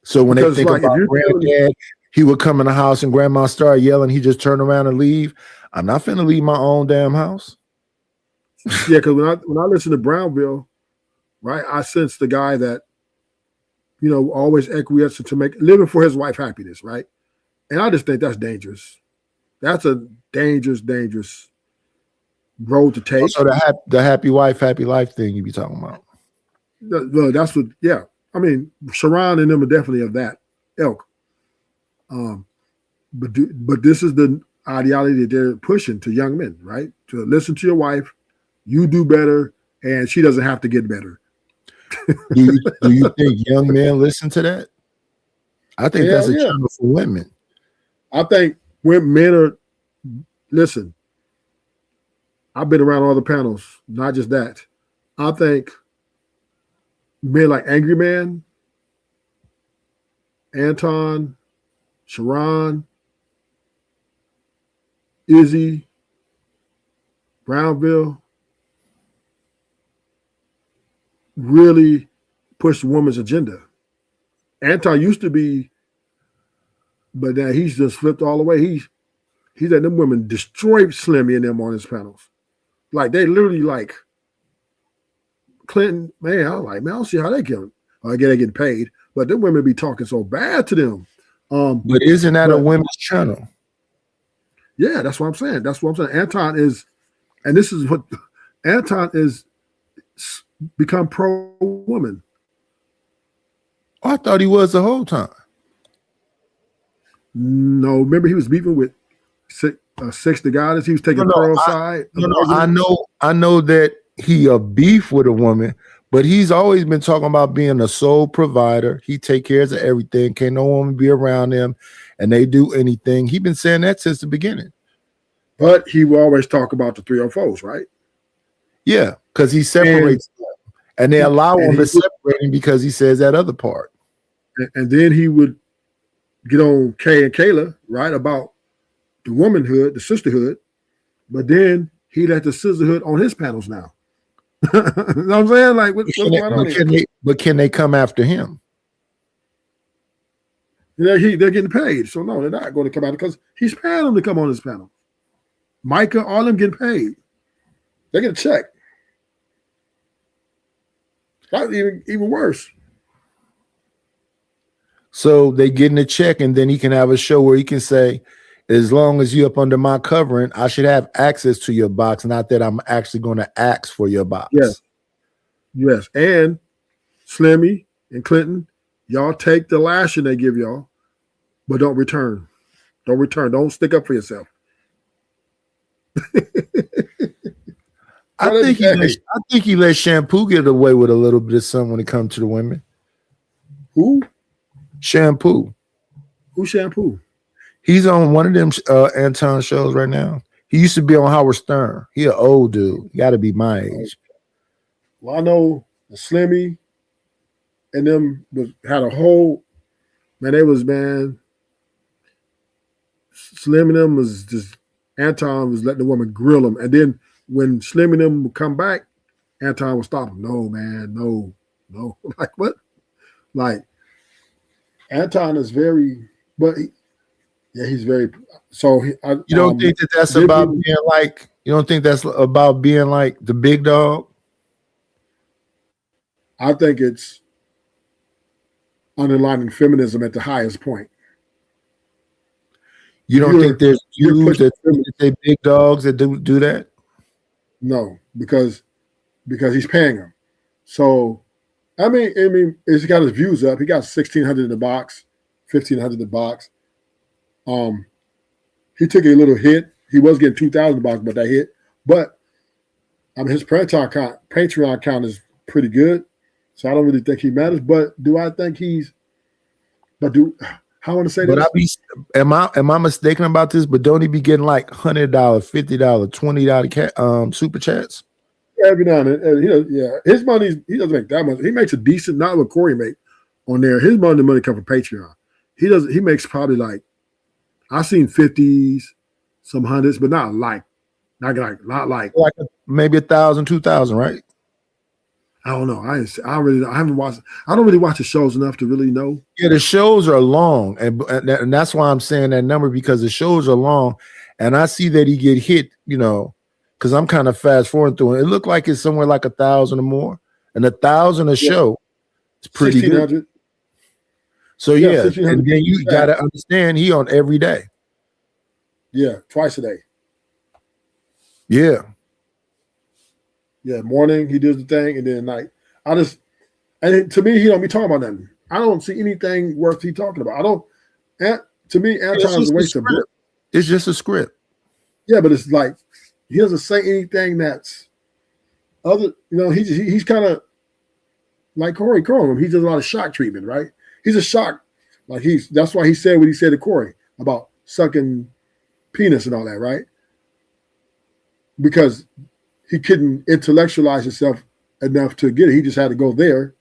So when Because they think like, if about you're telling me- granddad, he would come in the house and grandma started yelling, he just turned around and leave. I'm not finna leave my own damn house. Yeah, because when I listen to Brownville, right, I sense the guy that, always acquiescing to living for his wife's happiness, right? And I just think that's dangerous. That's a dangerous road to take. So the happy wife, happy life thing you be talking about. Well, that's what. Yeah, I mean, Sharon and them are definitely of that ilk. But this is the ideology that they're pushing to young men, right? To listen to your wife, you do better, and she doesn't have to get better. Do you think young men listen to that? I think that's a Yeah. channel for women. I think when men are listen, I've been around all the panels, not just that. I think men like Angry Man, Anton, Sharon, Izzy, Brownville really push the woman's agenda. Anton used to be, but now he's just flipped all the way. He's let them women destroy Slimmy and them on his panels. Like they literally like Clinton, man, I was like, man, I don't see how they get getting paid. But them women be talking so bad to them. But isn't that a women's channel? Yeah, that's what I'm saying. That's what I'm saying. Anton is, and this is what Anton is become pro-woman. Oh, I thought he was the whole time. No, remember he was beefing with Six the Goddess. He was taking Pearl's side. I know that he a beef with a woman, but he's always been talking about being a sole provider. He take care of everything. Can't no woman be around him, and they do anything. He been saying that since the beginning. But he will always talk about the 304s, right? Yeah, because he separates them, and they allow him to separate him because he says that other part. And then he would get on Kay and Kayla, right, about the womanhood, the sisterhood. But then he let the sisterhood on his panels now. You know what I'm saying? Like, what's going on here? But can they come after him? They're getting paid. So, no, they're not going to come out because he's paying them to come on his panel. Micah, all them getting paid. They get a check. That's even worse. So they getting a check, and then he can have a show where he can say, as long as you're up under my covering, I should have access to your box, not that I'm actually going to ask for your box. Yes. And Slimmy and Clinton, y'all take the lashing they give y'all, but don't return. Don't return. Don't stick up for yourself. I think he let Shampoo get away with a little bit of something when it comes to the women. Who? Shampoo. Who Shampoo? He's on one of them Anton shows right now. He used to be on Howard Stern. He an old dude. Got to be my age. Well, I know the Slimmy and them had a whole Slim and them was just Anton was letting the woman grill him, and then when Slim and them would come back, Anton would stop him. No, man, no. Like what? Like Anton is very, but he's very. So you don't think that that's about being like? You don't think that's about being like the big dog? I think it's underlining feminism at the highest point. You don't think there's dudes that say big dogs that do that? No, because he's paying them. So I mean, he's got his views up. He got 1,600 in the box, 1,500 in the box. He took a little hit. He was getting 2,000 in the box, but that hit. But I mean, his Patreon count is pretty good, so I don't really think he matters. But do I think he's? But how I want to say this? Am I mistaken about this? But don't he be getting like $100, $50, $20 super chats? Every now and then, his money, he doesn't make that much. He makes a decent, not what Corey make on there. His money comes from Patreon. He makes probably like, I've seen 50s, some hundreds, but not like maybe 1,000, 2,000, right? I don't know. I haven't watched. I don't really watch the shows enough to really know. Yeah, the shows are long, and that's why I'm saying that number, because the shows are long, and I see that he get hit, because I'm kind of fast forwarding through it. It looked like it's somewhere like 1,000 or more, and 1,000 a show is pretty good. So yeah, and then you got to understand he on every day. Yeah, twice a day. Yeah. Yeah, morning he does the thing, and then at night. To me, he don't be talking about nothing. I don't see anything worth he talking about. To me, Anton is a waste of book. It's just a script. Yeah, but it's like he doesn't say anything that's other. He's kind of like Corey Coleman. He does a lot of shock treatment, right? He's a shock. That's why he said what he said to Corey about sucking penis and all that, right? Because he couldn't intellectualize himself enough to get it. He just had to go there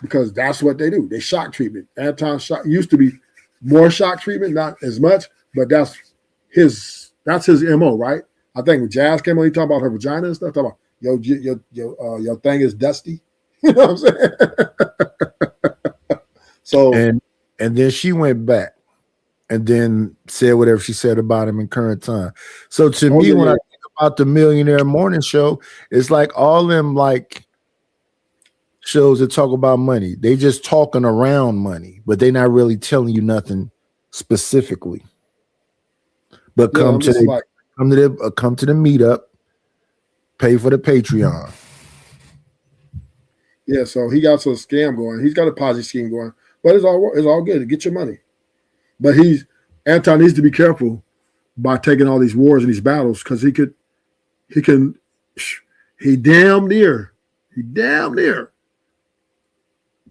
because that's what they do. They shock treatment. Anton shock used to be more shock treatment, not as much, but that's his MO, right? I think when Jazz came on, he talked about her vagina and stuff, talking about your thing is dusty. You know what I'm saying? So and then she went back and then said whatever she said about him in current time. So to me, when I think about the Millionaire Morning Show, it's like all them like shows that talk about money. They just talking around money, but they're not really telling you nothing specifically. But come to the meetup, pay for the Patreon. Yeah, so he got some scam going. He's got a Ponzi scheme going, but it's all good. Get your money. But Anton needs to be careful by taking all these wars and these battles, because he damn near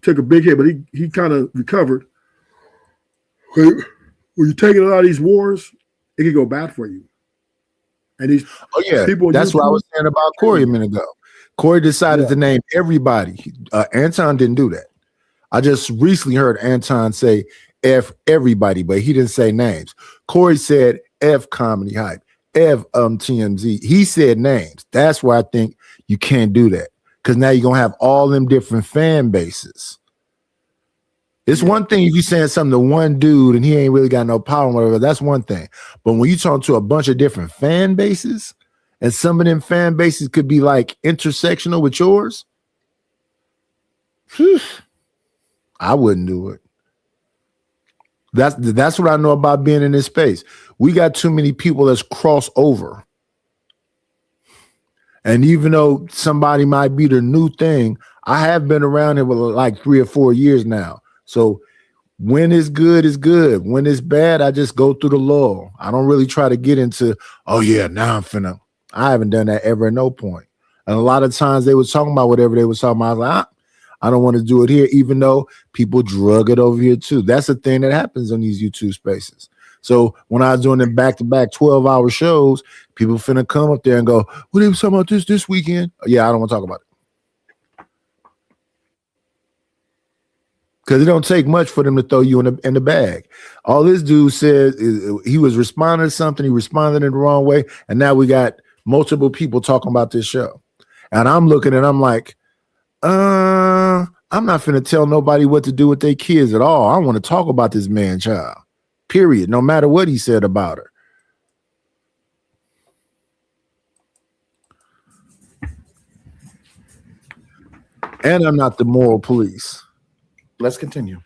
took a big hit, but he kind of recovered. When you're taking a lot of these wars, it could go bad for you. And that's what I was saying about Corey a minute ago. Corey decided to name everybody. Anton didn't do that. I just recently heard Anton say F everybody, but he didn't say names. Corey said F Comedy Hype, F TMZ. He said names. That's why I think you can't do that, because now you're gonna have all them different fan bases. It's one thing if you're saying something to one dude and he ain't really got no power or whatever, that's one thing. But when you talk to a bunch of different fan bases, and some of them fan bases could be like intersectional with yours, I wouldn't do it. That's what I know about being in this space. We got too many people that's cross over. And even though somebody might be the new thing, I have been around it for like 3 or 4 years now. So when it's good, it's good. When it's bad, I just go through the law. I don't really try to get into, I haven't done that ever at no point. And a lot of times they were talking about whatever they were talking about. I was like, I don't want to do it here, even though people drug it over here too. That's the thing that happens on these YouTube spaces. So when I was doing them back-to-back 12-hour shows, people finna come up there and go, "What are you talking about this weekend?" Yeah, I don't want to talk about it. Because it don't take much for them to throw you in the bag. All this dude said is he was responding to something, he responded in the wrong way, and now we got multiple people talking about this show. And I'm looking and I'm like, I'm not finna tell nobody what to do with their kids at all. I want to talk about this man child, period, no matter what he said about her. And I'm not the moral police. Let's continue.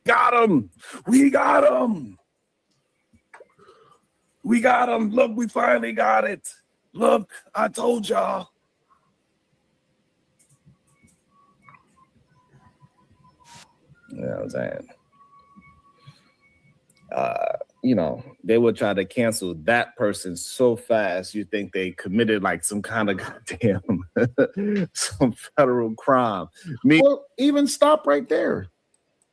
Got him. We got him. We got him. Look, we finally got it. Look, I told y'all. You know what I'm saying? They would try to cancel that person so fast you think they committed like some kind of goddamn some federal crime. Well, even stop right there.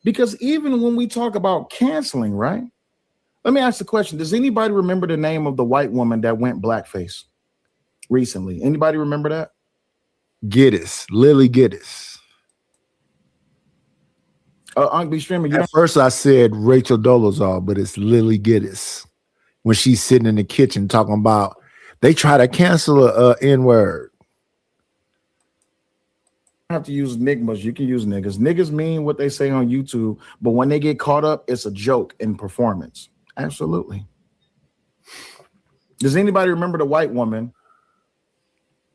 Because even when we talk about canceling, right? Let me ask the question. Does anybody remember the name of the white woman that went blackface recently? Anybody remember that? Giddis, Lily Giddis. Unc B Streamer, At first I said Rachel Dolezal, but it's Lily Giddis. When she's sitting in the kitchen talking about they try to cancel a N-word. Have to use nigmas. You can use niggas. Niggas mean what they say on YouTube, but when they get caught up, it's a joke in performance. Absolutely. Does anybody remember the white woman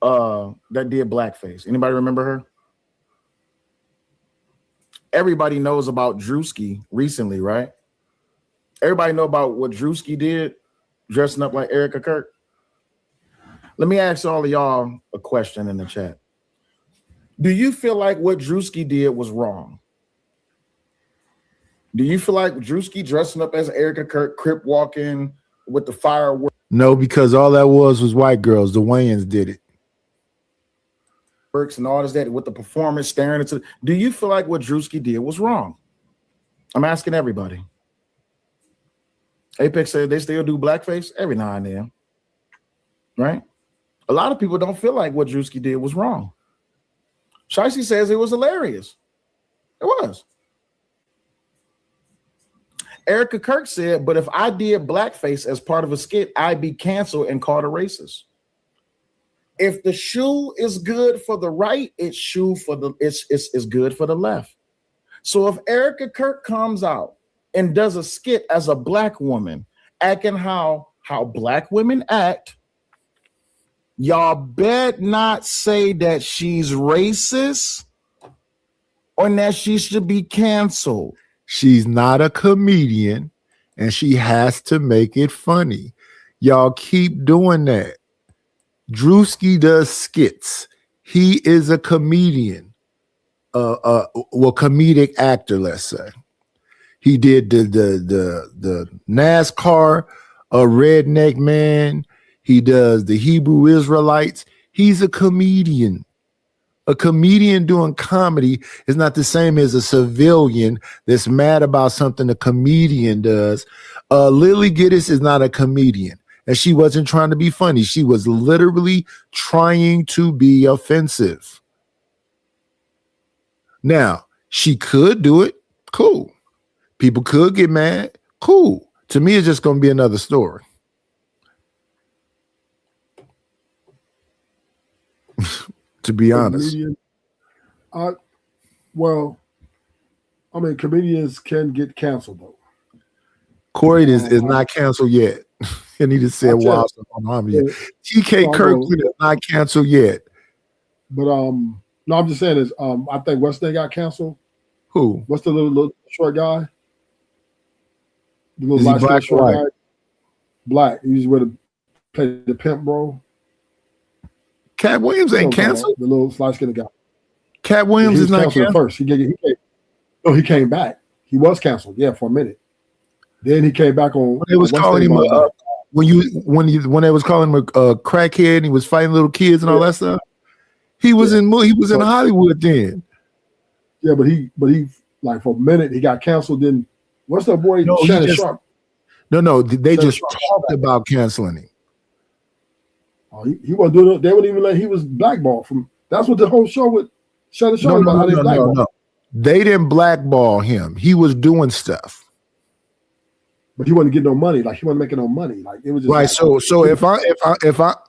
that did blackface? Anybody remember her? Everybody knows about Drewski recently, right? Everybody know about what Drewski did, dressing up like Erica Kirk. Let me ask all of y'all a question in the chat. Do you feel like what Drewski did was wrong? Do you feel like Drewski dressing up as Erica Kirk, crip walking with the fireworks? No, because all that was white girls. The Wayans did it. And all this that with the performance staring into. Do you feel like what Drewski did was wrong? I'm asking everybody. Apex said they still do blackface every now and then, right? A lot of people don't feel like what Drewski did was wrong. Shicey says it was hilarious. It was. Erica Kirk said, but if I did blackface as part of a skit, I'd be canceled and called a racist. If the shoe is good for the right, it's good for the left. So if Erica Kirk comes out and does a skit as a black woman, acting how black women act, y'all bet not say that she's racist or that she should be canceled. She's not a comedian and she has to make it funny. Y'all keep doing that. Drewski does skits. He is a comedian, comedic actor, let's say. He did the NASCAR, a redneck man. He does the Hebrew Israelites. He's a comedian. A comedian doing comedy is not the same as a civilian that's mad about something a comedian does. Lily Giddis is not a comedian. And she wasn't trying to be funny. She was literally trying to be offensive. Now, she could do it. Cool. People could get mad. Cool. To me, it's just going to be another story. To be honest. Comedians can get canceled, though. Corey is not canceled yet. And he just said, wow, TK Kirkland is not canceled yet. But no, I'm just saying is I think what's they got canceled. Who? What's the little short guy? The little light black short guy. Black. He's with a play the pimp, bro. Cat Williams ain't canceled. The little light skinned guy. Cat Williams is not canceled. First, he came back. He was canceled, for a minute. Then he came back on. It was calling him when they was calling him a crackhead and he was fighting little kids and all that stuff. He was in Hollywood then. Yeah, but he like for a minute he got canceled. Then what's that boy? Shannon Sharp. No, they just talked about canceling him. Oh, he wasn't doing it. They wouldn't even let. He was blackballed from. That's what the whole show with Shannon Sharp about. How they blackballed. No. They didn't blackball him. He was doing stuff. But he wasn't getting no money. Like he wasn't making no money. Like it was just right. Like, so if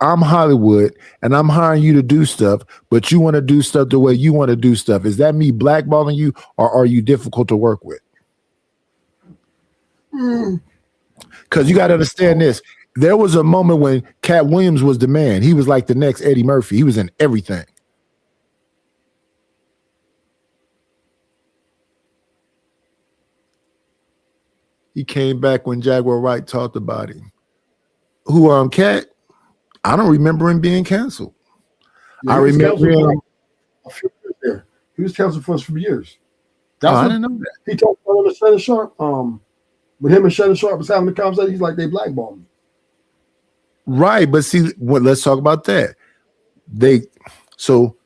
I'm Hollywood and I'm hiring you to do stuff, but you want to do stuff the way you want to do stuff, is that me blackballing you, or are you difficult to work with? Because you got to understand this. There was a moment when Cat Williams was the man. He was like the next Eddie Murphy. He was in everything. He came back when Jaguar Wright talked about him. Who Cat? I don't remember him being canceled. Yeah, I remember him. He was canceled for us for years. That's I what didn't know that. he told me to Shannon Sharp. When him and Shannon Sharp was having the conversation, he's like, they blackballed me. Right, but see, let's talk about that. So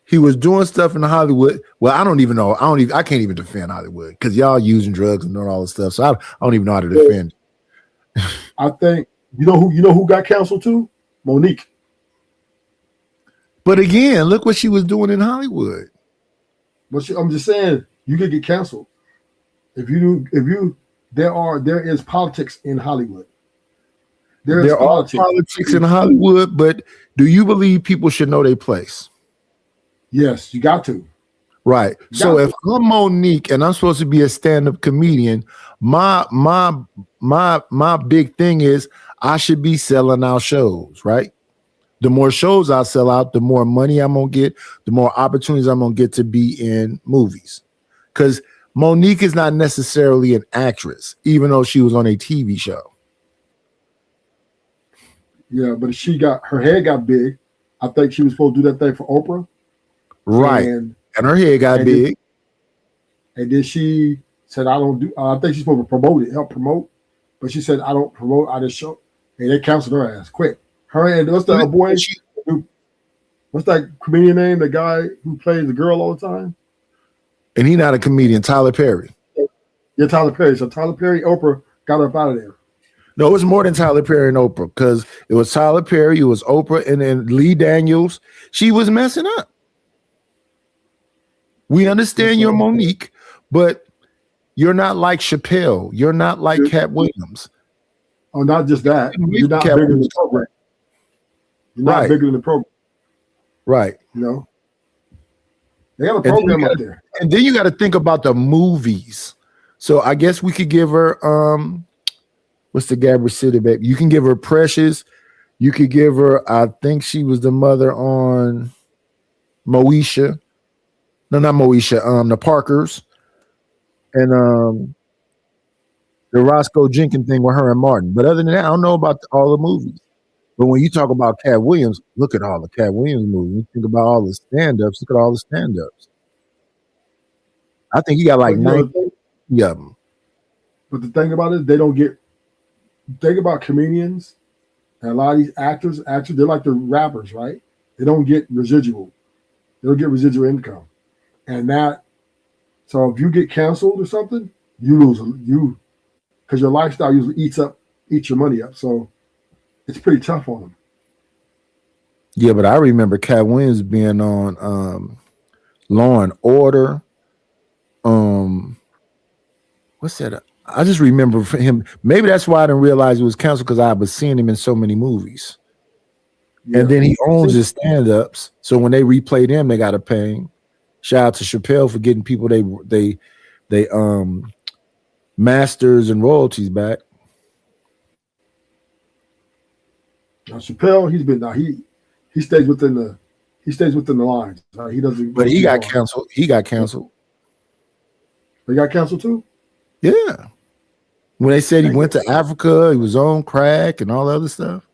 he was doing stuff in Hollywood. Well, I don't even know. I can't even defend Hollywood because y'all using drugs and doing all this stuff. So I don't even know how to defend. I think you know who got canceled too? Monique. But again, look what she was doing in Hollywood. But I'm just saying, you could get canceled there is politics in Hollywood. There are politics in Hollywood, but do you believe people should know their place? Yes, you got to. Right. So if I'm Monique and I'm supposed to be a stand-up comedian, my big thing is I should be selling out shows, right? The more shows I sell out, the more money I'm gonna get, the more opportunities I'm gonna get to be in movies. Because Monique is not necessarily an actress, even though she was on a TV show. Yeah, but her head got big. I think she was supposed to do that thing for Oprah. Right. And her head got big. And then she said, I don't do, I think she's supposed to help promote. But she said, I don't promote, I just show. And they canceled her ass quick. Her and what's that boy? What's that comedian name? The guy who plays the girl all the time? And he's not a comedian, Tyler Perry. Yeah, Tyler Perry. So Tyler Perry, Oprah got her up out of there. No, it was more than Tyler Perry and Oprah because it was Tyler Perry, it was Oprah, and then Lee Daniels. She was messing up. We understand you're Monique, but you're not like Chappelle. You're not like Cat Williams. Oh, not just that. You're not bigger than the program. You're not bigger than the program. Right. You know? They have a program up there. And then you got to think about the movies. So I guess we could give her what's the Gabby City baby? You can give her Precious. You could give her, I think she was the mother on Moesha. No, not Moesha, the Parkers. And the Roscoe Jenkins thing with her and Martin. But other than that, I don't know about all the movies. But when you talk about Cat Williams, look at all the Cat Williams movies. You think about all the stand-ups, look at all the stand-ups. I think he got like 90 of them. But the thing about it, they don't get, think about comedians and a lot of these actors, they're like the rappers, right? They don't get residual. They don't get residual income. And so if you get canceled or something, you lose, because your lifestyle usually eats your money up. So it's pretty tough on them. Yeah, but I remember Cat Williams being on Law and Order. What's that? I just remember him. Maybe that's why I didn't realize he was canceled because I was seeing him in so many movies. Yeah. And then he owns his stand-ups. So when they replay them, they got to pay him. Shout out to Chappelle for getting people they masters and royalties back. Now Chappelle, he stays within the lines. He doesn't. But he got canceled. He got canceled. He got canceled too? Yeah. When they said he went to Africa, he was on crack and all that other stuff.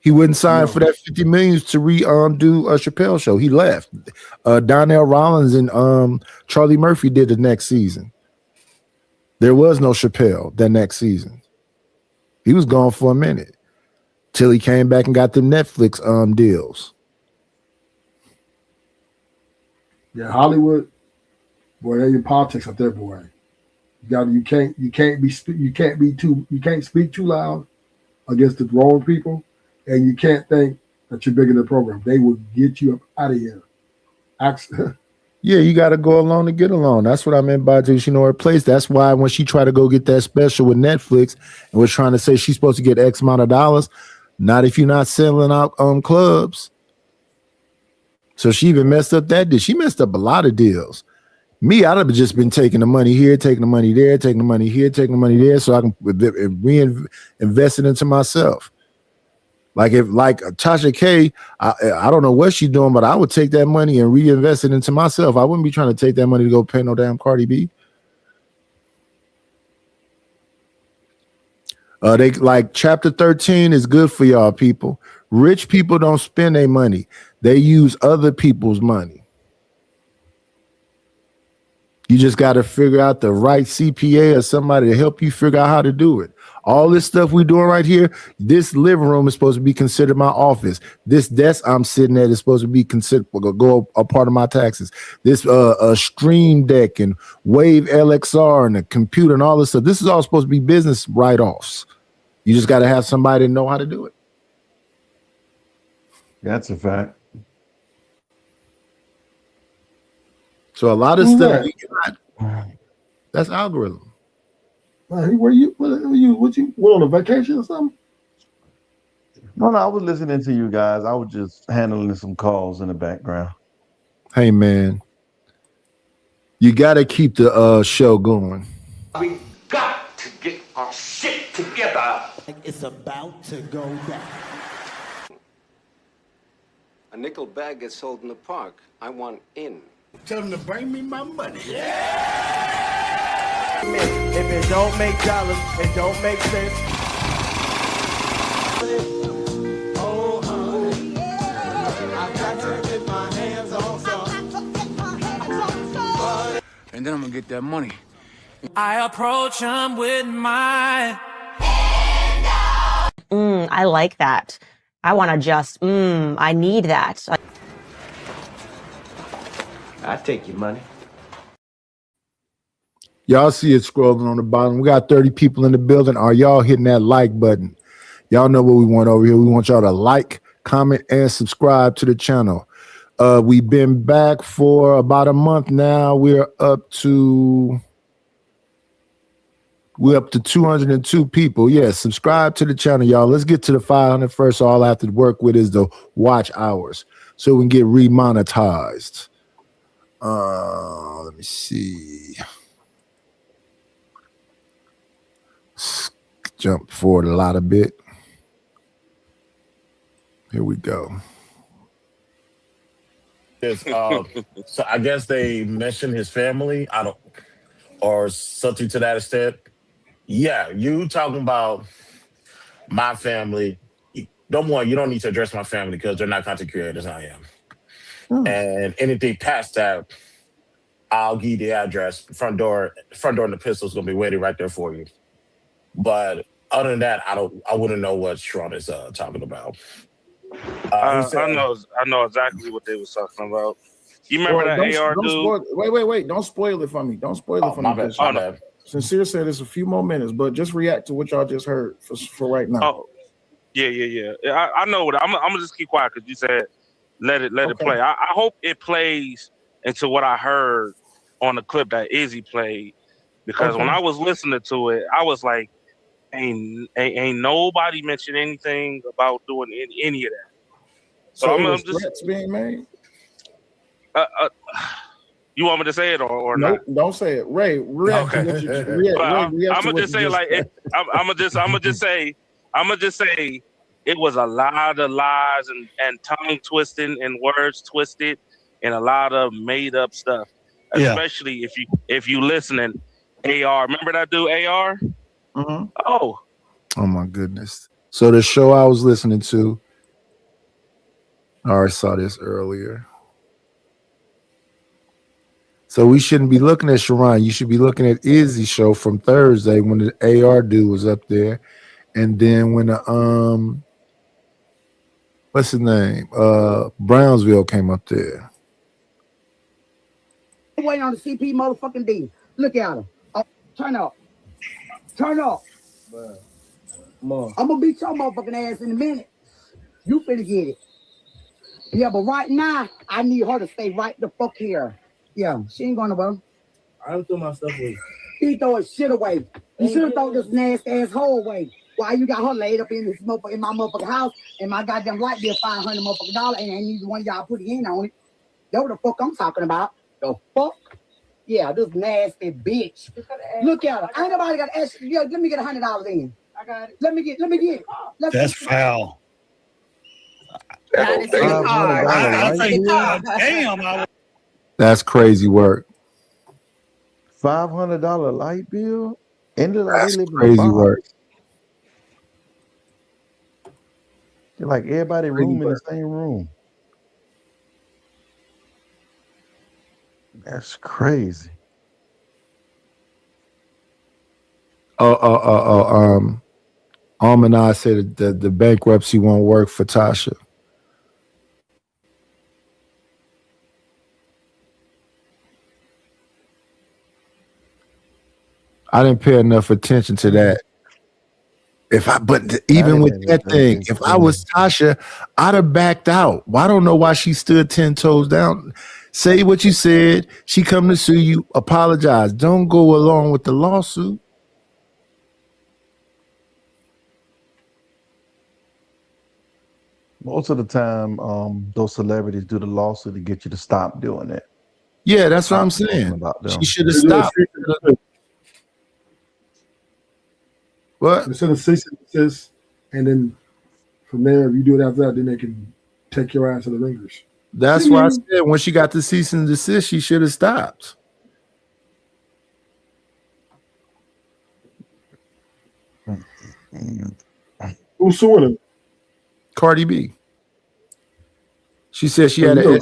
He wouldn't sign for that $50 million to do a Chappelle show. He left. Donnell Rollins and Charlie Murphy did the next season. There was no Chappelle that next season. He was gone for a minute till he came back and got them Netflix deals. Yeah, Hollywood, boy, they're in politics up there, boy. You can't speak too loud against the wrong people, and you can't think that you're bigger than the program. They will get you up out of here. Yeah, you got to go along to get along. That's what I meant by she know her place. That's why when she tried to go get that special with Netflix and was trying to say she's supposed to get X amount of dollars, not if you're not selling out clubs. So she even messed up that deal. She messed up a lot of deals. Me, I'd have just been taking the money here, taking the money there, taking the money here, taking the money there, so I can reinvest it into myself. Like Tasha K, I don't know what she's doing, but I would take that money and reinvest it into myself. I wouldn't be trying to take that money to go pay no damn Cardi B. They like chapter 13 is good for y'all people. Rich people don't spend their money. They use other people's money. You just got to figure out the right CPA or somebody to help you figure out how to do it. All this stuff we're doing right here, this living room is supposed to be considered my office. This desk I'm sitting at is supposed to be considered go a part of my taxes. This Stream Deck and Wave LXR and the computer and all this stuff. This is all supposed to be business write-offs. You just got to have somebody know how to do it. That's a fact. So a lot of stuff that's algorithm. What you went on a vacation or something? No, I was listening to you guys. I was just handling some calls in the background. Hey man, you got to keep the show going. We got to get our shit together. It's about to go down. A nickel bag gets sold in the park. I want in. Tell them to bring me my money. If it don't make dollars, it don't make sense. Oh, honey, I got to get my hands on some. And then I'm gonna get that money. I approach him with my. I like that. I want to just, I need that. I take your money. Y'all see it scrolling on the bottom. We got 30 people in the building. Are y'all hitting that like button? Y'all know what we want over here. We want y'all to like, comment, and subscribe to the channel. We've been back for about a month now. We're up to 202 people. Yeah, subscribe to the channel, y'all. Let's get to the 500 first. So all I have to work with is the watch hours so we can get remonetized. Let me see. Jump forward a lot a bit. Here we go. So I guess they mentioned his family. Or something to that extent. Yeah, you talking about my family. You don't need to address my family because they're not content creators. I am. And anything past that, I'll give you the address. Front door, and the pistol's gonna be waiting right there for you. But other than that, I wouldn't know what Sharon is talking about. I know exactly what they was talking about. You remember that AR dude? Wait. Don't spoil it for me. Don't spoil it for me. My bad. Sincere said it's a few more minutes, but just react to what y'all just heard for right now. Oh, yeah. I know what I'm gonna just keep quiet because you said let it play. I hope it plays into what I heard on the clip that Izzy played, because when I was listening to it, I was like, ain't nobody mentioned anything about doing any of that. So I'm just threats being made. You want me to say it or nope, not? Don't say it, Ray. Okay. I'm gonna just say I'm gonna just say it was a lot of lies and tongue twisting and words twisted and a lot of made up stuff. Especially if you listening, AR. Remember that dude AR? Mm-hmm. Oh my goodness. So the show I was listening to, I already saw this earlier. So we shouldn't be looking at Sharon. You should be looking at Izzy's show from Thursday when the AR dude was up there. And then when the what's his name? Brownsville came up there. Waiting on the CP motherfucking D. Look at him. Oh, turn up. I'm gonna beat your motherfucking ass in a minute. You finna get it. Yeah, but right now, I need her to stay right the fuck here. Yeah, she ain't going nowhere. I don't throw my stuff away. He throw his shit away. You should have thrown this nasty ass hole away. Why you got her laid up in my motherfucking house and my goddamn light bill $500 motherfucking dollars and ain't neither one of y'all put it in on it. That's what the fuck I'm talking about. The fuck? Yeah, this nasty bitch. Look at her. Ain't nobody got to ask. Yeah, let me get $100 in. I got it. Let me get it. That's foul. Damn. That's crazy work. $500 light bill? That's crazy work. Like everybody room in the same room. That's crazy. Almanai said that the bankruptcy won't work for Tasha. I didn't pay enough attention to that. Even with that thing, if I was Tasha, I'd have backed out. Well, I don't know why she stood 10 toes down. Say what you said. She come to sue you. Apologize. Don't go along with the lawsuit. Most of the time, those celebrities do the lawsuit to get you to stop doing it. Yeah, that's what I'm saying. She should have stopped. What? Instead of cease and desist, and then from there, if you do it after that, then they can take your ass to the ringers. That's why I said when she got the cease and desist, she should have stopped. Who's suing her? Cardi B. She said she had a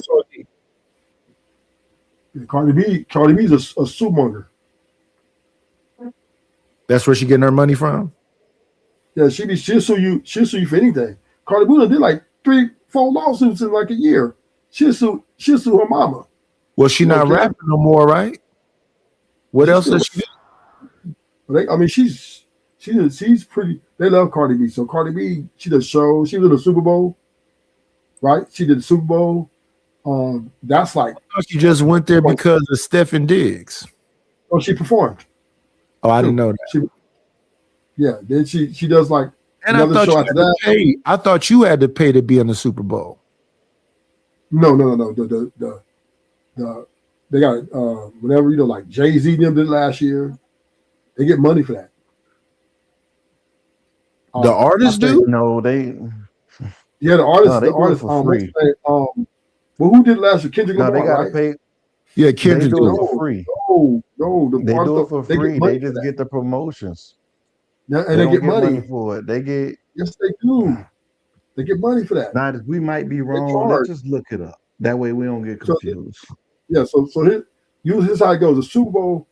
Cardi B's a suit monger. That's where she getting her money from. Yeah, she'll sue you for anything. Cardi B did like 3-4 lawsuits in like a year. She'll sue her mama. Well, she not rapping no more, right? What else does she do? She's pretty. They love Cardi B. So Cardi B, she does shows. She was in the Super Bowl, right? She did the Super Bowl. That's like she just went there because of Stephen Diggs. Oh, she performed. Oh, I didn't know that. Then she does like and another show after that. Pay. I thought you had to pay to be in the Super Bowl. No. They got whenever like Jay-Z them did last year, they get money for that. The artists do? No, they. Yeah, the artists. They do it for free. Well, who did last year? Kendrick Lamar, they gotta right? pay. Yeah, Kendrick they do it for free. No, they do it for free. They just get the promotions. Yeah, and they get money for it. They get. Yes, they do. They get money for that. Now, we might be wrong. Let's just look it up. That way, we don't get confused. So here's how it goes. The Super Bowl,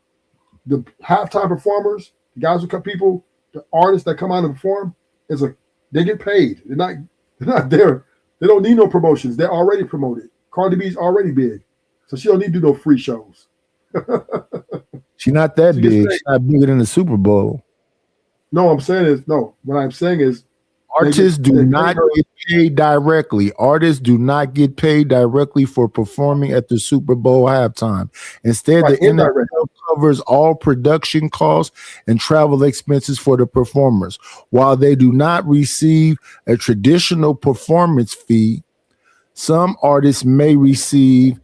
the halftime performers, the guys who come, people, the artists that come out and perform, they get paid. They're not there. They don't need no promotions. They're already promoted. Cardi B's already big, so she don't need to do no free shows. She's not that big. She's not bigger than the Super Bowl. No, what I'm saying is artists do not get paid directly. Artists do not get paid directly for performing at the Super Bowl halftime. Instead, the NFL covers all production costs and travel expenses for the performers. While they do not receive a traditional performance fee, some artists may receive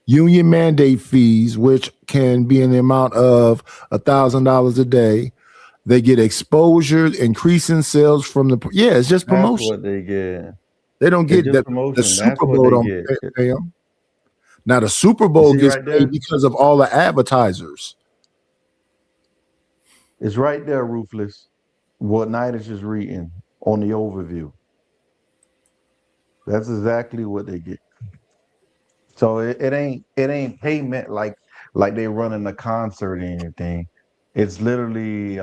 union mandate fees, which can be in the amount of $1,000 a day. They get exposure, increasing sales from the. Yeah, it's just promotion. That's what they get. They don't get that. The Super Bowl don't pay them. Now the Super Bowl gets paid because of all the advertisers. It's right there, Ruthless. What Knight is just reading on the overview. That's exactly what they get. So it ain't payment like they running a concert or anything. It's literally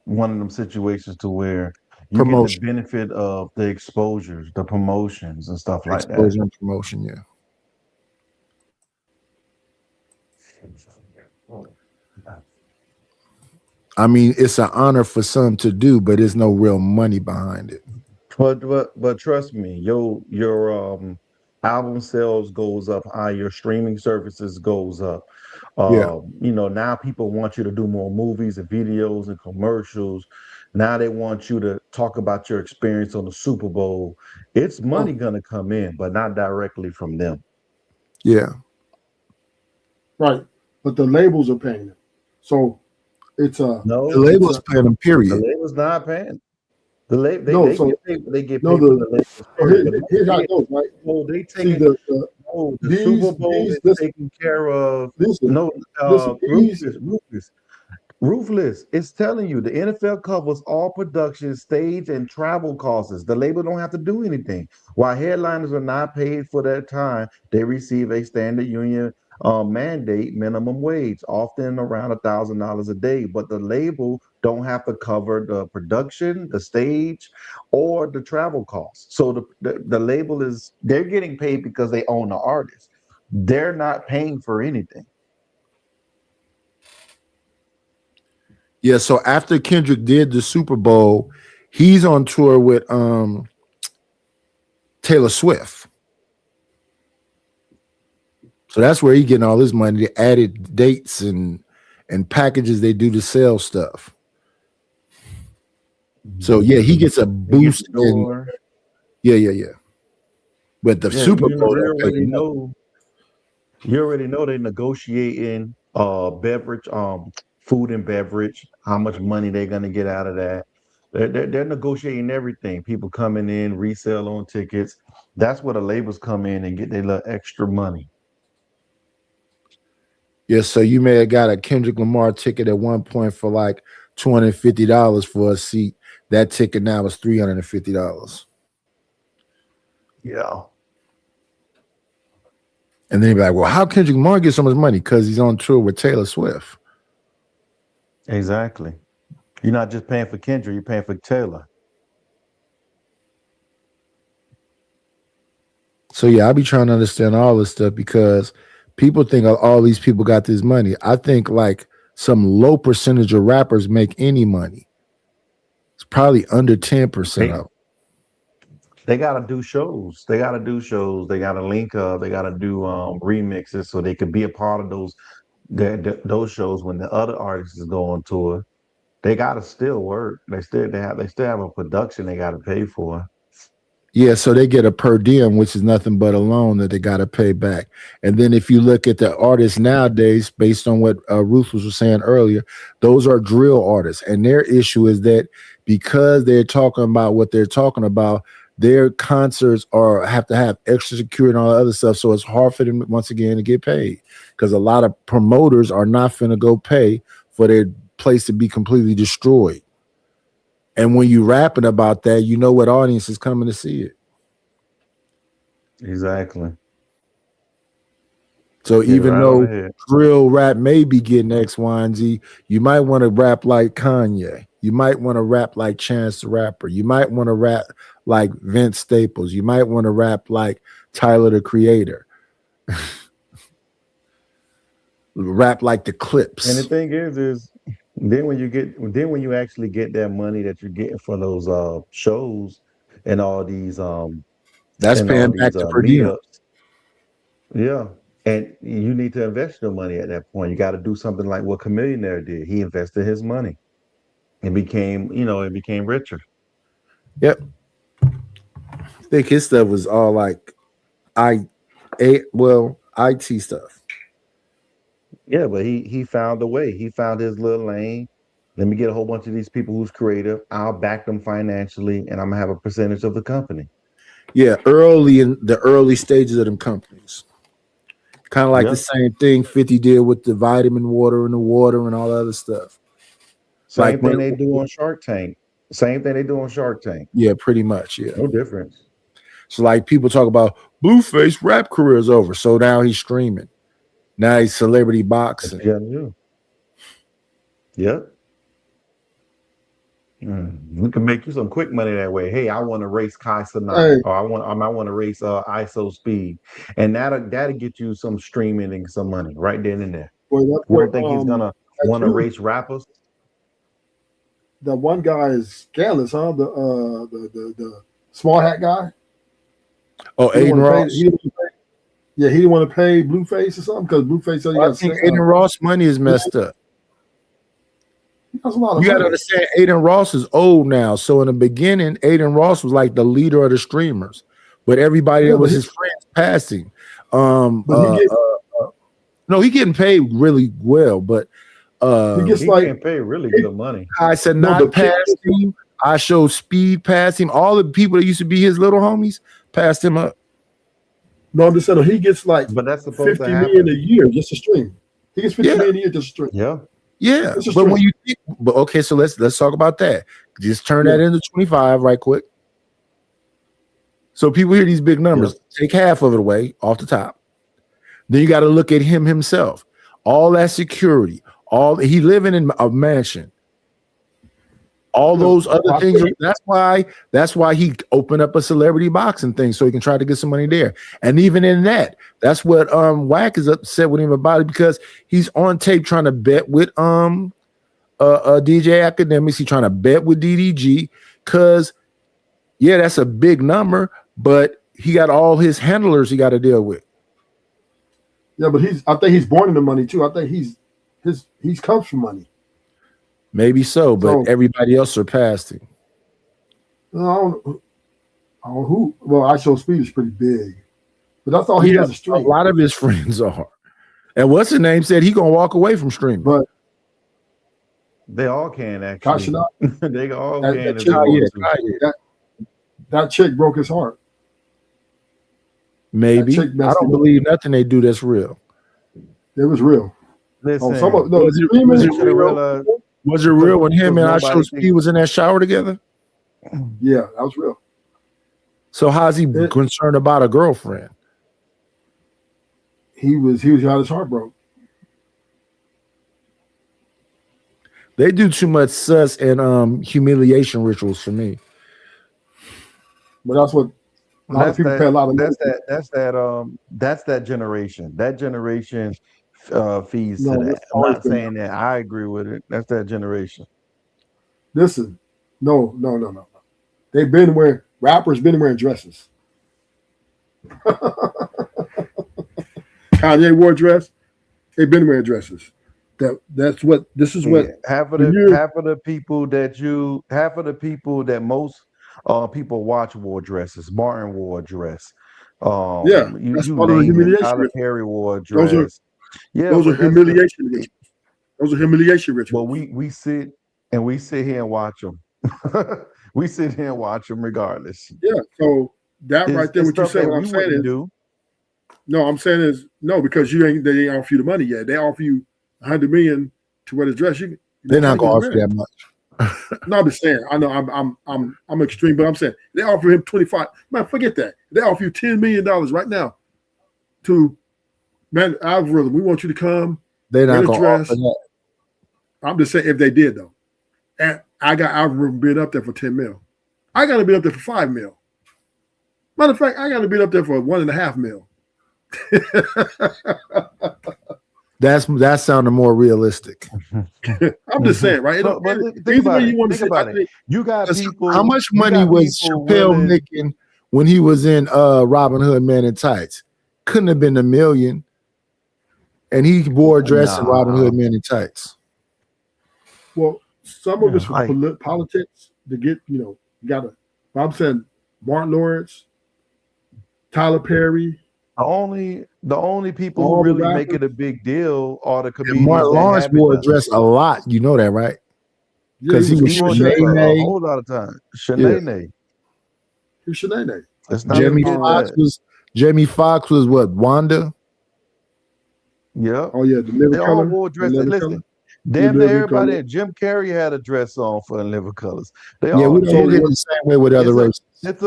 one of them situations to where you get the benefit of the exposures, the promotions, and stuff like that. Exposure and promotion, yeah. I mean, it's an honor for some to do, but there's no real money behind it. But trust me, your album sales goes up high, your streaming services goes up. Now people want you to do more movies and videos and commercials. Now they want you to talk about your experience on the Super Bowl. It's money gonna come in, but not directly from them. Yeah. Right. But the labels are paying them. So it's the labels paying them, period. The label's not paying. The label they get paid. Here's how it goes, right? No, they take the Super Bowl is taken care of. Ruthless. It's telling you the NFL covers all production, stage, and travel costs. The label don't have to do anything. While headliners are not paid for that time, they receive a standard union mandate minimum wage, often around $1,000 a day, but the label don't have to cover the production, the stage, or the travel costs. So the label is, they're getting paid because they own the artist. They're not paying for anything. Yeah, so after Kendrick did the Super Bowl, he's on tour with Taylor Swift. So that's where he getting all his money, the added dates and packages they do to sell stuff. So yeah, he gets a boost in, yeah. But the Super Bowl, you already know they're negotiating beverage, food and beverage, how much money they're gonna get out of that. They're negotiating everything. People coming in, resell on tickets. That's where the labels come in and get their little extra money. yeah, so you may have got a Kendrick Lamar ticket at one point for like $250 for a seat. That ticket now is $350. Yeah. And then you're like, well, how Kendrick Lamar get so much money? Because he's on tour with Taylor Swift. Exactly. You're not just paying for Kendrick, you're paying for Taylor. So yeah, I be trying to understand all this stuff because people think all these people got this money. I think like some low percentage of rappers make any money. It's probably under 10% of. They gotta do shows. They gotta link up. They gotta do remixes so they could be a part of those shows when the other artists go on tour. They gotta still work. They still have a production they gotta pay for. Yeah, so they get a per diem, which is nothing but a loan that they got to pay back. And then if you look at the artists nowadays, based on what Ruthless was saying earlier, those are drill artists. And their issue is that because they're talking about what they're talking about, their concerts have to have extra security and all the other stuff. So it's hard for them, once again, to get paid because a lot of promoters are not finna go pay for their place to be completely destroyed. And when you rapping about that, you know what audience is coming to see it. Exactly. So even though drill rap may be getting X, Y, and Z, you might want to rap like Kanye. You might want to rap like Chance the Rapper. You might want to rap like Vince Staples. You might want to rap like Tyler the Creator. Rap like the Clips. And the thing is then when you actually get that money that you're getting for those shows and all these that's paying back to per diem. Yeah. And you need to invest your money at that point. You got to do something like what Chamillionaire did. He invested his money and became richer. Yep. I think his stuff was all like IT stuff. Yeah, but he found a way. He found his little lane. Let me get a whole bunch of these people who's creative. I'll back them financially, and I'm gonna have a percentage of the company. Yeah, early in the early stages of them companies. Kind of like the same thing 50 did with the vitamin water and all the other stuff. Same thing they do on Shark Tank. Yeah, pretty much. Yeah. No difference. So like people talk about Blueface rap career is over. So now he's streaming. Now he's celebrity boxing. Yep. We can make you some quick money that way. Hey, I want to race Kai Cenat, or I want to race ISO Speed, and that'll get you some streaming and some money right then and there. Well, you don't think he's gonna want to race rappers? The one guy is scandalous, huh? The small hat guy. Oh, Aiden Ross. He didn't want to pay Blueface or something because Blueface said I think Aiden Ross money is messed up. You got to understand, Aiden Ross is old now. So in the beginning, Aiden Ross was like the leader of the streamers, but everybody that was his friends passed him. No, he getting paid really well, but he getting paid really good money. I said not past him. I showed Speed past him. All the people that used to be his little homies passed him up. No, I'm just saying he gets like, but that's supposed 50 to happen. million a year just to stream. He gets 50 million a year just to stream. Yeah. Yeah, but when you think, but okay, so let's talk about that. Just turn that into 25 right quick. So people hear these big numbers, take half of it away off the top. Then you got to look at him himself. All that security, he living in a mansion. All those other things. That's why he opened up a celebrity boxing thing so he can try to get some money there. And even in that, that's what Wack is upset with him about it, because he's on tape trying to bet with DJ Academics. He's trying to bet with DDG because that's a big number, but he got all his handlers he got to deal with. Yeah, but I think he's born into money too. I think he's comes from money. Maybe so, but everybody else surpassed him. I don't know who. Well, IShowSpeed is pretty big, but that's all he does is stream. A lot of his friends are. And what's his name said he gonna walk away from streaming. But they all can actually. They all can. That chick broke his heart. Maybe. I don't believe nothing they do that's real. It was real. Listen, was it real when him and IShowSpeed was in that shower together? Yeah, that was real. So how's he concerned about a girlfriend? He was got his heart broke. They do too much sus and humiliation rituals for me. But that's what a lot of people pay a lot of money. That's that generation. That generation feeds to that. I'm not saying that I agree with it. That's that generation. Listen, no. They've been wearing rappers been wearing dresses. Kanye wore a dress. They've been wearing dresses. That's what this is. What half of the people that most people watch wore dresses. Martin wore a dress. That's part of the humiliation. Tyler Perry wore a dress. Those are humiliation rituals. Those are humiliation rituals. Well, we sit here and watch them. We sit here and watch them regardless. Yeah. So that right there, what you say, what I'm saying is, no, I'm saying is no, because they ain't offer you the money yet. They offer you $100 million to wear the dress. They're not gonna offer that much. No, I'm just saying. I know I'm extreme, but I'm saying they offer him 25. Man, forget that. They offer you $10 million right now to algorithm. We want you to come. They're not gonna offer that. I'm just saying if they did though. And I got algorithm bid up there for 10 mil. I got to bid up there for 5 mil. Matter of fact, I got to bid up there for 1.5 mil. That sounded more realistic. I'm just saying, right? Think about it. You got people. How much money was Chappelle making when he was in Robin Hood Men in Tights? Couldn't have been $1 million. And he wore a dress in Robin Hood Men in Tights. Well, some of it's for politics to get, you gotta. I'm saying Martin Lawrence, Tyler Perry. The only people who really make it a big deal are the comedians. Martin Lawrence wore a dress a lot. You know that, right? Because he was Shanae a whole lot of time. Shanae. Who's Shanae? Jamie Foxx was what? Wanda? Yeah. Oh yeah, the liver color. All wore dresses. Listen, damn near everybody. Color. Jim Carrey had a dress on for In Living Colors. We don't get the same way with other races. It's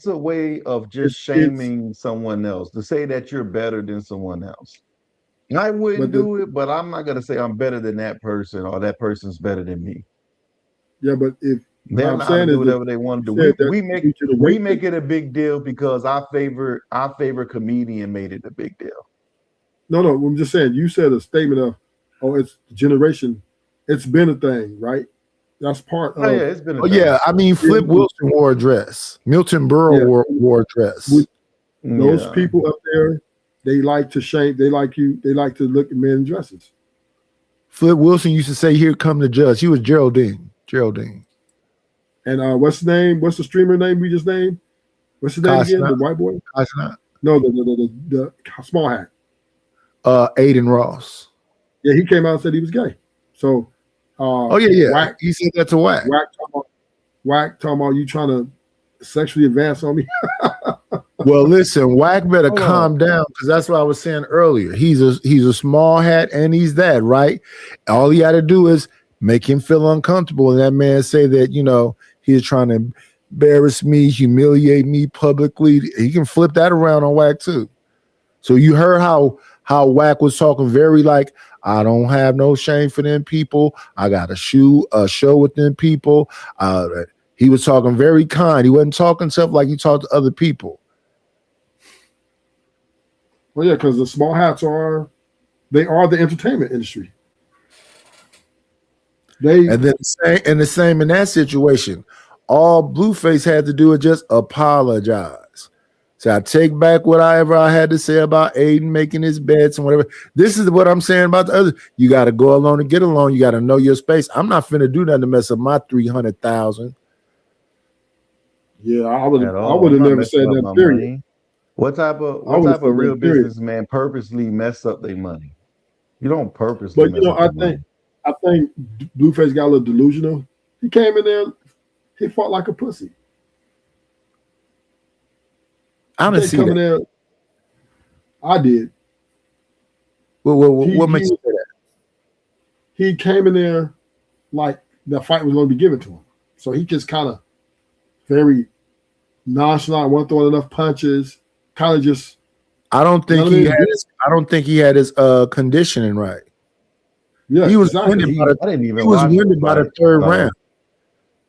a way of just shaming someone else, to say that you're better than someone else. I wouldn't do it, but I'm not gonna say I'm better than that person or that person's better than me. Yeah, but if they're allowed to do whatever they want to do, we make it a big deal because our favorite comedian made it a big deal. No, I'm just saying. You said a statement of, it's generation. It's been a thing, right? That's part of. It's been a thing. Yeah, I mean, Flip Wilson wore a dress. Milton Berle wore a dress. Those people up there, they like to shame. They like to look at men in dresses. Flip Wilson used to say, "Here come the judge." He was Geraldine. And what's his name? What's the streamer name we just named? What's his name again? The white boy? No, the small hat. Aiden Ross. Yeah, he came out and said he was gay. So Wack, he said that to Wack. Wack talking about you trying to sexually advance on me. Well, listen, Wack better calm down, because that's what I was saying earlier. He's a small hat and he's that, right? All he got to do is make him feel uncomfortable, and that man say that he's trying to embarrass me, humiliate me publicly. He can flip that around on Wack too. So you heard how Wack was talking very like, I don't have no shame for them people. I got a show with them people. He was talking very kind. He wasn't talking stuff like he talked to other people. Well, yeah, because the small hats are the entertainment industry. And the same in that situation. All Blueface had to do is just apologize. So I take back whatever I had to say about Aiden making his bets and whatever. This is what I'm saying about the others. You got to go alone and get along. You got to know your space. I'm not finna do nothing to mess up my 300,000. Yeah, I would have never said that. Period. What type of real businessman purposely mess up their money? You don't purposely. But you know, I think Blueface got a little delusional. He came in there, he fought like a pussy. I didn't see that. There, I did. What makes you say that? He came in there like the fight was going to be given to him. So he just kind of very nonchalant, wasn't throwing enough punches, kind of just. I don't think he had his conditioning right. Yeah, he was winded by the third round.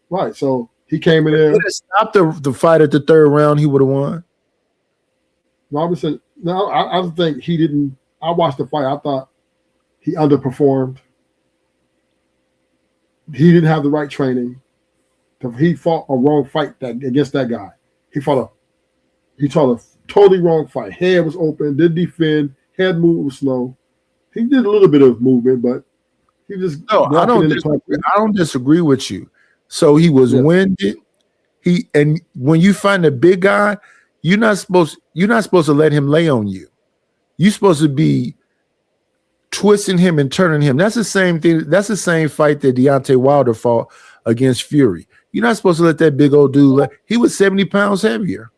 Right, so he came in there. If he stopped the fight at the third round, he would have won. Robinson, no, I think he didn't. I watched the fight. I thought he underperformed. He didn't have the right training. He fought a wrong fight against that guy. He fought a totally wrong fight. Head was open, didn't defend. Head movement was slow. He did a little bit of movement, but he just I don't disagree with you. So he was winded. And when you find a big guy, you're not supposed to let him lay on you. You're supposed to be twisting him and turning him. That's the same thing. That's the same fight that Deontay Wilder fought against Fury. You're not supposed to let that big old dude. He was 70 pounds heavier.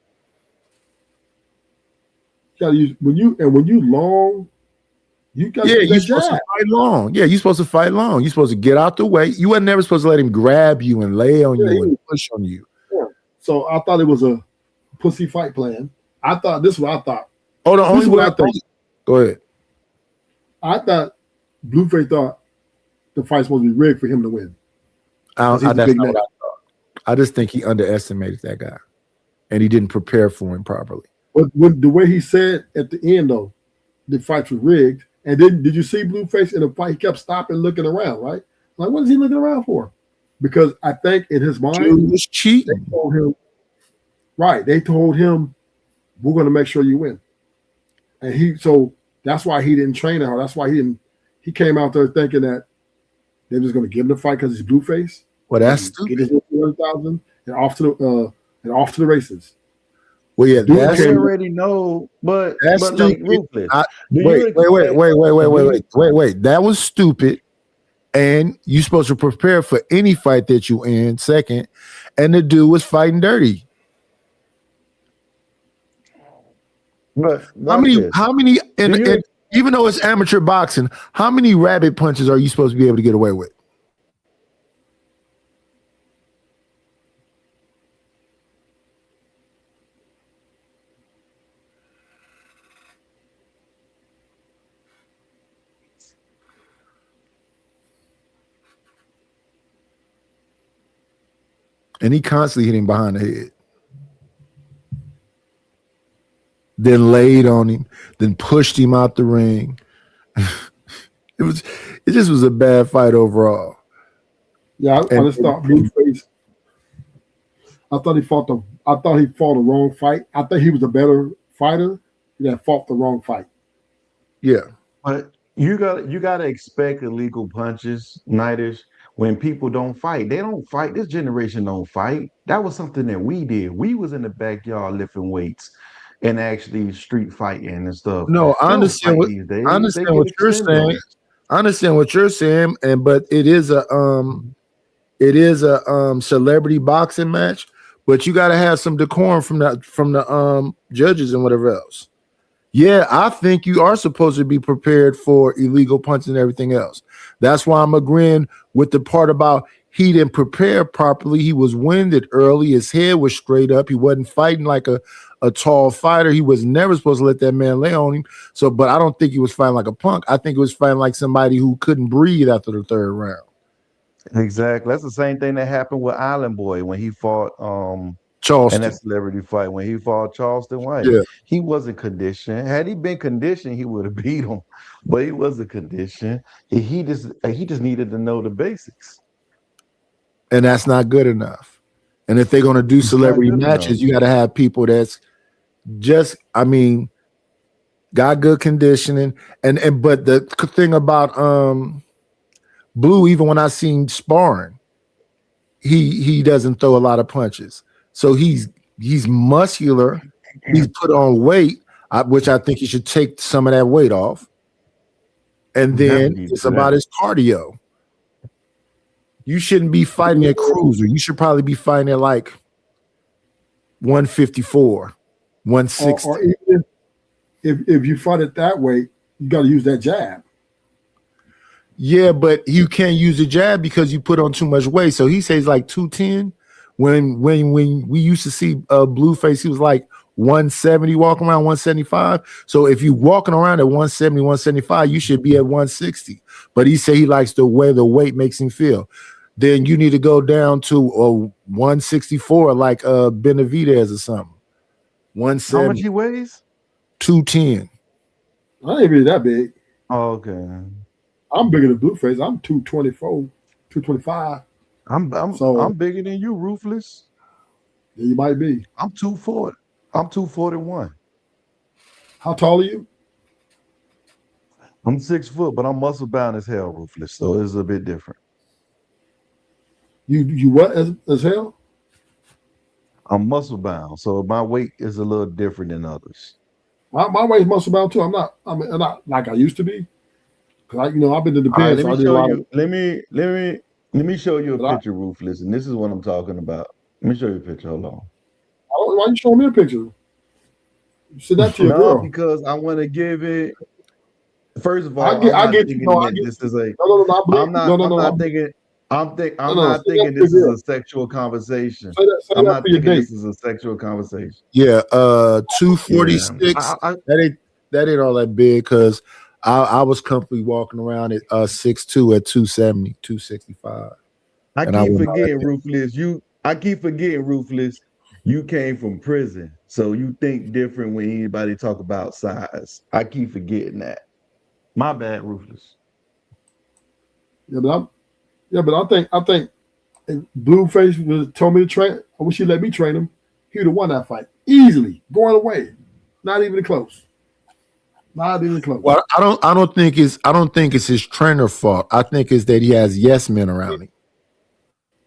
When you long, you got you're supposed to fight long. Yeah, you're supposed to fight long. You're supposed to get out the way. You were never supposed to let him grab you and lay on you and push on you. Yeah. So I thought it was a pussy fight plan. I thought this is what I thought. Oh, the only way I thought. Go ahead. I thought Blueface thought the fight's supposed to be rigged for him to win. That's not what I thought. I just think he underestimated that guy, and he didn't prepare for him properly. But the way he said at the end, though, the fight was rigged. And then did you see Blueface in the fight? He kept stopping, looking around, right? Like, what is he looking around for? Because I think in his mind, he was cheating. They told him, we're going to make sure you win. And so that's why he didn't train hard. That's why he came out there thinking that they're just going to give him the fight because he's Blueface. Well, that's stupid. Get his 100,000 and off to the races. Well, yeah, that's already know, but that's like ruthless. Wait. That was stupid. And you're supposed to prepare for any fight that you in. Second, and the dude was fighting dirty. But how many? And even though it's amateur boxing, how many rabbit punches are you supposed to be able to get away with? And he constantly hit him behind the head. Then laid on him, then pushed him out the ring. It just was a bad fight overall. Yeah, I just thought Blueface. I thought he fought the wrong fight. I think he was a better fighter that fought the wrong fight. Yeah. But you gotta expect illegal punches, Nightish. When people don't fight, they don't fight. This generation don't fight. That was something that we did. We was in the backyard lifting weights and actually street fighting and stuff. No, I understand what you're saying. I understand what you're saying, but it is a celebrity boxing match. But you got to have some decorum from the judges and whatever else. Yeah, I think you are supposed to be prepared for illegal punches and everything else. That's why I'm agreeing with the part about he didn't prepare properly. He was winded early. His head was straight up. He wasn't fighting like a tall fighter. He was never supposed to let that man lay on him. So, but I don't think he was fighting like a punk. I think he was fighting like somebody who couldn't breathe after the third round. Exactly. That's the same thing that happened with Island Boy when he fought Charleston. in that celebrity fight. When he fought Charleston White, Yeah. he wasn't conditioned. Had he been conditioned, he would have beat him. But he wasn't conditioned. He just needed to know the basics. And that's not good enough. And if they're going to do celebrity good matches, enough. you got to have people that's just, I mean, got good conditioning. And but the thing about Blue, even when I seen sparring, he doesn't throw a lot of punches. So he's muscular. He's put on weight, which I think he should take some of that weight off. And then it's about his cardio. You shouldn't be fighting at cruiser. You should probably be fighting at like 154, 160. Or even if you fight it that way, you got to use that jab. Yeah, but you can't use the jab because you put on too much weight. So he says like 210. When we used to see Blueface, he was like 170, walking around 175. So if you're walking around at 170, 175, you should be at 160. But he said he likes the way the weight makes him feel. Then you need to go down to 164 like Benavidez or something. 170. How much he weighs? 210. I ain't really that big. Oh, okay. I'm bigger than Blueface. I'm 224, 225. I'm bigger than you, Ruthless. Yeah, you might be. I'm 240. I'm 241. How tall are you? I'm 6 foot, but I'm muscle bound as hell, Ruthless. So it's a bit different. You what as hell? I'm muscle bound, so my weight is a little different than others. My weight's muscle bound too. I'm not like I used to be. Cause I've been to the All right, pen. let me show you a picture, Ruthless, and this is what I'm talking about. Let me show you a picture. Hold on. Why you showing me a picture? Send that to your No, girl. because I want to give it. First of all, I'm not thinking this is a sexual conversation. I'm not thinking this is a sexual conversation. Yeah, 246. Yeah. That ain't all that big because I was comfortably walking around at 6'2" at 270, 265. I keep forgetting, Ruthless. You came from prison, so you think different when anybody talk about size. I keep forgetting that. My bad, Ruthless. Yeah, but I think if Blueface was told me to train, I wish he let me train him. He would have won that fight easily, going away. Not even close. Not even close. Well, I don't think it's his trainer fault. I think it's that he has yes men around him.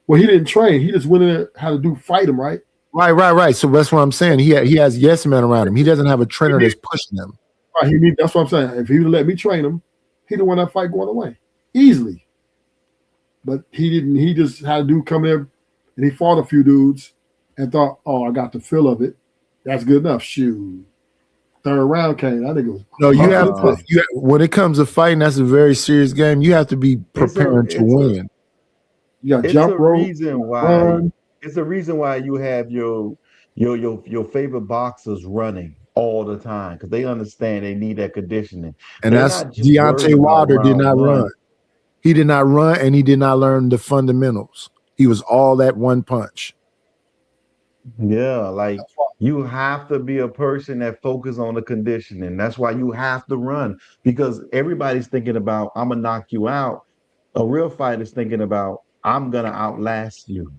Well, he didn't train. He just went in there how to fight him, right? Right. So that's what I'm saying. He has yes men around him. He doesn't have a trainer that's pushing him. Right, that's what I'm saying. If he would let me train him, he'd have won that fight going away easily. But he didn't. He just had a dude come in and he fought a few dudes and thought, "Oh, I got the feel of it. That's good enough." Shoot. Third round came. I think it was. No, you have to. When it comes to fighting, that's a very serious game. You have to be preparing to win. You got jump rope. It's a reason why you have your favorite boxers running all the time because they understand they need that conditioning. And that's Deontay Wilder did not run. He did not run, and he did not learn the fundamentals. He was all that one punch. Yeah, like you have to be a person that focuses on the conditioning. That's why you have to run because everybody's thinking about I'm gonna knock you out. A real fighter's thinking about I'm gonna outlast you.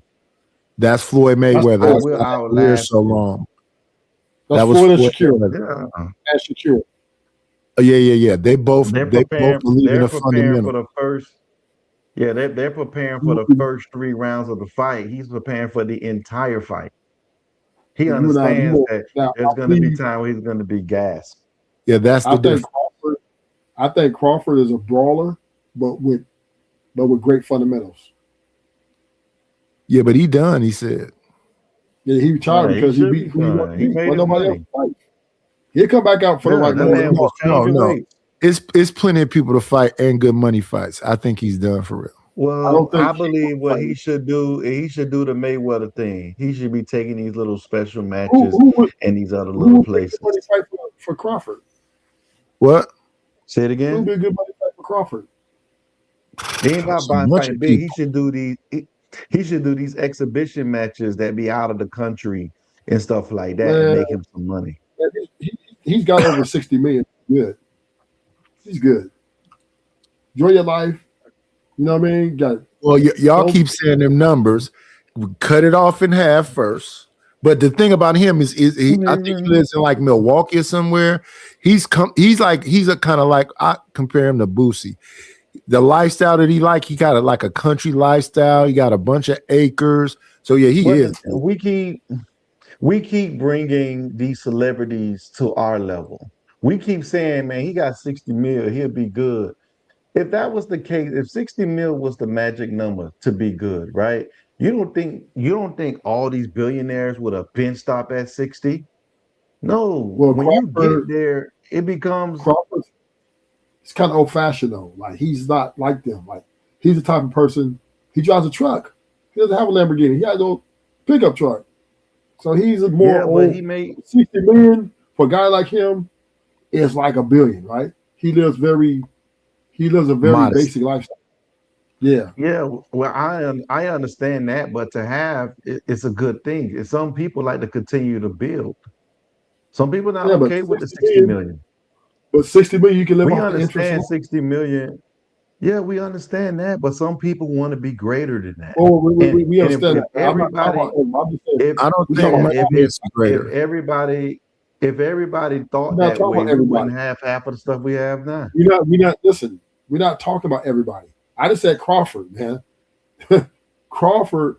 That's Floyd Mayweather. I will outlast so long. That's Floyd and Shakur. And Shakur. Yeah. They both believe in the fundamentals. For the first. Yeah, they're preparing for the first 3 rounds of the fight. He's preparing for the entire fight. He understands that there's going to be time where he's going to be gassed. Yeah, that's the difference. I think Crawford is a brawler, but with great fundamentals. Yeah, but he done. He said. Yeah, he retired because he beat nobody else fight. He'll come back out for the right No. It's plenty of people to fight and good money fights. I think he's done for real. Well, think I he believe what would he should do, he should do the Mayweather thing. He should be taking these little special Who, matches who would in these other who little would be a good places. money fight for Crawford? What? Say it Who would again. be a good money fight for Crawford? He ain't about There's a buying bunch fighting of big. people. He should do these exhibition matches that be out of the country and stuff like that and Man, make him some money. he's got over 60 million. Good. He's good. Enjoy your life. You know what I mean? Well, y'all don't- keep saying them numbers. We cut it off in half first. But the thing about him is I think he lives in like Milwaukee or somewhere. He's a kind of like, I compare him to Boosie. The lifestyle that he got like a country lifestyle. He got a bunch of acres. So yeah, he is. We keep bringing these celebrities to our level. We keep saying, man, he got 60 mil, he'll be good. If that was the case, if 60 mil was the magic number to be good, right? You don't think all these billionaires would have been stopped at 60? No. Well, when you Crawford- get there, it becomes Crawford, it's kind of old fashioned though. Like he's not like them. Like he's the type of person. He drives a truck. He doesn't have a Lamborghini. He has a pickup truck. So he's a more Yeah, but old. he made 60 million for a guy like him is like $1 billion, right? He lives a very Modest. basic lifestyle. Yeah. Yeah, well, I understand that, but to have it's a good thing. And some people like to continue to build. Some people not Yeah, but okay with the 60 60 million. But 60 million, you can live We off the interest. understand 60 million. Yeah, we understand that, but some people want to be greater than that. Oh, we And if understand that. I'm not everybody, talking about, I'm just saying, I don't we think talking about Miami is greater. if everybody thought We're not that talking way, about we everybody. wouldn't have half of the stuff we have now. we're not talking about everybody. I just said Crawford, man. Crawford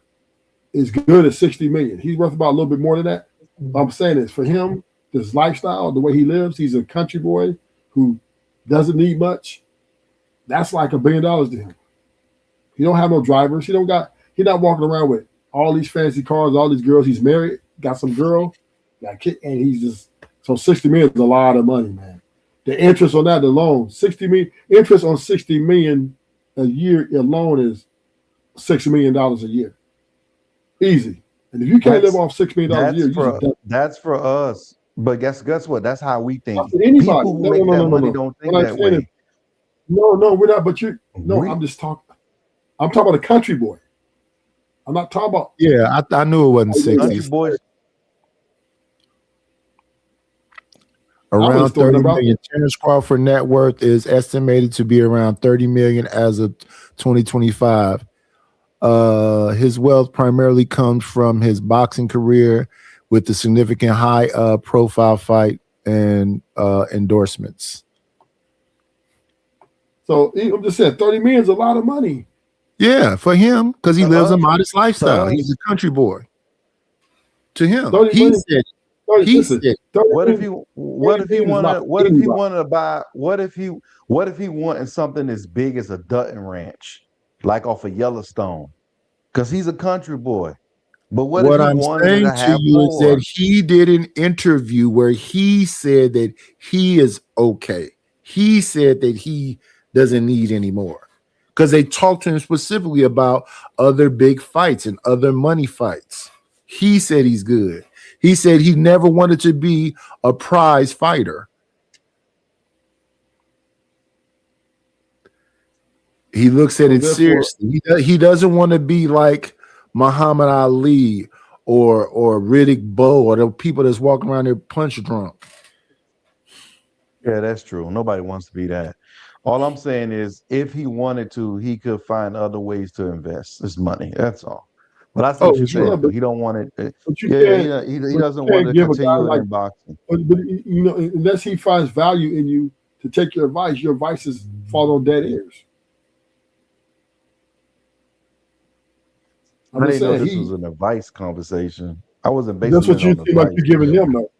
is good at 60 million. He's worth about a little bit more than that. I'm saying is for him, his lifestyle, the way he lives, he's a country boy who doesn't need much. That's like $1 billion to him. He don't have no drivers. He's not walking around with all these fancy cars, all these girls. He's married, got some girl, got a kid, and he's just so 60 million is a lot of money, man. The interest on that alone, 60 million interest on 60 million a year alone is $6 million a year. Easy. And if you can't live off $6 million a year, That's for us. But guess what? That's how we think. for anybody. People who make that money don't think What I'm that saying way. is- No, we're not. But I'm just talking. I'm talking about a country boy. I'm not talking about. Yeah, I knew it wasn't Country 60. boys. Around was talking 30 about- million. Terrence Crawford net worth is estimated to be around 30 million as of 2025. His wealth primarily comes from his boxing career with the significant high profile fight and endorsements. So I'm just saying, 30 million is a lot of money. Yeah, for him, because he lives a modest lifestyle. us. He's a country boy. To him, 30 he million- said. 30 He listen, said. 30 What if million- he wanted to buy what if he wanted something as big as a Dutton Ranch, like off of Yellowstone? Because he's a country boy. But what if he I'm wanted saying to to have you is more? that he did an interview where he said that he is okay. He said that he doesn't need any more because they talked to him specifically about other big fights and other money fights. He said he's good. He said he never wanted to be a prize fighter. He looks at So it therefore- seriously. He doesn't want to be like Muhammad Ali or Riddick Bowe or the people that's walking around there punch drunk. Yeah, that's true. Nobody wants to be that. All I'm saying is, if he wanted to, he could find other ways to invest his money. That's all. But I see what you're sure, saying. but- He don't want it. But you Yeah, can't- he but doesn't you want can't to give a guy continue like- in boxing. But unless he finds value in you to take your advices fall on dead ears. I'm I just didn't know saying, this was an advice conversation. I wasn't basing that's what it you on seem like advice. you're giving him, though.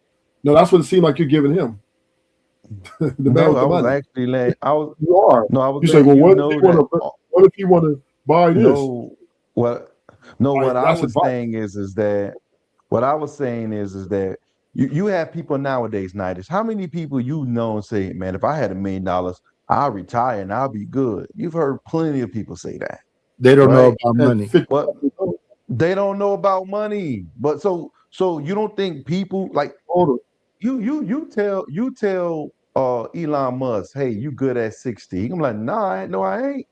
No, that's what it seemed like you're giving him. The man No, with I the was money. actually letting. I was. You are. No, I was. You say, letting well, you what if know he want that. to? What if he want to buy this? No, what? No, Like, what I that's was advice. saying is that what I was saying is that you have people nowadays, Nidus. How many people you know and say, man, if I had $1 million, I'll retire and I'll be good. You've heard plenty of people say that. They don't know Right. about money. But they don't know about money. But so you don't think people like you tell Elon Musk, hey, you good at 60. I'm like, nah, I ain't.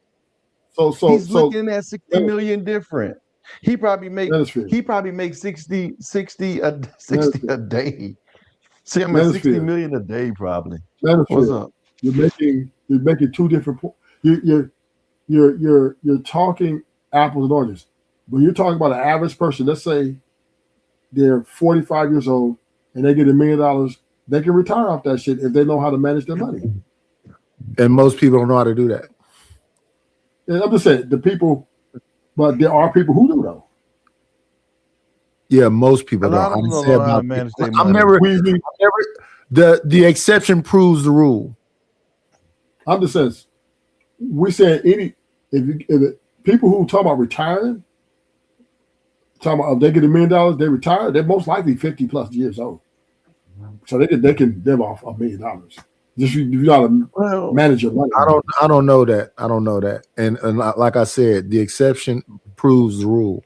So He's looking at 60 million different. He probably make 60 a day. See, I'm at 60 million a day probably. What's up? You're making two different points. You're talking apples and oranges, but you're talking about an average person. Let's say they're 45 years old and they get $1 million. They can retire off that shit if they know how to manage their money. And most people don't know how to do that. And I'm just saying the people, but there are people who do though. Yeah, most people A lot don't. of them I don't say know how to about manage people. their I'm money. never the exception proves the rule. I'm just saying, we're saying if people who talk about retiring, talking about if they get $1 million, they retire, they're most likely 50 plus years old. So they can live off $1 million. Just you gotta manage your money. I don't know that. I don't know that. And like I said, the exception proves the rule.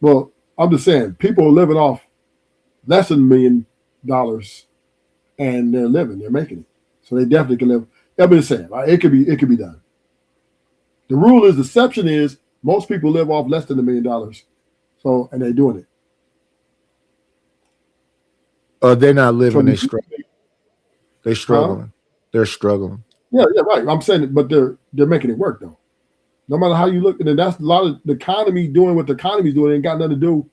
Well, I'm just saying, people are living off less than $1 million, and they're making it. So they definitely can live. I'm just saying, right? It could be done. The rule is, the exception is most people live off less than $1 million. So, and they're doing it. They're not living. So They're struggling. They're struggling. Huh? They're struggling. Yeah, right. I'm saying it, but they're making it work though. No matter how you look, and that's a lot of the economy doing what the economy's doing. It ain't got nothing to do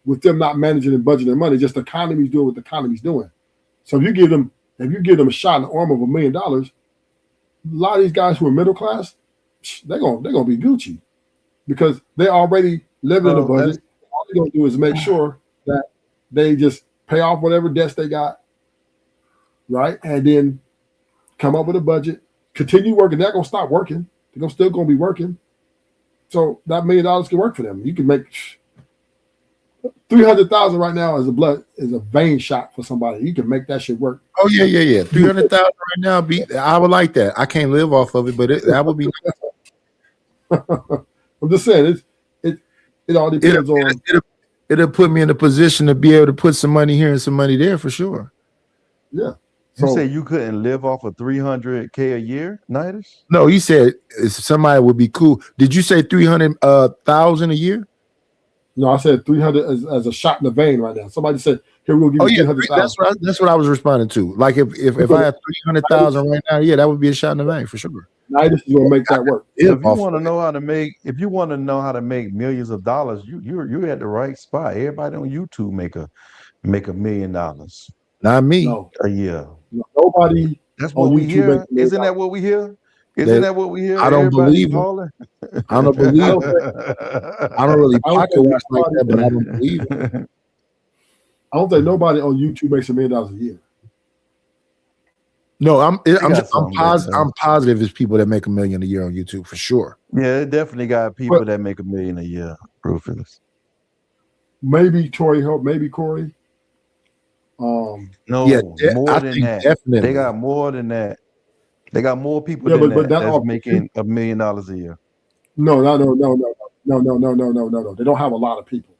with them not managing and budgeting their money. Just the economy's doing what the economy's doing. So if you give them a shot in the arm of $1 million, a lot of these guys who are middle class, they're gonna be Gucci because they already living in a budget. All they're gonna do is make sure that they just pay off whatever debts they got, right, and then come up with a budget, continue working. They're not gonna stop working. They're still gonna be working. So that $1 million can work for them. You can make 300,000 right now is a vein shot for somebody. You can make that shit work. Oh yeah. 300,000 right now. I would like that. I can't live off of it, but that would be. I'm just saying it all depends on. It'll put me in a position to be able to put some money here and some money there for sure. Yeah. You say you couldn't live off of $300K a year, Nidus? No, he said if somebody would be cool. Did you say 300,000 a year? No, I said 300 as a shot in the vein right now. Somebody said, "Here we'll give you 300,000." That's what I was responding to. Like if I had 300,000 right now, yeah, that would be a shot in the vein for sure. Nidus is gonna make that work. If you want to know how to make millions of dollars, you're at the right spot. Everybody on YouTube make $1 million. Not me. No. A year. Nobody. That's what we hear. Isn't that what we hear? Isn't that what we hear? I don't Everybody believe calling? it. I don't believe it. I don't really pocket watch like that, but I don't believe it. I don't think nobody on YouTube makes $1 million a year. No, I'm positive it's people that make $1 million a year on YouTube for sure. Yeah, it definitely got people that make $1 million a year. Rufus. Maybe Tory Hope, maybe Corey. No, yeah, more I than think that. definitely. They got more than that. They got more people Yeah, than but that that that's making $1 million a year. No. They don't have a lot of people.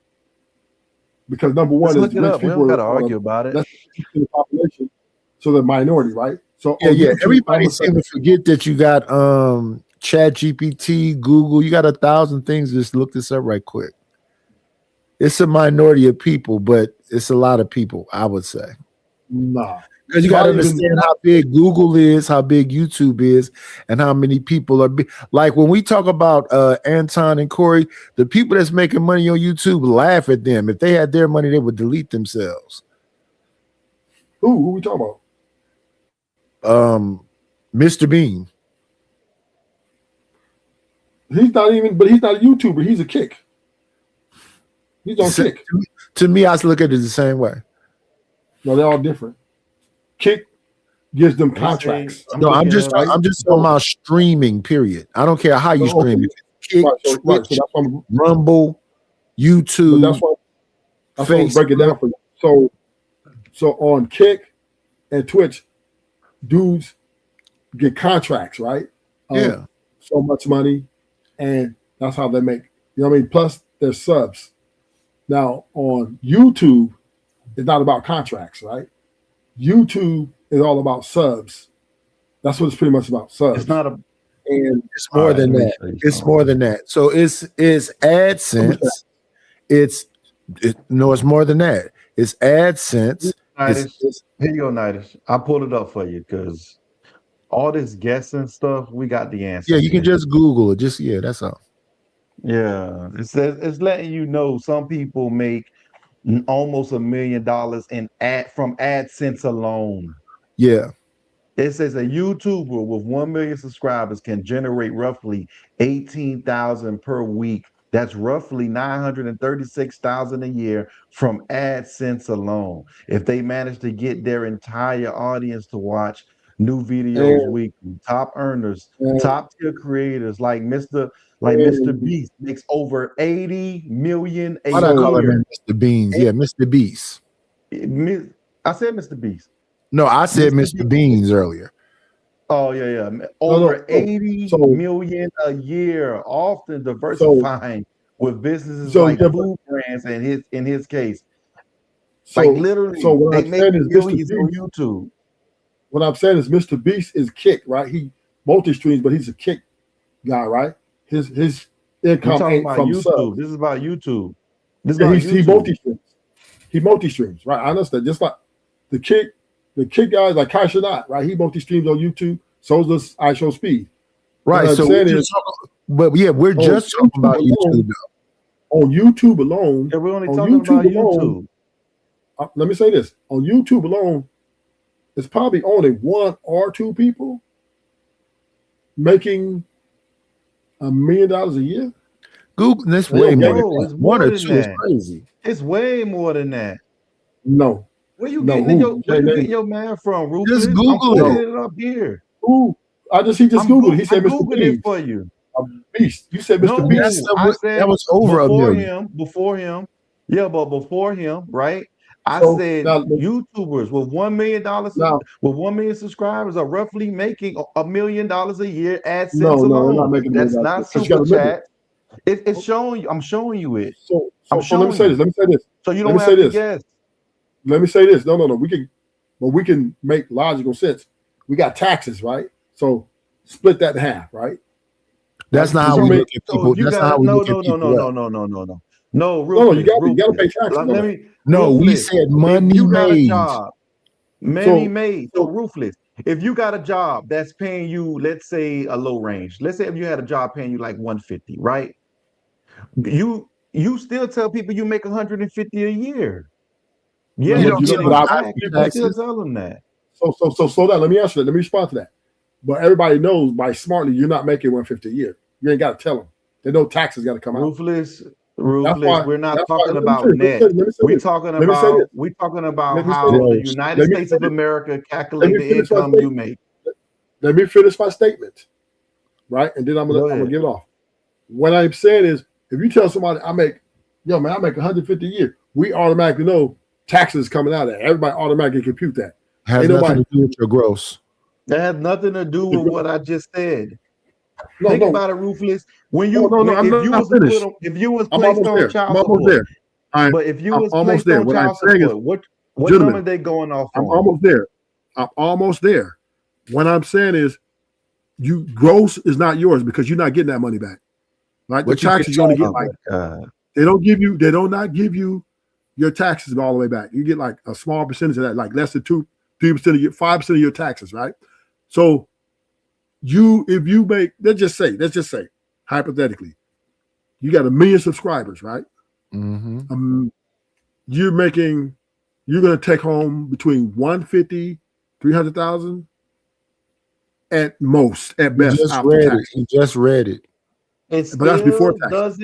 Because number one Let's is look it rich up. We people don't gotta argue about it. That's the population, so the minority, right? So Yeah. Everybody seems to forget that you got Chat GPT, Google. You got 1,000 things. Just look this up right quick. It's a minority of people, but it's a lot of people, I would say. Nah. Because you got to understand how big Google is, how big YouTube is, and how many people are big. Like when we talk about Anton and Corey, the people that's making money on YouTube laugh at them. If they had their money, they would delete themselves. Who we talking about? Mr. Bean. He's not a YouTuber. He's a Kick. He's on Kick. To me, I look at it the same way. No, they're all different. Kick gives them contracts. No, I'm just talking about streaming, period. I don't care how you stream it. Kick, Twitch, Rumble, YouTube. That's what I'm breaking down for you. So on Kick and Twitch, dudes get contracts, right? Yeah. So much money, and that's how they make. You know what I mean? Plus their subs. Now on YouTube, it's not about contracts, right? YouTube is all about subs. That's what it's pretty much about. Subs. It's not a. And It's more than that. It's more than that. So it's AdSense. It's more than that. It's AdSense. Here you go, Nidus. I pulled it up for you because all this guessing stuff, we got the answer. Yeah, you can just Google it. That's all. Yeah, it's letting you know some people make almost $1 million from AdSense alone. Yeah. It says a YouTuber with 1 million subscribers can generate roughly 18,000 per week. That's roughly 936,000 a year from AdSense alone. If they manage to get their entire audience to watch new videos weekly, top earners, top tier creators like Mr. Beast makes over 80 million a Why do I call him year. Mr. Beans? Yeah, Mr. Beast. I said Mr. Beast. No, I said Mr. Beans earlier. Oh yeah. Over 80 million a year, often diversifying with businesses like food brands in his case. Like literally, what they I'm make saying is millions on YouTube. What I'm saying is Mr. Beast is Kick, right? He multi-streams, but he's a Kick guy, right? His income ain't about from YouTube. subs. This is about YouTube. This is Yeah, about he YouTube. multi-streams. He multi-streams, right? I understand. Just like the Kick guys like Kai Cenat, right? He multi-streams on YouTube. So does iShowSpeed. Right. What So I'm we're saying just we're just talking about YouTube. On YouTube alone. Yeah, we're only on talking about alone, YouTube. Let me say this. On YouTube alone, it's probably only one or two people making $1 million a year. Google, that's way more. No, it's One more or than two is that. crazy. It's way more than that. No. Where you No, getting your man from, Rufus? Just Google I'm it. putting it up here. Who? He just Googled it. He said I Mr. Googled Beast. it for you. Beast. You said Mr. No, Beast. I said that was over $1 million. Before him. Yeah, but before him, right? I So, said now- YouTubers with $1 million with 1 million subscribers are roughly making $1 million a year AdSense No, they're alone. not making That's $1 million. not Because you gotta super remember- chat. It's showing you. I'm showing you it. So I'm let me showing say you. this. So you Let don't me have say to this. guess. Let me say this. No. We can make logical sense. We got taxes, right? So split that in half, right? That's not how we look at people. That's not how we look at people. No. No, Rufus, you gotta pay Rufus. taxes. Let me. No, we Rufus, said if money you got a made. job, money made. So ruthless. If you got a job that's paying you, let's say a low range. Let's say if you had a job paying you like 150, right? You still tell people you make 150 a year. Yeah, You but don't you get get about back. You taxes. still tell them that. So slow down. Let me answer that. Let me respond to that. But everybody knows by smartly, you're not making 150 a year. You ain't got to tell them. They know taxes got to come out. Ruthless. why- We're not that's why- talking let me about say this, net. let me say We're this. talking Let me say about this. how say the this. United Let me States say of this. America calculate Let the me finish my income you statement. make. Let me finish my statement, right? And then I'm gonna give it off. What I'm saying is, if you tell somebody I make 150 a year, we automatically know taxes coming out of that. Everybody automatically compute that. Has Ain't nothing nobody- to do with your gross. That has nothing to do with what I just said. No, Think no. about it, Ruthless. When you, No, I'm if not you was finished. if you was I'm placed almost on there. child I'm almost support, there. but if you I'm was almost placed there. on What I'm child saying is, support, what gentlemen, number they going off I'm on? almost there. I'm almost there. What I'm saying is, you gross is not yours because you're not getting that money back. Right? The What you taxes get you only charged get like they do not give you your taxes all the way back. You get like a small percentage of that, like less than 2-3% of your 5% of your taxes, right? So if you make, let's just say, hypothetically, you got 1 million subscribers, right? Mm-hmm. You're going to take home between 150,000-300,000 at most, at best. You just after read tax. it. You just read it. But that's before tax.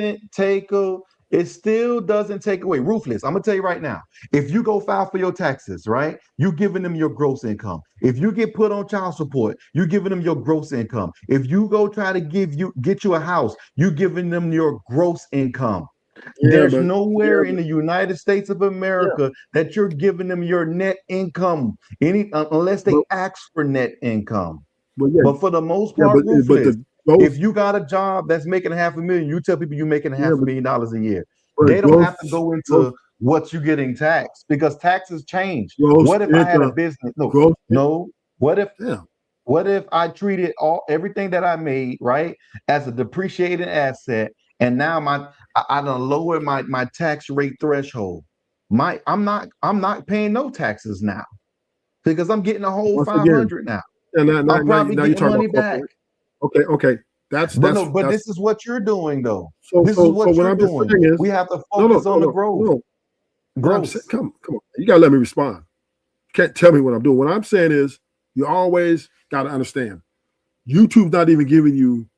It still doesn't take away. Ruthless. I'm gonna tell you right now. If you go file for your taxes, right? You giving them your gross income. If you get put on child support, you giving them your gross income. If you go try to get you a house, you giving them your gross income. Yeah, There's but- nowhere in the United States of America that you're giving them your net income, unless they ask for net income. But But for the most Yeah, part, but Ruthless, If you got a job that's making $500,000, you tell people you're making $500,000 a year. They don't have to go into what you're getting taxed because taxes change. What if I had a business? No. What if I treated everything that I made right as a depreciated asset, and now I done lowered my tax rate threshold. I'm not paying no taxes now because I'm getting a whole 500 now. And I'm probably getting money back. Okay. That's this is what you're doing though. So this is what what you're I'm just doing. saying is, we have to focus on the growth. Growth. Come on. You gotta let me respond. You can't tell me what I'm doing. What I'm saying is you always gotta understand. YouTube's not even giving you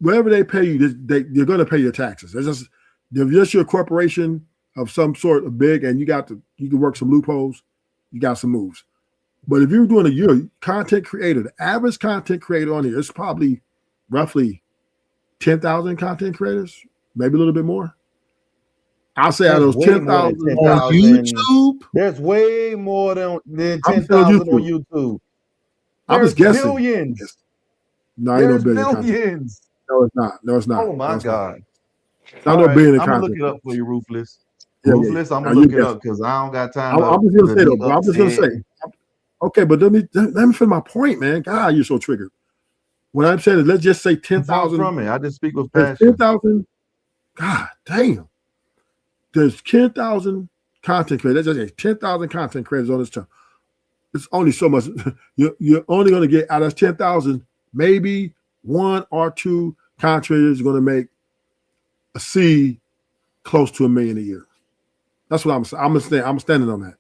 whatever they pay you, you're gonna pay your taxes. They're just your corporation of some sort of big, and you can work some loopholes, you got some moves. But if you're doing a content creator, the average content creator on here is probably roughly 10,000 content creators, maybe a little bit more. I'll say out of those 10,000 on YouTube, there's way more than 10,000 on YouTube. I'm just guessing. Billions. No, ain't no billion. Billions. No, it's not. No, it's not. Oh my God. Not no billion. I'm gonna look it up for you, Ruthless. Ruthless, I'm gonna look it up because I don't got time. I'm just gonna say though, bro. I'm just gonna say. Okay, but let me finish my point, man. God, you're so triggered. What I'm saying is, let's just say 10,000 from it. I just speak with passion. 10,000. God damn. There's 10,000 content creators. Let's just say 10,000 content creators on this channel. It's only so much. You're only going to get out of 10,000, maybe 1 or 2 content creators are going to make a C close to $1 million a year. That's what I'm saying. I'm standing on that.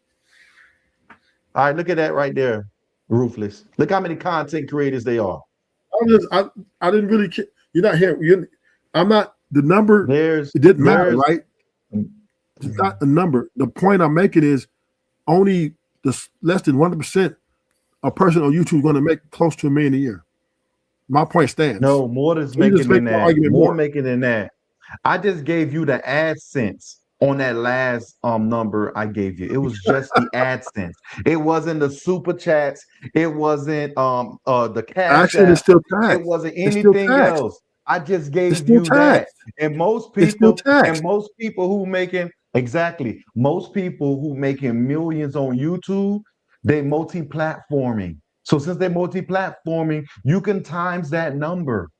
All right, look at that right there, Ruthless. Look how many content creators they are. I didn't really. You're not here. I'm not the number. It didn't matter, right? It's not the number. The point I'm making is only less than 1% a person on YouTube is going to make close to $1 million a year. My point stands. No, more than making than that. More making than that. I just gave you the AdSense on that last number I gave you. It was just the AdSense. It wasn't the super chats. It wasn't the cash. Actually, it's still taxed. It wasn't anything else. I just gave you that. And most people who making most people who making millions on YouTube, they multi-platforming. So since they're multi-platforming, you can times that number.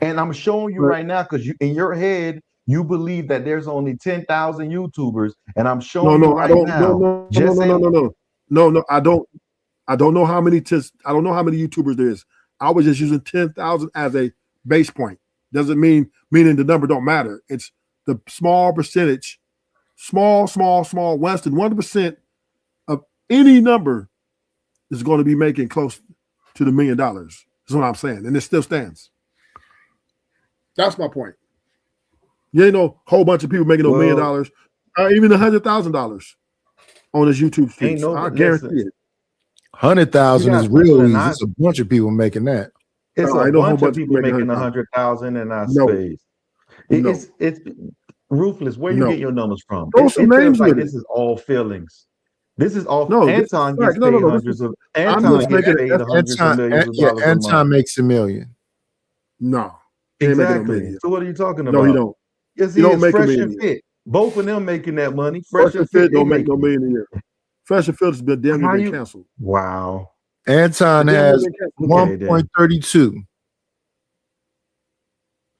And I'm showing you right now because in your head, you believe that there's only 10,000 YouTubers, and I'm showing you right now. No, I don't. I don't know how many. I don't know how many YouTubers there is. I was just using 10,000 as a base point. Doesn't meaning the number don't matter. It's the small percentage, small, less than 1% of any number is going to be making close to the $1 million. That's what I'm saying, and it still stands. That's my point. You ain't no whole bunch of people making $1 million, even $100,000 on his YouTube streams. I guarantee it. 100,000 is real easy. It's a bunch of people making that. It's a bunch of people making 100,000 in our space. It's Ruthless. Where you get your numbers from? Throw some names with it. This is all feelings. This is all. No, Anton gets paid hundreds of. Anton gets paid hundreds of millions of dollars. Anton makes $1 million. No, exactly. So what are you talking about? No, he don't. Yes, he don't make Fresh and Fit. Both of them making that money. Fresh and Fit don't make no million a year. Fresh and Fit has been damn near canceled. Wow. Anton has 1.32.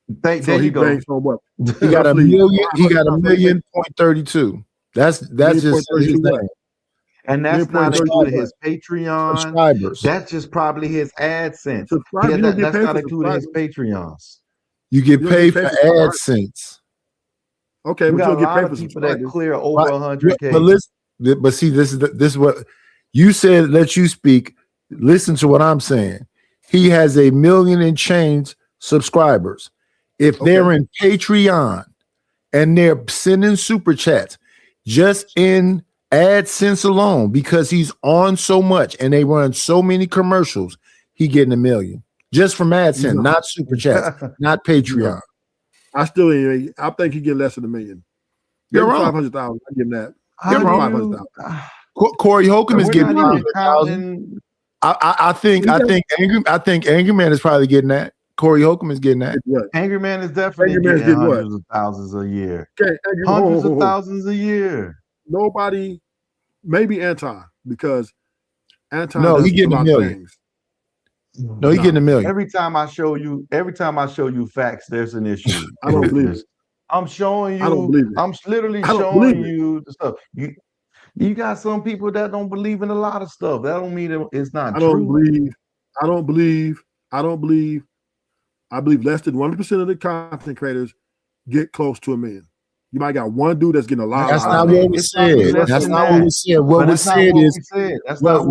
There you go. He got $1 million. He got $1.32. That's just his name. And that's not including his Patreon subscribers. That's just probably his AdSense. That's not including his Patreons. You get paid for AdSense. Okay, we got a lot of people that clear over 100K. But see, this is what you said. Let you speak. Listen to what I'm saying. He has 1 million and change subscribers. If they're in Patreon and they're sending super chats, just in AdSense alone, because he's on so much and they run so many commercials, he getting 1 million just from AdSense, not super chats, not Patreon. I think he get less than $1 million. You're wrong. 500,000. I give him that. You're wrong. 500,000. Corey Holcomb is getting 500,000. I think Angry Man is probably getting that. Corey Holcomb is getting that. Angry Man is definitely Angry Man's getting getting what? hundreds of thousands a year. Okay, Hundreds of thousands a year. Nobody, maybe Anton, because Anton. No, does he getting lot a of million. things. No, he getting a million. Every time I show you facts, there's an issue. I don't believe it. I'm showing you. I don't believe it. I'm literally I don't showing believe it. you the stuff. You got some people that don't believe in a lot of stuff. That don't mean it's not I true. don't believe. I believe less than 1% of the content creators get close to $1 million. You might got one dude that's getting a lot. That's not what was said. That's not what was said. What was said is what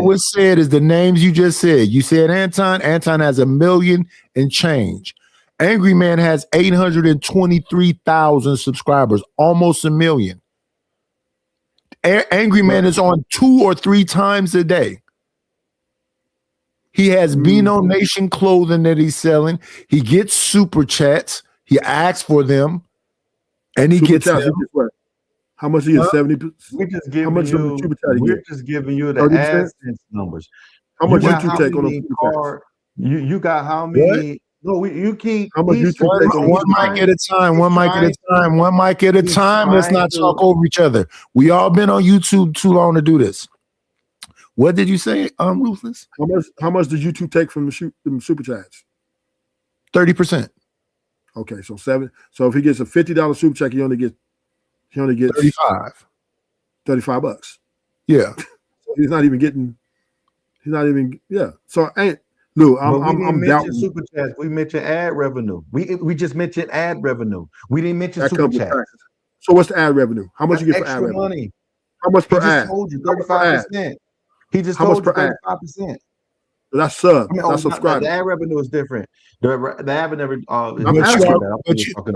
was said is the names you just said. You said Anton. Anton has 1 million and change. Angry Man has 823,000 subscribers, almost 1 million. Angry Man is on 2 or 3 times a day. He has Beano Nation clothing that he's selling. He gets super chats. He asks for them, and he gets them. How much do you get? 70. We're just giving How much you. super chat We're just giving you the 30%? AdSense numbers. How much You got YouTube how take on many a super chat? You got how many? No, you keep. How much he's YouTube take on a One mic at a time. One mic at a time. One mic at a time. Let's not talk over each other. We all been on YouTube too long to do this. What did you say, Ruthless? How much does YouTube take from the super chats? 30%. Okay, so 7. So if he gets a $50 super check, he only gets 35. $35. Yeah. So he's not even. Yeah. So Lou, I'm doubting super chats. We mentioned ad revenue. We just mentioned ad revenue. We didn't mention that super comes with chats. taxes. So what's the ad revenue? How much you get for ad Extra revenue? money. How much per He ad? just told you How much per ad? 35%. He just How much told you per ad? 35%. That's sub. That's The subscriber. ad revenue is different. The ad revenue.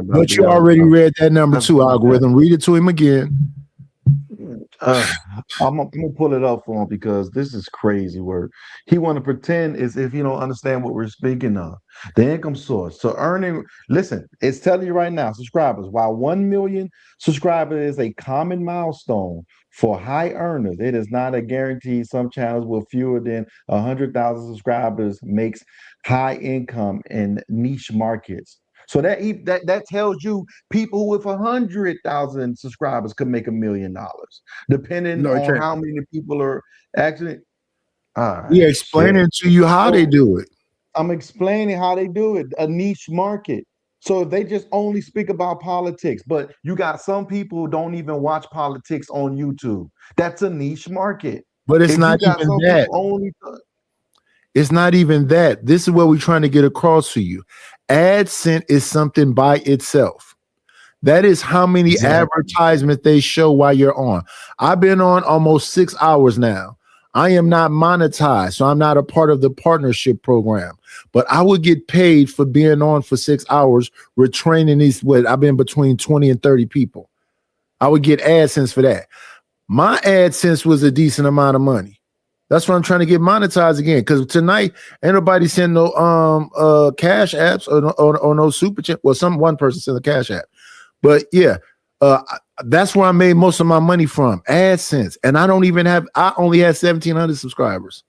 But you already read that number too, algorithm. Read it to him again. I'm gonna pull it up for him because this is crazy work. He want to pretend as if you don't understand what we're speaking of. The income source. So earning, listen, it's telling you right now, subscribers. While 1 million subscribers is a common milestone for high earners, it is not a guarantee. Some channels with fewer than 100,000 subscribers makes high income in niche markets. So that tells you people with 100,000 subscribers could make $1 million, depending on how many people are actually. Yeah, explaining to you how they do it. I'm explaining how they do it. A niche market. So if they just only speak about politics, but you got some people who don't even watch politics on YouTube. That's a niche market. But it's not even that. It's not even that. This is what we're trying to get across to you. AdSense is something by itself. That is how many advertisements they show while you're on. I've been on almost 6 hours now. I am not monetized, so I'm not a part of the partnership program. But I would get paid for being on for 6 hours. We're training these. I've been between 20 and 30 people. I would get AdSense for that. My AdSense was a decent amount of money. That's what I'm trying to get monetized again. Because tonight, ain't nobody send no cash apps or no super chat. Well, one person sent a cash app. But yeah, that's where I made most of my money from, AdSense. And I only have 1,700 subscribers.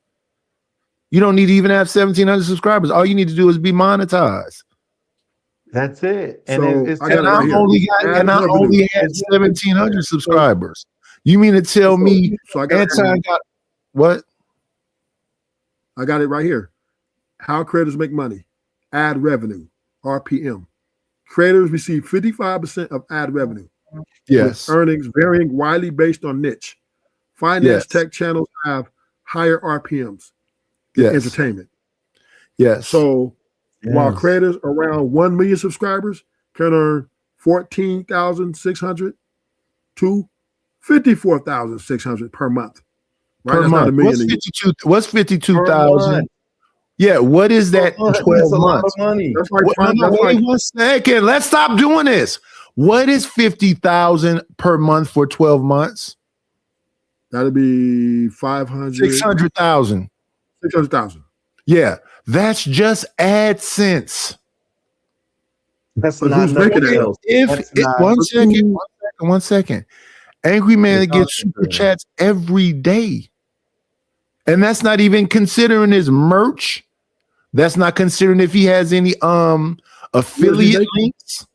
You don't need to even have 1,700 subscribers. All you need to do is be monetized. That's it. And I only had 1,700 subscribers. You mean to tell me Anton got what? I got it right here. How creators make money. Ad revenue, RPM. Creators receive 55% of ad revenue. Yes. With earnings varying widely based on niche. Finance tech channels have higher RPMs than entertainment. Yes. So while creators around 1 million subscribers can earn 14,600 to 54,600 per month. Right? Per That's month. not $1 million. What's 52,000? Yeah, what is that? 12 That's a lot months. of money. That's like, Wait 1 second. Let's stop doing this. What is 50,000 per month for 12 months? That'd be 500. 600,000. 600,000. Yeah, that's just AdSense. That's But not who's making nothing it? else. One second. Angry Man gets super chats every day. And that's not even considering his merch. That's not considering if he has any affiliate links.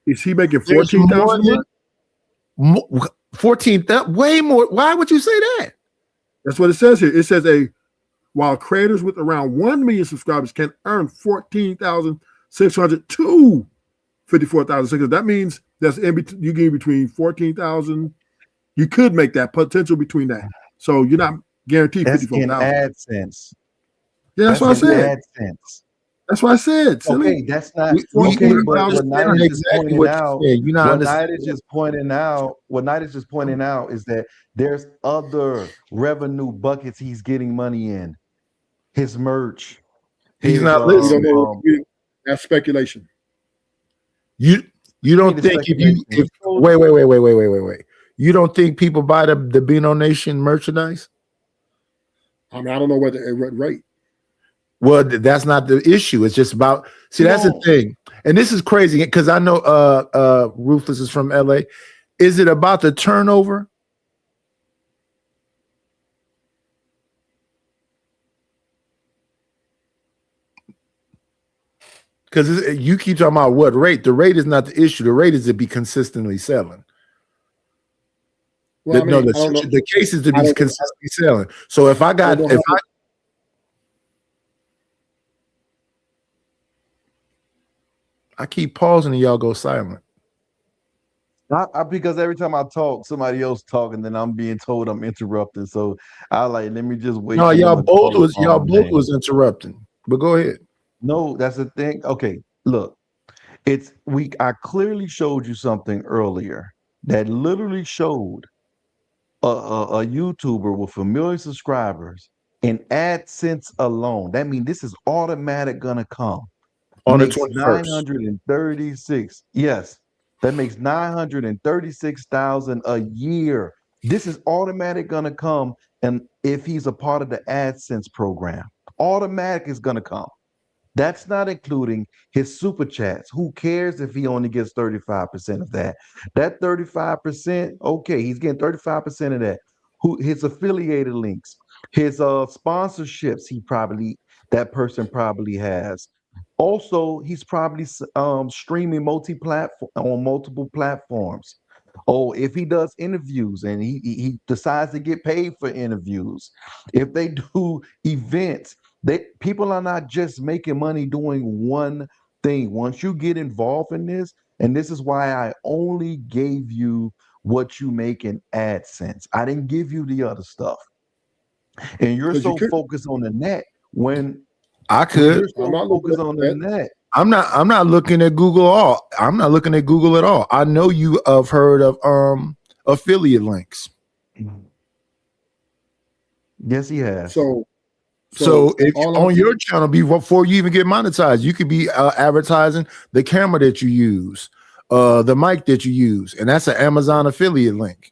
Is he making 14,000? 14,000, way more. Why would you say that? That's what it says here. It says while creators with around 1 million subscribers can earn 14,600 to 54,600. That means that's you get between 14,000. You could make that potential between that. So you're not guaranteed 54,000. AdSense. Yeah, that's what I said. AdSense. That's what I said. Silly. Okay, that's not okay. But what Knight is just pointing out, is that there's other revenue buckets he's getting money in. His merch. He's not listening. That's speculation. You don't think if wait. You don't think people buy the Beano Nation merchandise? I mean, I don't know what rate. Well, that's not the issue. It's just about that's the thing. And this is crazy because I know Ruthless is from LA. Is it about the turnover? Because you keep talking about what rate. The rate is not the issue. The rate is to be consistently selling. Well, the case is to be consistently selling. So if I keep pausing and y'all go silent. Because every time I talk, somebody else talking, then I'm being told I'm interrupting. So let me just wait. No, y'all both was interrupting. But go ahead. No, that's the thing. Okay, look, I clearly showed you something earlier that literally showed a YouTuber with 1 million subscribers in AdSense alone. That means this is automatic gonna come on the 21st. 936. Yes, that makes 936,000 a year. This is automatic gonna come, and if he's a part of the AdSense program, automatic is gonna come. That's not including his super chats. Who cares if he only gets 35% of that? That 35%, okay, he's getting 35% of that. His affiliated links, his sponsorships, that person probably has. Also, he's probably streaming on multiple platforms. Oh, if he does interviews and he decides to get paid for interviews, if they do events, people are not just making money doing one thing. Once you get involved in this, and this is why I only gave you what you make in AdSense. I didn't give you the other stuff. And you're so focused on the net when I could. You're so focused on the net. I'm not looking at Google I'm not looking at Google at all. I know you have heard of affiliate links. Yes, he has. So if on your channel, before you even get monetized, you could be advertising the camera that you use, the mic that you use, and that's an Amazon affiliate link.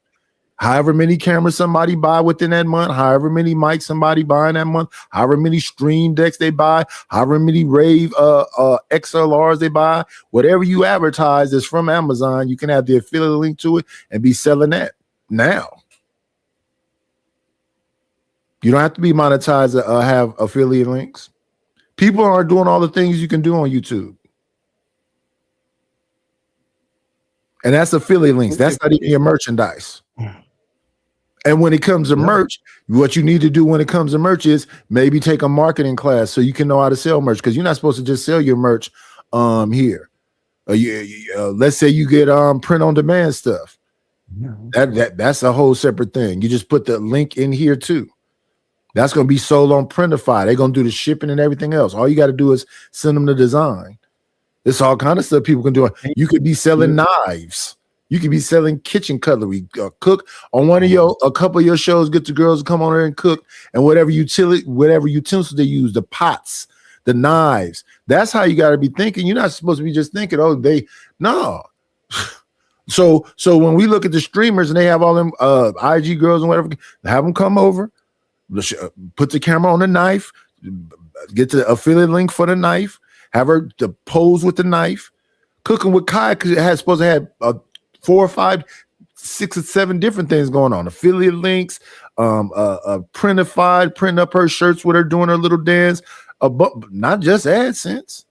However many cameras somebody buy within that month, however many mics somebody buy in that month, however many stream decks they buy, however many Rave XLRs they buy, whatever you advertise is from Amazon, you can have the affiliate link to it and be selling that now. You don't have to be monetized to have affiliate links. People aren't doing all the things you can do on YouTube. And that's affiliate links. That's not even your merchandise. And when it comes to merch, what you need to do when it comes to merch is maybe take a marketing class so you can know how to sell merch, because you're not supposed to just sell your merch here. Let's say you get print on demand stuff. That's a whole separate thing. You just put the link in here too. That's going to be sold on Printify. They're going to do the shipping and everything else. All you got to do is send them the design. It's all kind of stuff people can do. You could be selling knives. You could be selling kitchen cutlery. Cook on a couple of your shows. Get the girls to come on there and cook, and whatever utensils they use, the pots, the knives. That's how you got to be thinking. You're not supposed to be just thinking, no. So when we look at the streamers and they have all them IG girls and whatever, have them come over. Put the camera on the knife, get the affiliate link for the knife, have her to pose with the knife, cooking with Kai, because it has supposed to have 4 or 5, 6 or 7 different things going on. Affiliate links, printing up her shirts with her doing her little dance. But not just AdSense.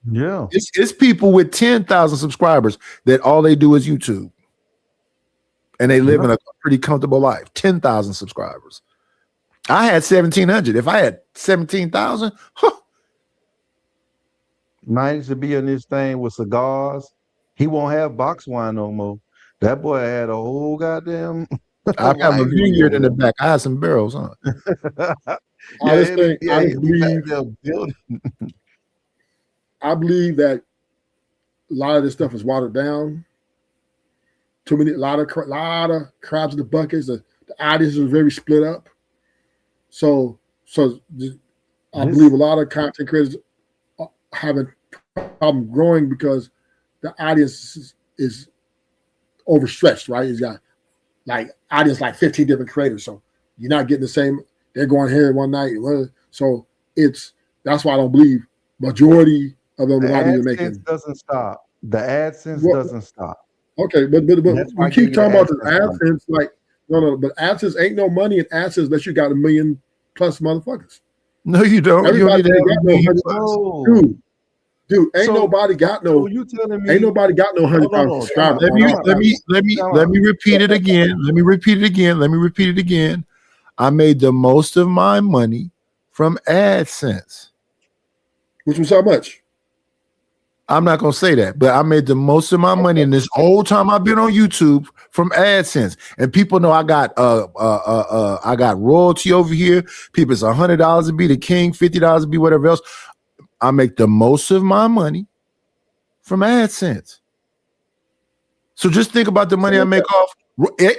Yeah, it's people with 10,000 subscribers that all they do is YouTube, and they live in a pretty comfortable life. 10,000 subscribers. I had 1,700. If I had 17,000, Mine used to be in this thing with cigars. He won't have box wine no more. That boy had a whole goddamn. I have a vineyard in the back. I had some barrels, huh? I believe that a lot of this stuff is watered down. Too many, a lot of crabs in the buckets. The audience is very split up. So I believe a lot of content creators are having problem growing because the audience is overstretched, right? It's got like audience like 15 different creators, so you're not getting the same. They're going here one night, so that's why I don't believe majority of them are not even making. Doesn't stop. The AdSense doesn't stop. Okay, but we keep talking about the AdSense, like no, but AdSense ain't no money in AdSense unless you got 1 million plus motherfuckers. No, you don't. Everybody you got no 100,000. Dude, ain't nobody got no. You telling me? Ain't nobody got no 100,000 subscribers. Let me repeat it again. Let me repeat it again. I made the most of my money from AdSense. Which was how much? I'm not gonna say that, but I made the most of my money in this whole time I've been on YouTube from AdSense. And people know I got royalty over here. People, it's $100 to be the king, $50 to be whatever else. I make the most of my money from AdSense. So just think about the money I make off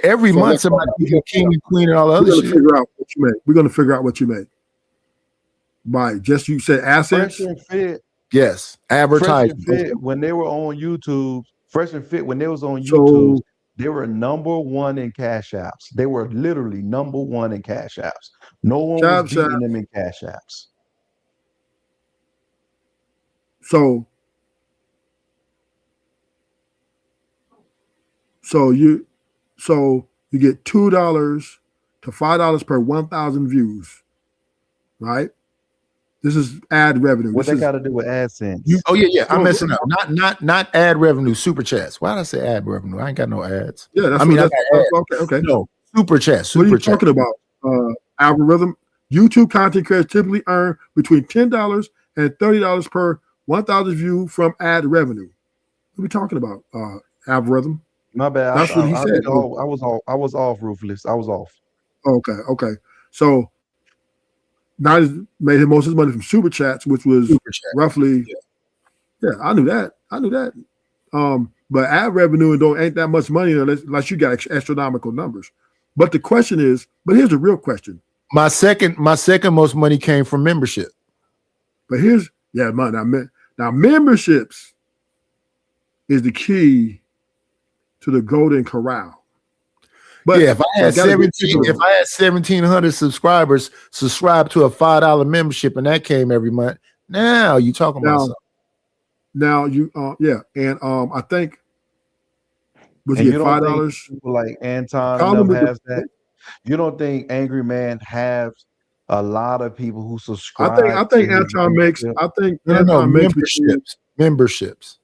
every month. Somebody be the king and queen and all the other shit. Figure out what you make. We're gonna figure out what you make. By just you said AdSense. Fresh and Fit. Yes, advertising. Fresh and Fit, when they were on YouTube, Fresh and Fit, when they was on YouTube, they were #1 in cash apps. They were literally #1 in cash apps. No one was beating them in cash apps. So you get $2 to $5 per 1,000 views, right? This is ad revenue. What they got to do with AdSense? I'm messing up. Not ad revenue, super chats. Why did I say ad revenue? I ain't got no ads. Yeah, that's okay. No, super chats. What are you talking about? Algorithm. YouTube content creators typically earn between $10 and $30 per 1,000 view from ad revenue. What are we talking about? Algorithm. My bad. That's what he said. I was off, Ruthless. I was off. Okay. So now he's made him most of his money from super chats, which was roughly. Yeah, I knew that. But ad revenue ain't that much money unless you got astronomical numbers. But the question is, here's the real question. My second most money came from membership. But now memberships is the key to the golden corral. But yeah, if I had 1,700 subscribers subscribe to a $5 membership and that came every month, now you talking about something. Now you and I think was it $5? Like Anton has that. You don't think Angry Man has a lot of people who subscribe? I think Anton makes. I think Anton makes memberships.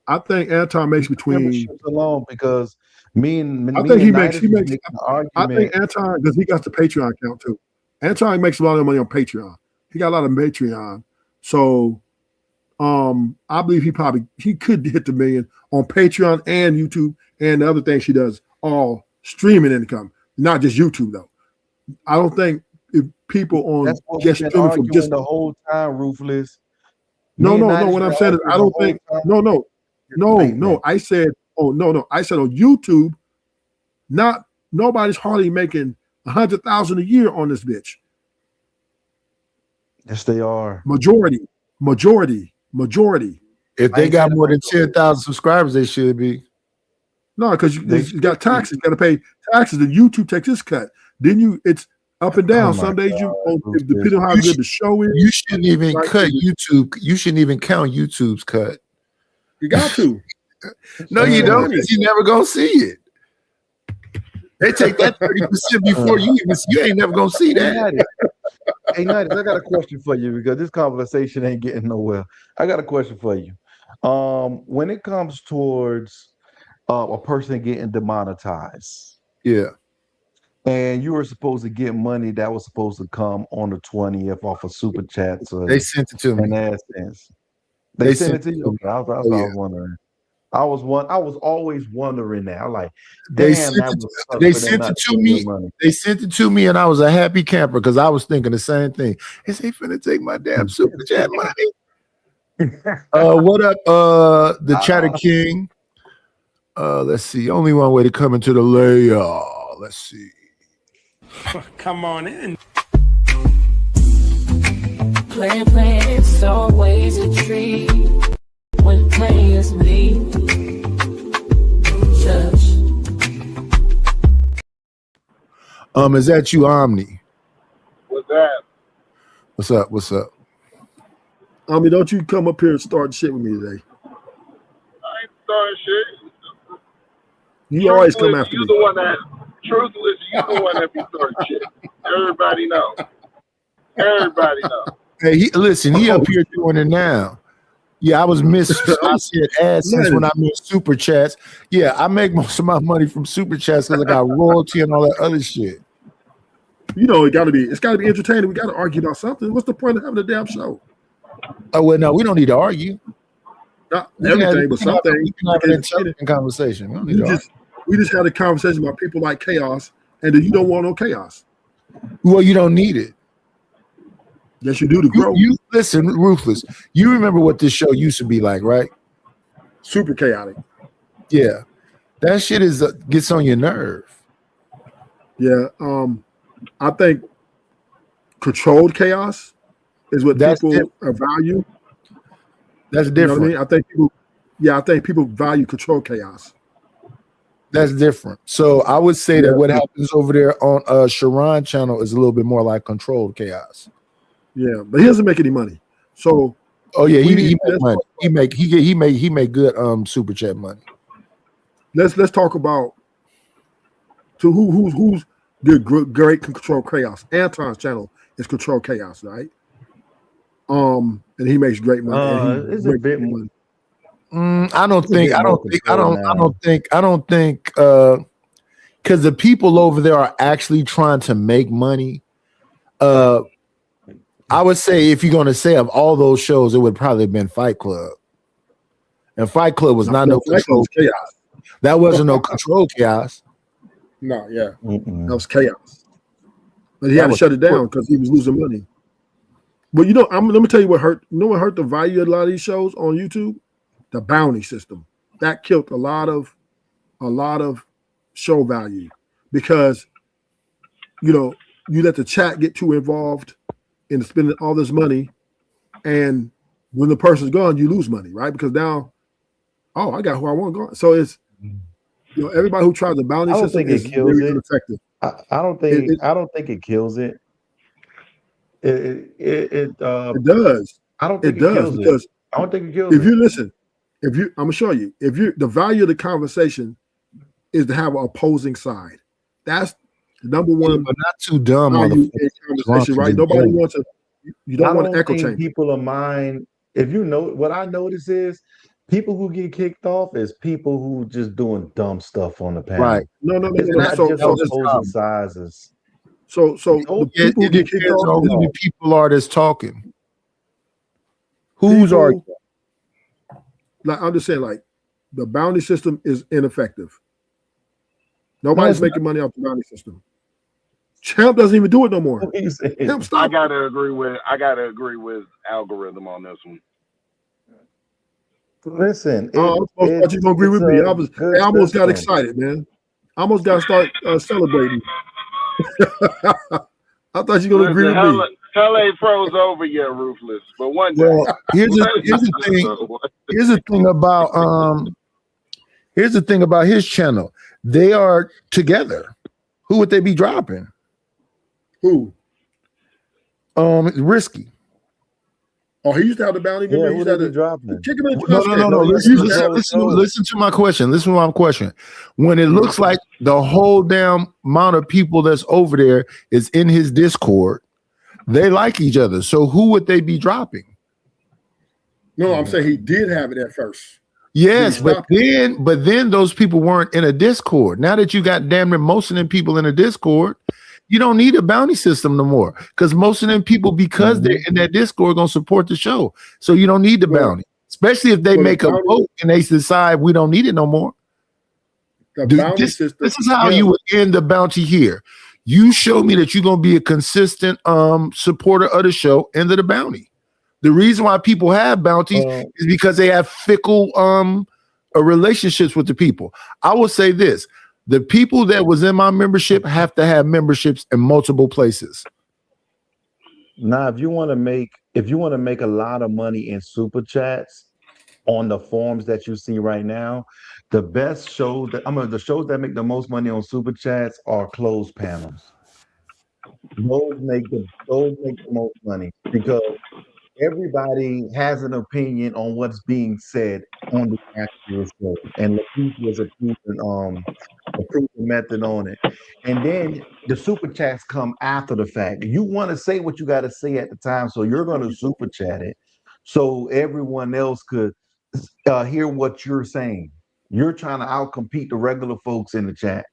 I think Anton makes between memberships alone because I think Anton, because he got the Patreon account too. Anton makes a lot of money on Patreon. He got a lot of Patreon. So I believe he could hit the 1 million on Patreon and YouTube and the other things he does, all streaming income, not just YouTube though. I don't think if people on just streaming from just the whole time, Ruthless. No. What I'm saying is I don't think no. I said on YouTube, nobody's hardly making 100,000 a year on this bitch. Yes, they are. Majority. If they got more than 10,000 subscribers, they should be. No, because you got taxes. You got to pay taxes, and YouTube takes its cut. Then it's up and down. Some days depending on how good the show is. You shouldn't even cut YouTube. You shouldn't even count YouTube's cut. You got to. No, you don't, because you never gonna see it. They take that 30% before you even. You ain't never gonna see that. Hey, Nutties, I got a question for you because this conversation ain't getting nowhere. I got a question for you. When it comes towards a person getting demonetized, yeah, and you were supposed to get money that was supposed to come on the 20th off of super chats, they sent it to me. In that sense, they sent it to you. Okay, I was wondering. I was always wondering that. I'm like, They damn, sent it to me. They sent it to me, and I was a happy camper because I was thinking the same thing. Is they finna take my damn super chat money? What up, the Chatter King? Let's see. Only one way to come into the layer. Let's see. Come on in. Play, it's always a treat when players leave. Is that you, Omni? What's that? What's up? What's up? Omni, don't you come up here and start shit with me today. I ain't starting shit. You always come after you me. The one that truthless, you the one that be starting shit. Everybody know. Everybody know. Hey, listen, he up here doing it now. Yeah, I was missing ads since when I missed super chats. Yeah, I make most of my money from super chats because I got royalty and all that other shit. You know, it's gotta be entertaining. We gotta argue about something. What's the point of having a damn show? Oh well, no, we don't need to argue. Not everything, but something. We can have an intelligent conversation. We don't need to argue. We just had a conversation about people like chaos, and then you don't want no chaos. Well, you don't need it. Yes, you do to grow. You listen, Ruthless. You remember what this show used to be like, right? Super chaotic. Yeah, that shit gets on your nerve. Yeah, I think controlled chaos is what people value. That's different. You know what I mean? I think people value controlled chaos. That's different. So I would say that what happens over there on Sharon channel is a little bit more like controlled chaos. Yeah, but he doesn't make any money. So he make money. He make good super chat money. Let's talk about who's good, great control chaos. Anton's channel is control chaos, right? And he makes great money. It's a bit money. I don't think because the people over there are actually trying to make money. I would say if you're going to say of all those shows, it would probably have been Fight Club. And Fight Club was not no control chaos. That wasn't no control chaos. No, yeah. That was chaos. But he had to shut it down because he was losing money. But let me tell you what hurt. You know what hurt the value of a lot of these shows on YouTube? The bounty system. That killed a lot of show value because you let the chat get too involved in spending all this money, and when the person's gone, you lose money, right? Because now, I got who I want gone. So it's everybody who tries the bounty system is very ineffective. I don't think it kills it. It does. I don't think it does because I don't think it kills. If you listen, I'm gonna show you. The value of the conversation is to have an opposing side. That's the number one. But not too dumb on the conversation, right? Nobody wants to. You don't want to echo chamber. People of mine. If you know what I notice is people who get kicked off is people who just doing dumb stuff on the panel. Right? No. It's not just opposing sizes. So the people get kicked off. Who the people are that's talking? Who's arguing? Like I'm just saying, like the bounty system is ineffective. Nobody's making money off the bounty system. Champ doesn't even do it no more. Champ, stop. I gotta agree with algorithm on this one. Listen, I thought you were gonna agree with me. I almost got excited, man. I almost got to start celebrating. I thought you were gonna agree with me. Hell ain't froze over yet, Ruthless. But one day. Well, here's the thing about his channel. They are together. Who would they be dropping? Who? Risky. Oh, he used to have the bounty. Yeah, Remember, he who used to they have be the dropping? kick him in the No, trash no, can. no, no. He Listen, used to have- listen to my question. Listen to my question. When it looks like the whole damn amount of people that's over there is in his Discord, they like each other. So who would they be dropping? No, I'm saying he did have it at first. Yes, Did he but then those people weren't in a Discord. Now that you got damn near most of them people in a Discord, you don't need a bounty system no more. Because most of them people, because they're in that Discord, gonna support the show. So you don't need the bounty. Especially if they make a vote and they decide we don't need it no more. This is how you would end the bounty here. You show me that you're gonna be a consistent supporter of the show, end of the bounty. The reason why people have bounties is because they have fickle relationships with the people. I will say this: the people that was in my membership have to have memberships in multiple places. Now, if you want to make a lot of money in super chats on the forms that you see right now, the best shows the shows that make the most money on super chats are closed panels. Those make the most money because everybody has an opinion on what's being said on the actual show, and Lakeith was a proven method on it. And then the super chats come after the fact. You want to say what you got to say at the time, so you're going to super chat it, so everyone else could hear what you're saying. You're trying to outcompete the regular folks in the chat,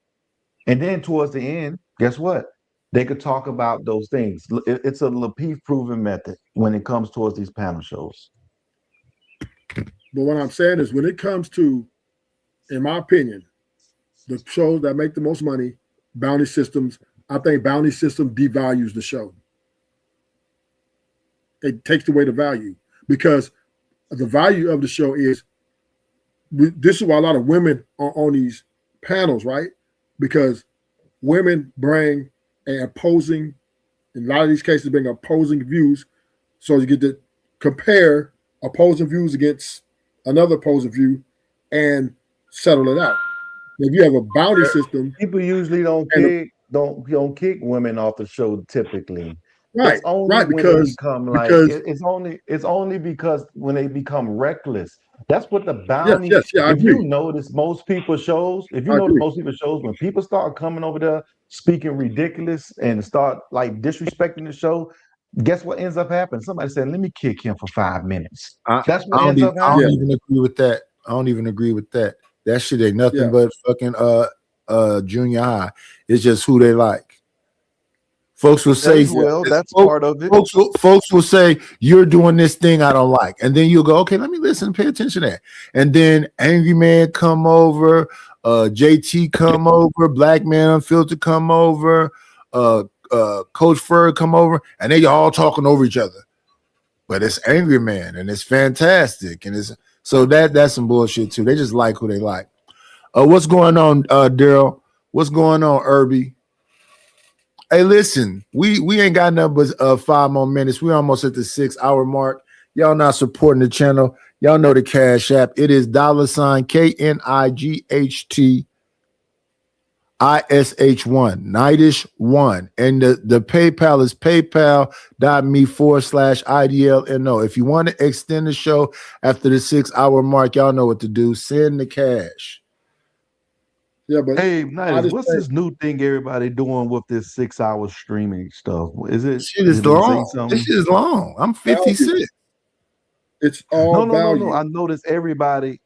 and then towards the end, guess what? They could talk about those things. It's a Lakeith proven method when it comes towards these panel shows. But what I'm saying is when it comes to, in my opinion, the shows that make the most money, bounty systems, I think bounty system devalues the show. It takes away the value because the value of the show is, this is why a lot of women are on these panels, right? Because women bring and opposing, in a lot of these cases, bring opposing views. So you get to compare opposing views against another opposing view and settle it out. If you have a bounty system, people usually don't kick women off the show typically. Right, it's only right, when because- they become like because- it's only because when they become reckless. That's what the bounty. yes, I if you agree. notice most people's shows, when people start coming over there speaking ridiculous and start like disrespecting the show, guess what ends up happening? Somebody said, "Let me kick him for 5 minutes." That's what ends up I happening. don't even agree with that. I don't even agree with that. That shit ain't nothing but fucking junior high. It's just who they like. Folks will say, that's part of it. Folks will say, "You're doing this thing I don't like," and then you'll go, "Okay, let me listen, pay attention to that." And then Angry Man come over, JT come over, Black Man Unfiltered come over, Coach Ferg come over, and they all talking over each other. But it's Angry Man, and it's fantastic, and it's so that's some bullshit too. They just like who they like. What's going on, Daryl? What's going on, Irby? Hey, listen, we ain't got nothing but 5 more minutes. We're almost at the 6-hour mark. Y'all not supporting the channel. Y'all know the Cash App. It is $KNIGHT ISH1, Nightish1. And the PayPal is paypal.me/IDLNO. If you want to extend the show after the 6-hour mark, y'all know what to do. Send the cash. Yeah, but hey, Nightish, what's this new thing everybody doing with this 6-hour streaming stuff? Is it? Shit is long. This shit is long. I'm 56. It's all value. No. I noticed everybody's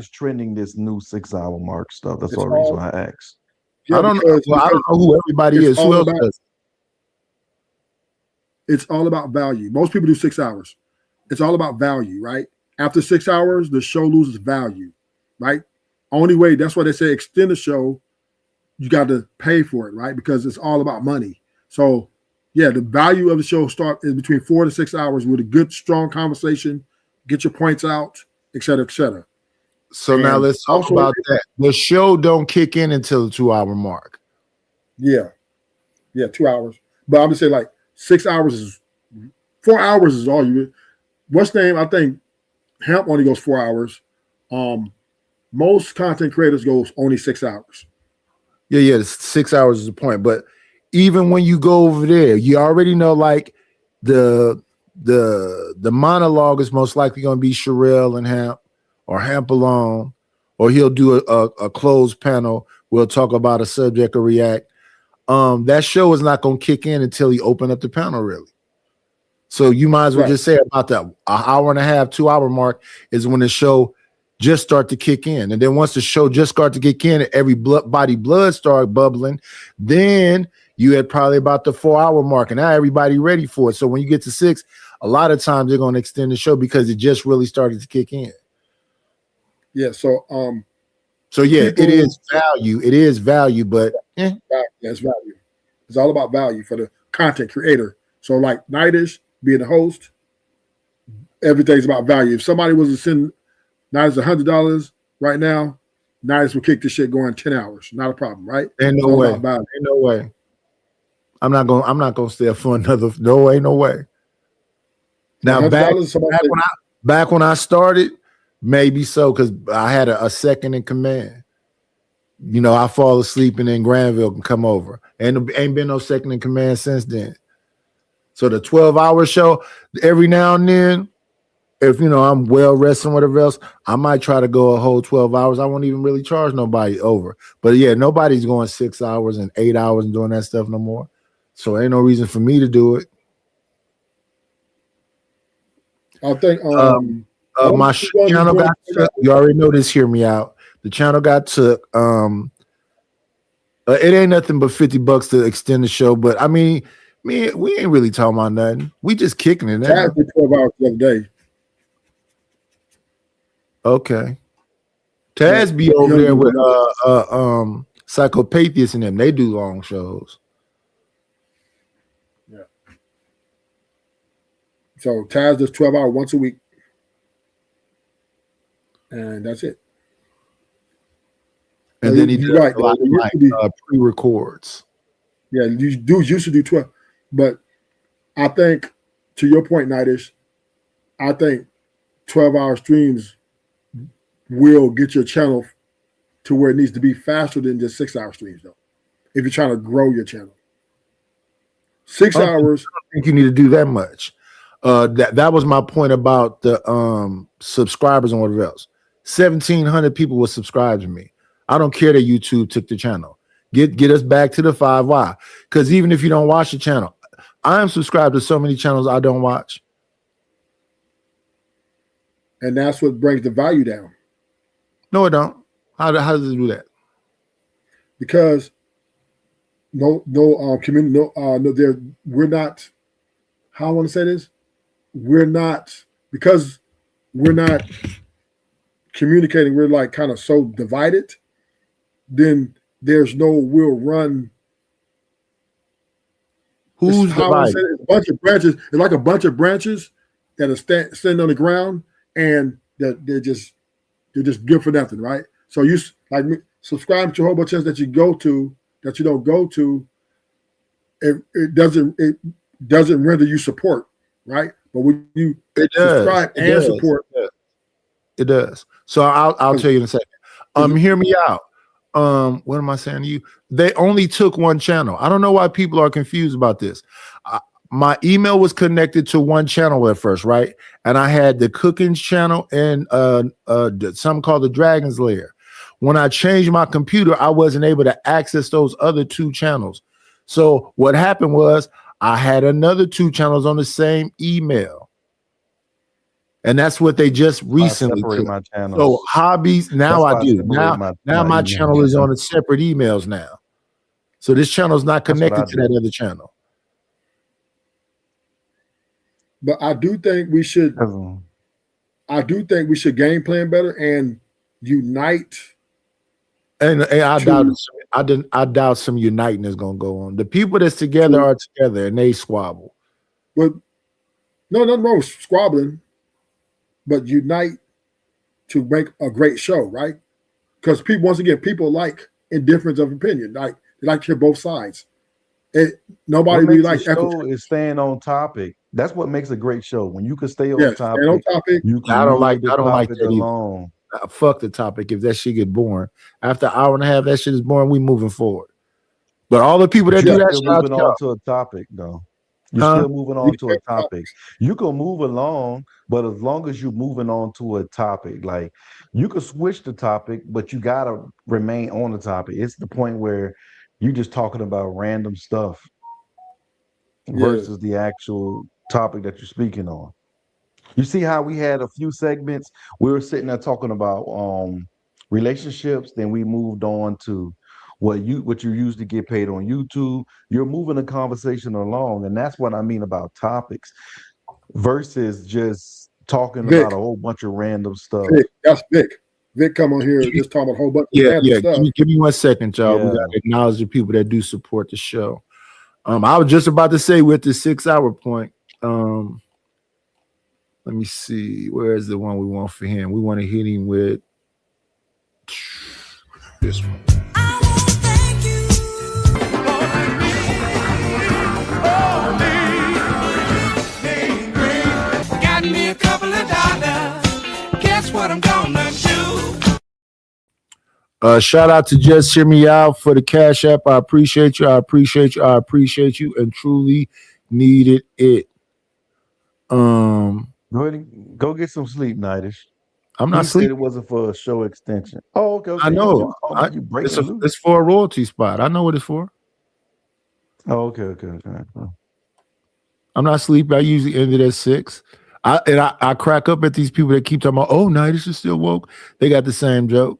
trending this new 6-hour mark stuff. That's the reason why I asked. I don't know who everybody is. Who else does? It's all about value. Most people do 6 hours. It's all about value, right? After 6 hours, the show loses value, right? Only way, that's why they say extend the show, you got to pay for it, right? Because it's all about money. So, yeah, the value of the show is between 4 to 6 hours with a good, strong conversation, get your points out, et cetera, et cetera. So now let's talk about that. The show don't kick in until the 2-hour mark. Yeah. Yeah, 2 hours. But I'm just saying like 6 hours is 4 hours is all you. What's the name? I think Hemp only goes 4 hours. Most content creators goes only 6 hours. Yeah, 6 hours is the point. But even when you go over there, you already know like the the monologue is most likely going to be Sherelle and Hamp, or Hamp alone, or he'll do a closed panel. We'll talk about a subject or react. That show is not going to kick in until he open up the panel, really. So you might as well just say about that an hour and a half, 2 hour mark is when the show just start to kick in. And then once the show just start to kick in and every blood start bubbling, then you had probably about the 4 hour mark, and now everybody ready for it. So when you get to 6, a lot of times they're going to extend the show because it just really started to kick in. Yeah. So yeah, it is value. It is value, but it's value. It's all about value for the content creator. So like Nightish being the host, everything's about value. If somebody was to send Nightish $100 right now, Nightish will kick this shit going 10 hours. Not a problem, right? Ain't no way. Ain't no way. I'm not gonna stay up for another. No way. Now back when I started, maybe so, because I had a second in command. You know, I fall asleep and then Granville can come over. And there ain't been no second in command since then. So the 12-hour show, every now and then, if I'm well rested and whatever else, I might try to go a whole 12 hours. I won't even really charge nobody over. But yeah, nobody's going 6 hours and 8 hours and doing that stuff no more. So ain't no reason for me to do it. I think my channel got took. You already know this. Hear me out. The channel got took. It ain't nothing but $50 to extend the show. But I mean, we ain't really talking about nothing. We just kicking it. Taz did 12 hours the other day. Okay. Taz be over there with Psychopathia and them. They do long shows. Yeah. So Taz does 12 hours once a week. And that's it. And then he does a lot of pre-records. Yeah, you used to do 12. But I think, to your point, Nightish, I think 12-hour streams will get your channel to where it needs to be faster than just 6-hour streams, though, if you're trying to grow your channel. 6 hours. I don't think you need to do that much. That was my point about the subscribers and whatever else. 1,700 people will subscribe to me. I don't care that YouTube took the channel. Get us back to the 5 Why. Because even if you don't watch the channel, I am subscribed to so many channels I don't watch. And that's what brings the value down. No, it don't. How does it do that? Because we're not. How I want to say this, we're not communicating. We're like kind of so divided. Then there's no will run. Who's divided? A bunch of branches. It's like a bunch of branches that are standing on the ground, and that they're just good for nothing, right? So you like subscribe to a whole bunch of channels that you go to that you don't go to. It doesn't render you support, right? But when you subscribe and support, it does. So I'll tell you in a second. Hear me out. What am I saying to you? They only took one channel. I don't know why people are confused about this. My email was connected to one channel at first, right? And I had the cooking channel and something called the Dragon's Lair. When I changed my computer, I wasn't able to access those other 2 channels. So what happened was I had another 2 channels on the same email. And that's what they just recently took. My channels. So hobbies, now I do. Now my channel is on a separate emails now. So this channel is not connected to that other channel. But I do think we should. I do think we should game plan better and unite. And I doubt some uniting is gonna go on. The people that's together are together and they squabble. But no squabbling, but unite to make a great show, right? Because people, once again, people like indifference of opinion. Like they like to hear both sides. Nobody really likes show is staying on topic. That's what makes a great show. When you can stay on topic. Stay on topic. I don't like that alone. Fuck the topic. If that shit get boring, after an hour and a half, that shit is boring. We moving forward. But all the people that do that, moving on to a topic though. You're still moving on to a topic. You can move along, but as long as you're moving on to a topic, like you could switch the topic, but you gotta remain on the topic. It's the point where you're just talking about random stuff versus the actual topic that you're speaking on. You see how we had a few segments? We were sitting there talking about relationships, then we moved on to what you usually get paid on YouTube. You're moving the conversation along, and that's what I mean about topics versus just talking about a whole bunch of random stuff. Vic, that's Vic. Vic come on here just talking about a whole bunch of random stuff. Give me 1 second, y'all. We gotta acknowledge the people that do support the show. I was just about to say we're at the 6 hour point. Let me see. Where is the one we want for him? We want to hit him with this one. Got me a couple of dollars. Guess what I'm gonna do? Shout out to Just Hear Me Out for the Cash App. I appreciate you. I appreciate you. I appreciate you, and truly needed it. Go ahead and go get some sleep, Nightish. I'm not sleeping. It wasn't for a show extension. Oh, okay. I know. It's for a royalty spot. I know what it's for. Oh, okay. I'm not sleeping. I usually end it at 6. I crack up at these people that keep talking about, oh, Nightish is still woke. They got the same joke.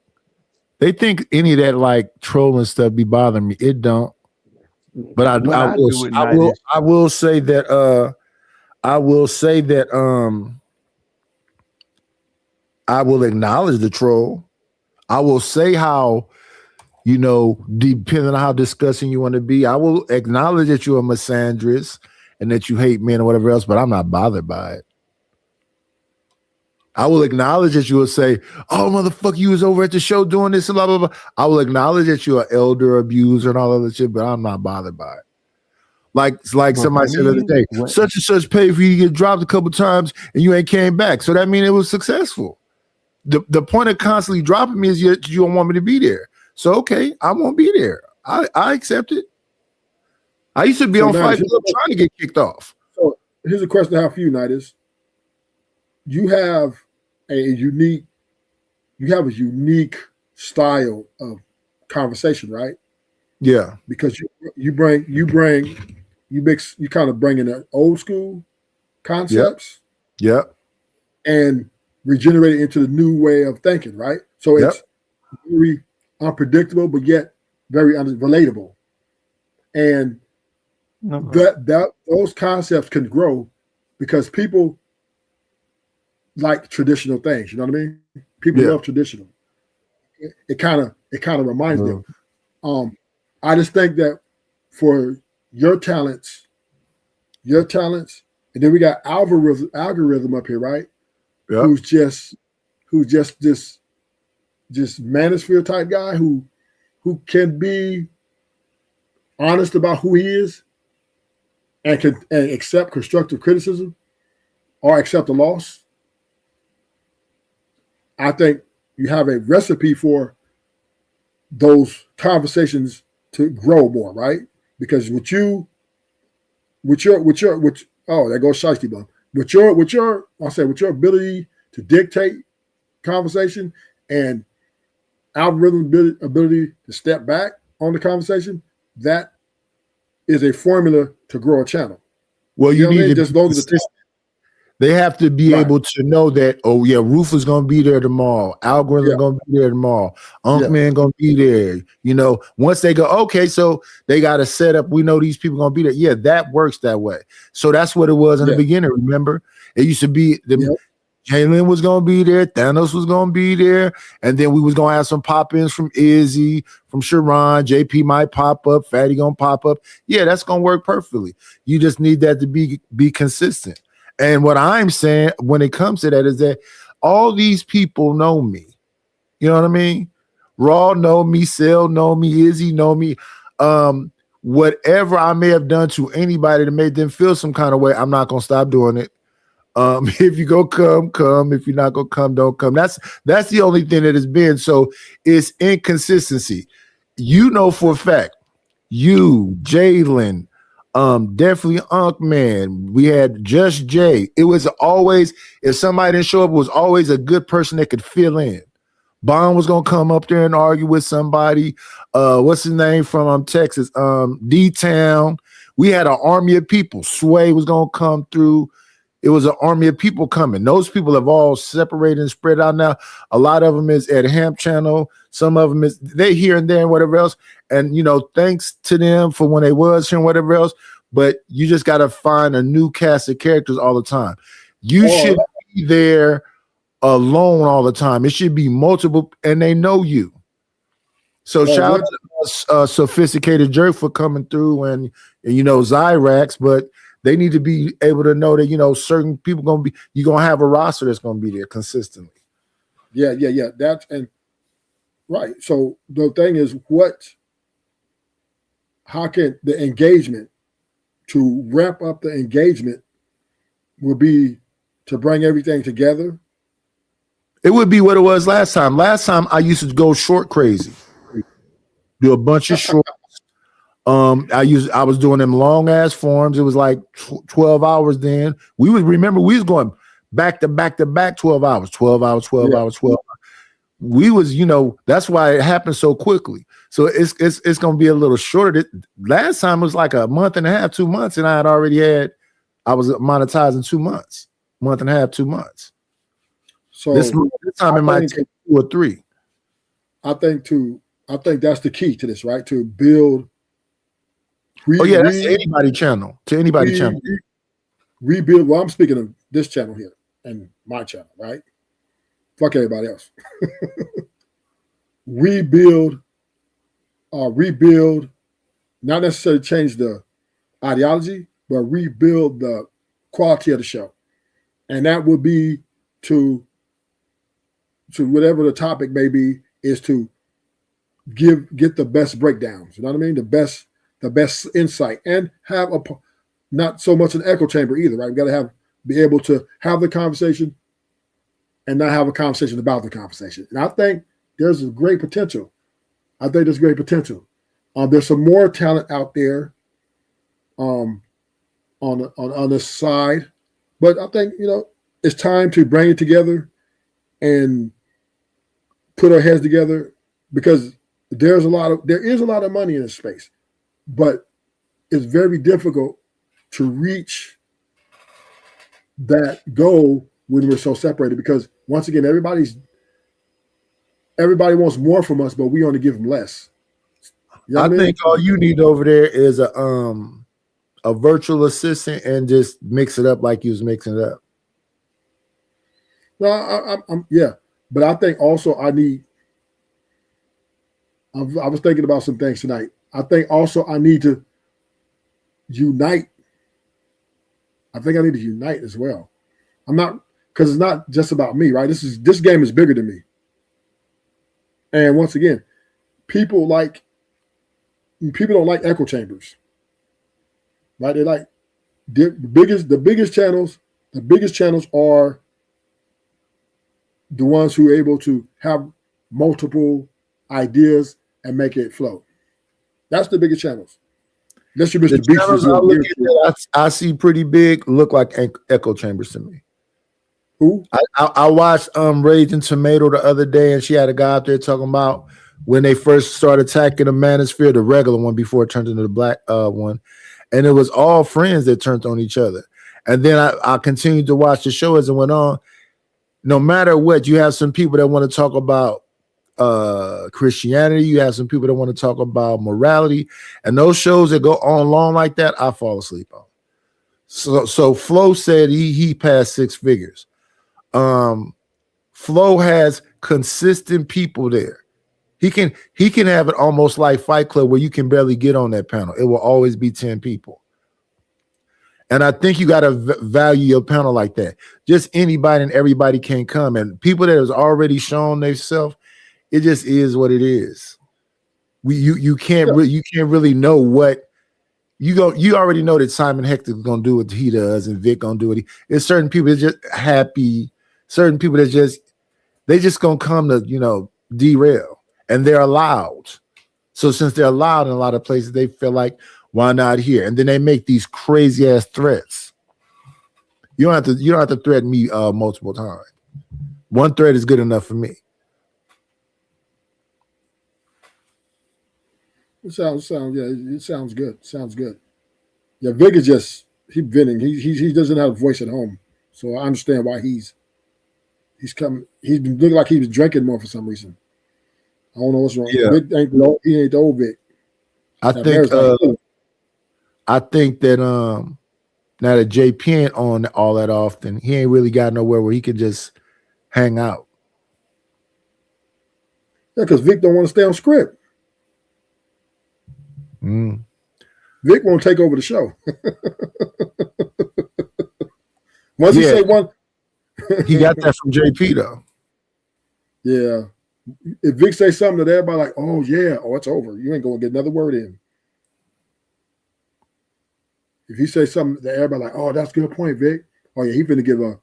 They think any of that like trolling stuff be bothering me. It don't. But I will say that I will acknowledge the troll. I will say how, depending on how disgusting you want to be, I will acknowledge that you're a misandrist and that you hate men or whatever else, but I'm not bothered by it. I will acknowledge that you will say, oh, motherfucker, you was over at the show doing this and blah, blah, blah. I will acknowledge that you're an elder abuser and all of that shit, but I'm not bothered by it. Like somebody said the other day, such and such paid for you to get dropped a couple times and you ain't came back. So that means it was successful. The point of constantly dropping me is you don't want me to be there. So, okay, I won't be there. I accept it. I used to be on Fight Club trying to get kicked off. So here's a question I have for you, Nightish. You have a unique style of conversation, right? Yeah. Because you kind of bring in the old school concepts. Yep. And regenerate it into the new way of thinking, right? So it's very unpredictable, but yet very relatable. And those concepts can grow because people like traditional things. You know what I mean? People love traditional. It kind of reminds them. I just think that for your talents, and then we got algorithm up here, right? Yeah. Who's just this manosphere type guy who can be honest about who he is and can accept constructive criticism or accept a loss. I think you have a recipe for those conversations to grow more, right? Because there goes Shiesty Bum. With your ability to dictate conversation and algorithm ability to step back on the conversation, that is a formula to grow a channel. Well, you need just those are the they have to be able to know that, oh yeah, Roof is gonna be there tomorrow, Algorithm gonna be there tomorrow, Man gonna be there. Once they go, okay, so they got a setup, we know these people gonna be there. Yeah, that works that way. So that's what it was in the beginning. Remember, it used to be Jalen was gonna be there, Thanos was gonna be there, and then we was gonna have some pop-ins from Izzy, from Sharon, JP might pop up, Fatty gonna pop up. Yeah, that's gonna work perfectly. You just need that to be consistent. And what I'm saying when it comes to that is that all these people know me. You know what I mean? Raw know me, Cell know me, Izzy know me. Whatever I may have done to anybody to make them feel some kind of way, I'm not gonna stop doing it. If you go come. If you're not gonna come, don't come. That's the only thing that has been. So it's inconsistency. For a fact, you, Jalen, Definitely Unk Man. We had Just Jay. It was always, if somebody didn't show up, it was always a good person that could fill in. Bond was gonna come up there and argue with somebody. What's his name from Texas? D-Town. We had an army of people. Sway was gonna come through. It was an army of people coming. Those people have all separated and spread out now. A lot of them is at Hamp Channel. Some of them is they here and there and whatever else. And thanks to them for when they was here and whatever else. But you just got to find a new cast of characters all the time. You should be there alone all the time. It should be multiple, and they know you. So shout out to Sophisticated Jerk for coming through and Zyrax, but they need to be able to know that certain people you're gonna have a roster that's gonna be there consistently. Yeah. That's right. So the thing is, how can the engagement to ramp up the engagement will be to bring everything together? It would be what it was last time. Last time I used to go short crazy, do a bunch of shorts. I was doing them long ass forms. It was like 12 hours then. We was going back to back to back 12 hours. We was, that's why it happened so quickly. So it's gonna be a little shorter. Last time it was like a month and a half, 2 months, and I was monetizing 2 months, month and a half, 2 months. So this time it might take 2 or 3. I think that's the key to this, right? To build. That's to anybody channel. Rebuild. Well, I'm speaking of this channel here and my channel, right? Fuck everybody else. Rebuild, not necessarily change the ideology, but rebuild the quality of the show. And that would be to whatever the topic may be, is to get the best breakdowns. You know what I mean? The best insight, and have not so much an echo chamber either, right? We got to be able to have the conversation and not have a conversation about the conversation. And I think there's great potential. There's some more talent out there on this side, but I think it's time to bring it together and put our heads together, because there is a lot of money in this space. But it's very difficult to reach that goal when we're so separated, because once again, everybody wants more from us, but we only give them less. I think all you need over there is a virtual assistant and just mix it up like you was mixing it up. No, but I think also I was thinking about some things tonight. I think also I need to unite. I think I need to unite as well. Because it's not just about me, right? This game is bigger than me. And once again, people don't like echo chambers, right? They like the biggest channels. The biggest channels are the ones who are able to have multiple ideas and make it flow. That's the biggest channels. Unless you're Mr. Beast. I see pretty big, look like echo chambers to me. Who? I watched Raging Tomato the other day, and she had a guy out there talking about when they first started attacking the Manosphere, the regular one before it turned into the black one, and it was all friends that turned on each other. And then I continued to watch the show as it went on. No matter what, you have some people that want to talk about Christianity, you have some people that want to talk about morality, and those shows that go on long like that, I fall asleep on. So Flo said he passed 6 figures. Flo has consistent people there. He can have it almost like Fight Club, where you can barely get on that panel. It will always be 10 people. And I think you got to value your panel like that. Just anybody and everybody can come, and people that has already shown themselves, it just is what it is. You can't really know what you already know that Simon Hector is gonna do what he does, and Vic gonna do what it's certain people that just happy, certain people that they just gonna come to derail, and they're allowed. So since they're allowed in a lot of places, they feel like, Why not here? And then they make these crazy ass threats. You don't have to threaten me multiple times. One threat is good enough for me. It sounds good. Sounds good. Yeah, Vic is just venting. He doesn't have a voice at home, so I understand why he's coming. He's been looking like he was drinking more for some reason. I don't know what's wrong. Yeah. Vic he ain't the old Vic. I think that now that JP ain't on all that often, he ain't really got nowhere where he can just hang out. Yeah, because Vic don't want to stay on script. Vic won't take over the show. Once he say one, he got that from JP though. Yeah, if Vic say something that everybody like, oh yeah, it's over. You ain't gonna get another word in. If he say something that everybody like, oh, that's a good point, Vic. Oh yeah, he finna give a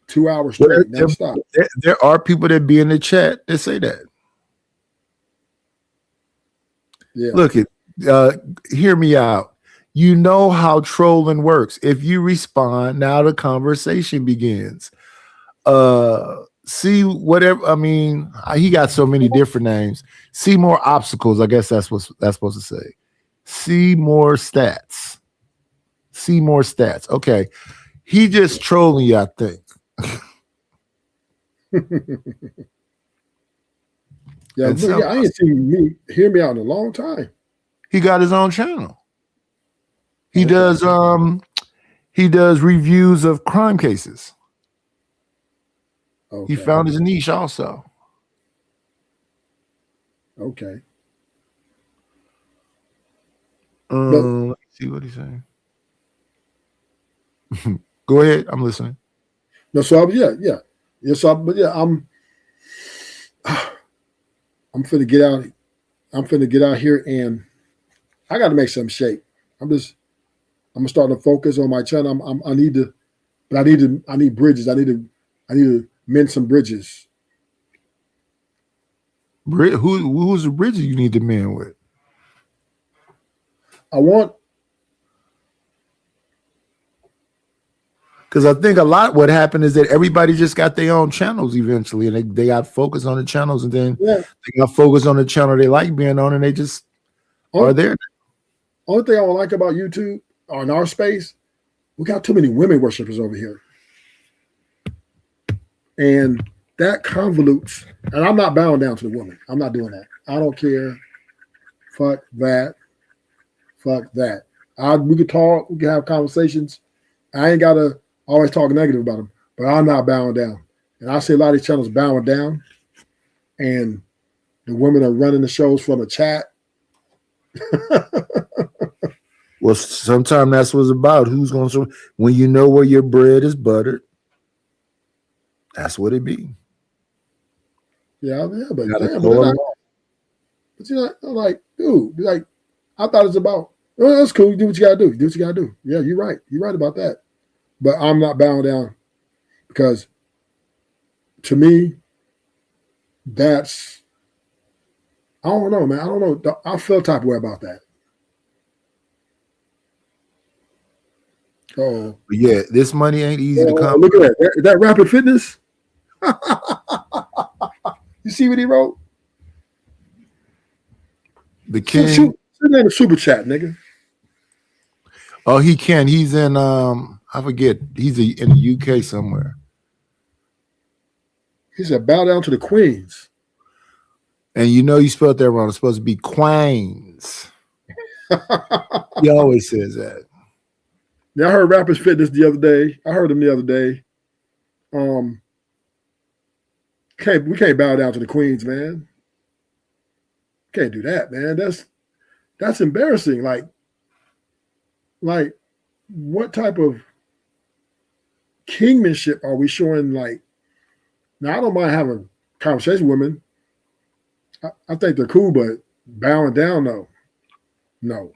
2 hours straight. Never stop. There are people that be in the chat that say that. Yeah. Look, hear me out. You know how trolling works. If you respond, now the conversation begins. See whatever. I mean, he got so many different names. See more obstacles. I guess that's what that's supposed to say. See more stats. See more stats. Okay, he just trolling you, I think. Yeah, I ain't seen me hear me out in a long time. He got his own channel. He does reviews of crime cases. Okay. He found his niche also. Okay. Let me see what he's saying. Go ahead, I'm listening. No, so I'm finna get out. I'm finna get out here and I got to make some shape. I'm starting to focus on my channel. I need bridges. I need to mend some bridges. Who's the bridges you need to mend with? I want. Because I think a lot what happened is that everybody just got their own channels eventually, and they got focused on the channels, and then they got focused on the channel they like being on, and they just are there. Only thing I don't like about YouTube or in our space, we got too many women worshipers over here. And that convolutes, and I'm not bowing down to the woman. I'm not doing that. I don't care. Fuck that. Fuck that. We could talk, we can have conversations. I ain't gotta always talk negative about them, but I'm not bowing down. And I see a lot of these channels bowing down, and the women are running the shows from the chat. Well, sometimes that's what it's about. Who's going to, when you know where your bread is buttered, that's what it be. But you know, I'm like, dude, like, I thought it's about, oh, that's cool. Do what you gotta do. Do what you gotta do. Yeah, you're right. You're right about that. But I'm not bowing down because to me, that's, I don't know, man. I don't know. I feel type of way about that. Oh yeah, this money ain't easy to come. Look at that. Is that Rapid Fitness? You see what he wrote? The king. Shoot in a super chat, nigga. Oh, he can. He's in I forget. He's in the UK somewhere. He said, "Bow down to the queens." And you know you spelled that wrong. It's supposed to be queens. He always says that. Yeah, I heard Rapid Fitness the other day. I heard him the other day. We can't bow down to the queens, man. Can't do that, man. That's embarrassing. Like what type of kingmanship are we showing? Like, now I don't mind having a conversation with women. I think they're cool, but bowing down, no.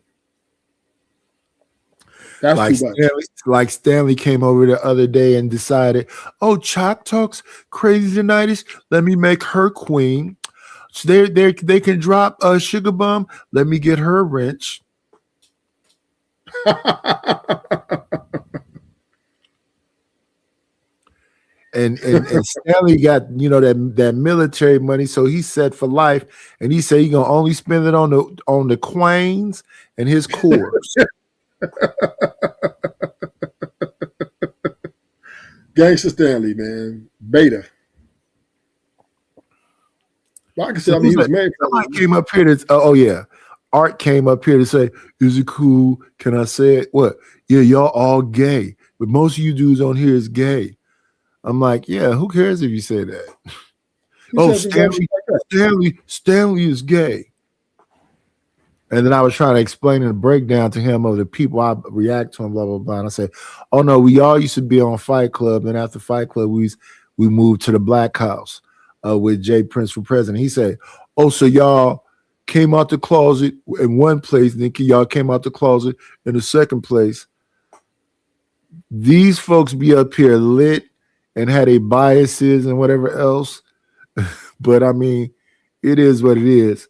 That's like too much. Stanley came over the other day and decided, oh, Chalk Talk's crazy tonight. Let me make her queen. So they can drop a sugar bum. Let me get her wrench. And Stanley got, you know, that military money, so he's set for life. And he said he gonna only spend it on the Quains and his cores. Gangsta Stanley, man, beta. Like I said, I mean, he was married. Somebody came up here to, Art came up here to say, "Is it cool? Can I say it? What? Yeah, y'all all gay, but most of you dudes on here is gay." I'm like, yeah, who cares if you say that? Stanley is gay. And then I was trying to explain the breakdown to him of the people I react to him, blah, blah, blah. And I said, oh no, we all used to be on Fight Club. And after Fight Club, we moved to the Black House with Jay Prince for president. He said, oh, so y'all came out the closet in one place, and then y'all came out the closet in the second place. These folks be up here lit and had a biases and whatever else. But I mean, it is what it is.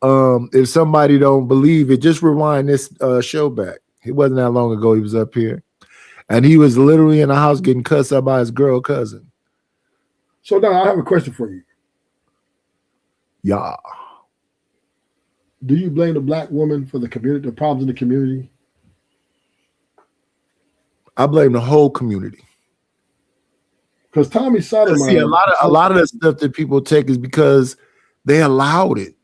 If somebody don't believe it, just rewind this show back. It wasn't that long ago he was up here. And he was literally in the house getting cussed out by his girl cousin. So now I have a question for you. Yeah. Do you blame the black woman for the community, the problems in the community? I blame the whole community. Because Tommy Sotomayor, see, a lot of the stuff that people take is because they allowed it.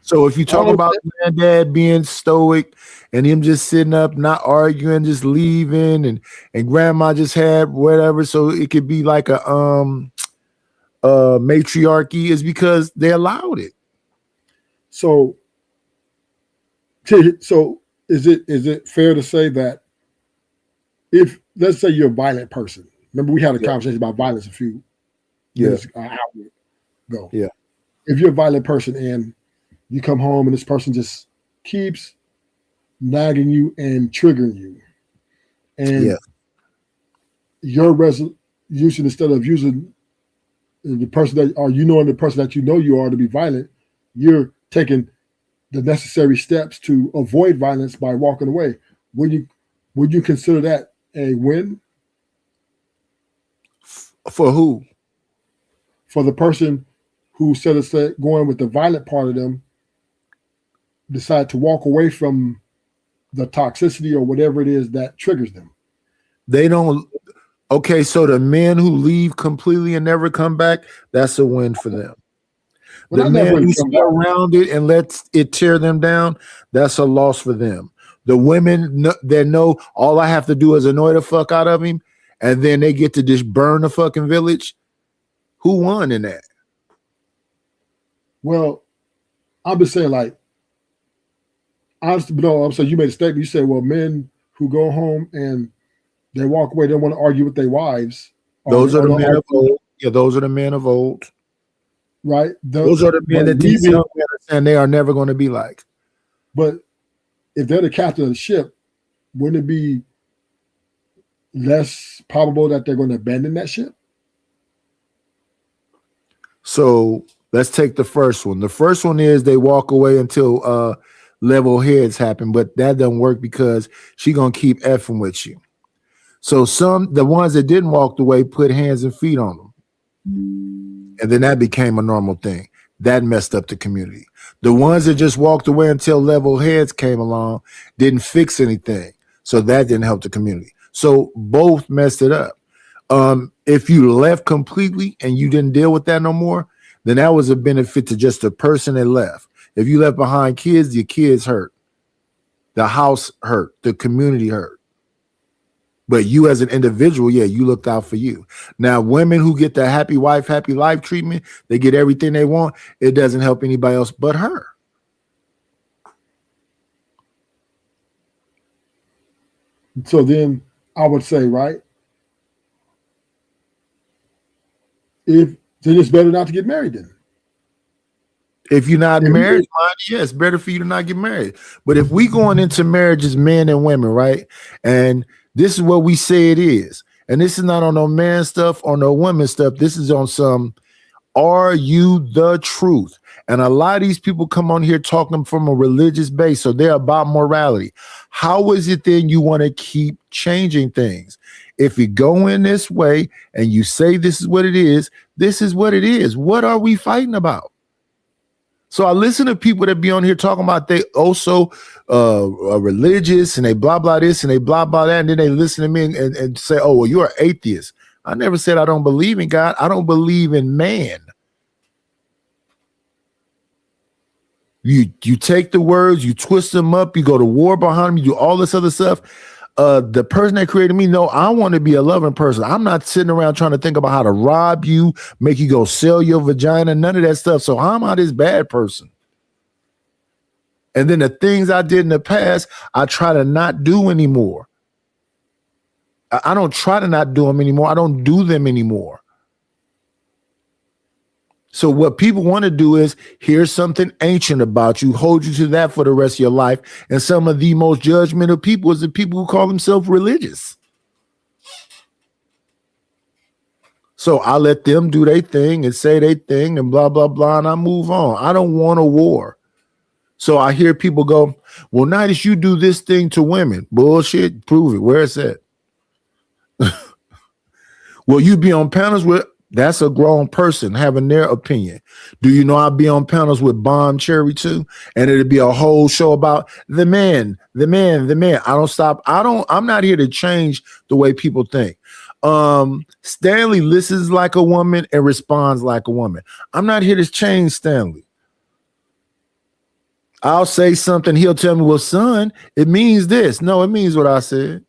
So if you talk about granddad being stoic and him just sitting up, not arguing, just leaving, and grandma just had whatever, so it could be like a matriarchy, is because they allowed it. So is it fair to say that if, let's say, you're a violent person, remember we had a conversation about violence a few years ago. Yeah. If you're a violent person and you come home and this person just keeps nagging you and triggering you, and your resolution, instead of using the person that, or you knowing the person that you know you are to be violent, you're taking the necessary steps to avoid violence by walking away. Would you consider that a win? For who? For the person who, instead of going with the violent part of them, decide to walk away from the toxicity or whatever it is that triggers them. They don't. Okay, so the men who leave completely and never come back, that's a win for them. Well, the men who stay around it and let it tear them down, that's a loss for them. The women that know all I have to do is annoy the fuck out of him, and then they get to just burn the fucking village. Who won in that? Well, I'm just saying, like, I'm saying you made a statement. You said, well, men who go home and they walk away, they don't want to argue with their wives. Those are the men of old. Yeah, those are the men of old. Right. Those are the men that these young men understand they are never going to be like. But if they're the captain of the ship, wouldn't it be less probable that they're going to abandon that ship? So let's take the first one. The first one is they walk away until level heads happen, but that doesn't work because she gonna keep effing with you. So the ones that didn't walk away put hands and feet on them, and then that became a normal thing. That messed up the community. The ones that just walked away until level heads came along didn't fix anything, so that didn't help the community. So both messed it up. If you left completely and you didn't deal with that no more, then that was a benefit to just the person that left. If you left behind kids, your kids hurt. The house hurt. The community hurt. But you as an individual, you looked out for you. Now, women who get the happy wife, happy life treatment, they get everything they want. It doesn't help anybody else but her. So then I would say, right, then it's better not to get married then. If you're not married, it's better for you to not get married. But if we going into marriage as men and women, right? And this is what we say it is. And this is not on no man stuff or no woman stuff. This is on some, are you the truth? And a lot of these people come on here talking from a religious base, so they're about morality. How is it then you want to keep changing things? If you go in this way and you say this is what it is, this is what it is. What are we fighting about? So I listen to people that be on here talking about they also are religious and they blah, blah this and they blah, blah that. And then they listen to me and say, oh, well, you're an atheist. I never said I don't believe in God. I don't believe in man. You take the words, you twist them up, you go to war behind them, you do all this other stuff. The person that created me, no, I want to be a loving person. I'm not sitting around trying to think about how to rob you, make you go sell your vagina, none of that stuff. So I'm not this bad person. And then the things I did in the past, I try to not do anymore. I don't try to not do them anymore. I don't do them anymore. So what people want to do is here's something ancient about you, hold you to that for the rest of your life. And some of the most judgmental people is the people who call themselves religious. So I let them do their thing and say their thing and blah, blah, blah, and I move on. I don't want a war. So I hear people go, well, Nidus, you do this thing to women. Bullshit, prove it. Where it's at? Well, you be on panels with, that's a grown person having their opinion. Do you know I'll be on panels with Bomb Cherry too? And it'll be a whole show about the man. I don't stop. I'm not here to change the way people think. Stanley listens like a woman and responds like a woman. I'm not here to change Stanley. I'll say something. He'll tell me, well, son, it means this. No, it means what I said.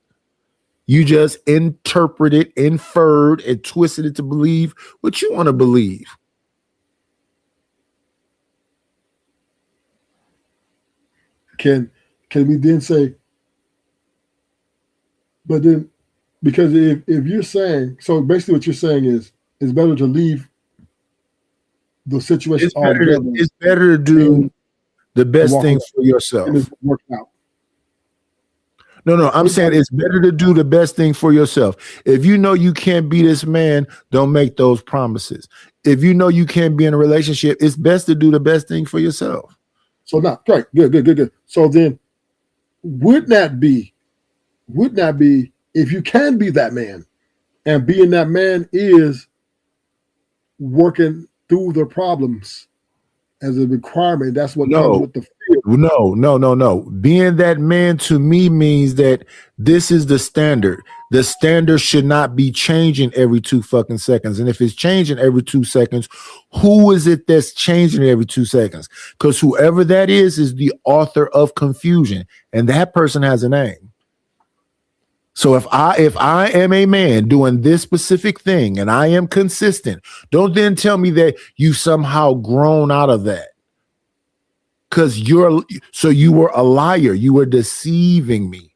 You just interpreted, inferred, and twisted it to believe what you want to believe. Can we then say, but then, because if you're saying, so basically what you're saying is it's better to leave the situation altogether. It's better to do the best thing for yourself. Work out. No, I'm saying it's better to do the best thing for yourself. If you know you can't be this man, don't make those promises. If you know you can't be in a relationship, it's best to do the best thing for yourself. So now, great, good. So then, would not be if you can be that man, and being that man is working through the problems as a requirement. That's what comes with the fear. No. Being that man to me means that this is the standard. The standard should not be changing every 2 fucking seconds. And if it's changing every 2 seconds, who is it that's changing every 2 seconds? Because whoever that is the author of confusion, and that person has a name. So if I am a man doing this specific thing and I am consistent, don't then tell me that you somehow grown out of that. Because you were a liar. You were deceiving me.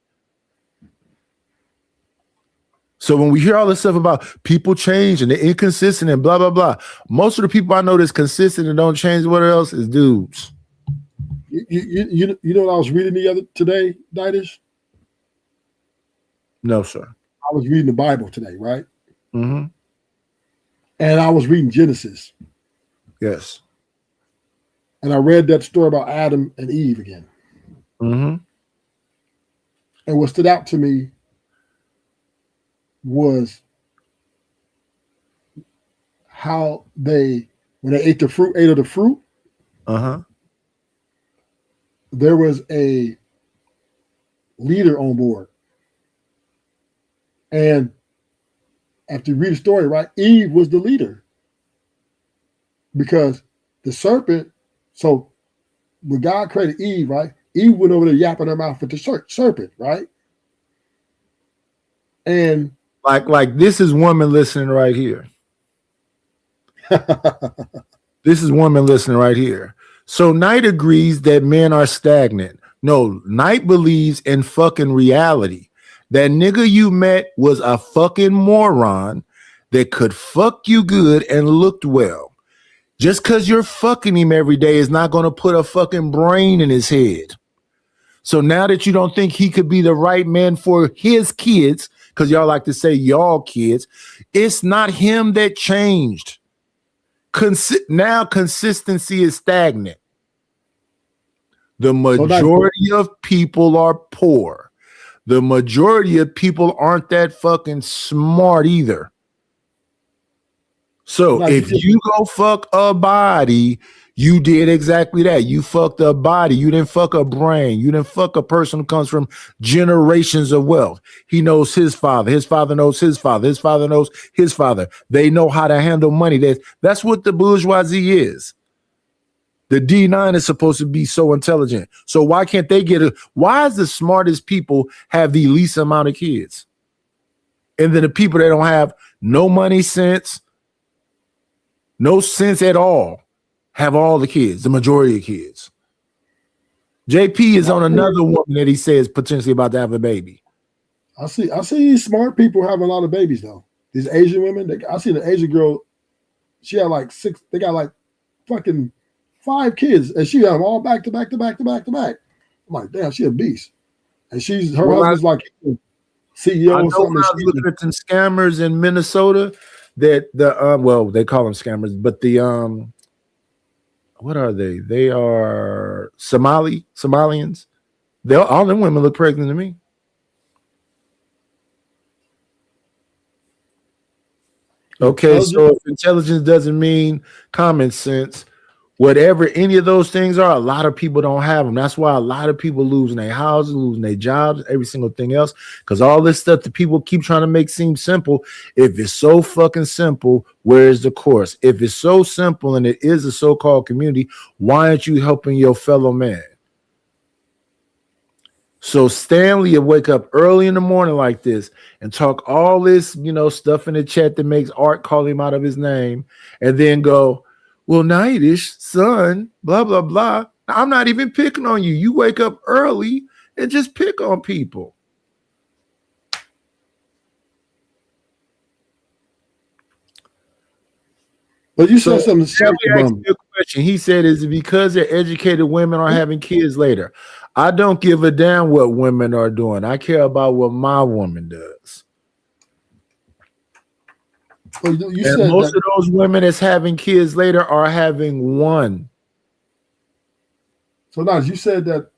So when we hear all this stuff about people change and they're inconsistent and blah, blah, blah, most of the people I know that's consistent and don't change what else is dudes. You know what I was reading today, Nidus? No, sir. I was reading the Bible today, right? Mm-hmm. And I was reading Genesis. Yes. And I read that story about Adam and Eve again. Mm-hmm. And what stood out to me was how when they ate of the fruit, there was a leader on board. And after you read the story, right, Eve was the leader. Because the serpent, so when God created Eve, right, Eve went over there yapping her mouth at the serpent, right? And like this is woman listening right here. This is woman listening right here. So Knight agrees that men are stagnant. No, Knight believes in fucking reality. That nigga you met was a fucking moron that could fuck you good and looked well. Just because you're fucking him every day is not going to put a fucking brain in his head. So now that you don't think he could be the right man for his kids, because y'all like to say y'all kids, it's not him that changed. Now consistency is stagnant. The majority of people are poor. The majority of people aren't that fucking smart either. So if you go fuck a body, you did exactly that. You fucked a body. You didn't fuck a brain. You didn't fuck a person who comes from generations of wealth. He knows his father. His father knows his father. His father knows his father. They know how to handle money. That's what the bourgeoisie is. The D9 is supposed to be so intelligent. So why can't they get it? Why is the smartest people have the least amount of kids? And then the people that don't have no money sense, no sense at all, have all the kids, the majority of kids. JP is on another woman that he says potentially about to have a baby. I see these smart people having a lot of babies though. These Asian women, I see the Asian girl, she had like 6, they got like fucking 5 kids, and she got them all back to back to back to back to back. I'm like, damn, she a beast. And her husband's like CEO I know or something. when I was looking at some scammers in Minnesota that well, they call them scammers, but the what are they? They are Somalians. All them women look pregnant to me. Okay, so if intelligence doesn't mean common sense, whatever any of those things are, a lot of people don't have them. That's why a lot of people losing their houses, losing their jobs, every single thing else, because all this stuff that people keep trying to make seem simple. If it's so fucking simple, where's the course? If it's so simple and it is a so-called community, why aren't you helping your fellow man? So Stanley will wake up early in the morning like this and talk all this, stuff in the chat that makes Art call him out of his name, and then go, well, Nightish, son, blah, blah, blah. I'm not even picking on you. You wake up early and just pick on people. But you said something. Question. He said, is it because they're educated women are having kids later? I don't give a damn what women are doing. I care about what my woman does. Well, you said most of those women that's having kids later are having one. So now you said that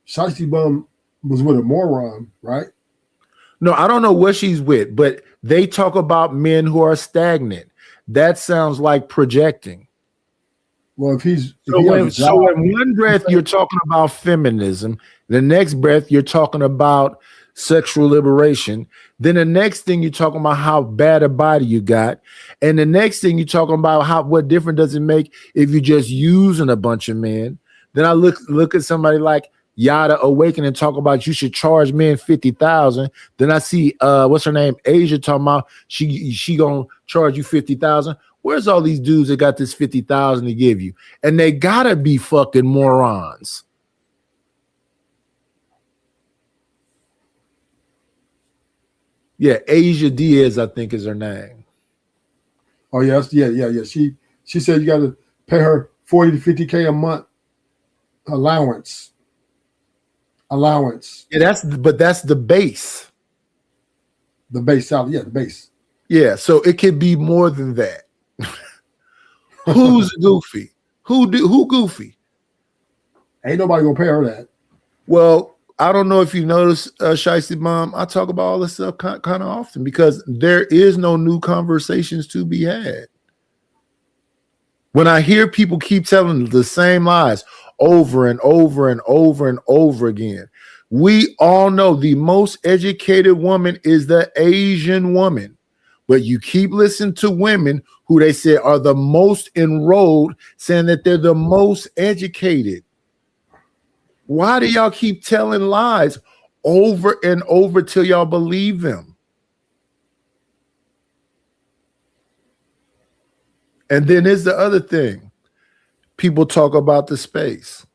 Shiesty Bum was with a moron, right? No, I don't know what she's with, but they talk about men who are stagnant. That sounds like projecting. Well, so in one breath you're talking about feminism, the next breath you're talking about sexual liberation, then the next thing you're talking about how bad a body you got, and the next thing you're talking about what difference does it make if you're just using a bunch of men. Then I look at somebody like Yada Awaken and talk about you should charge men 50,000. Then I see what's her name, Asia, talking about she gonna charge you 50,000. Where's all these dudes that got this 50,000 to give you? And they gotta be fucking morons. Yeah, Asia Diaz, I think is her name. Oh yes, yeah. She said you got to pay her 40 to 50K a month allowance. Yeah, that's the base. The base salary, the base. Yeah, so it could be more than that. Who's goofy? Who goofy? Ain't nobody gonna pay her that. Well, I don't know if you notice, Shiesty Mom, I talk about all this stuff kind of often because there is no new conversations to be had. When I hear people keep telling the same lies over and over and over and over again, we all know the most educated woman is the Asian woman. But you keep listening to women who they say are the most enrolled, saying that they're the most educated. Why do y'all keep telling lies over and over till y'all believe them? And then there's the other thing. People talk about the space.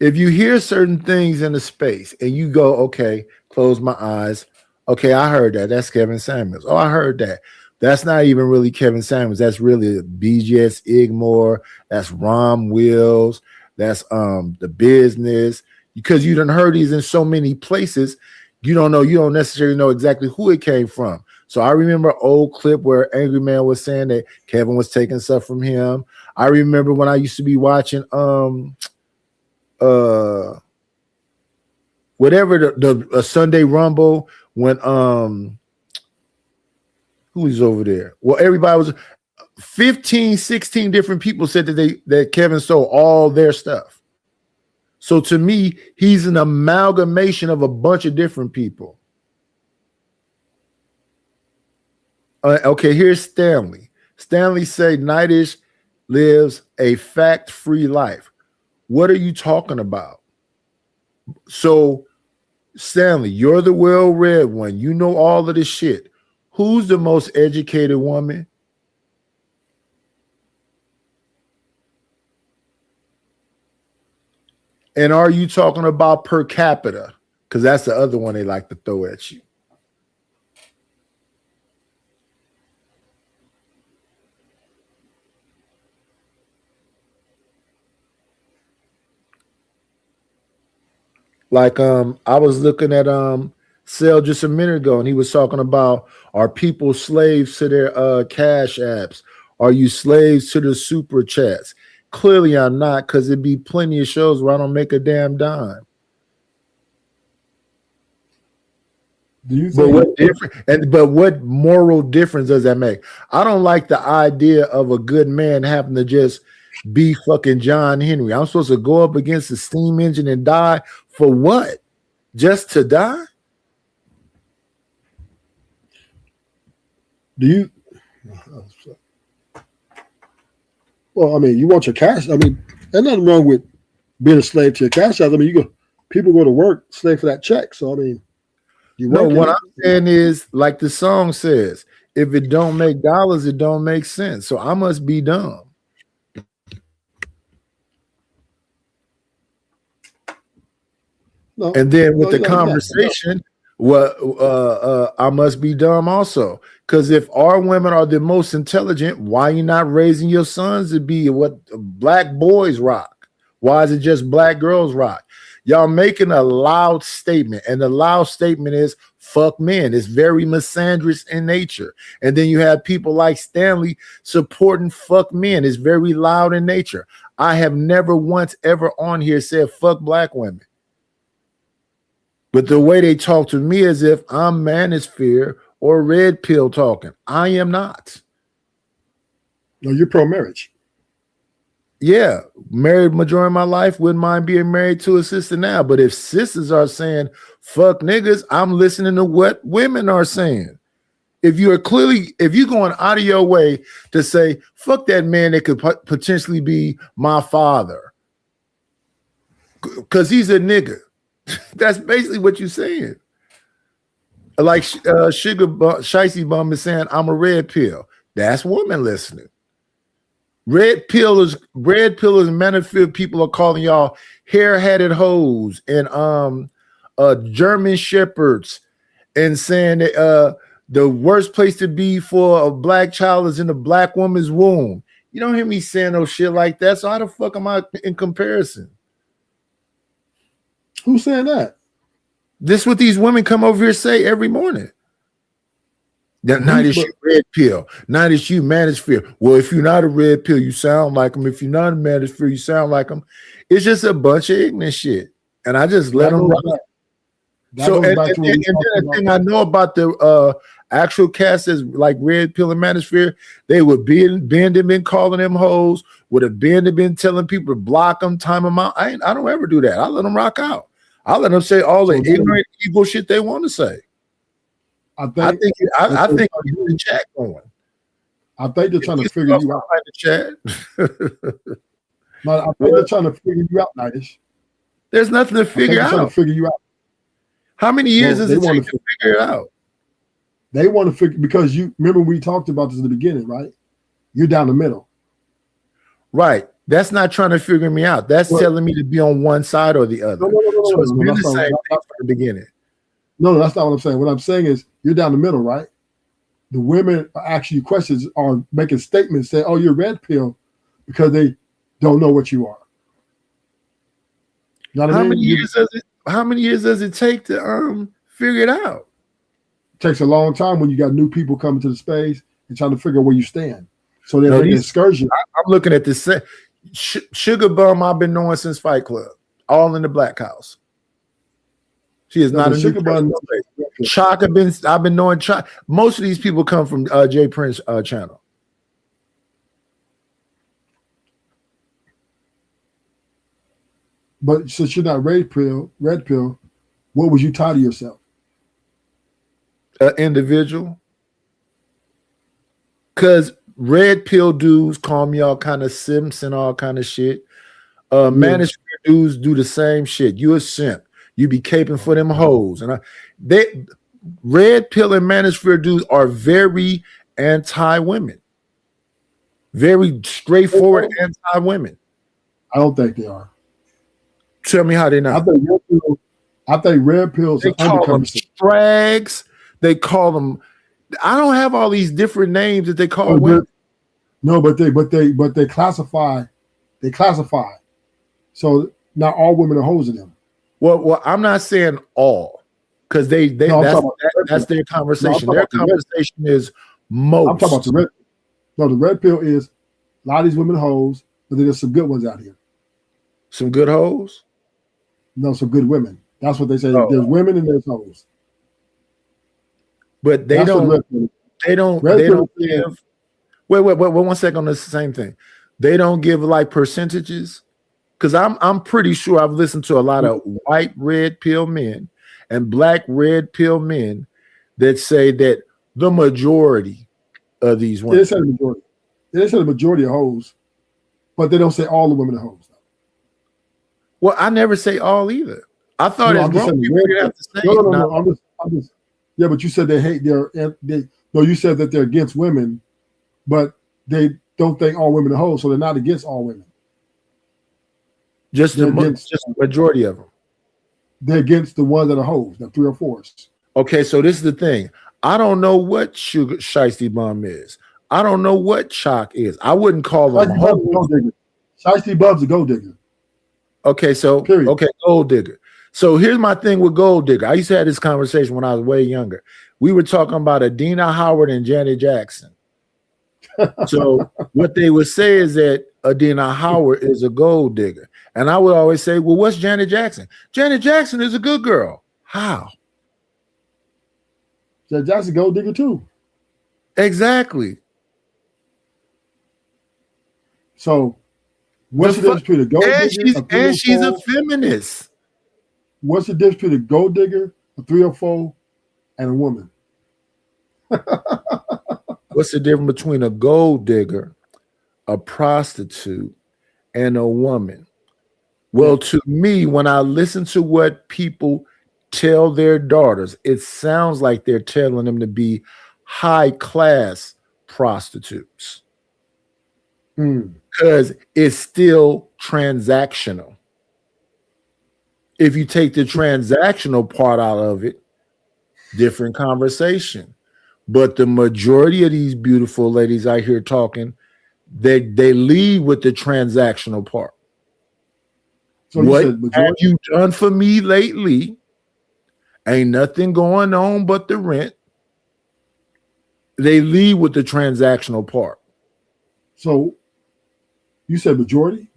If you hear certain things in the space and you go, okay, close my eyes. Okay, I heard that. That's Kevin Samuels. Oh, I heard that. That's not even really Kevin Samuels. That's really BGS Igmore. That's Rom Wills. That's The Business. Because you done heard these in so many places, you don't necessarily know exactly who it came from. So I remember an old clip where Angry Man was saying that Kevin was taking stuff from him. I remember when I used to be watching whatever the Sunday Rumble when who is over there? Well, everybody was 15, 16 different people said that Kevin stole all their stuff. So to me, he's an amalgamation of a bunch of different people. Okay, here's Stanley. Stanley said Nightish lives a fact-free life. What are you talking about? So, Stanley, you're the well-read one. You know all of this shit. Who's the most educated woman? And are you talking about per capita? Because that's the other one they like to throw at you. Like I was looking at Sale just a minute ago, and he was talking about, are people slaves to their cash apps? Are you slaves to the super chats? Clearly I'm not, because there'd be plenty of shows where I don't make a damn dime. Do you think but what moral difference does that make? I don't like the idea of a good man having to just be fucking John Henry. I'm supposed to go up against the steam engine and die for what? Just to die? Do you? Well, I mean, you want your cash. I mean, there's nothing wrong with being a slave to your cash. I mean, people go to work, slave for that check. So I mean, what I'm saying is, like the song says, if it don't make dollars, it don't make sense. So I must be dumb. No, and then with the no, conversation, I must be dumb also. Because if our women are the most intelligent, why are you not raising your sons to be what black boys rock? Why is it just black girls rock? Y'all making a loud statement, and the loud statement is fuck men. It's very misandrous in nature. And then you have people like Stanley supporting fuck men. It's very loud in nature. I have never once ever on here said fuck black women. But the way they talk to me as if I'm manosphere or red pill talking. I am not. No, you're pro-marriage. Yeah, married majority of my life, wouldn't mind being married to a sister now. But if sisters are saying fuck niggas, I'm listening to what women are saying. If you're going out of your way to say fuck that man that could potentially be my father because he's a nigga. That's basically what you're saying. Like Sugar Shicey Bum is saying, I'm a red pill. That's woman listening. Red pillars, manosphere people are calling y'all hair-headed hoes and German shepherds, and saying that the worst place to be for a black child is in a black woman's womb. You don't hear me saying no shit like that. So how the fuck am I in comparison? Who's saying that? This is what these women come over here say every morning. That night is you red pill. Night is you manosphere. Well, if you're not a red pill, you sound like them. If you're not a manosphere, you sound like them. It's just a bunch of ignorant shit. And I just let them run. So, and then the thing I know about the actual cast is like red pill and manosphere, they would bend them and calling them hoes, would have been telling people to block them, time them out. I don't ever do that. I let them rock out. I let them say all the ignorant, evil shit they want to say. I think I'm getting the chat going. I think they're trying to figure you out. The chat. But I think they're trying to figure you out, Nightish. There's nothing to figure out. Trying to figure you out. How many years does it take to figure it out? They want to figure, because you remember we talked about this in the beginning, right? You're down the middle. Right. That's not trying to figure me out. That's telling me to be on one side or the other. So it's been the same thing from the beginning. No, that's not what I'm saying. What I'm saying is you're down the middle, right? The women are asking you questions, are making statements, saying, oh, you're red pill, because they don't know what you are. You know what I mean? How many years does it take to figure it out? takes a long time when you got new people coming to the space and trying to figure out where you stand. So there's No, an these- excursion. I'm looking at this. Sugar Bum, I've been knowing since Fight Club, all in the Black House. She is No, not the a Sugar new Bun. person. Chalk I've been knowing Chalk. Most of these people come from Jay Prince channel. But since you're not red pill, what would you title yourself? An individual. Because red pill dudes call me all kind of simps and all kind of shit. Manosphere dudes do the same shit. You a simp. You be caping for them hoes. And red pill and manosphere dudes are very anti-women. Very straightforward anti-women. I don't think they are. Tell me how they not. I think red pills They are call them undercover. strags. They call them. I don't have all these different names that they call women. No, but they classify. They classify. So not all women are hoes in them. Well, I'm not saying all, because No, I'm talking about that's their conversation. No, I'm Their talking about the red- conversation is most. I'm talking about the red. No, the red pill is a lot of these women hoes, but then there's some good ones out here. Some good hoes. No, some good women. That's what they say. Oh. There's women and there's hoes. But they That's what don't. red pill is. They don't. Red They pill don't is- give. Wait. 1 second on this same thing. They don't give like percentages, because I'm pretty sure I've listened to a lot of white red pill men and black red pill men that say that the majority of these They women. say the majority. They say the majority of hoes, but they don't say all the women are hoes. Well, I never say all either. I thought No, as I'm just grown saying people red you pill. have to say. No. not- I'm just. Yeah, but you said they hate you said that they're against women, but they don't think all women are hoes, so they're not against all women. Just the They're against- just the majority of them. They're against the ones that are hoes, the 3 or 4s. Okay, so this is the thing. I don't know what Sugar Shiesty Bum is. I don't know what Chalk is. I wouldn't call them Shiesty Bum's a hoes. gold digger. Shiesty Bum's a gold digger. Okay, so Period. okay, gold digger. So here's my thing with gold digger. I used to have this conversation when I was way younger. We were talking about Adina Howard and Janet Jackson. So what they would say is that Adina Howard is a gold digger. And I would always say, well, what's Janet Jackson? Janet Jackson is a good girl. How? Janet Jackson gold digger too. Exactly. So what's the difference between a gold And digger she's a 304? feminist. What's the difference between a gold digger, a 304, and a woman? What's the difference between a gold digger, a prostitute, and a woman? Well, to me, when I listen to what people tell their daughters, it sounds like they're telling them to be high class prostitutes, because it's still transactional. If you take the transactional part out of it, different conversation. But the majority of these beautiful ladies I hear talking, they lead with the transactional part. So you What said have majority. you done for me lately? Ain't nothing going on but the rent. They lead with the transactional part. So you said majority?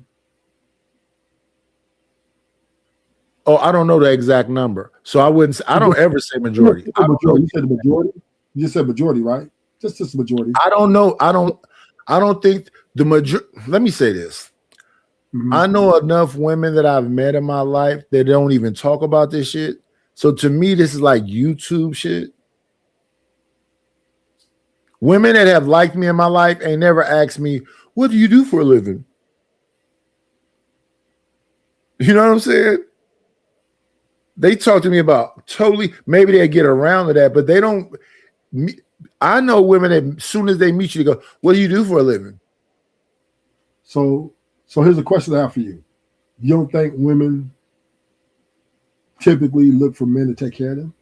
Oh, I don't know the exact number. So I wouldn't, I don't ever say majority. I don't know. You said the majority? You just said majority, right? Just the majority. I don't know. I don't think the majority. Let me say this. I know enough women that I've met in my life that don't even talk about this shit. So to me, this is like YouTube shit. Women that have liked me in my life ain't never asked me, what do you do for a living? You know what I'm saying? They talk to me about totally, maybe they get around to that, but they don't. I know women that as soon as they meet you, they go, what do you do for a living? So here's a question I have for you. You don't think women typically look for men to take care of them?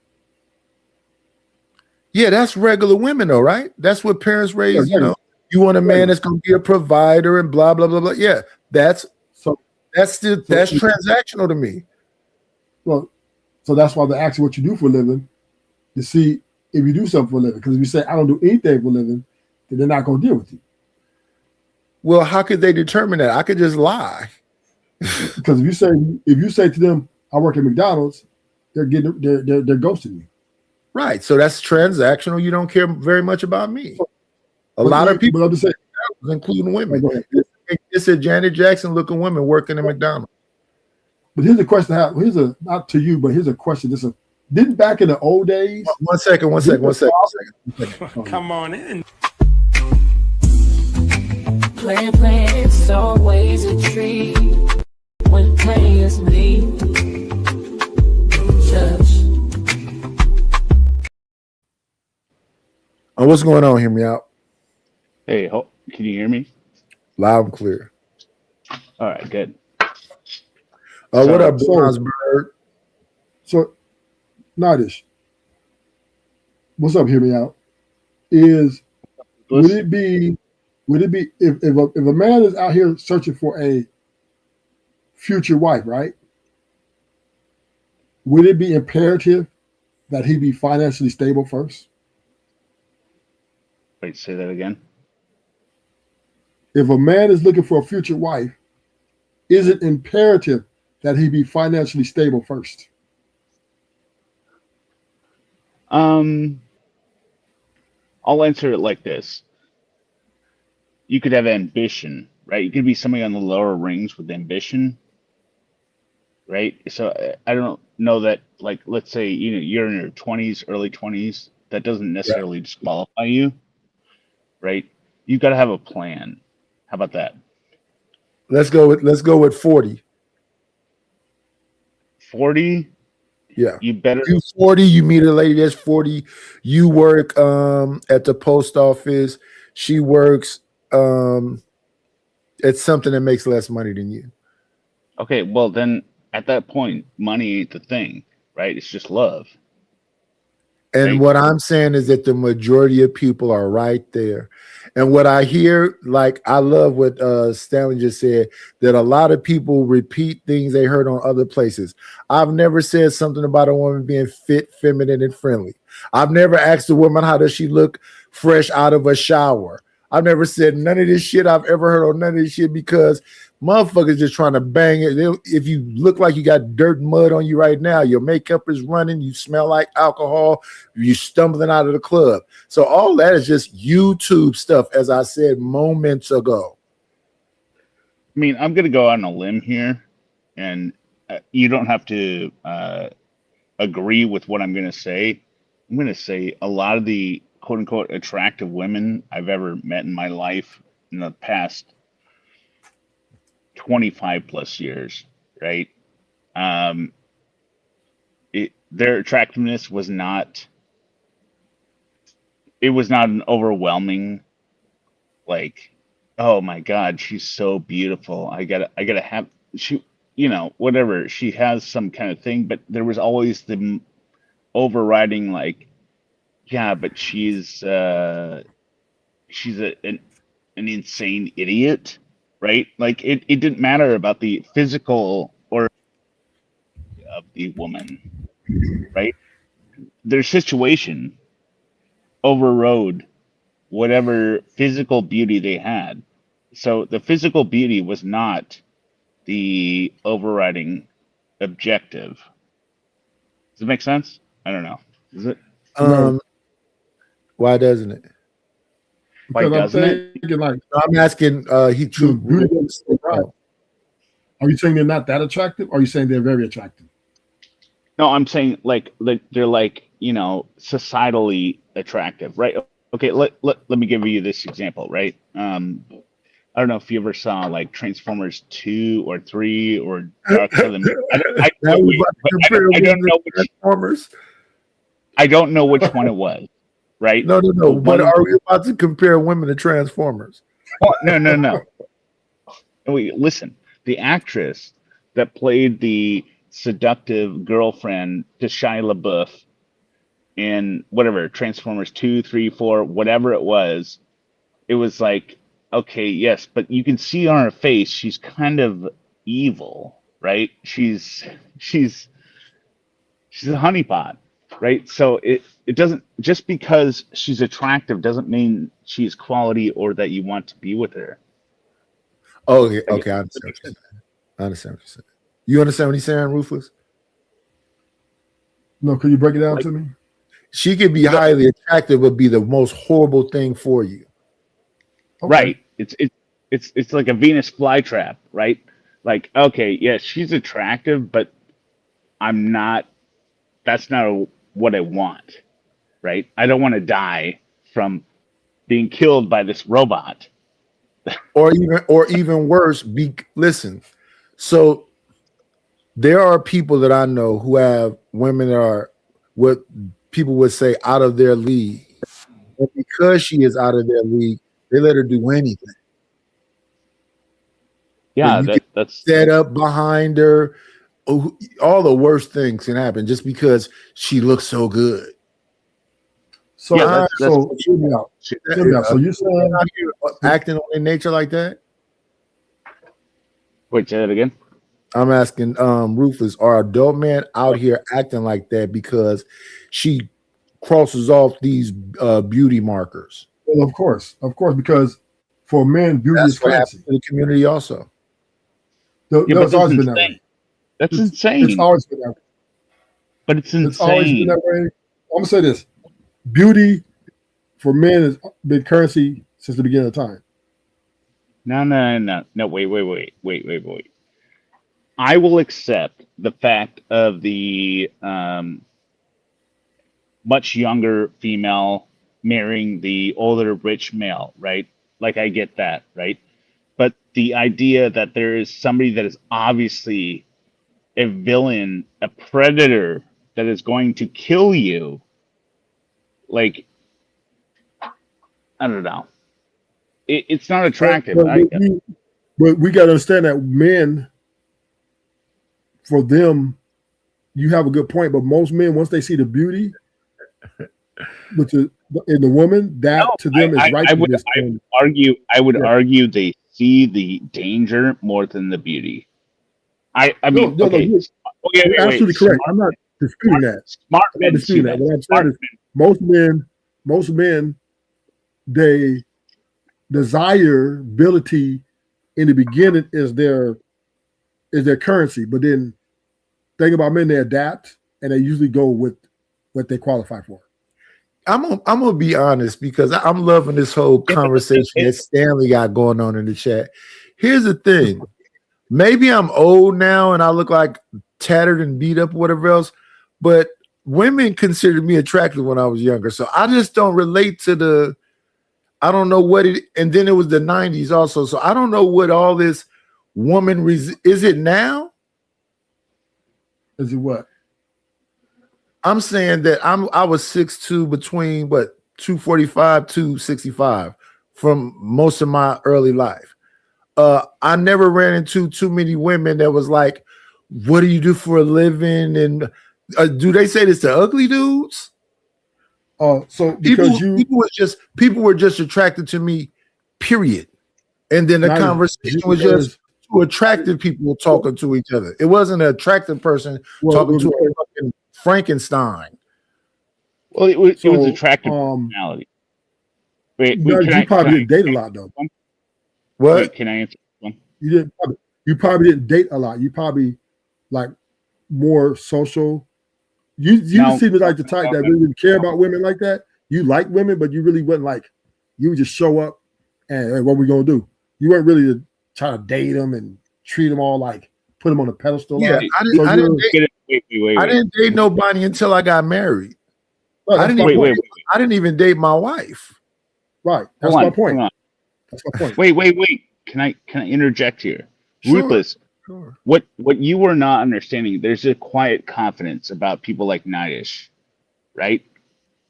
Yeah, that's regular women though, right? That's what parents raise, Yeah, you know. You want a man that's gonna be a provider and blah blah blah blah. Yeah, that's transactional to me. Well, so that's why they ask you what you do for a living, to see if you do something for a living. Because if you say I don't do anything for a living, then they're not going to deal with you. Well, how could they determine that? I could just lie. Because if you say to them, I work at McDonald's, they're ghosting you. Right. So that's transactional. You don't care very much about me. A lot of people, including women, it's a Janet Jackson looking women working at McDonald's. But here's a question. Not to you, but here's a question. Didn't back in the old days? One second. Come on in. It's always a treat when players meet. Oh, what's going on? Hear me out. Hey, can you hear me? Loud and clear. All right, good. What up, Bronze Bird? So, Nadish, what's up? Hear me out. Would it be if a man is out here searching for a future wife, right? Would it be imperative that he be financially stable first? Wait, say that again. If a man is looking for a future wife, is it imperative that he be financially stable first? I'll answer it like this. You could have ambition, right? You could be somebody on the lower rings with ambition, right? So I don't know that, like, let's say, you're in your 20s, early 20s. That doesn't necessarily disqualify you, right? You've got to have a plan. How about that? Let's go with 40. 40? Yeah. You better do 40. You meet a lady that's 40. You work at the post office. She works at something that makes less money than you. Okay, well then at that point, money ain't the thing, right? It's just love. And what I'm saying is that the majority of people are right there. And what I hear, like, I love what Stanley just said, that a lot of people repeat things they heard on other places. I've never said something about a woman being fit, feminine, and friendly. I've never asked a woman, how does she look fresh out of a shower? I've never said none of this shit I've ever heard on none of this shit, because motherfuckers just trying to bang it. If you look like you got dirt and mud on you right now, your makeup is running, you smell like alcohol, you stumbling out of the club. So all that is just YouTube stuff, as I said moments ago. I mean, I'm going to go on a limb here, and you don't have to agree with what I'm going to say. I'm going to say a lot of the quote unquote attractive women I've ever met in my life in the past 25 plus years, right? Their attractiveness was not an overwhelming, like, oh my God, she's so beautiful. I gotta have, she, whatever. She has some kind of thing, but there was always the overriding, like, yeah, but she's an insane idiot, right? Like it didn't matter about the physical or of the woman, right? Their situation overrode whatever physical beauty they had. So the physical beauty was not the overriding objective. Does it make sense? I don't know. Is it? Why doesn't it? Why doesn't it? I'm asking. Are you saying they're not that attractive, or are you saying they're very attractive? No, I'm saying like they're like, societally attractive, right? Okay, let me give you this example, right? I don't know if you ever saw like Transformers 2 or 3 or Dark Side of the Moon. I don't know which one it was, right? No. But are we about to compare women to Transformers? Oh, no. Wait, listen. The actress that played the seductive girlfriend to Shia LaBeouf in whatever, Transformers 2, 3, 4, whatever it was like, okay, yes, but you can see on her face she's kind of evil, right? She's a honeypot, right? So it doesn't, just because she's attractive doesn't mean she's quality or that you want to be with her. Oh, yeah, okay, I understand what you're saying. I understand what you're saying. You understand what he's saying, Ruthless? No, could you break it down to me? She could be highly attractive, but be the most horrible thing for you. Okay. Right. It's like a Venus flytrap, right? Like, okay, yeah, she's attractive, but that's not what I want, right? I don't want to die from being killed by this robot. Or even worse, listen. So there are people that I know who have women that are what people would say out of their league. And because she is out of their league, they let her do anything. Yeah, that's set up behind her. All the worst things can happen just because she looks so good. So, Yeah, so hear me out. Hear me out. So you're saying acting on their nature like that? Wait, say that again. I'm asking Rufus, are adult men out here acting like that because she crosses off these beauty markers? Well, of course, because for men, beauty is currency. In the community also. It's always been that way. That's insane. It's always been that way. But it's insane. It's always been that way. I'm gonna say this: beauty for men has been currency since the beginning of time. No. Wait. I will accept the fact of the much younger female marrying the older rich male, right? Like, I get that, right? But the idea that there is somebody that is obviously a villain, a predator that is going to kill you, like, I don't know. It's not attractive. But we got to understand that men, for them, you have a good point. But most men, once they see the beauty, in the woman, that to them is right. I would argue they see the danger more than the beauty. I mean, you're absolutely correct. I'm not disputing that. Smart men see that. that. What I'm saying is most men, they desirability in the beginning is their currency, but then think about men, they adapt and they usually go with what they qualify for. I'm gonna be honest because I'm loving this whole conversation that Stanley got going on in the chat. Here's the thing. Maybe I'm old now and I look like tattered and beat up, whatever else, but women considered me attractive when I was younger. So I just don't relate to I don't know what it, and then it was the 90s also. So I don't know what all this woman is it now? Is it what? I'm saying that I was 6'2", between 245, 265 from most of my early life. I never ran into too many women that was like, what do you do for a living? And do they say this to ugly dudes? So because people were just attracted to me, period. And then the conversation was just two attractive people talking to each other. It wasn't an attractive person talking to a fucking Frankenstein. Well, it was attractive personality. You probably didn't date a lot though. What? Wait, can I answer one? You probably didn't date a lot. You probably like more social. You seem to like the type that really didn't care about women like that. You like women, but you really wasn't like, you would just show up and hey, what we gonna do? You weren't really trying to date them and treat them all like put them on a pedestal. Yeah, I didn't date nobody until I got married. Right, I didn't even date my wife. Right. That's my point. That's my point. Wait. Can I interject here? Sure. Ruthless. Sure. What you were not understanding, there's a quiet confidence about people like Nightish, right?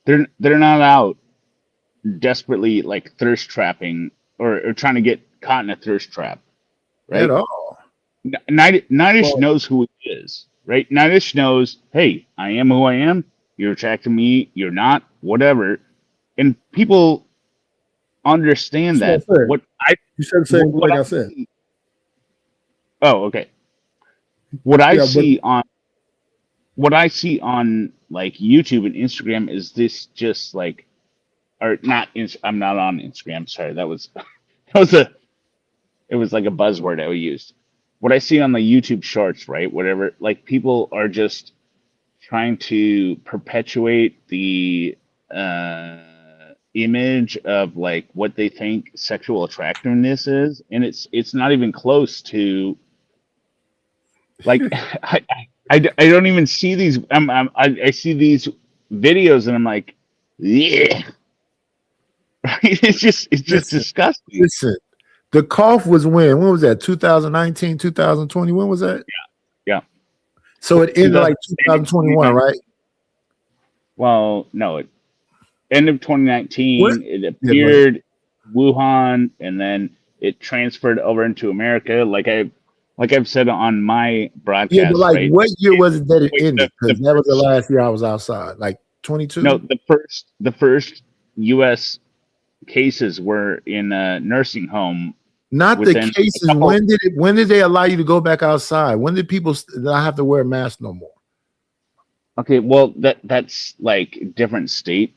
They're not out desperately like thirst trapping or trying to get caught in a thirst trap, right? At all. Nightish knows who he is, right? Nightish knows, hey, I am who I am. You're attracted to me. You're not, whatever. And people understand that. You said the same like I said. Oh, okay. What I see on what I see on like YouTube and Instagram is this just like, or not? I'm not on Instagram. Sorry, that was it was like a buzzword I used. What I see on the YouTube Shorts, right? Whatever, like people are just trying to perpetuate the image of like what they think sexual attractiveness is, and it's not even close to like I don't even see these. I see these videos and I'm like, yeah, right? It's just disgusting. Listen, the cough was when was that? 2019, 2020. When was that? Yeah. So it ended like 2021, right? Well, no, end of 2019. What? It appeared Wuhan, and then it transferred over into America. Like I've said on my broadcast. Yeah, but like, right? what year was it that it ended? Because that was the last year I was outside. Like 22. No, the first U.S. cases were in a nursing home. Not the within a cases. couple- When did they allow you to go back outside? When did people not have to wear masks no more? Okay, well that's like different state.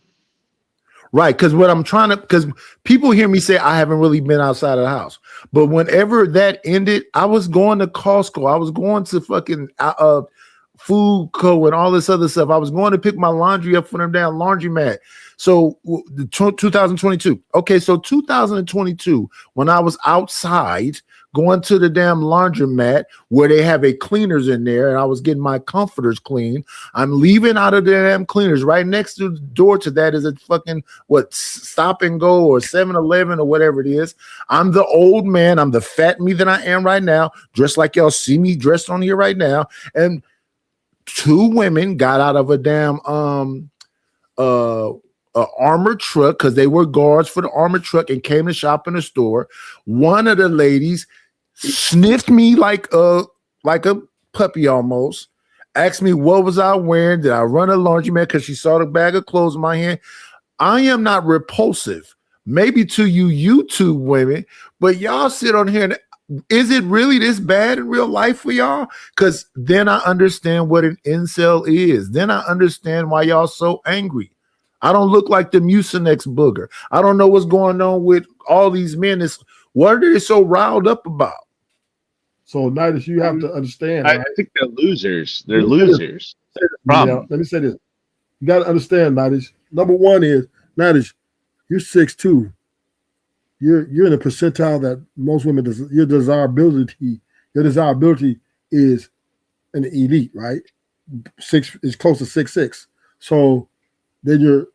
Right, because what I'm trying to, because people hear me say I haven't really been outside of the house, but whenever that ended, I was going to Costco, I was going to fucking Food Co and all this other stuff. I was going to pick my laundry up from them damn laundromat. So the 2022. Okay, so 2022, when I was outside going to the damn laundromat where they have a cleaners in there, and I was getting my comforters clean. I'm leaving out of the damn cleaners. Right next to the door to that is a fucking Stop and Go or 7-Eleven or whatever it is. I'm the old man. I'm the fat me that I am right now, dressed like y'all see me dressed on here right now. And two women got out of a damn armored truck because they were guards for the armored truck and came to shop in the store. One of the ladies sniffed me like a puppy almost, asked me what was I wearing, did I run a laundromat, because she saw the bag of clothes in my hand. I am not repulsive, maybe to you YouTube women, but y'all sit on here and is it really this bad in real life for y'all? Because then I understand what an incel is. Then I understand why y'all so angry. I don't look like the Mucinex booger. I don't know what's going on with all these men. What are they so riled up about? So, Nidus, you have to understand. I right? think they're losers. They're losers. Let me say this. You got to understand, Nidus. Number one is, Nidus, you're 6'2". You're in a percentile that most women, your desirability is an elite, right? 6 is close to 6'6". So then you're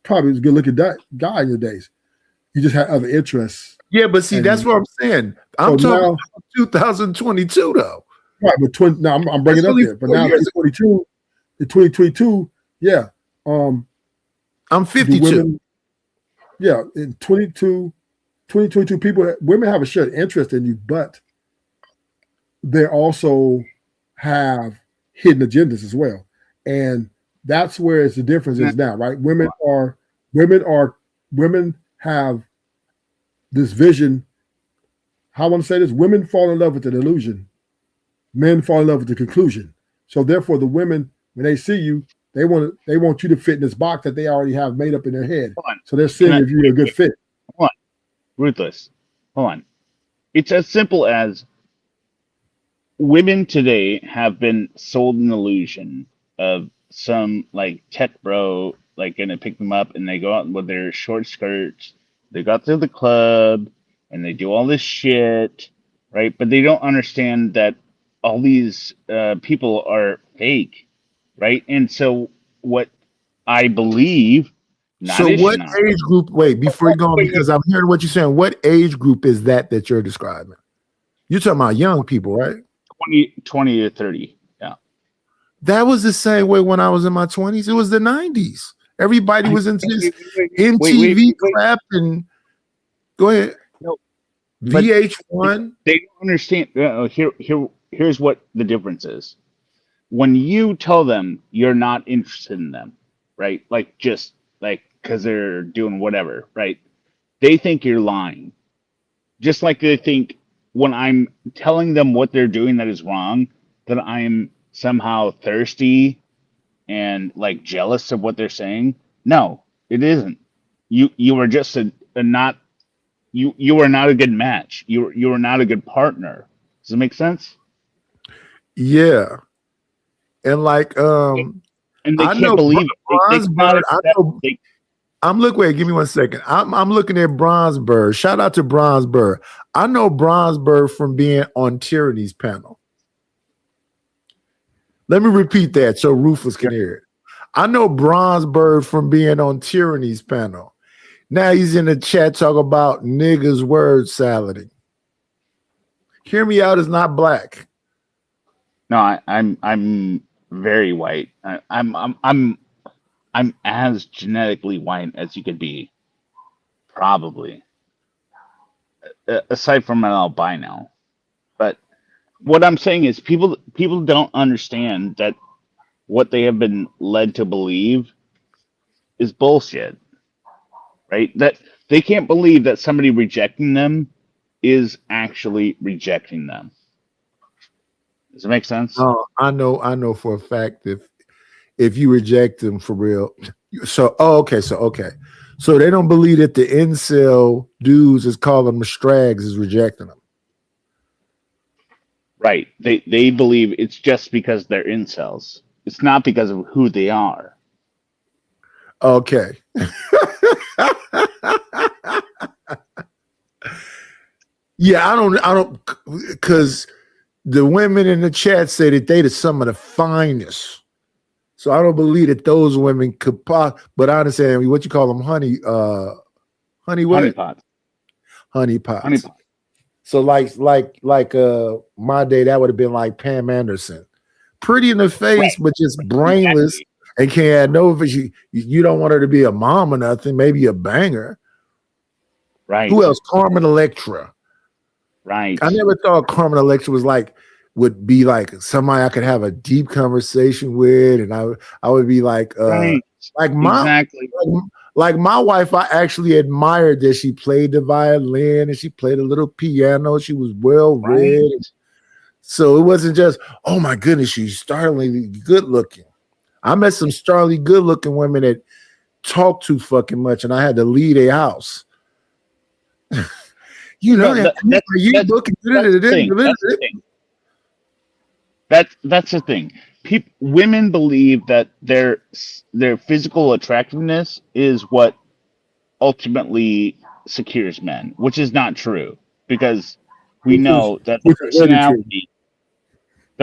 probably a good looking guy in your days. You just have other interests. Yeah, but see, that's what I'm saying. I'm talking about 2022 though. Right, but now I'm bringing it up there. But now in 2022, yeah. I'm 52. In 2022, women have a shared interest in you, but they also have hidden agendas as well. And that's where the difference is now, right? Women have this vision. How I want to say this: women fall in love with the illusion, men fall in love with the conclusion. So therefore, the women, when they see you, they want you to fit in this box that they already have made up in their head. So they're seeing if you're a good fit. Hold on, Ruthless. Hold on. It's as simple as women today have been sold an illusion of some like tech bro like gonna pick them up, and they go out with their short skirts. They go to the club and they do all this shit, right? But they don't understand that all these people are fake, right? And so what I believe. So what age group? Wait, before you go, because I'm hearing what you're saying. What age group is that you're describing? You're talking about young people, right? 20 to 30. Yeah. That was the same way when I was in my 20s. It was the 90s. Everybody was into this MTV crap and go ahead. No, VH1. They don't understand. Here's what the difference is. When you tell them you're not interested in them, right? Like just like because they're doing whatever, right? They think you're lying. Just like they think when I'm telling them what they're doing that is wrong, that I'm somehow thirsty and like jealous of what they're saying. No, it isn't. You were just a not you were not a good match. You were not a good partner. Does it make sense? Yeah. And like And they I can't know believe it. They Bronze cannot Bird. I accept- know wait, give me 1 second. I'm looking at Bronze Bird. Shout out to Bronze Bird. I know Bronze Bird from being on Tyranny's panel. Let me repeat that so Rufus can hear it. I know Bronze Bird from being on Tyranny's panel. Now he's in the chat talking about niggas word salading. Hear me out is not black. No, I'm very white. I'm as genetically white as you could be, probably. Aside from an albino, but what I'm saying is people don't understand that what they have been led to believe is bullshit, right? That they can't believe that somebody rejecting them is actually rejecting them. Does it make sense? I know for a fact if you reject them for real. So okay. So they don't believe that the incel dudes is calling them strags is rejecting them. Right. They believe it's just because they're incels. It's not because of who they are. Okay. Yeah, I don't because the women in the chat say that they are some of the finest. So I don't believe that those women could pop, but I understand what you call them, honey what? Honeypots. Honeypots. So like my day, that would have been like Pam Anderson. Pretty in the face, right, but just brainless and can't add no you don't want her to be a mom or nothing, maybe a banger. Right. Who else? Carmen Electra. Right. I never thought Carmen Electra would be like somebody I could have a deep conversation with, and I would be like right. like my like my wife. I actually admired that she played the violin and she played a little piano. She was well read, right. So it wasn't just oh my goodness, she's startlingly good looking. I met some startlingly good looking women that talk too fucking much, and I had to leave a house. You know, that's the thing. Women believe that their physical attractiveness is what ultimately secures men, which is not true, because we know that the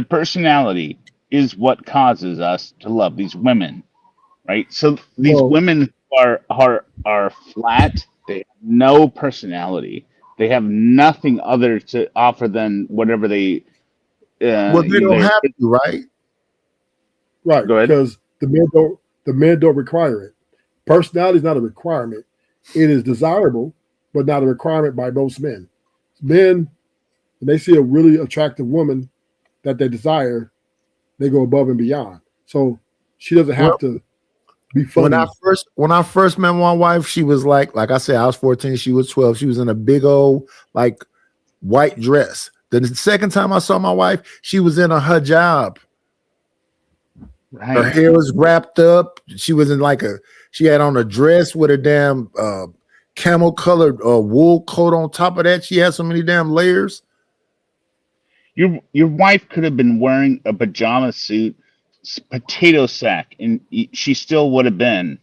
personality is what causes us to love these women, right? So these women are flat. They have no personality. They have nothing other to offer than whatever they. Well, they don't have to, right? Right, go ahead. Because the men don't require it. Personality is not a requirement. It is desirable, but not a requirement by most men. Men, when they see a really attractive woman that they desire, they go above and beyond. So she doesn't have to be funny. When I first met my wife, she was like I said, I was 14, she was 12. She was in a big old like white dress. The second time I saw my wife, she was in a hijab. Right. Her hair was wrapped up. She was in she had on a dress with a damn camel colored wool coat on top of that. She had so many damn layers. Your wife could have been wearing a pajama suit, potato sack, and she still would have been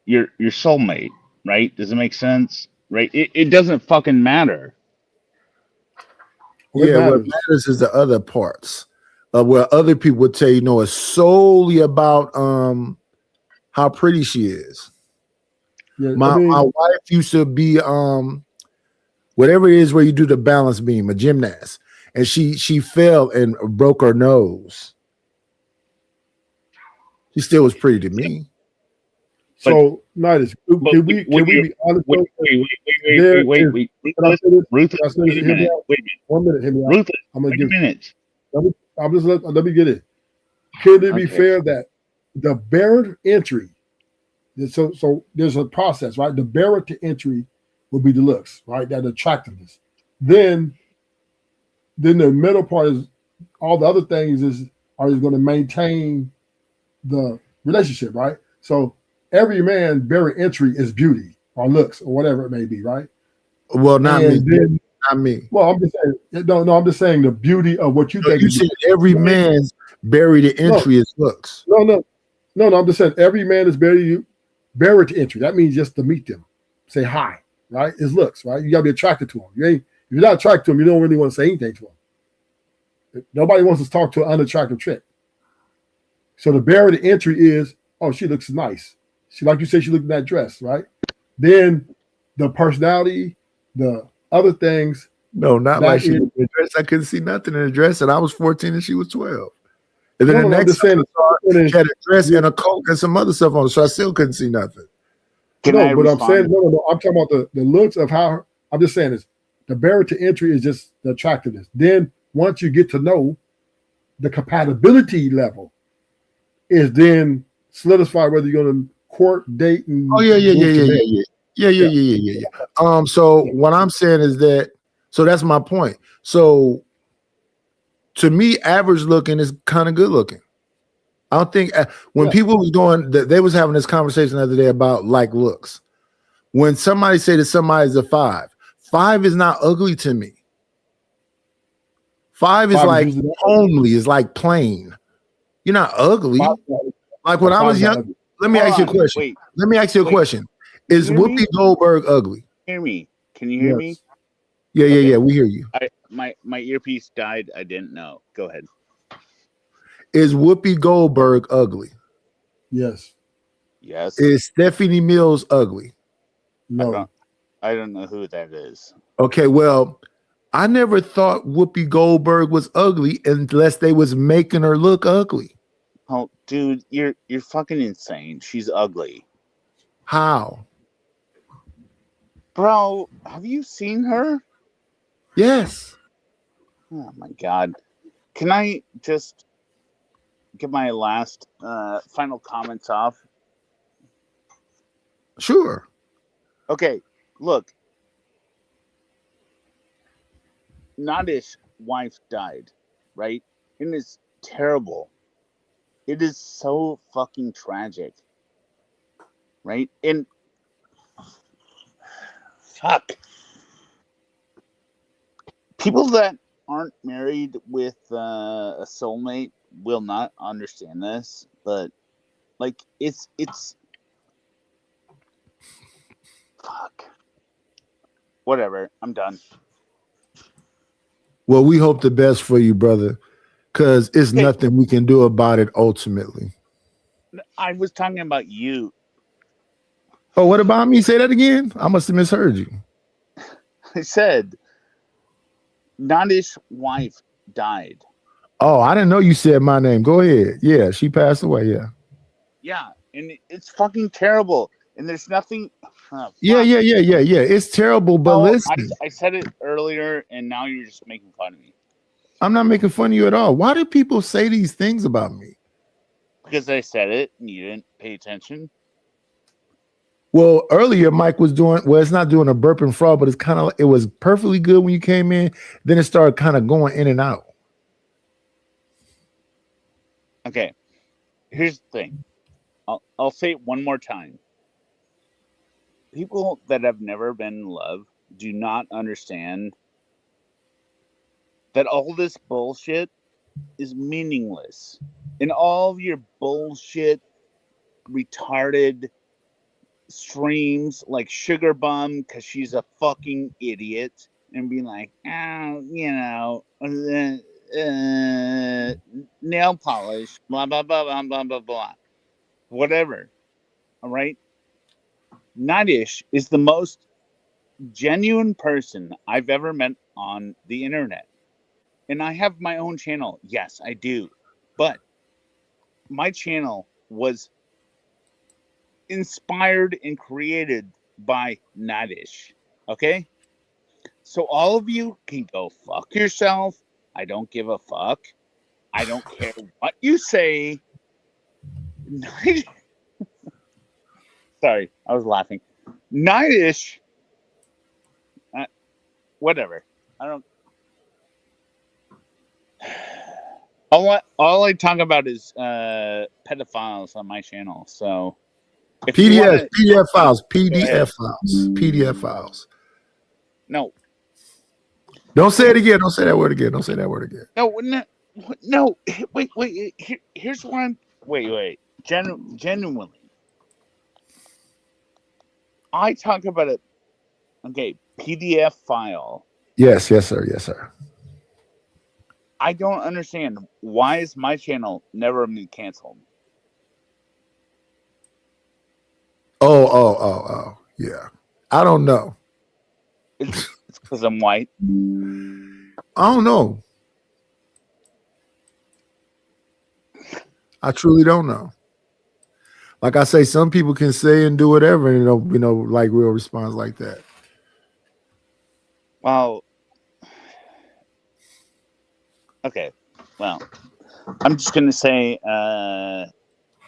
your soulmate, right? Does it make sense? Right? It doesn't fucking matter. What matters is the other parts of where other people would tell you, it's solely about how pretty she is. Yeah, my wife used to be whatever it is where you do the balance beam, a gymnast, and she fell and broke her nose. She still was pretty to me. So, Nidus, can we be honest? Wait. Ruthless, wait a minute. 1 minute, hear me out. Ruthless, I'm gonna wait give a minute. let me get it. Can it be fair that the barrier to entry? So there's a process, right? The barrier to entry will be the looks, right? That attractiveness. Then the middle part is all the other things is are you going to maintain the relationship, right? So every man's barrier entry is beauty or looks or whatever it may be, right? Well, not me. And then, Not me. well, I'm just saying, no, I'm just saying the beauty of what you So think. you is said beauty. every man's barrier to entry is looks. No, I'm just saying every man is barrier to entry. That means just to meet them, say hi, right? Is looks, right? You gotta be attracted to them. If you're not attracted to them, you don't really want to say anything to them. Nobody wants to talk to an unattractive chick. So the barrier to entry is, oh, she looks nice. She, like you said, she looked in that dress, right? Then the personality, the other things. No, not that like she is- looked in the dress. I couldn't see nothing in the dress, and I was 14 and she was 12. And then No, the no, I'm next just saying- time I saw her, she had a dress and a coat and some other stuff on, so I still couldn't see nothing. But I'm saying, no, I'm talking about the looks of how. I'm just saying is the barrier to entry is just the attractiveness. Then once you get to know the compatibility level, is then solidify whether you're going to court, date, and Oh yeah. move to bed. So what I'm saying is that, so that's my point. So to me, average looking is kind of good looking. I don't think when people was going, they was having this conversation the other day about like looks. When somebody say that somebody's a 5 is not ugly to me. 5 is like homely, is like plain. You're not ugly. Like when I was young, let me ask you a question. Wait. Let me ask you a question. Is Can you hear me? Whoopi Goldberg ugly? Hear me? Can you hear me? Yeah, we hear you. My earpiece died. I didn't know. Go ahead. Is Whoopi Goldberg ugly? Yes. Yes. Is Stephanie Mills ugly? No. I don't know who that is. Okay, well, I never thought Whoopi Goldberg was ugly unless they was making her look ugly. Oh, dude, you're fucking insane. She's ugly. How? Bro, have you seen her? Yes. Oh my god. Can I just get my last final comments off? Sure. Okay, look. Nadish wife died, right? And it's terrible. It is so fucking tragic. Right? And fuck. People that aren't married with a soulmate will not understand this, but like it's fuck. Whatever. I'm done. Well, we hope the best for you, brother, because it's nothing we can do about it ultimately. I was talking about you. Oh, what about me? Say that again. I must have misheard you. I said Nadish's wife died. Oh, I didn't know you said my name. Go ahead. Yeah, she passed away. Yeah. Yeah, and it's fucking terrible. And there's nothing. Yeah. It's terrible, but listen, I said it earlier, and now you're just making fun of me I'm not making fun of you at all. Why do people say these things about me? because I said it and you didn't pay attention. Well, earlier Mike was doing, well, it's not doing a burp and frog, but it's kind of, it was perfectly good when you came in. Then it started kind of going in and out. Okay, here's the thing. I'll say it one more time. People that have never been in love do not understand that all this bullshit is meaningless. And all of your bullshit, retarded streams like Sugar Bum because she's a fucking idiot and be like, oh, you know, nail polish, blah, blah, blah, blah, blah, blah, blah. Whatever. All right? Nadish is the most genuine person I've ever met on the internet. And I have my own channel. Yes, I do. But my channel was inspired and created by Nadish. Okay? So all of you can go fuck yourself. I don't give a fuck. I don't care what you say. Sorry, I was laughing. Nadish. Whatever. I don't. All I talk about is pedophiles on my channel. So if PDF files. No. Don't say it again. Don't say that word again. Don't say that word again. No. Wait. Here's what I'm. Wait. Genuinely, I talk about it. Okay, PDF file. Yes, sir. I don't understand why is my channel never been canceled. Oh, yeah. I don't know. It's because I'm white. I don't know. I truly don't know. Like I say, some people can say and do whatever, and like real response like that. Well, okay. Well, I'm just gonna say,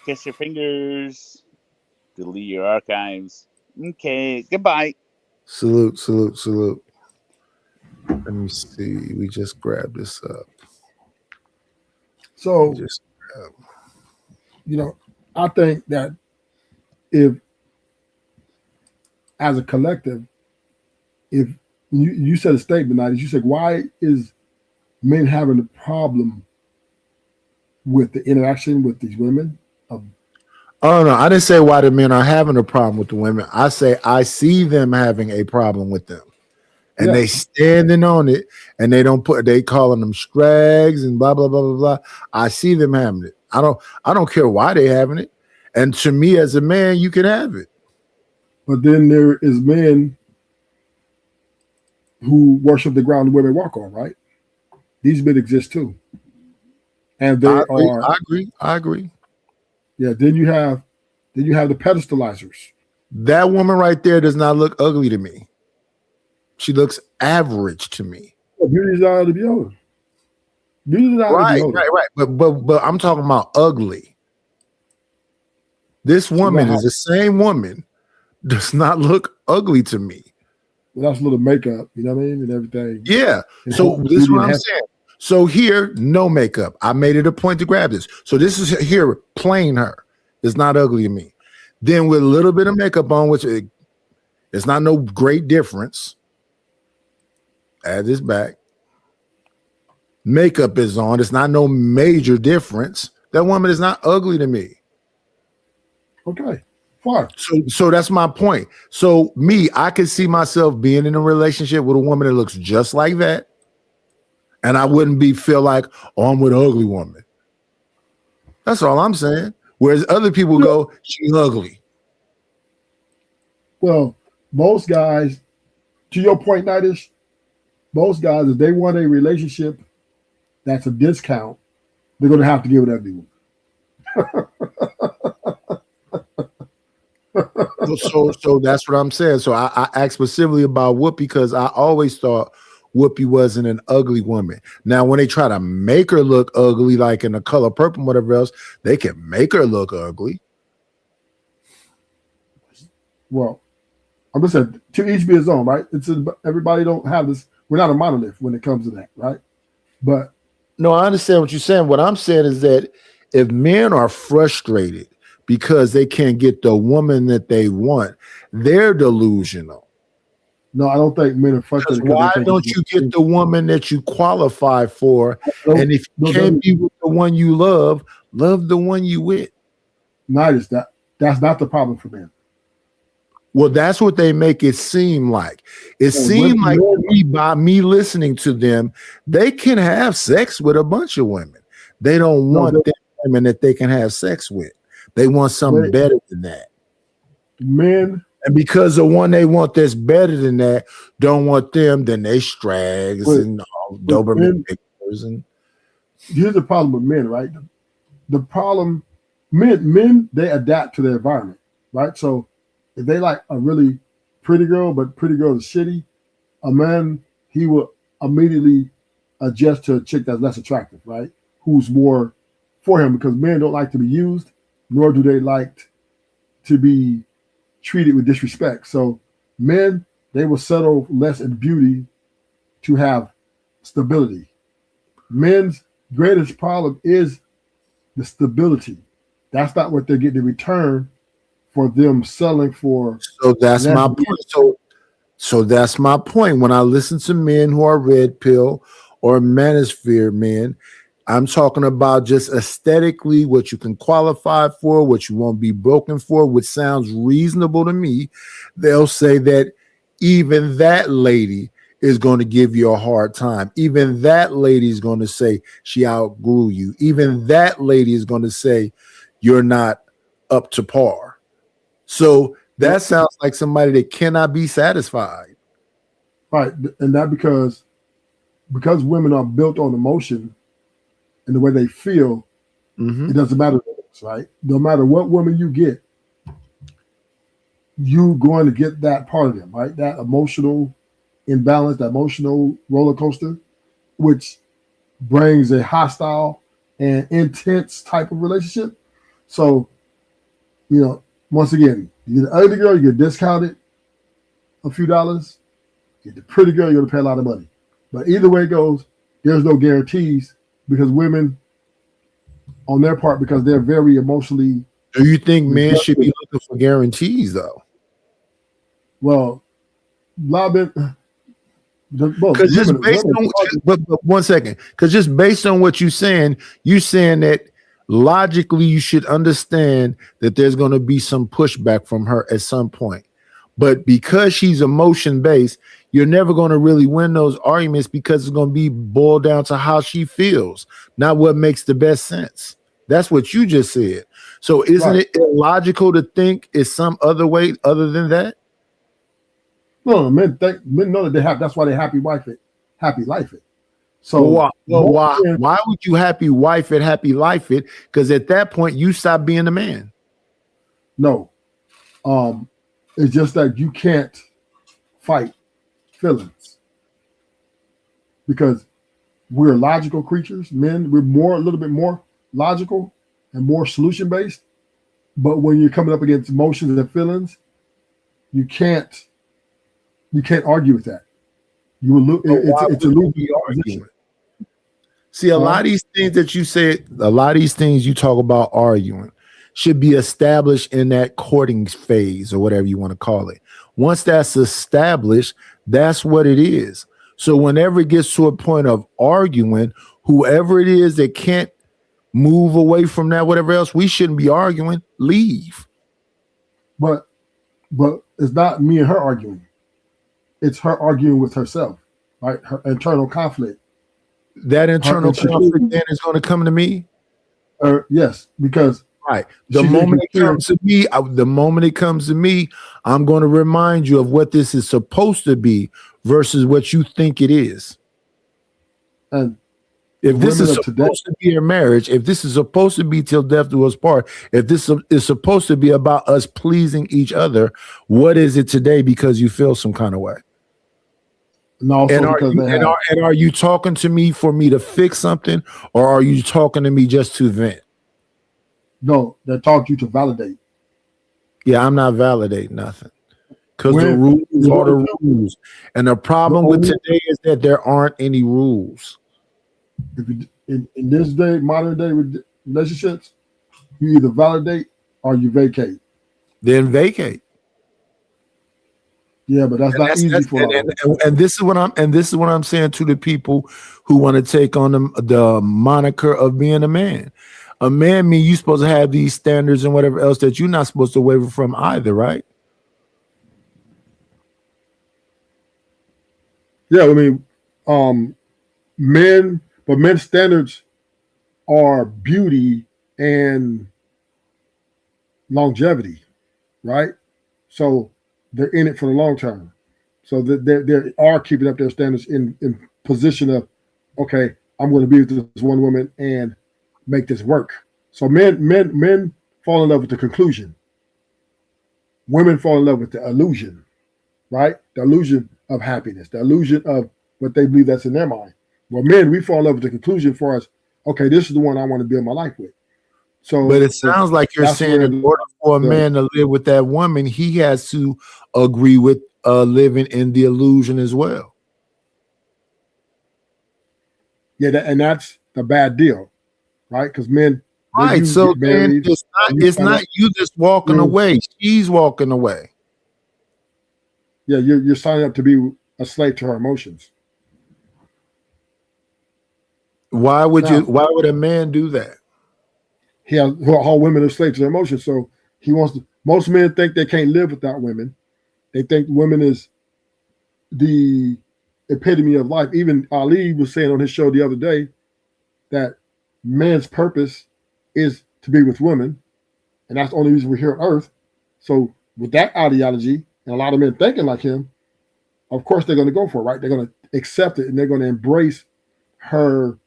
kiss your fingers, delete your archives. Okay, goodbye. Salute. Let me see. We just grabbed this up. So, I think that if, as a collective, if you said a statement, Nidus, you said, why is men having a problem with the interaction with these women? Oh no, I didn't say why the men are having a problem with the women. I say I see them having a problem with them, and they standing on it, and they calling them scrags and blah blah blah blah blah. I see them having it. I don't care why they having it, and to me as a man, you can have it. But then there is men who worship the ground where they walk on, right? These men exist too, and they are. I agree. Yeah. Then you have the pedestalizers. That woman right there does not look ugly to me. She looks average to me. Beauty's out of the beholder. Right. But I'm talking about ugly. This woman is the same woman, does not look ugly to me. Well, that's a little makeup, you know what I mean, and everything. Yeah. So this is what I'm saying. So here, no makeup. I made it a point to grab this. So this is here, plain her. It's not ugly to me. Then with a little bit of makeup on, which it's not no great difference. Add this back. Makeup is on. It's not no major difference. That woman is not ugly to me. Okay. Fine. So that's my point. So me, I could see myself being in a relationship with a woman that looks just like that. And I wouldn't feel like, oh, I'm with an ugly woman. That's all I'm saying. Whereas other people go, she's ugly. Well, most guys, to your point, Nidus, most guys, if they want a relationship that's a discount, they're going to have to give it ugly woman. So that's what I'm saying. So I asked specifically about Whoopi because I always thought Whoopi wasn't an ugly woman. Now, when they try to make her look ugly, like in The Color Purple, whatever else, they can make her look ugly. Well, I'm just saying, to each be his own, right? Everybody don't have this. We're not a monolith when it comes to that, right? But no, I understand what you're saying. What I'm saying is that if men are frustrated because they can't get the woman that they want, they're delusional. No, I don't think men are frustrated. Why don't you get the woman that you qualify for? And if you can't be with the one you love the one you with. Nidus, that's not the problem for men. Well, that's what they make it seem like. It seems like by me listening to them, they can have sex with a bunch of women. They don't want that women that they can have sex with. They want something better than that. Men. And because the one they want that's better than that don't want them, then they strags and Doberman pictures. And here's the problem with men, right? The problem, men they adapt to their environment, right? So if they like a really pretty girl, but pretty girl is shitty, a man, he will immediately adjust to a chick that's less attractive, right? Who's more for him, because men don't like to be used, nor do they like to be treated with disrespect. So men, they will settle less in beauty to have stability. Men's greatest problem is the stability. That's not what they're getting in return for them selling for. So that's my point. So that's my point. When I listen to men who are red pill or manosphere men, I'm talking about just aesthetically what you can qualify for, what you won't be broken for, which sounds reasonable to me. They'll say that even that lady is going to give you a hard time. Even that lady is going to say she outgrew you. Even that lady is going to say you're not up to par. So that sounds like somebody that cannot be satisfied. Right. And that because women are built on emotion and the way they feel, it doesn't matter, right? No matter what woman you get, you're going to get that part of them, right? That emotional imbalance, that emotional roller coaster, which brings a hostile and intense type of relationship. So, you know, once again, you get an ugly girl, you get discounted a few dollars. You get the pretty girl, you're going to pay a lot of money. But either way it goes, there's no guarantees because women, on their part, because they're very emotionally. Do you think men should be looking for guarantees, though? Well, a lot of it. Because just based on, but 1 second, because just based on what you're saying that logically you should understand that there's going to be some pushback from her at some point. But because she's emotion based, you're never going to really win those arguments because it's going to be boiled down to how she feels, not what makes the best sense. That's what you just said. So isn't it illogical to think it's some other way other than that? No, men know that they have. That's why they happy life it. So why would you happy life it? Because at that point you stop being a man. No, it's just that you can't fight feelings because we're logical creatures. Men, we're a little bit more logical and more solution based. But when you're coming up against emotions and feelings, you can't argue with that. You will lose. It's a losing argument. See, a lot of these things that you said, a lot of these things you talk about arguing should be established in that courting phase or whatever you want to call it. Once that's established, that's what it is. So whenever it gets to a point of arguing, whoever it is that can't move away from that, whatever else, we shouldn't be arguing. Leave. But it's not me and her arguing. It's her arguing with herself, right? Her internal conflict. That internal conflict then is going to come to me? Yes, because the moment it comes to me, I'm going to remind you of what this is supposed to be versus what you think it is. And if this is supposed to be a marriage, if this is supposed to be till death do us part, if this is supposed to be about us pleasing each other, what is it today because you feel some kind of way? And are you talking to me for me to fix something, or are you talking to me just to vent? No, they're talking to you to validate. Yeah, I'm not validating nothing because the rules are the rules, and the problem with today is that there aren't any rules. If you, in this day, modern day relationships, you either validate or you vacate. Then vacate. Yeah, but that's not easy for them. And this is what I'm saying to the people who want to take on the moniker of being a man. A man means you're supposed to have these standards and whatever else that you're not supposed to waver from either, right? Yeah, I mean, men's standards are beauty and longevity, right? So they're in it for the long term. So they are keeping up their standards in position of, okay, I'm going to be with this one woman and make this work. So men fall in love with the conclusion. Women fall in love with the illusion, right? The illusion of happiness, the illusion of what they believe that's in their mind. Well, men, we fall in love with the conclusion for us. Okay, this is the one I want to build my life with. So, but it sounds like you're saying in order for a man to live with that woman, he has to agree with living in the illusion as well. Yeah, that's a bad deal, right? Because men, they Right. do So get then married, it's and you find not out- you just walking Mm. away. She's walking away. Yeah, you're signing up to be a slave to her emotions. Why would Now- why would a man do that? He has all women are slaves to their emotions. So he wants to. Most men think they can't live without women. They think women is the epitome of life. Even Ali was saying on his show the other day that man's purpose is to be with women, and that's the only reason we're here on Earth. So with that ideology, and a lot of men thinking like him, of course they're going to go for it, right? They're going to accept it and they're going to embrace her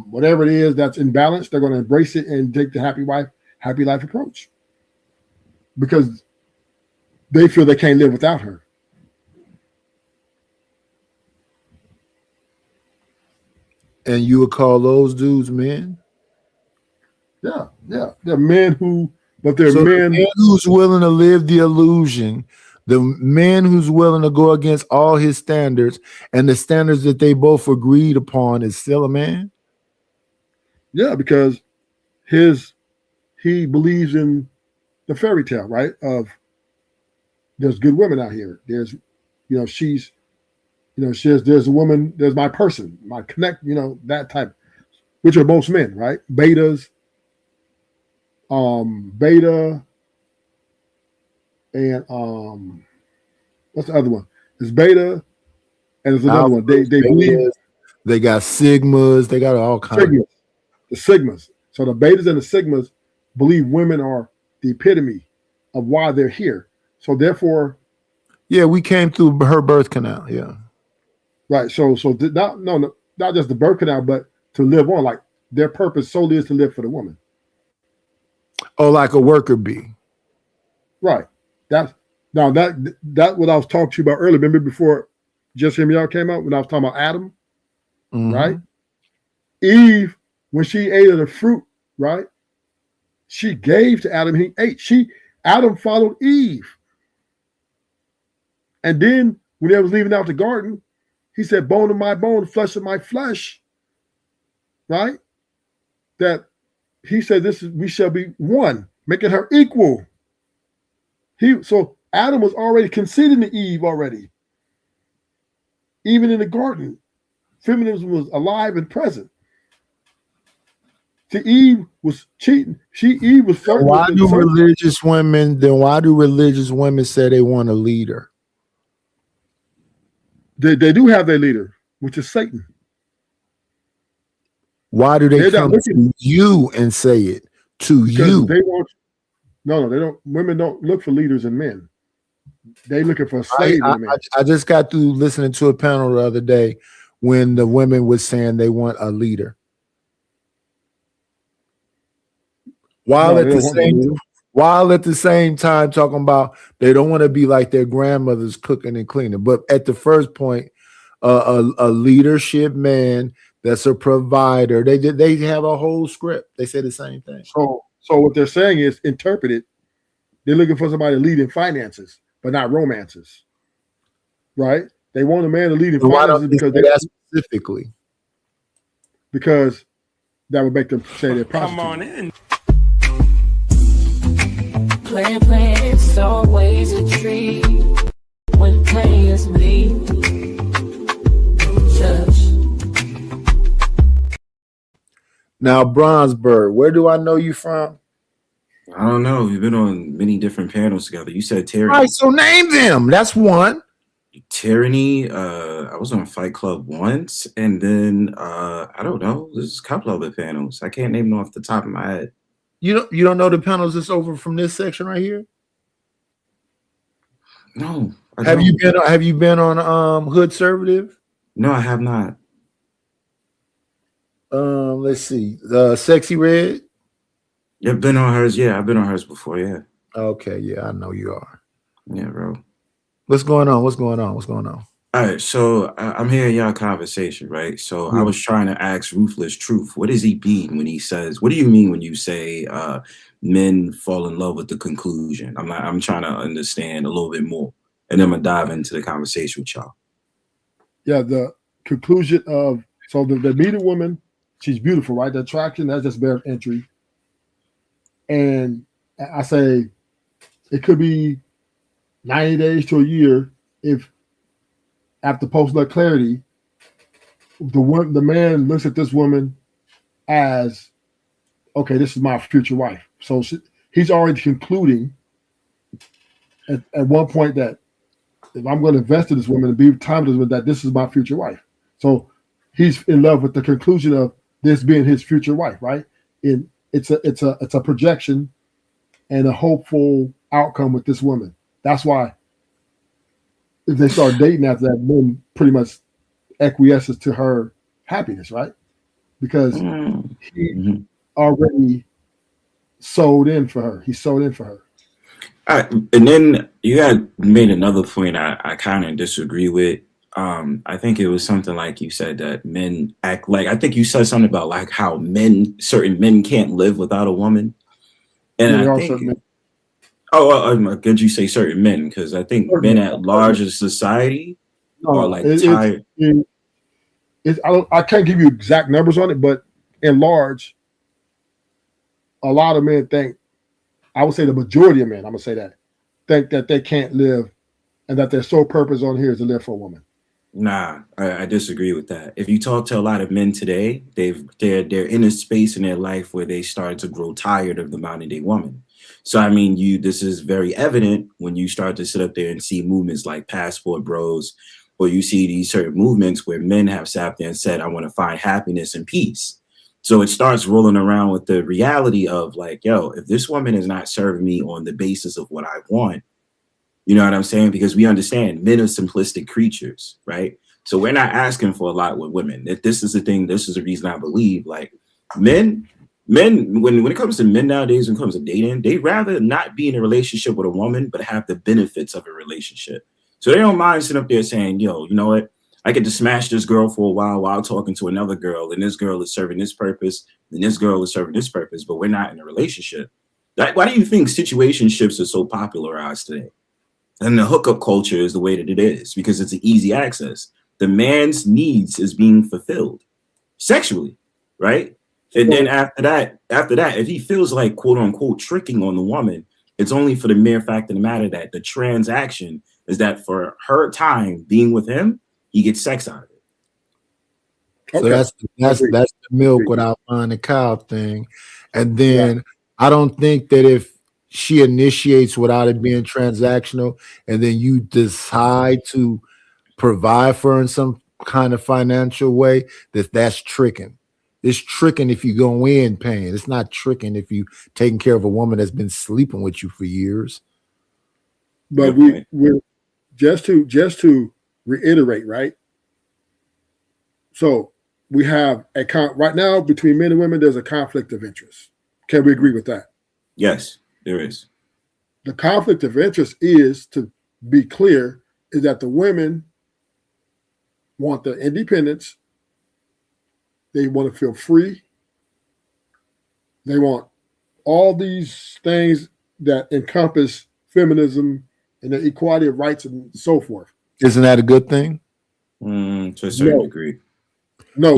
whatever it is that's imbalanced. They're going to embrace it and take the happy life approach because they feel they can't live without her. And you would call those dudes men? Yeah. They're men but they're So men the man who's willing to live the illusion, the man who's willing to go against all his standards and the standards that they both agreed upon is still a man? Yeah, because he believes in the fairy tale, right? Of there's good women out here. There's, there's a woman, there's my person, my connect, that type, which are most men, right? Betas, beta, and what's the other one? There's beta, and there's another one. They believe they got sigmas, they got all kinds. Sigmas, the sigmas. So the betas and the sigmas believe women are the epitome of why they're here. So therefore, yeah, we came through her birth canal. Yeah, right. So not just the birth canal, but to live on. Like their purpose solely is to live for the woman. Oh, like a worker bee. Right. That what I was talking to you about earlier. Remember before Just Hear Me Out came out when I was talking about Adam, right? Eve, when she ate of the fruit, right? She gave to Adam. He ate. Adam followed Eve. And then when they was leaving out the garden, he said, "Bone of my bone, flesh of my flesh." Right? That he said, we shall be one, making her equal. So Adam was already conceding to Eve already. Even in the garden, feminism was alive and present. To Eve was cheating. Eve was flirting. Why do religious women say they want a leader? They do have their leader, which is Satan. Why do they come to you and say it to you? They want. No, they don't. Women don't look for leaders in men. They looking for a slave in men. I just got through listening to a panel the other day when the women was saying they want a leader. While at the same time talking about they don't want to be like their grandmothers cooking and cleaning. But at the first point, a leadership man that's a provider. They have a whole script. They say the same thing. So what they're saying is interpret it. They're looking for somebody to lead in finances, but not romances. Right? They want a man to lead in finances because that would make them say they're prostitutes. Come on in. Plan, it's always a dream when players meet. Now, Bronzeberg, where do I know you from? I don't know. We've been on many different panels together. You said Tyranny. All right, so name them. That's one. Tyranny. I was on Fight Club once, and then I don't know. There's a couple other panels. I can't name them off the top of my head. You don't know the panels that's over from this section right here? No. Have you been on Hood Conservative? No, I have not. Let's see. Sexy Red. You've been on hers. Yeah, I've been on hers before. Yeah. Okay. Yeah, I know you are. Yeah, bro. What's going on? What's going on? What's going on? All right. So I'm hearing y'all conversation, right? So I was trying to ask Ruthless Truth. What does he mean when he says? What do you mean when you say men fall in love with the conclusion? I'm trying to understand a little bit more, and then I'm gonna dive into the conversation with y'all. Yeah, the conclusion of So the meet a woman, she's beautiful, right? The attraction, that's just bare entry. And I say it could be 90 days to a year if after post-nut clarity, the man looks at this woman as, okay, this is my future wife. So he's already concluding at one point that if I'm going to invest in this woman and be time with that this is my future wife. So he's in love with the conclusion of this being his future wife, right? And it's a projection and a hopeful outcome with this woman. That's why if they start dating after that, men pretty much acquiesces to her happiness, right? Because he already sold in for her. He sold in for her. And then you had made another point I kind of disagree with. I think it was something like you said that men act like, I think you said something about like how certain men can't live without a woman. And I think, could you say certain men? Because I think men at large in society are like tired. I can't give you exact numbers on it, but in large, a lot of men think, I would say the majority of men, I'm gonna say that, think that they can't live and that their sole purpose on here is to live for a woman. Nah, I disagree with that. If you talk to a lot of men today, they're in a space in their life where they started to grow tired of the modern day woman. So I mean, this is very evident when you start to sit up there and see movements like Passport Bros, or you see these certain movements where men have sat there and said, I want to find happiness and peace. So it starts rolling around with the reality of like, yo, if this woman is not serving me on the basis of what I want, you know what I'm saying? Because we understand men are simplistic creatures, right? So we're not asking for a lot with women. If this is the thing, this is the reason I believe like men, when it comes to men nowadays, when it comes to dating, they rather not be in a relationship with a woman, but have the benefits of a relationship. So they don't mind sitting up there saying, yo, you know what? I get to smash this girl for a while talking to another girl, and this girl is serving this purpose, and this girl is serving this purpose, but we're not in a relationship. Why do you think situationships are so popularized today? And the hookup culture is the way that it is because it's an easy access. The man's needs is being fulfilled sexually, right? And then after that, if he feels like quote unquote tricking on the woman, it's only for the mere fact of the matter that the transaction is that for her time being with him, he gets sex out of it. So that's the milk without buying the cow thing. And then I don't think that if she initiates without it being transactional, and then you decide to provide for her in some kind of financial way, that's tricking. It's tricking if you go in paying. It's not tricking if you taking care of a woman that's been sleeping with you for years. But we're just to reiterate, right? So we have right now between men and women, there's a conflict of interest. Can we agree with that? Yes, there is. The conflict of interest is, to be clear, is that the women want the independence. They want to feel free. They want all these things that encompass feminism and the equality of rights and so forth. Isn't that a good thing? To a certain degree. No,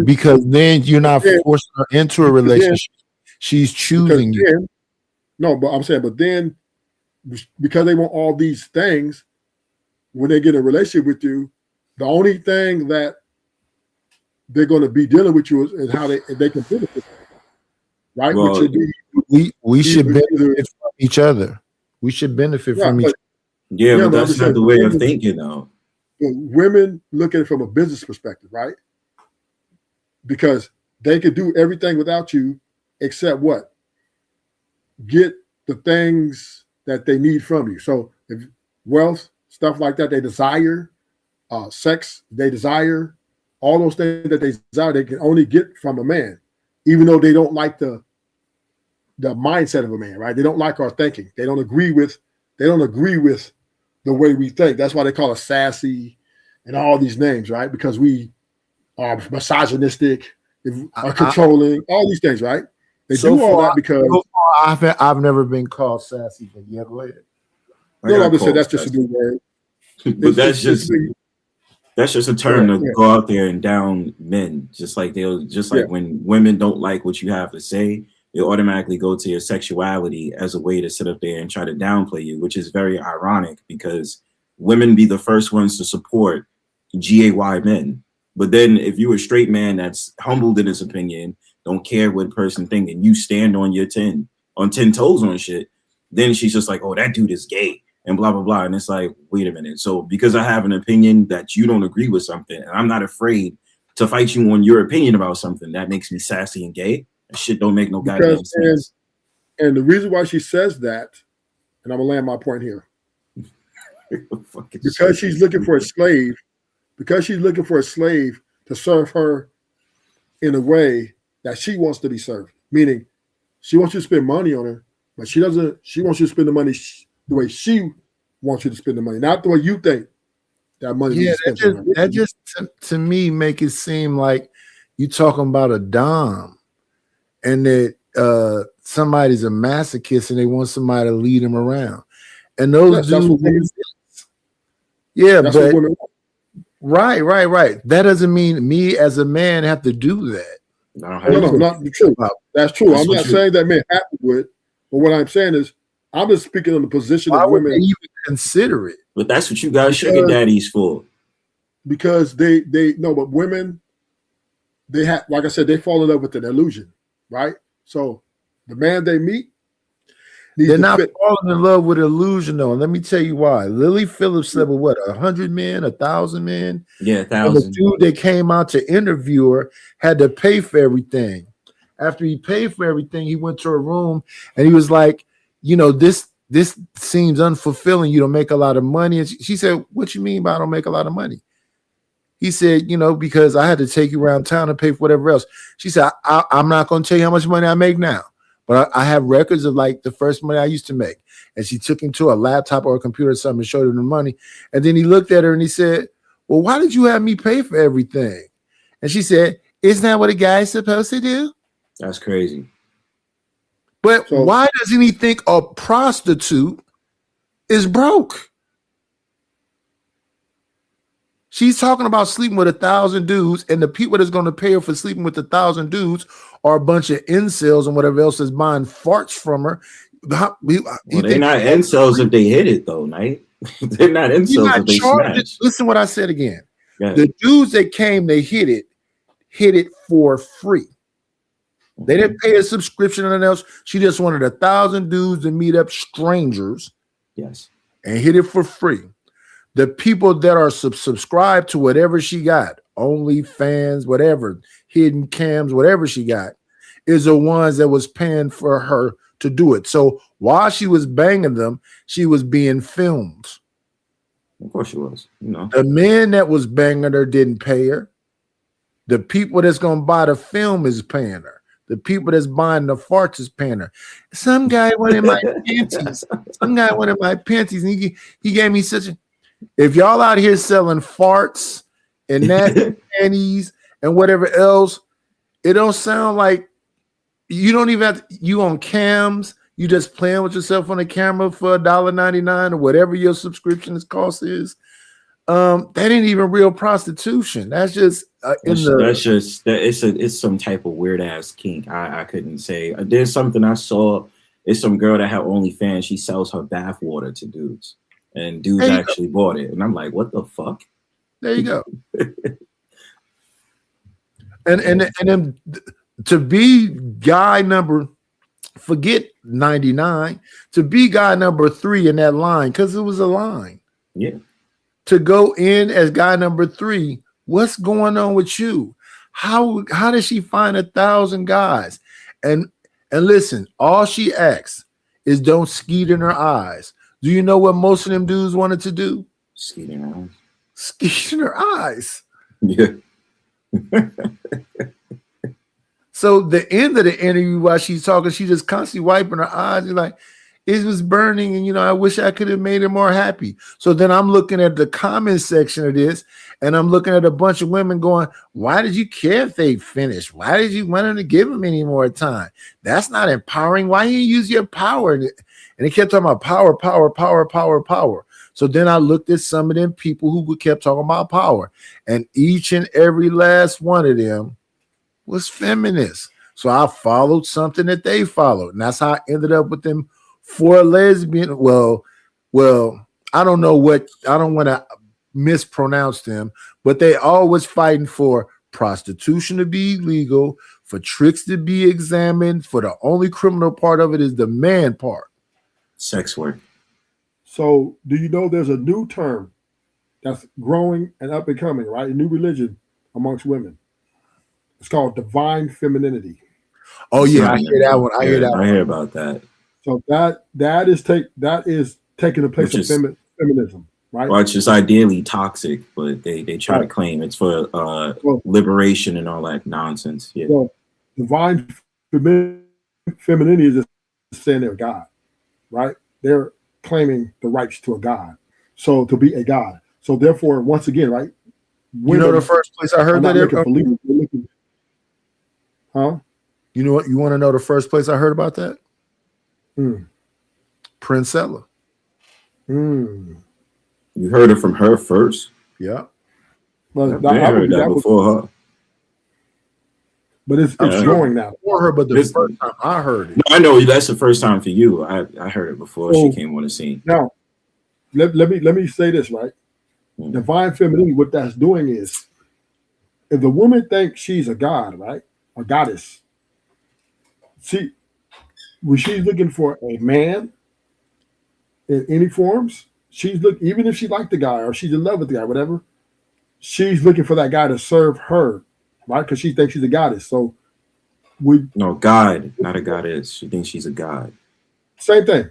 because then you're not forcing her into a relationship. She's choosing you. No, but I'm saying, but then because they want all these things, when they get in a relationship with you, the only thing that they're going to be dealing with you is how they can benefit, right? Well, we should benefit from each other. We should benefit from each other. Yeah, but that's not the way of thinking, though. Women look at it from a business perspective, right? Because they could do everything without you except what? Get the things that they need from you. So if wealth, stuff like that, they desire, sex, they desire, all those things that they desire, they can only get from a man, even though they don't like the mindset of a man, right? They don't like our thinking. They don't agree with the way we think. That's why they call us sassy and all these names, right? Because we are misogynistic, are controlling, all these things, right? They do all that because I've never been called sassy, but yeah, go ahead. No, I'm just saying that's just a new word. But that's just That's just a term to Yeah. go out there and down men. Just like when women don't like what you have to say, they automatically go to your sexuality as a way to sit up there and try to downplay you, which is very ironic because women be the first ones to support GAY men. But then if you're a straight man that's humbled in his opinion, don't care what person think, and you stand on your 10 toes on shit, then she's just like, oh, that dude is gay and blah, blah, blah. And it's like, wait a minute. So because I have an opinion that you don't agree with something, and I'm not afraid to fight you on your opinion about something, that makes me sassy and gay. That shit don't make no goddamn sense. And the reason why she says that, and I'm gonna land my point here, because she's looking for a slave, to serve her in a way that she wants to be served. Meaning, she wants you to spend money on her, but she doesn't. She wants you to spend the money the way she wants you to spend the money, not the way you think that money. Yeah, is spent. that just to me make it seem like you talking about a dom, and that somebody's a masochist and they want somebody to lead them around, and those dudes. Yeah, that's but what women want. Right. That doesn't mean me as a man have to do that. No, not true. That's true. I'm not saying that men have to do it, but what I'm saying is, I'm just speaking on the position Why of would women. they even consider it? But that's what you guys sugar daddies for. Because they no, but women, they have, like I said, they fall in love with an illusion, right? So the man they meet, they're not falling in love with illusion, though. And let me tell you why. Lily Phillips slept with what, 100 men, 1,000 men? Yeah, 1,000. And the dude that came out to interview her had to pay for everything. After he paid for everything, he went to her room and he was like, you know, this seems unfulfilling. You don't make a lot of money. And she said, what you mean by I don't make a lot of money? He said, you know, because I had to take you around town and pay for whatever else. She said, I'm not going to tell you how much money I make now, but I have records of like the first money I used to make. And she took him to a laptop or a computer or something and showed him the money. And then he looked at her and he said, well, why did you have me pay for everything? And she said, isn't that what a guy's supposed to do? That's crazy. But why doesn't he think a prostitute is broke? She's talking about sleeping with 1,000 dudes, and the people that's going to pay her for sleeping with 1,000 dudes are a bunch of incels and whatever else is buying farts from her. Well, they're not incels if they hit it, though, Knight. They're not incels if they smash. Listen what I said again. Yeah. The dudes that came, they hit it for free. They didn't pay a subscription or anything else. She just wanted 1,000 dudes to meet up, strangers, yes, and hit it for free. The people that are subscribed to whatever she got, OnlyFans, whatever, hidden cams, whatever she got, is the ones that was paying for her to do it. So while she was banging them, she was being filmed. Of course she was. You know, the men that was banging her didn't pay her. The people that's gonna buy the film is paying her. The people that's buying the farts is paying her. Some guy went in my panties. And he gave me such a. If y'all out here selling farts and nasty panties and whatever else, it don't sound like you don't even have to, you on cams. You just playing with yourself on the camera for $1.99 or whatever your subscription cost is. That ain't even real prostitution. That's just it's some type of weird ass kink. I couldn't say. There's something I saw. It's some girl that had OnlyFans. She sells her bath water to dudes, and dudes actually bought it. And I'm like, what the fuck? There you go. and then to be guy number, forget 99, to be guy number 3 in that line, because it was a line. Yeah. To go in as guy number 3, what's going on with you? How does she find 1,000 guys? And listen, all she asks is don't skeet in her eyes. Do you know what most of them dudes wanted to do? Skeet in her eyes. Skeet in her eyes. Yeah. So the end of the interview, while she's talking, she just constantly wiping her eyes and like, it was burning, and you know, I wish I could have made her more happy. So then I'm looking at the comment section of this, and I'm looking at a bunch of women going, why did you care if they finished? Why did you want to give them any more time? That's not empowering. Why you use your power? And they kept talking about power, power, power, power, power. So then I looked at some of them people who kept talking about power, and each and every last one of them was feminist. So I followed something that they followed, and that's how I ended up with them 4 lesbian. Well, I don't know what, I don't want to mispronounce them, but they always fighting for prostitution to be legal, for tricks to be examined, for the only criminal part of it is the man part. Sex work. So do you know there's a new term that's growing and up and coming, right? A new religion amongst women. It's called divine femininity. Oh yeah, I hear that one. I hear that one. I hear about that. So that is taking the place of feminism, right? Well, it's just ideally toxic, but they try to claim it's for liberation and all that nonsense. Yeah. Well, divine femininity is just saying they're God, right? They're claiming the rights to a God. So to be a God. So therefore, once again, right? You know the first place I heard that? Huh? You know what? You want to know the first place I heard about that? Princella. You heard it from her first? Yeah. Well, I heard that before her. But it's growing now. For her, but the first time I heard it. No, I know that's the first time for you. I heard it before she came on the scene. Now, let me say this, right? Divine femininity, what that's doing is, if the woman thinks she's a god, right, a goddess, when she's looking for a man in any forms, even if she liked the guy or she's in love with the guy, whatever, she's looking for that guy to serve her, right? Because she thinks she's a goddess. So God, not a goddess. She thinks she's a god. Same thing.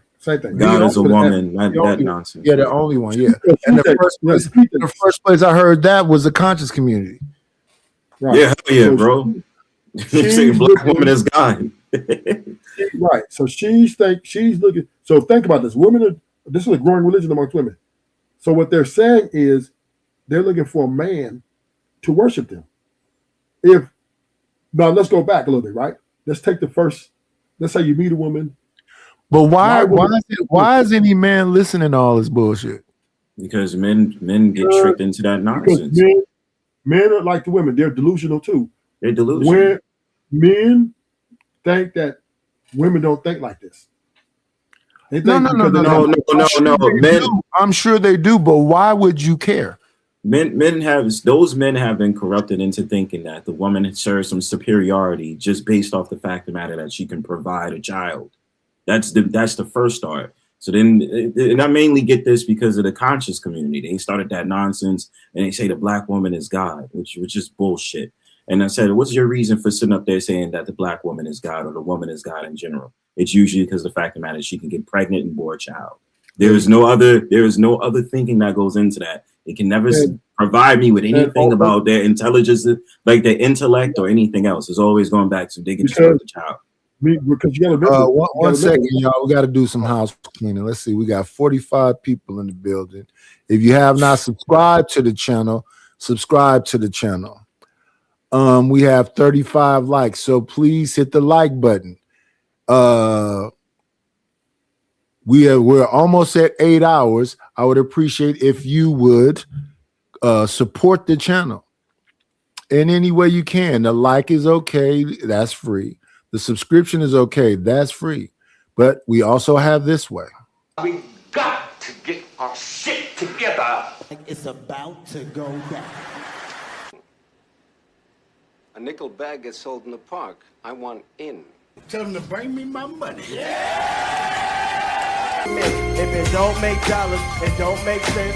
God is a woman, not that nonsense. Yeah, the only one. Yeah, and the first place I heard that was the conscious community. Right. Yeah, hell yeah, bro. You're saying black woman is God. Right. So she's looking. So think about this. This is a growing religion amongst women. So what they're saying is they're looking for a man to worship them. Now let's go back a little bit, right? Let's take let's say you meet a woman. But why is any man listening to all this bullshit? Because men get tricked into that nonsense. Men are like the women. They're delusional too. They're delusional. When men think that women don't think like this. No. I'm sure they do, but why would you care? Those men have been corrupted into thinking that the woman serves some superiority just based off the fact of the matter that she can provide a child. That's the first start. So then, and I mainly get this because of the conscious community. They started that nonsense, and they say the black woman is God, which is bullshit. And I said, what's your reason for sitting up there saying that the black woman is God or the woman is God in general? It's usually because of the fact of the matter she can get pregnant and bore a child. There is no other thinking that goes into that. They can never provide me with anything about their intelligence, like their intellect or anything else. It's always going back to they can just birth the child. Because you gotta one second, y'all. We got to do some house cleaning. Let's see. We got 45 people in the building. If you have not subscribed to the channel, subscribe to the channel. We have 35 likes, so please hit the like button. We're almost at 8 hours. I would appreciate if you would support the channel in any way you can. The like is okay, that's free. The subscription is okay, that's free. But we also have this way. We got to get our shit together. It's about to go down. A nickel bag gets sold in the park. I want in. Tell them to bring me my money. If it don't make dollars, it don't make sense.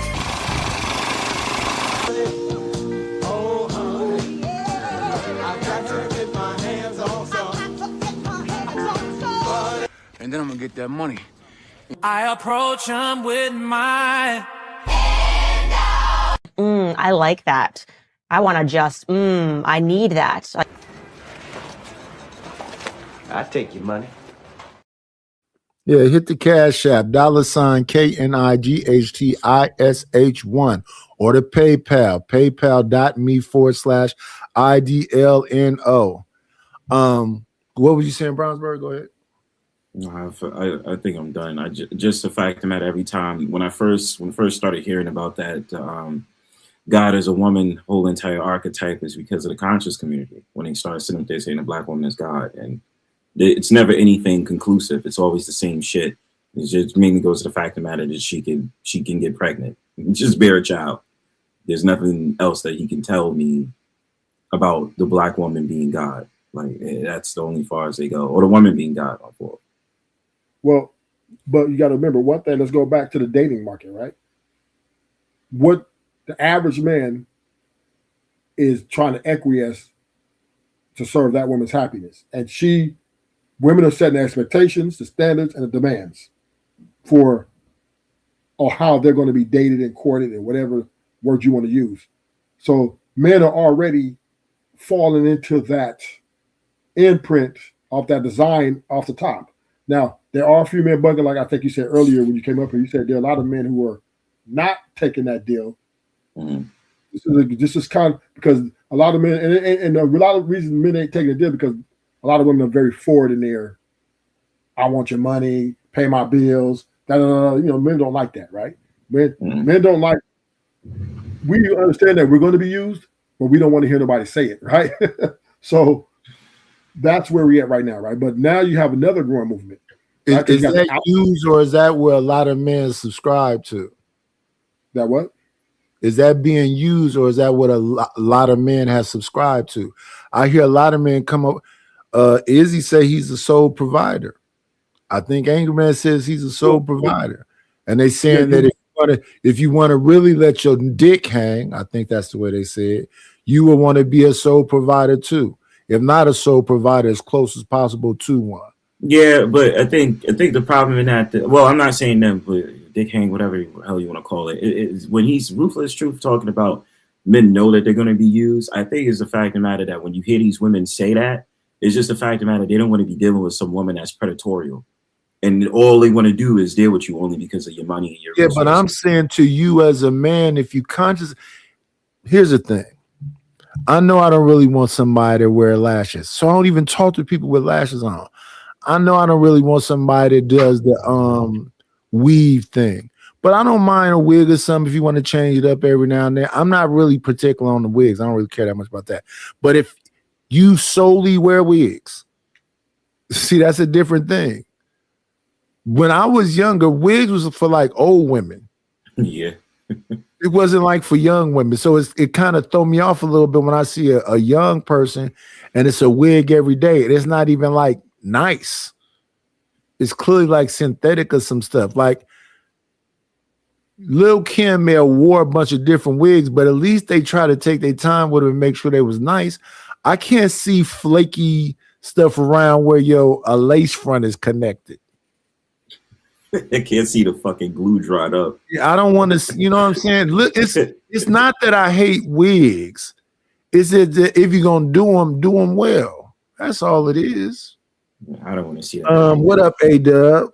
Oh, honey, I got to get my hands on some. And then I'm gonna get that money. I approach him with my I like that. I want to just, I need that. I take your money. Yeah, hit the Cash App, $ KNIGHTISH1, or the PayPal, paypal.me/IDLNO. What were you saying, Brownsburg? Go ahead. No, I think I'm done. Just the fact of the matter, every time when I first started hearing about that, God as a woman, whole entire archetype is because of the conscious community. When they started sitting up there saying the black woman is God, and it's never anything conclusive. It's always the same shit. It just mainly goes to the fact of the matter that she can get pregnant, just bear a child. There's nothing else that he can tell me about the black woman being God. Like that's the only far as they go, or the woman being God on board. Well, but you got to remember one thing. Let's go back to the dating market, right? What the average man is trying to acquiesce to serve that woman's happiness, and women are setting the expectations, the standards, and the demands for or how they're going to be dated and courted and whatever word you want to use. So men are already falling into that imprint of that design off the top. Now, there are a few men bugging, like I think you said earlier when you came up here, you said there are a lot of men who are not taking that deal. Mm-hmm. This is kind of because a lot of men, and a lot of reasons men ain't taking the deal because a lot of women are very forward in there. I want your money, pay my bills. Men don't like that, right? Men don't like. We understand that we're going to be used, but we don't want to hear nobody say it, right? So that's where we're at right now, right? But now you have another growing movement. Right? Is that used, or is that where a lot of men subscribe to? That what? Is that being used, or is that what a lot of men have subscribed to? I hear a lot of men come up. Izzy say he's the sole provider. I think Angry Man says he's a sole provider, and they saying that if you want to really let your dick hang, I think that's the way they say it, you will want to be a sole provider too. If not a sole provider, as close as possible to one. Yeah, but I think the problem in that, well, I'm not saying them, but dick hang, whatever the hell you want to call it, is when he's Ruthless Truth talking about men know that they're going to be used. I think it's the fact of the matter that when you hear these women say that, it's just the fact of the matter they don't want to be dealing with some woman that's predatorial. And all they want to do is deal with you only because of your money and your resources. But I'm saying to you as a man, if you here's the thing. I know I don't really want somebody to wear lashes, so I don't even talk to people with lashes on. I know I don't really want somebody that does the weave thing, but I don't mind a wig or something if you want to change it up every now and then. I'm not really particular on the wigs. I don't really care that much about that. But if you solely wear wigs, see, that's a different thing. When I was younger, wigs was for like old women. Yeah. It wasn't like for young women. So it kind of throw me off a little bit when I see a young person and it's a wig every day. It's not even like nice. It's clearly like synthetic or some stuff. Like Lil' Kim may have wore a bunch of different wigs, but at least they try to take their time with it and make sure they was nice. I can't see flaky stuff around where a lace front is connected. I can't see the fucking glue dried up. I don't want to, you know what I'm saying? Look, it's not that I hate wigs. It's that if you're gonna do them well. That's all it is. I don't want to see that. What up, A-Dub?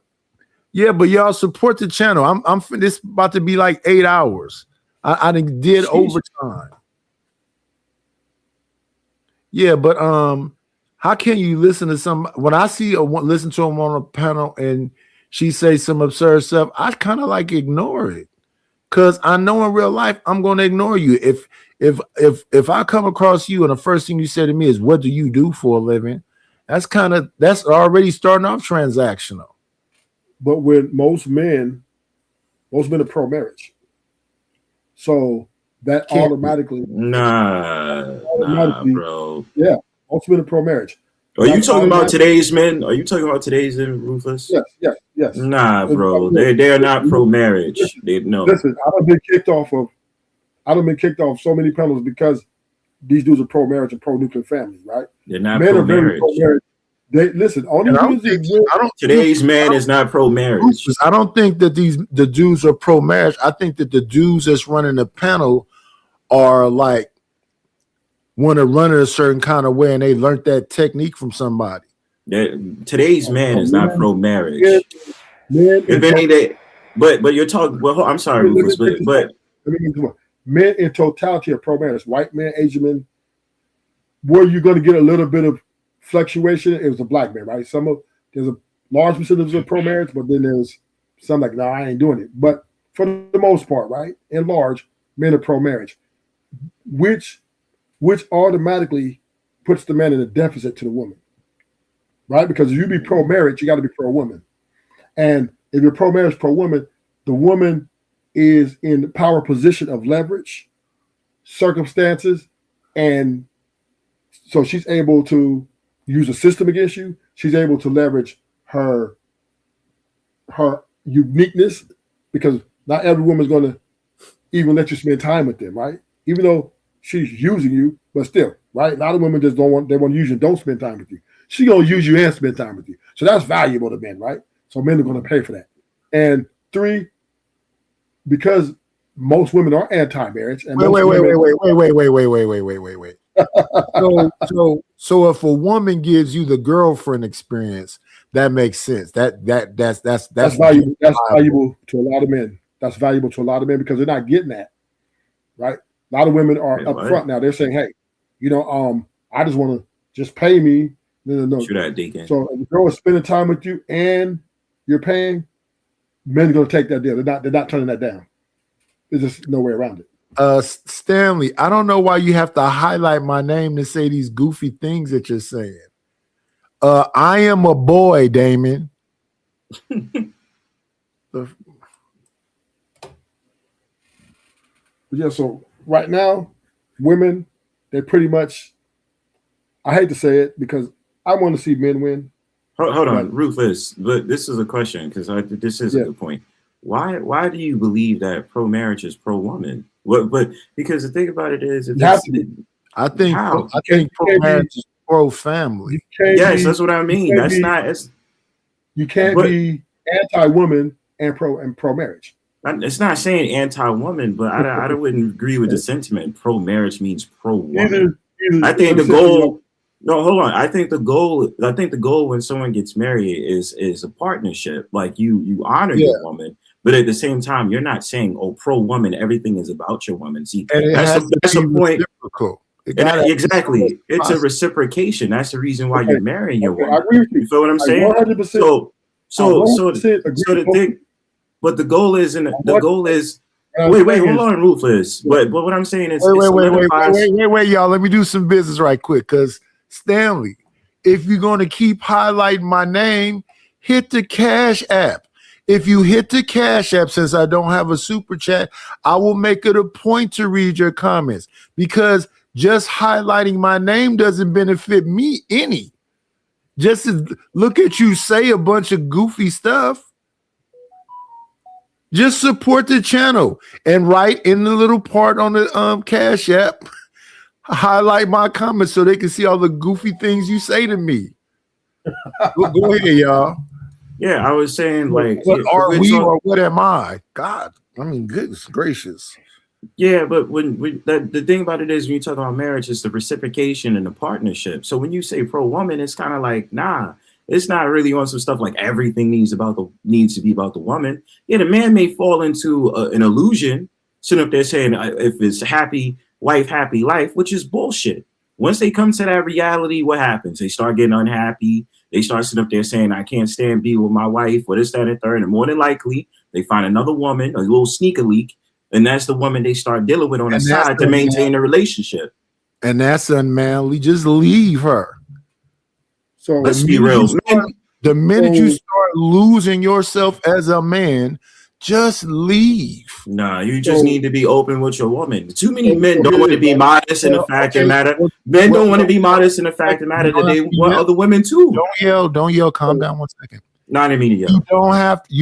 Yeah, but y'all support the channel. I'm this about to be like 8 hours. I did overtime. Yeah, but how can you listen to some when I listen to them on a panel and she say some absurd stuff, I kind of like ignore it because I know in real life I'm going to ignore you. If I come across you and the first thing you say to me is, "What do you do for a living?" That's already starting off transactional. But with most men are pro-marriage, so that automatically, nah, bro. Yeah, most men are pro-marriage. Are you talking about today's men? Are you talking about today's men, Ruthless? Yes. Nah, bro. They are not pro-marriage. Listen, I've been kicked off so many panels because these dudes are pro-marriage and pro-nuclear family, right? They're not men pro-marriage. are very pro-marriage. They listen. Today's man is not pro-marriage. I don't think that the dudes are pro-marriage. I think that the dudes that's running the panel are like want to run it a certain kind of way, and they learned that technique from somebody. Today's man is not pro-marriage. If anything, but you're talking. Well, I'm sorry, Rufus, but men in totality are pro-marriage. White men, Asian men. Where you're going to get a little bit of fluctuation, it was a black man, right? There's large percentage of pro-marriage, but then there's some like, no, I ain't doing it. But for the most part, right, in large, men are pro-marriage, which automatically puts the man in a deficit to the woman, right? Because if you be pro-marriage, you got to be pro-woman. And if you're pro-marriage, pro-woman, the woman is in the power position of leverage, circumstances, and so she's able to use a system against you. She's able to leverage her uniqueness, because not every woman's going to even let you spend time with them, right? Even though she's using you, but still, right? A lot of women just want to use you and don't spend time with you. She's going to use you and spend time with you. So that's valuable to men, right? So men are going to pay for that. And 3, because most women are anti-marriage. And Wait. So if a woman gives you the girlfriend experience, that makes sense. That's valuable. That's valuable to a lot of men. That's valuable to a lot of men because they're not getting that, right? A lot of women are up front now. They're saying, "Hey, I just want to just pay me." No. Shoot that, Deacon. So if a girl is spending time with you and you're paying, men are going to take that deal. They're not turning that down. There's just no way around it. Stanley, I don't know why you have to highlight my name to say these goofy things that you're saying. I am a boy, Damon. Yeah, so right now, women, they pretty much, I hate to say it because I want to see men win. Hold on, Ruthless, but this is a question because this is a good point. Why do you believe that pro-marriage is pro-woman? But because the thing about it is, I think pro-marriage is pro-family. Yes, that's what I mean. You can't be anti-woman and pro-marriage. It's not saying anti-woman, but I wouldn't agree with the sentiment. Pro-marriage means pro-woman. I think the goal. No, hold on. I think the goal when someone gets married is a partnership. Like you honor your woman, but at the same time, you're not saying, "Oh, pro-woman, everything is about your woman." See, that's the point. Exactly. It's a reciprocation. That's the reason why you're marrying your woman. I agree with you. You feel what I'm saying? 100%. So the thing, but the goal is, wait, hold on, Ruthless. But what I'm saying is, wait, y'all. Let me do some business right quick, because Stanley, if you're going to keep highlighting my name, hit the Cash App. If you hit the Cash App, since I don't have a super chat, I will make it a point to read your comments, because just highlighting my name doesn't benefit me any. Just look at you say a bunch of goofy stuff. Just support the channel and write in the little part on the Cash App, highlight my comments so they can see all the goofy things you say to me. Go ahead, y'all. Yeah, I was saying, like, what are we or what am I? God, I mean, goodness gracious. Yeah, but the thing about it is, when you talk about marriage, it's the reciprocation and the partnership. So when you say pro-woman, it's kind of like, nah, it's not really on some stuff like everything needs to be about the woman. Yeah, the man may fall into an illusion, sitting up there saying if it's happy wife, happy life, which is bullshit. Once they come to that reality, what happens? They start getting unhappy. They start sitting up there saying, I can't stand being with my wife, or this, that, and third. And more than likely, they find another woman, a little sneaker leak, and that's the woman they start dealing with on the side to maintain the relationship. And that's unmanly. Just leave her. So let's be real. The minute you start losing yourself as a man, just leave. Nah, you just need to be open with your woman. Too many men don't want to be modest in the fact of matter. Men don't want to be modest in the fact of matter that they want other women too. Don't yell. Calm down 1 second. Not immediate. You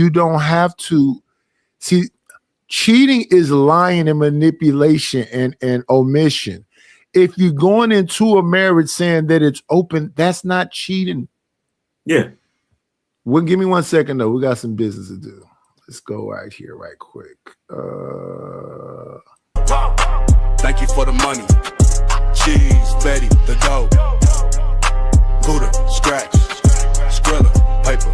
don't have to see. Cheating is lying and manipulation and omission. If you're going into a marriage saying that it's open, that's not cheating. Yeah. Well, give me 1 second though. We got some business to do. Let's go right here, right quick. Thank you for the money. Cheese, Betty, the dough. Buddha, scratch, Skrilla, paper.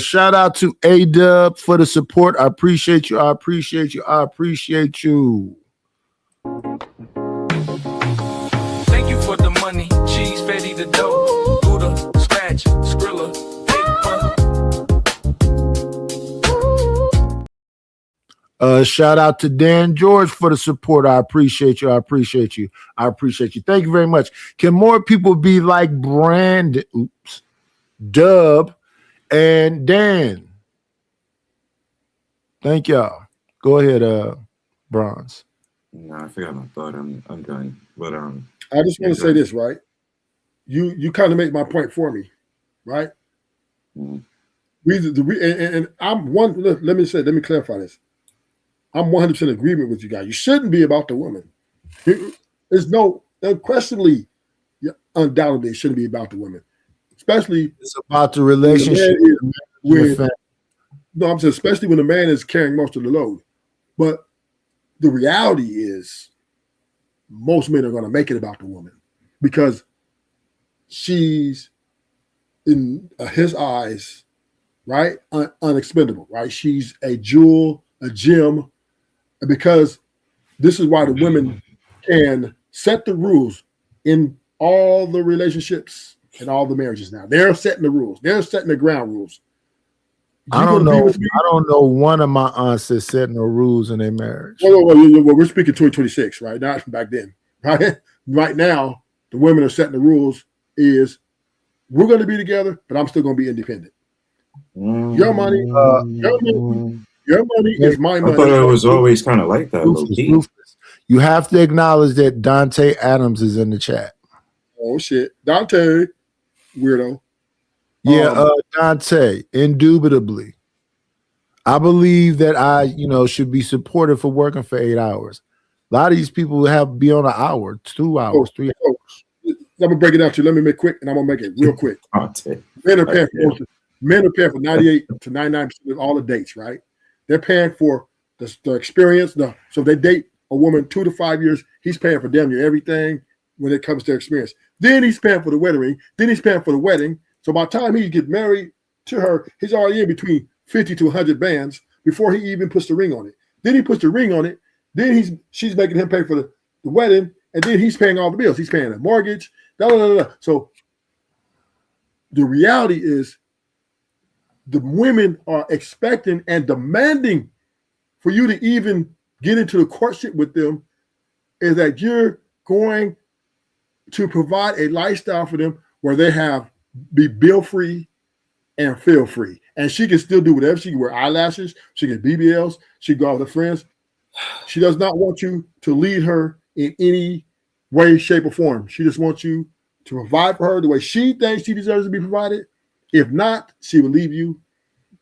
Shout out to A-Dub for the support. I appreciate you. I appreciate you. I appreciate you. Thank you for the money. Cheese, Betty, the dough. Buddha, scratch, Skrilla, Shout out to Dan George for the support. I appreciate you. I appreciate you. I appreciate you. Thank you very much. Can more people be like Dub, and Dan? Thank y'all. Go ahead, Bronze. No, I forgot my thought. I'm done. But I just want to say this, right? You kind of make my point for me, right? Mm-hmm. And I'm one. Let me clarify this. I'm 100% agreement with you guys. You shouldn't be about the woman. There's unquestionably, undoubtedly, it shouldn't be about the women, especially it's about the relationship. I'm saying especially when the man is carrying most of the load. But the reality is, most men are going to make it about the woman because she's, in his eyes, right, unexpendable, right? She's a jewel, a gem, because this is why the women can set the rules in all the relationships and all the marriages now. They're setting the rules. They're setting the ground rules. I don't know. I don't know one of my aunts is setting the rules in their marriage. Well, we're speaking 2026, right? Not back then, right? Right now, the women are setting the rules is we're going to be together, but I'm still going to be independent. Your money is my money. I thought it was always kind of like that. Rufus. You have to acknowledge that Dante Adams is in the chat. Oh shit, Dante, weirdo. Yeah, Dante, indubitably. I believe that I, should be supported for working for 8 hours. A lot of these people be on an hour, 2 hours, 3 hours. Let me break it down to you. Let me make quick, and I'm gonna make it real quick. Men are paying for 98 to 99% of all the dates, right? They're paying for the experience. So if they date a woman 2 to 5 years, he's paying for damn near everything when it comes to their experience. Then he's paying for the wedding ring. Then he's paying for the wedding. So by the time he gets married to her, he's already in between 50 to 100 bands before he even puts the ring on it. Then he puts the ring on it. Then she's making him pay for the wedding, and then he's paying all the bills. He's paying the mortgage. So the reality is the women are expecting and demanding for you to even get into the courtship with them is that you're going to provide a lifestyle for them where they be bill free and feel free. And she can still do whatever. She can wear eyelashes. She can BBLs. She can go out with her friends. She does not want you to lead her in any way, shape, or form. She just wants you to provide for her the way she thinks she deserves to be provided. If not, she will leave you.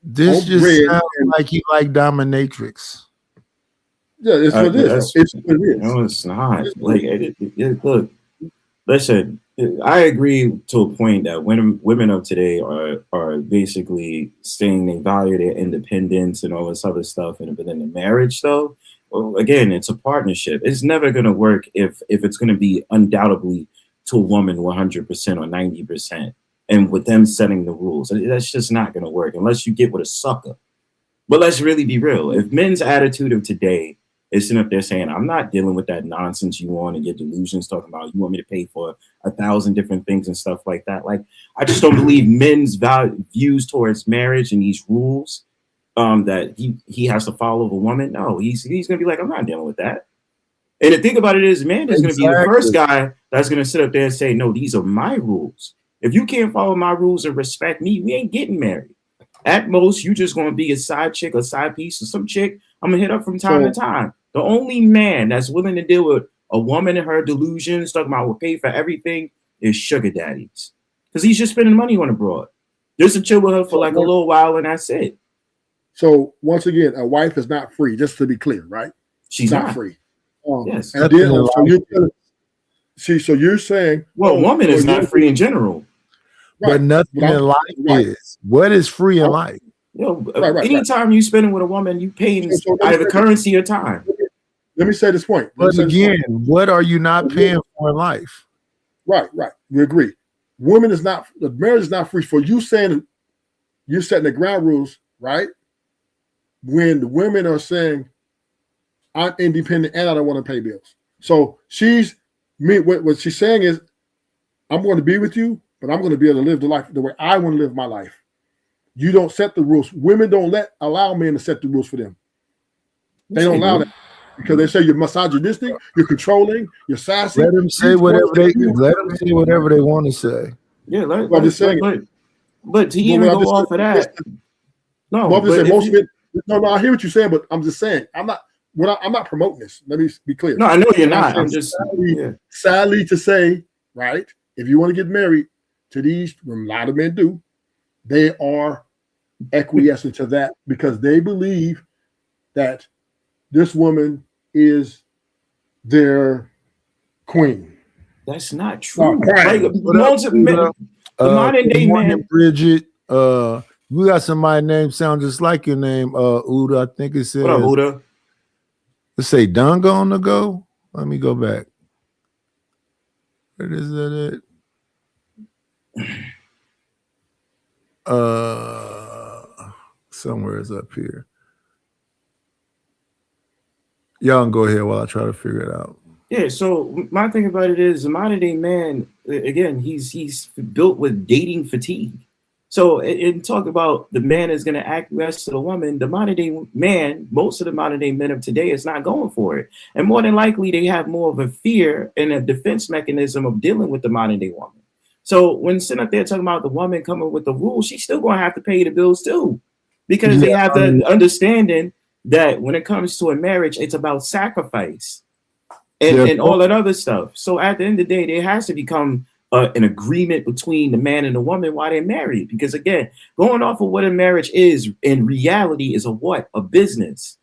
This just sounds like you like dominatrix. Yeah, it's what it is. It's what it is. No, it's not. Look, listen, I agree to a point that women of today are basically saying they value their independence and all this other stuff. But in the marriage, though, well, again, it's a partnership. It's never going to work if it's going to be undoubtedly to a woman 100% or 90%. And with them setting the rules, that's just not going to work unless you get with a sucker. But let's really be real. If men's attitude of today is sitting up there saying, I'm not dealing with that nonsense you want and your delusions talking about, you want me to pay for 1,000 different things and stuff like that. Like, I just don't believe men's views towards marriage and these rules that he has to follow a woman. No, he's going to be like, I'm not dealing with that. And the thing about it is, man is going to be the first guy that's going to sit up there and say, no, these are my rules. If you can't follow my rules and respect me, we ain't getting married. At most, you just going to be a side chick, a side piece, or some chick I'm going to hit up from time to time. The only man that's willing to deal with a woman and her delusions, talking about will pay for everything, is sugar daddies. Because he's just spending money on a broad. Just to chill with her for like a little while, and that's it. So once again, a wife is not free, just to be clear, right? She's not free. Yes. And then, so you're saying, well, a woman is not free in general. But nothing in life is. What is free in life? Anytime you spending with a woman, you paying either currency or time. Let me say this point. But again, what are you not paying for in life? Right. We agree. The marriage is not free. For you saying you're setting the ground rules, right? When the women are saying, I'm independent and I don't want to pay bills. So what she's saying is, I'm going to be with you, but I'm going to be able to live the life the way I want to live my life. You don't set the rules. Women don't allow men to set the rules for them. They don't allow that because they say you're misogynistic, you're controlling, you're sassy. Let them say whatever they want to say. Yeah, I'm just saying. But to even go off of that, no, I'm just saying most men. No, I hear what you're saying, but I'm just saying I'm not promoting this. Let me be clear. No, I know you're not. I'm just sadly to say, right? If you want to get married to these, a lot of men do, they are acquiescent to that because they believe that this woman is their queen. That's not true. Good morning, Bridget. We got somebody named sound just like your name, Uda. I think it says. What up, Uda? Let's say Donga on the go. Let me go back. Where is that it? Somewhere is up here. Y'all can go ahead while I try to figure it out. Yeah, so my thing about it is the modern day man, again, he's built with dating fatigue. So in talk about the man is going to acquiesce to the woman, the modern day man, most of the modern day men of today is not going for it. And more than likely, they have more of a fear and a defense mechanism of dealing with the modern day woman. So when sitting up there talking about the woman coming with the rules, she's still going to have to pay the bills too, because they have the understanding that when it comes to a marriage, it's about sacrifice and all that other stuff. So at the end of the day, there has to become an agreement between the man and the woman while they're married. Because again, going off of what a marriage is in reality is a business.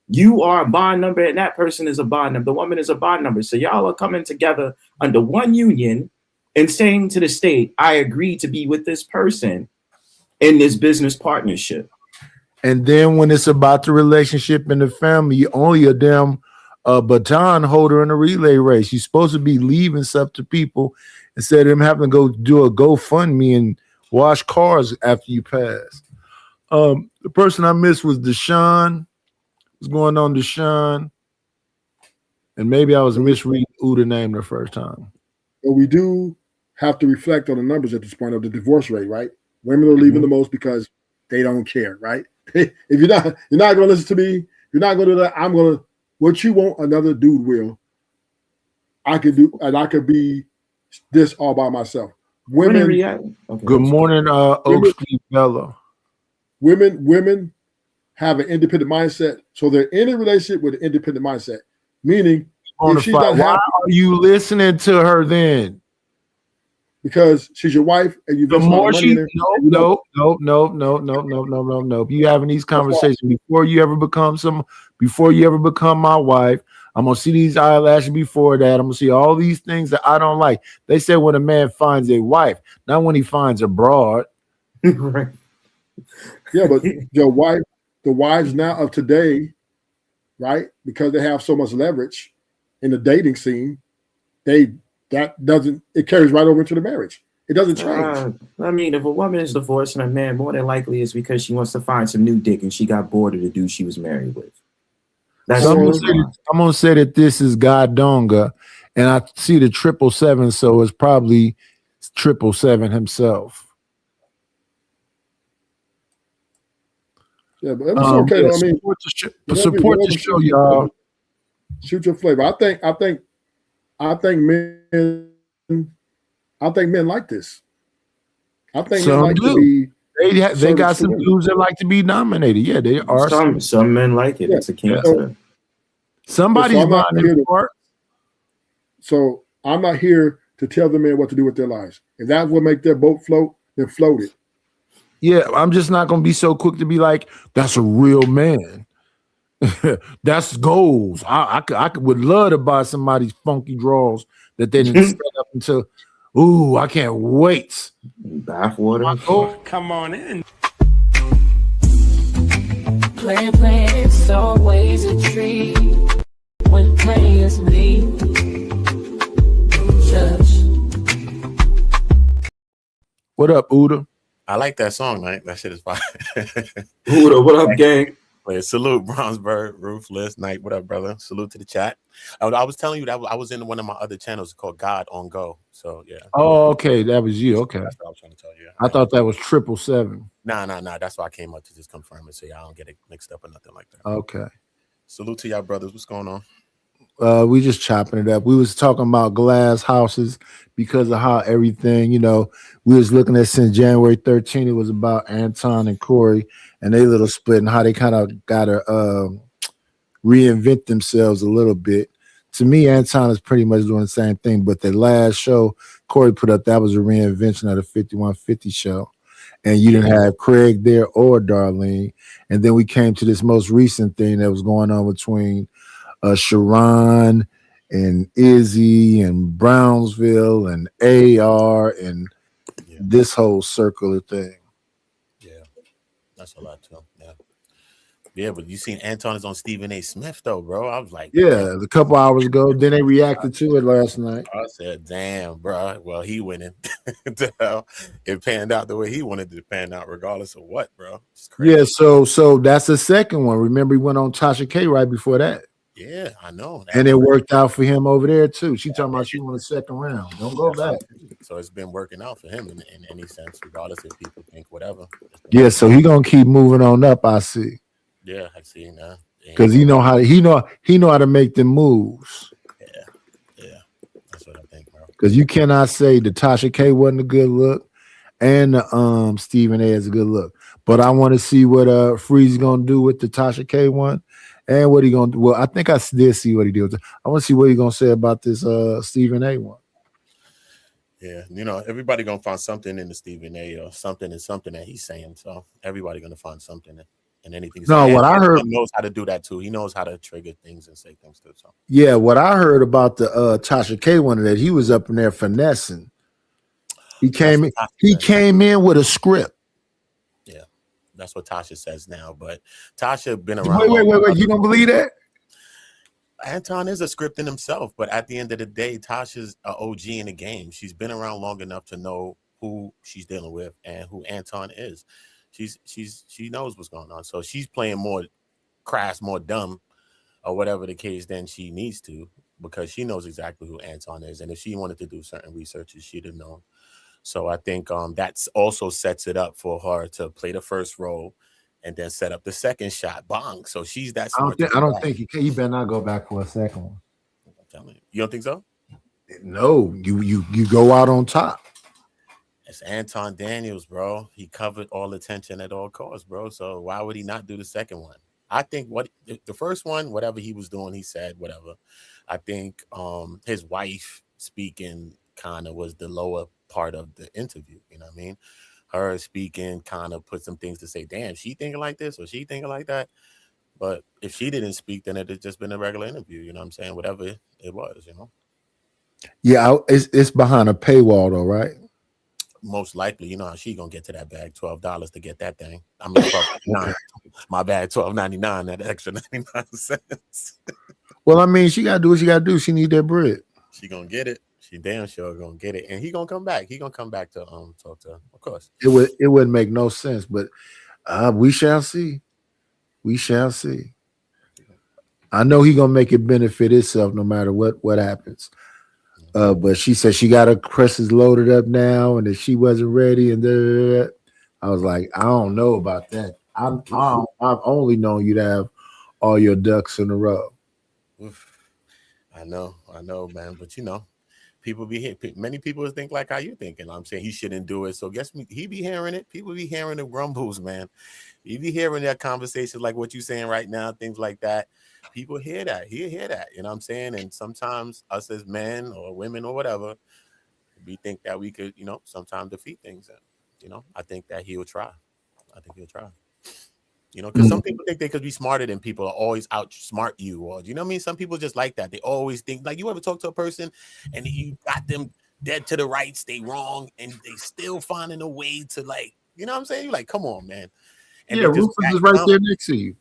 You are a bond number and that person is a bond number. The woman is a bond number. So y'all are coming together under one union and saying to the state, I agree to be with this person in this business partnership. And then when it's about the relationship and the family, you're only a damn baton holder in a relay race. You're supposed to be leaving stuff to people instead of them having to go do a GoFundMe and wash cars after you pass. The person I missed was Deshaun. What's going on, Deshaun? And maybe I was misreading Uda name the first time. But we do have to reflect on the numbers at this point of the divorce rate, right? Women are leaving the most because they don't care, right? If you're not going to listen to me, you're not going to do that. I'm going to, what you want, another dude will. I could do, and I could be this all by myself. Women. Good morning, Oak Street Bella. Women have an independent mindset, so they're in a relationship with an independent mindset. Meaning, if she's not why happy, are you listening to her then? Because she's your wife, and you. The more she, no. You having these conversations before you ever become my wife. I'm gonna see these eyelashes before that. I'm gonna see all these things that I don't like. They say when a man finds a wife, not when he finds a broad. Right. Yeah, but your wife, the wives now of today, right? Because they have so much leverage in the dating scene, it carries right over into the marriage. It doesn't change. I mean, if a woman is divorcing a man, more than likely it's because she wants to find some new dick and she got bored of the dude she was married with. So I'm gonna say that this is God Donga, and I see the 777, so it's probably 777 himself. Yeah, but it's okay. I mean, support the show, y'all. Shoot your flavor. I think men like this. I think Some men like do. to be. They got some dudes that like to be nominated. Yeah, they are. Some men like it. Yeah. It's a cancer. Somebody's buying it for. So I'm not here to tell the men what to do with their lives. If that will make their boat float, then float it. Yeah, I'm just not gonna be so quick to be like, that's a real man. That's goals. I would love to buy somebody's funky drawers that they didn't set up until. Ooh, I can't wait. Bathwater. Come on in. Playing, it's always a treat when players leave. What up, Uda? I like that song, man. That shit is fire. Uda, what up, gang? Salute, Bronzeberg, Ruthless, Night. What up, brother? Salute to the chat. I was telling you that I was in one of my other channels called God on Go. So yeah. Oh, okay, that was you. Okay, that's what I was trying to tell you. I thought that was 777. Nah. That's why I came up to just confirm it, so y'all don't get it mixed up or nothing like that. Okay. Salute to y'all brothers. What's going on? We just chopping it up. We was talking about glass houses because of how everything, we was looking at since January 13th. It was about Anton and Corey and they little split and how they kind of got to reinvent themselves a little bit. To me, Anton is pretty much doing the same thing, but the last show Corey put up, that was a reinvention of the 5150 show. And you didn't have Craig there or Darlene. And then we came to this most recent thing that was going on between Sharon and Izzy and Brownsville and AR and this whole circular thing. Yeah, that's a lot too. Yeah, but you seen Anton is on Stephen A. Smith though, bro. I was like, yeah, a couple hours ago. Then they reacted to it last night. I said, damn, bro. Well, he winning. The hell, it panned out the way he wanted it to pan out, regardless of what, bro. Yeah, so that's the second one. Remember, he went on Tasha K right before that. Yeah, I know. And it worked out for him over there too. She talking about she won the second round. Don't go back. So it's been working out for him in any sense, regardless if people think whatever. Yeah, so he gonna keep moving on up. I see. Yeah, I see now. Because he know how to make them moves. Yeah, that's what I think, bro. Because you cannot say the Tasha K wasn't a good look, and the Stephen A is a good look. But I want to see what Freeze gonna do with the Tasha K one, and what he gonna do. Well, I think I did see what he did. I want to see what he gonna say about this Stephen A one. Yeah, everybody gonna find something in the Stephen A or something that he's saying. So everybody gonna find something and anything. No, what I heard, he knows how to do that too. He knows how to trigger things and say things too. So yeah, what I heard about the Tasha K one, that he was up in there finessing. He came in with a script. Yeah, that's what Tasha says now. But Tasha been around. Wait! You don't believe that? Anton is a script in himself, but at the end of the day, Tasha's an OG in the game. She's been around long enough to know who she's dealing with and who Anton is. She knows what's going on. So she's playing more crass, more dumb, or whatever the case than she needs to, because she knows exactly who Anton is. And if she wanted to do certain research, she'd have known. So I think that's also sets it up for her to play the first role and then set up the second shot. Bong. So she's that smart. I don't think you better not go back for a second one. I'm telling you. You don't think so? No, you go out on top. It's Anton Daniels, bro. He covered all attention at all costs, bro. So why would he not do the second one? I think the first one, whatever he was doing, he said whatever. I think his wife speaking kind of was the lower part of the interview. You know what I mean? Her speaking kind of put some things to say, damn, she thinking like this or she thinking like that. But if she didn't speak, then it'd just been a regular interview. You know what I'm saying? Whatever it was, Yeah, it's behind a paywall though, right? Most likely, you know how she gonna get to that bag, $12 to get that thing. I mean, $12.99. My bad, $12.99, that extra 99 cents. Well, I mean, she gotta do what she gotta do. She need that bread. She gonna get it. She damn sure gonna get it, and he gonna come back. He gonna come back to talk to her, of course. It wouldn't make no sense, but we shall see. We shall see. I know he gonna make it benefit itself no matter what happens. But she said she got her presses loaded up now, and that she wasn't ready. And I was like, I don't know about that. I've only known you to have all your ducks in a row. I know, man. But people be here. Many people think like how you thinking. I'm saying he shouldn't do it. So guess me, he be hearing it. People be hearing the grumbles, man. You be hearing that conversation like what you saying right now, things like that. People hear that. He'll hear that. You know what I'm saying? And sometimes us as men or women or whatever, we think that we could, sometimes defeat things. And, I think that he'll try. Because some people think they could be smarter than people or always outsmart you. Or, you know what I mean? Some people just like that. They always think, like, you ever talk to a person and you got them dead to the rights, they wrong, and they still finding a way to, like, you know what I'm saying? You're like, come on, man. And yeah, Rufus is right there next to you.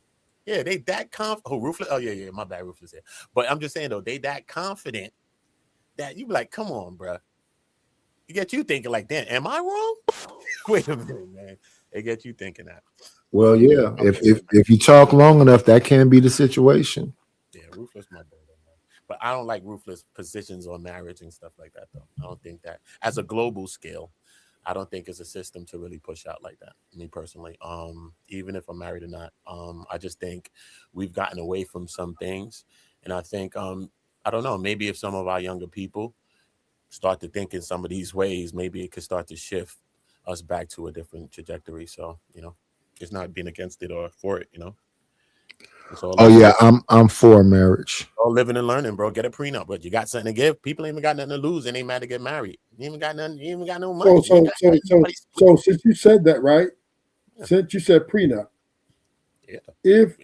Yeah, they that confident. Oh, Ruthless. Oh, yeah. My bad, Ruthless here. But I'm just saying though, they that confident that you be like, come on, bro. You get you thinking like, damn, am I wrong? Wait a minute, man. They get you thinking that. Well, yeah. If you talk long enough, that can be the situation. Yeah, Ruthless, my brother, man. But I don't like Ruthless positions on marriage and stuff like that, though. I don't think that as a global scale. I don't think it's a system to really push out like that. Me personally, even if I'm married or not, I just think we've gotten away from some things, and I think I don't know. Maybe if some of our younger people start to think in some of these ways, maybe it could start to shift us back to a different trajectory. So, you know, it's not being against it or for it, you know. Oh yeah, I'm for marriage. All living and learning, bro. Get a prenup, but you got something to give. People ain't even got nothing to lose, and they mad to get married. You even got nothing. You even got no money. So since you said that, right? Since you said prenup, if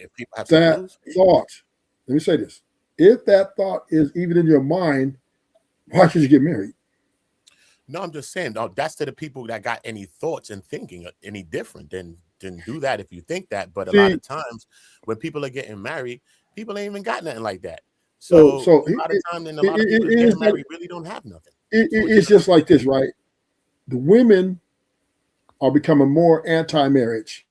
that thought, let me say this: if that thought is even in your mind, why should you get married? No, I'm just saying. That's to the people that got any thoughts and thinking any different. Then do that if you think that. But a lot of times when people are getting married, people ain't even got nothing like that. So a lot of times, then a lot of people getting married really don't have nothing. It's just like this, right? The women are becoming more anti-marriage,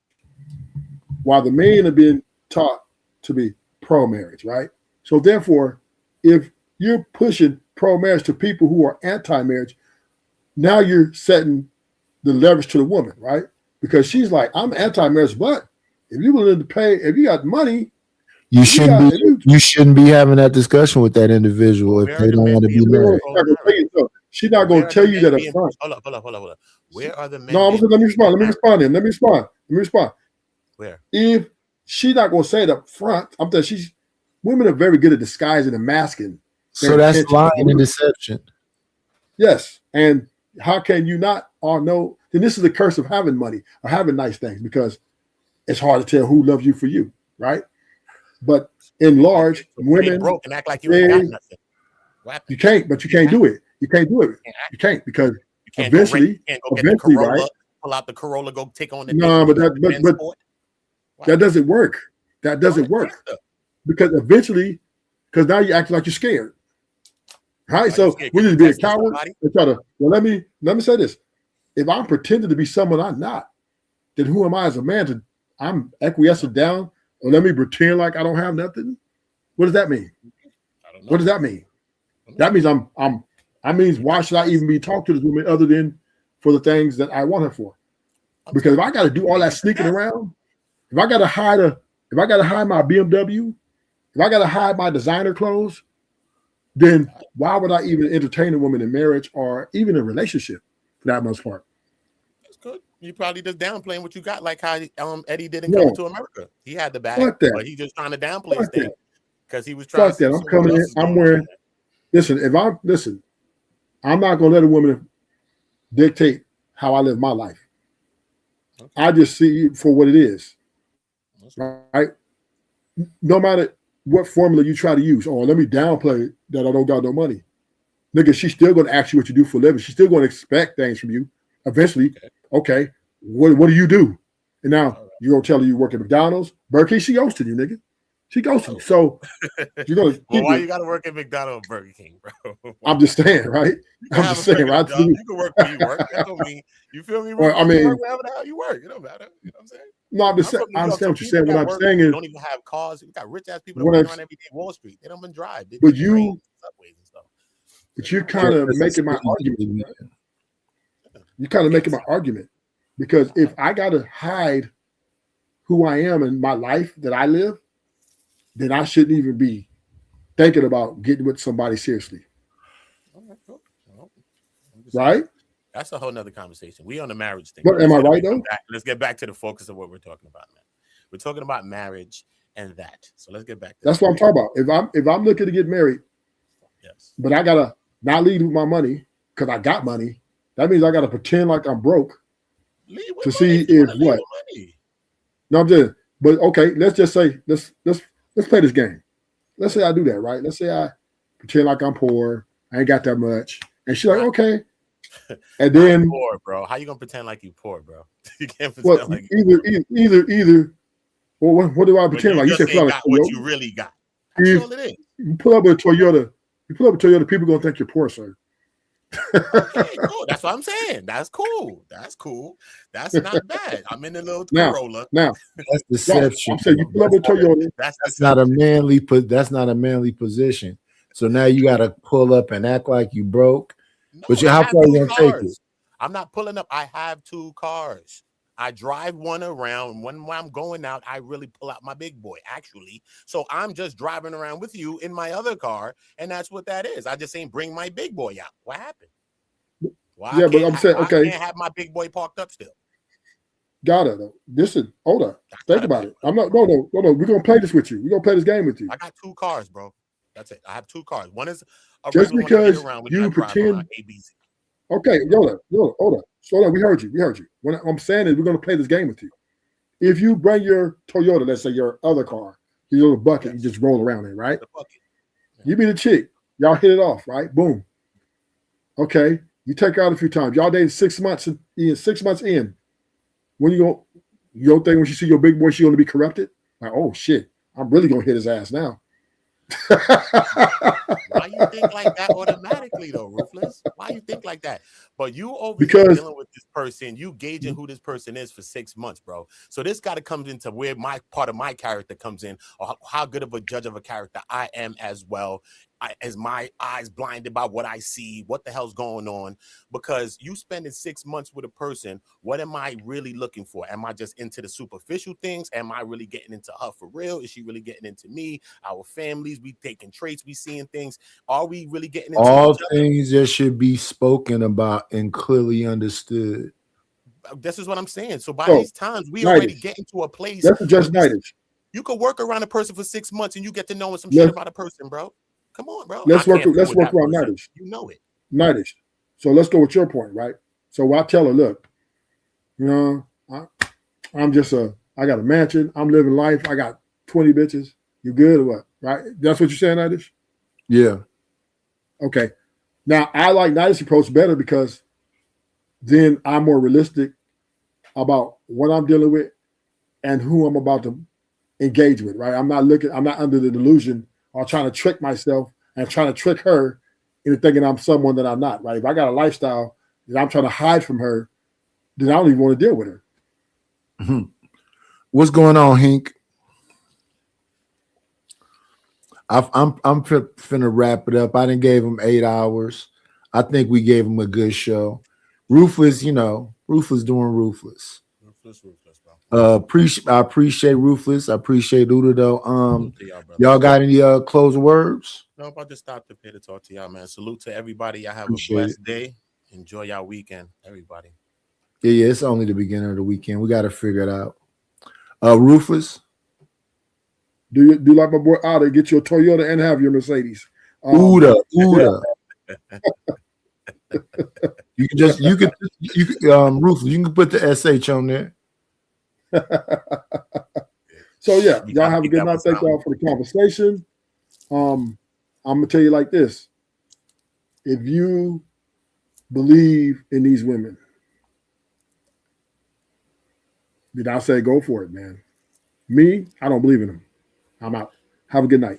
while the men are being taught to be pro-marriage, right? So therefore, if you're pushing pro-marriage to people who are anti-marriage, now you're setting the leverage to the woman, right? Because she's like, I'm anti-marriage, but if you're willing to pay, if you got money, you shouldn't be having that discussion with that individual if they don't want to be married. She's not going to tell you that up front. Hold up. Where are the men? No, let me respond. Where? If she's not going to say it up front, I'm telling you, women are very good at disguising and masking. So that's lying and deception. Yes, and how can you not or know? Then this is the curse of having money or having nice things, because it's hard to tell who loves you for you, right? But in large, women broke and act like you ain't got nothing. You can't do it. You can't do it. You can't, because eventually, right? Pull out the Corolla, go take on the. No, but that doesn't work. That doesn't work, because eventually, because now you act like you're scared. Right, so we need to be a coward and try to. Well, let me say this: if I'm pretending to be someone I'm not, then who am I as a man I'm acquiescing down, or let me pretend like I don't have nothing? What does that mean? What does that mean? That means I means why should I even be talking to this woman other than for the things that I want her for? Because if I got to do all that sneaking around, if I got to hide my BMW, if I got to hide my designer clothes, then why would I even entertain a woman in marriage or even a relationship for that most part? That's good. You probably just downplaying what you got, like how Eddie did in Coming to America. He had the bag, but he just trying to downplay his thing because he was trying. Fuck that! I'm coming in. I'm wearing. Listen, I'm not gonna let a woman dictate how I live my life. Okay. I just see it for what it is, right? No matter what formula you try to use. Oh, let me downplay that I don't got no money. Nigga, she's still going to ask you what you do for a living. She's still going to expect things from you. Eventually, okay, what do you do? And now you're going to tell her you work at McDonald's, Burger King. She ghosted you, nigga. She ghosted you. So you're going to. Well, why you got to work at McDonald's, Burger King, bro? I'm just saying, right? I'm just saying, right? You can work where you work. That don't mean, you feel me? Well, I mean, you work wherever the hell you work. It don't matter. You know what I'm saying? No, I'm just saying. I understand what you're saying. What I'm saying is, don't even have cars. We got rich ass people that work around every day in Wall Street. They don't even drive. But you're kind of making my argument. You're kind of making my argument, because if I got to hide who I am in my life that I live, then I shouldn't even be thinking about getting with somebody seriously. Right? That's a whole nother conversation. We on the marriage thing. But am I right though? Let's get back to the focus of what we're talking about, man. We're talking about marriage and that. So let's get back to that's what I'm talking about. If I'm looking to get married, yes, but I gotta not lead with my money because I got money. That means I gotta pretend like I'm broke to see if what. No, I'm just. But okay, let's just say let's play this game. Let's say I do that, right? Let's say I pretend like I'm poor. I ain't got that much, and she's like, okay. And then poor, bro. How you gonna pretend like you poor, bro? You can't pretend like either. Well, what do I pretend like? You said got what you really got. That's all it is. You pull up a Toyota. People gonna think you're poor, sir. Okay, cool. That's what I'm saying. That's cool. That's not bad. I'm in the little Corolla. Now that's deception. I'm saying you pull up a Toyota. That's not a manly. That's not a manly position. So now you got to pull up and act like you broke. But how far are you gonna take it? I'm not pulling up. I have 2 cars. I drive one around. When I'm going out, I really pull out my big boy, actually. So I'm just driving around with you in my other car, and that's what that is. I just ain't bring my big boy out. What happened? Why Yeah, but I'm saying, I okay, can't have my big boy parked up still. got it. Listen, hold on. Think about it. I'm not. No. We're gonna play this with you. We're gonna play this game with you. I got 2 cars, bro. That's it. I have 2 cars. One is a Just regular one I get because around with. you I drive pretend. around ABC. Okay, Yoda, hold on. Slow down. We heard you. What I'm saying is we're gonna play this game with you. If you bring your Toyota, let's say your other car, your little bucket, you just roll around in, right? The bucket. You be the chick. Y'all hit it off, right? Boom. Okay. You take her out a few times. Y'all dated 6 months. 6 months in. When you don't think when she see your big boy, she gonna be corrupted? Like, oh shit, I'm really gonna hit his ass now. Why you think like that automatically though, Ruthless? Why you think like that? But you over here Because dealing with this person, you gauging who this person is for 6 months, bro. So this got to come into where my part of my character comes in, or how good of a judge of a character I am as well. As my eyes blinded by what I see, what the hell's going on? Because you spending 6 months with a person, what am I really looking for? Am I just into the superficial things? Am I really getting into her for real? Is she really getting into me? Our families, we taking traits, we seeing things. Are we really getting into All each other? things that should be spoken about and clearly understood. This is what I'm saying. So by So, these times, we already Nighters. get into a place. That's just Nighters. You could work around a person for 6 months and you get to knowing some Let's- shit about a person, bro. Come on, bro. Let's I work. can't Let's fool with work that around person. Nighters. You know it. Nighters. So let's go with your point, right? So I tell her, look, you know, I got a mansion. I'm living life. I got 20 bitches. You good or what? Right? That's what you're saying, Nighters? Yeah. Okay. Now I like Nighters' approach better because then I'm more realistic about what I'm dealing with and who I'm about to engage with, right? I'm not under the delusion or trying to trick myself and trying to trick her into thinking I'm someone that I'm not, right? If I got a lifestyle that I'm trying to hide from her, then I don't even want to deal with her. Mm-hmm. What's going on, Hink? I'm finna wrap it up. I didn't gave him 8 hours. I think we gave him a good show. Ruthless, Ruthless doing Ruthless. Ruthless, bro. I appreciate Ruthless. I appreciate Uda though. Y'all got any closing words? No, I just stopped to pay to talk to y'all, man. Salute to everybody. Y'all have Appreciate a blessed day. Enjoy y'all weekend, everybody. Yeah, it's only the beginning of the weekend. We got to figure it out. Ruthless. Do like my boy Otter, get your Toyota and have your Mercedes. Uda. You can Ruthless. You can put the SH on there. So yeah, y'all have a good night. Thank y'all for the conversation. I'm gonna tell you like this: if you believe in these women, then I say go for it, man. Me, I don't believe in them. I'm out. Have a good night.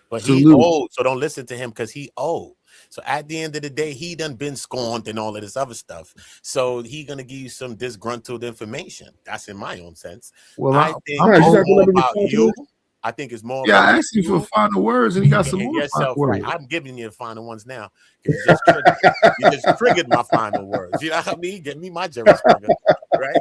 But he old, so don't listen to him because he old. So at the end of the day, he done been scorned and all of this other stuff. So he gonna give you some disgruntled information. That's in my own sense. Well, I think I'm it's more more about you. I think it's more. Yeah, about I asked you for final words, and he got some getting more yourself final right. words. I'm giving you the final ones now. You just triggered my final words. You know what I mean? Get me my Jerry Springer, right?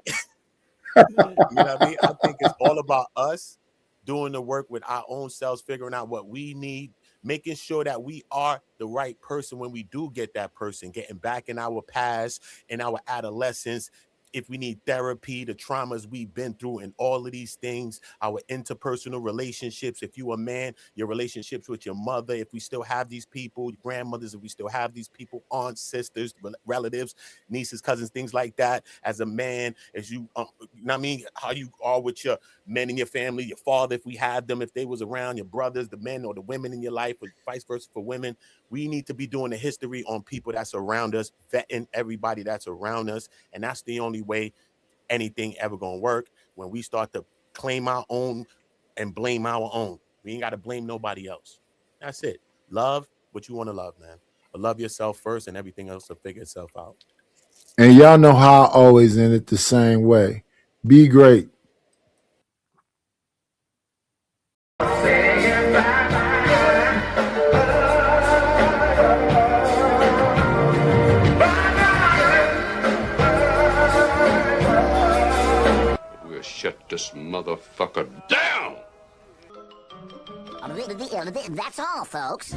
You know what I mean? I think it's all about us doing the work with our own selves, figuring out what we need, making sure that we are the right person when we do get that person, getting back in our past, in our adolescence. If we need therapy, the traumas we've been through and all of these things, our interpersonal relationships. If you a man, your relationships with your mother, if we still have these people, grandmothers, if we still have these people, aunts, sisters, relatives, nieces, cousins, things like that. As a man, as you know what I mean, how you are with your men in your family, your father, if we had them, if they was around, your brothers, the men or the women in your life, or vice versa for women. We need to be doing the history on people that's around us, vetting everybody that's around us. And that's the only way anything ever gonna work, when we start to claim our own and blame our own. We ain't got to blame nobody else. That's it. Love what you want to love, man. But love yourself first, and everything else will figure itself out. And y'all know how I always end it the same way. Be great. this motherfucker down! That's all, folks.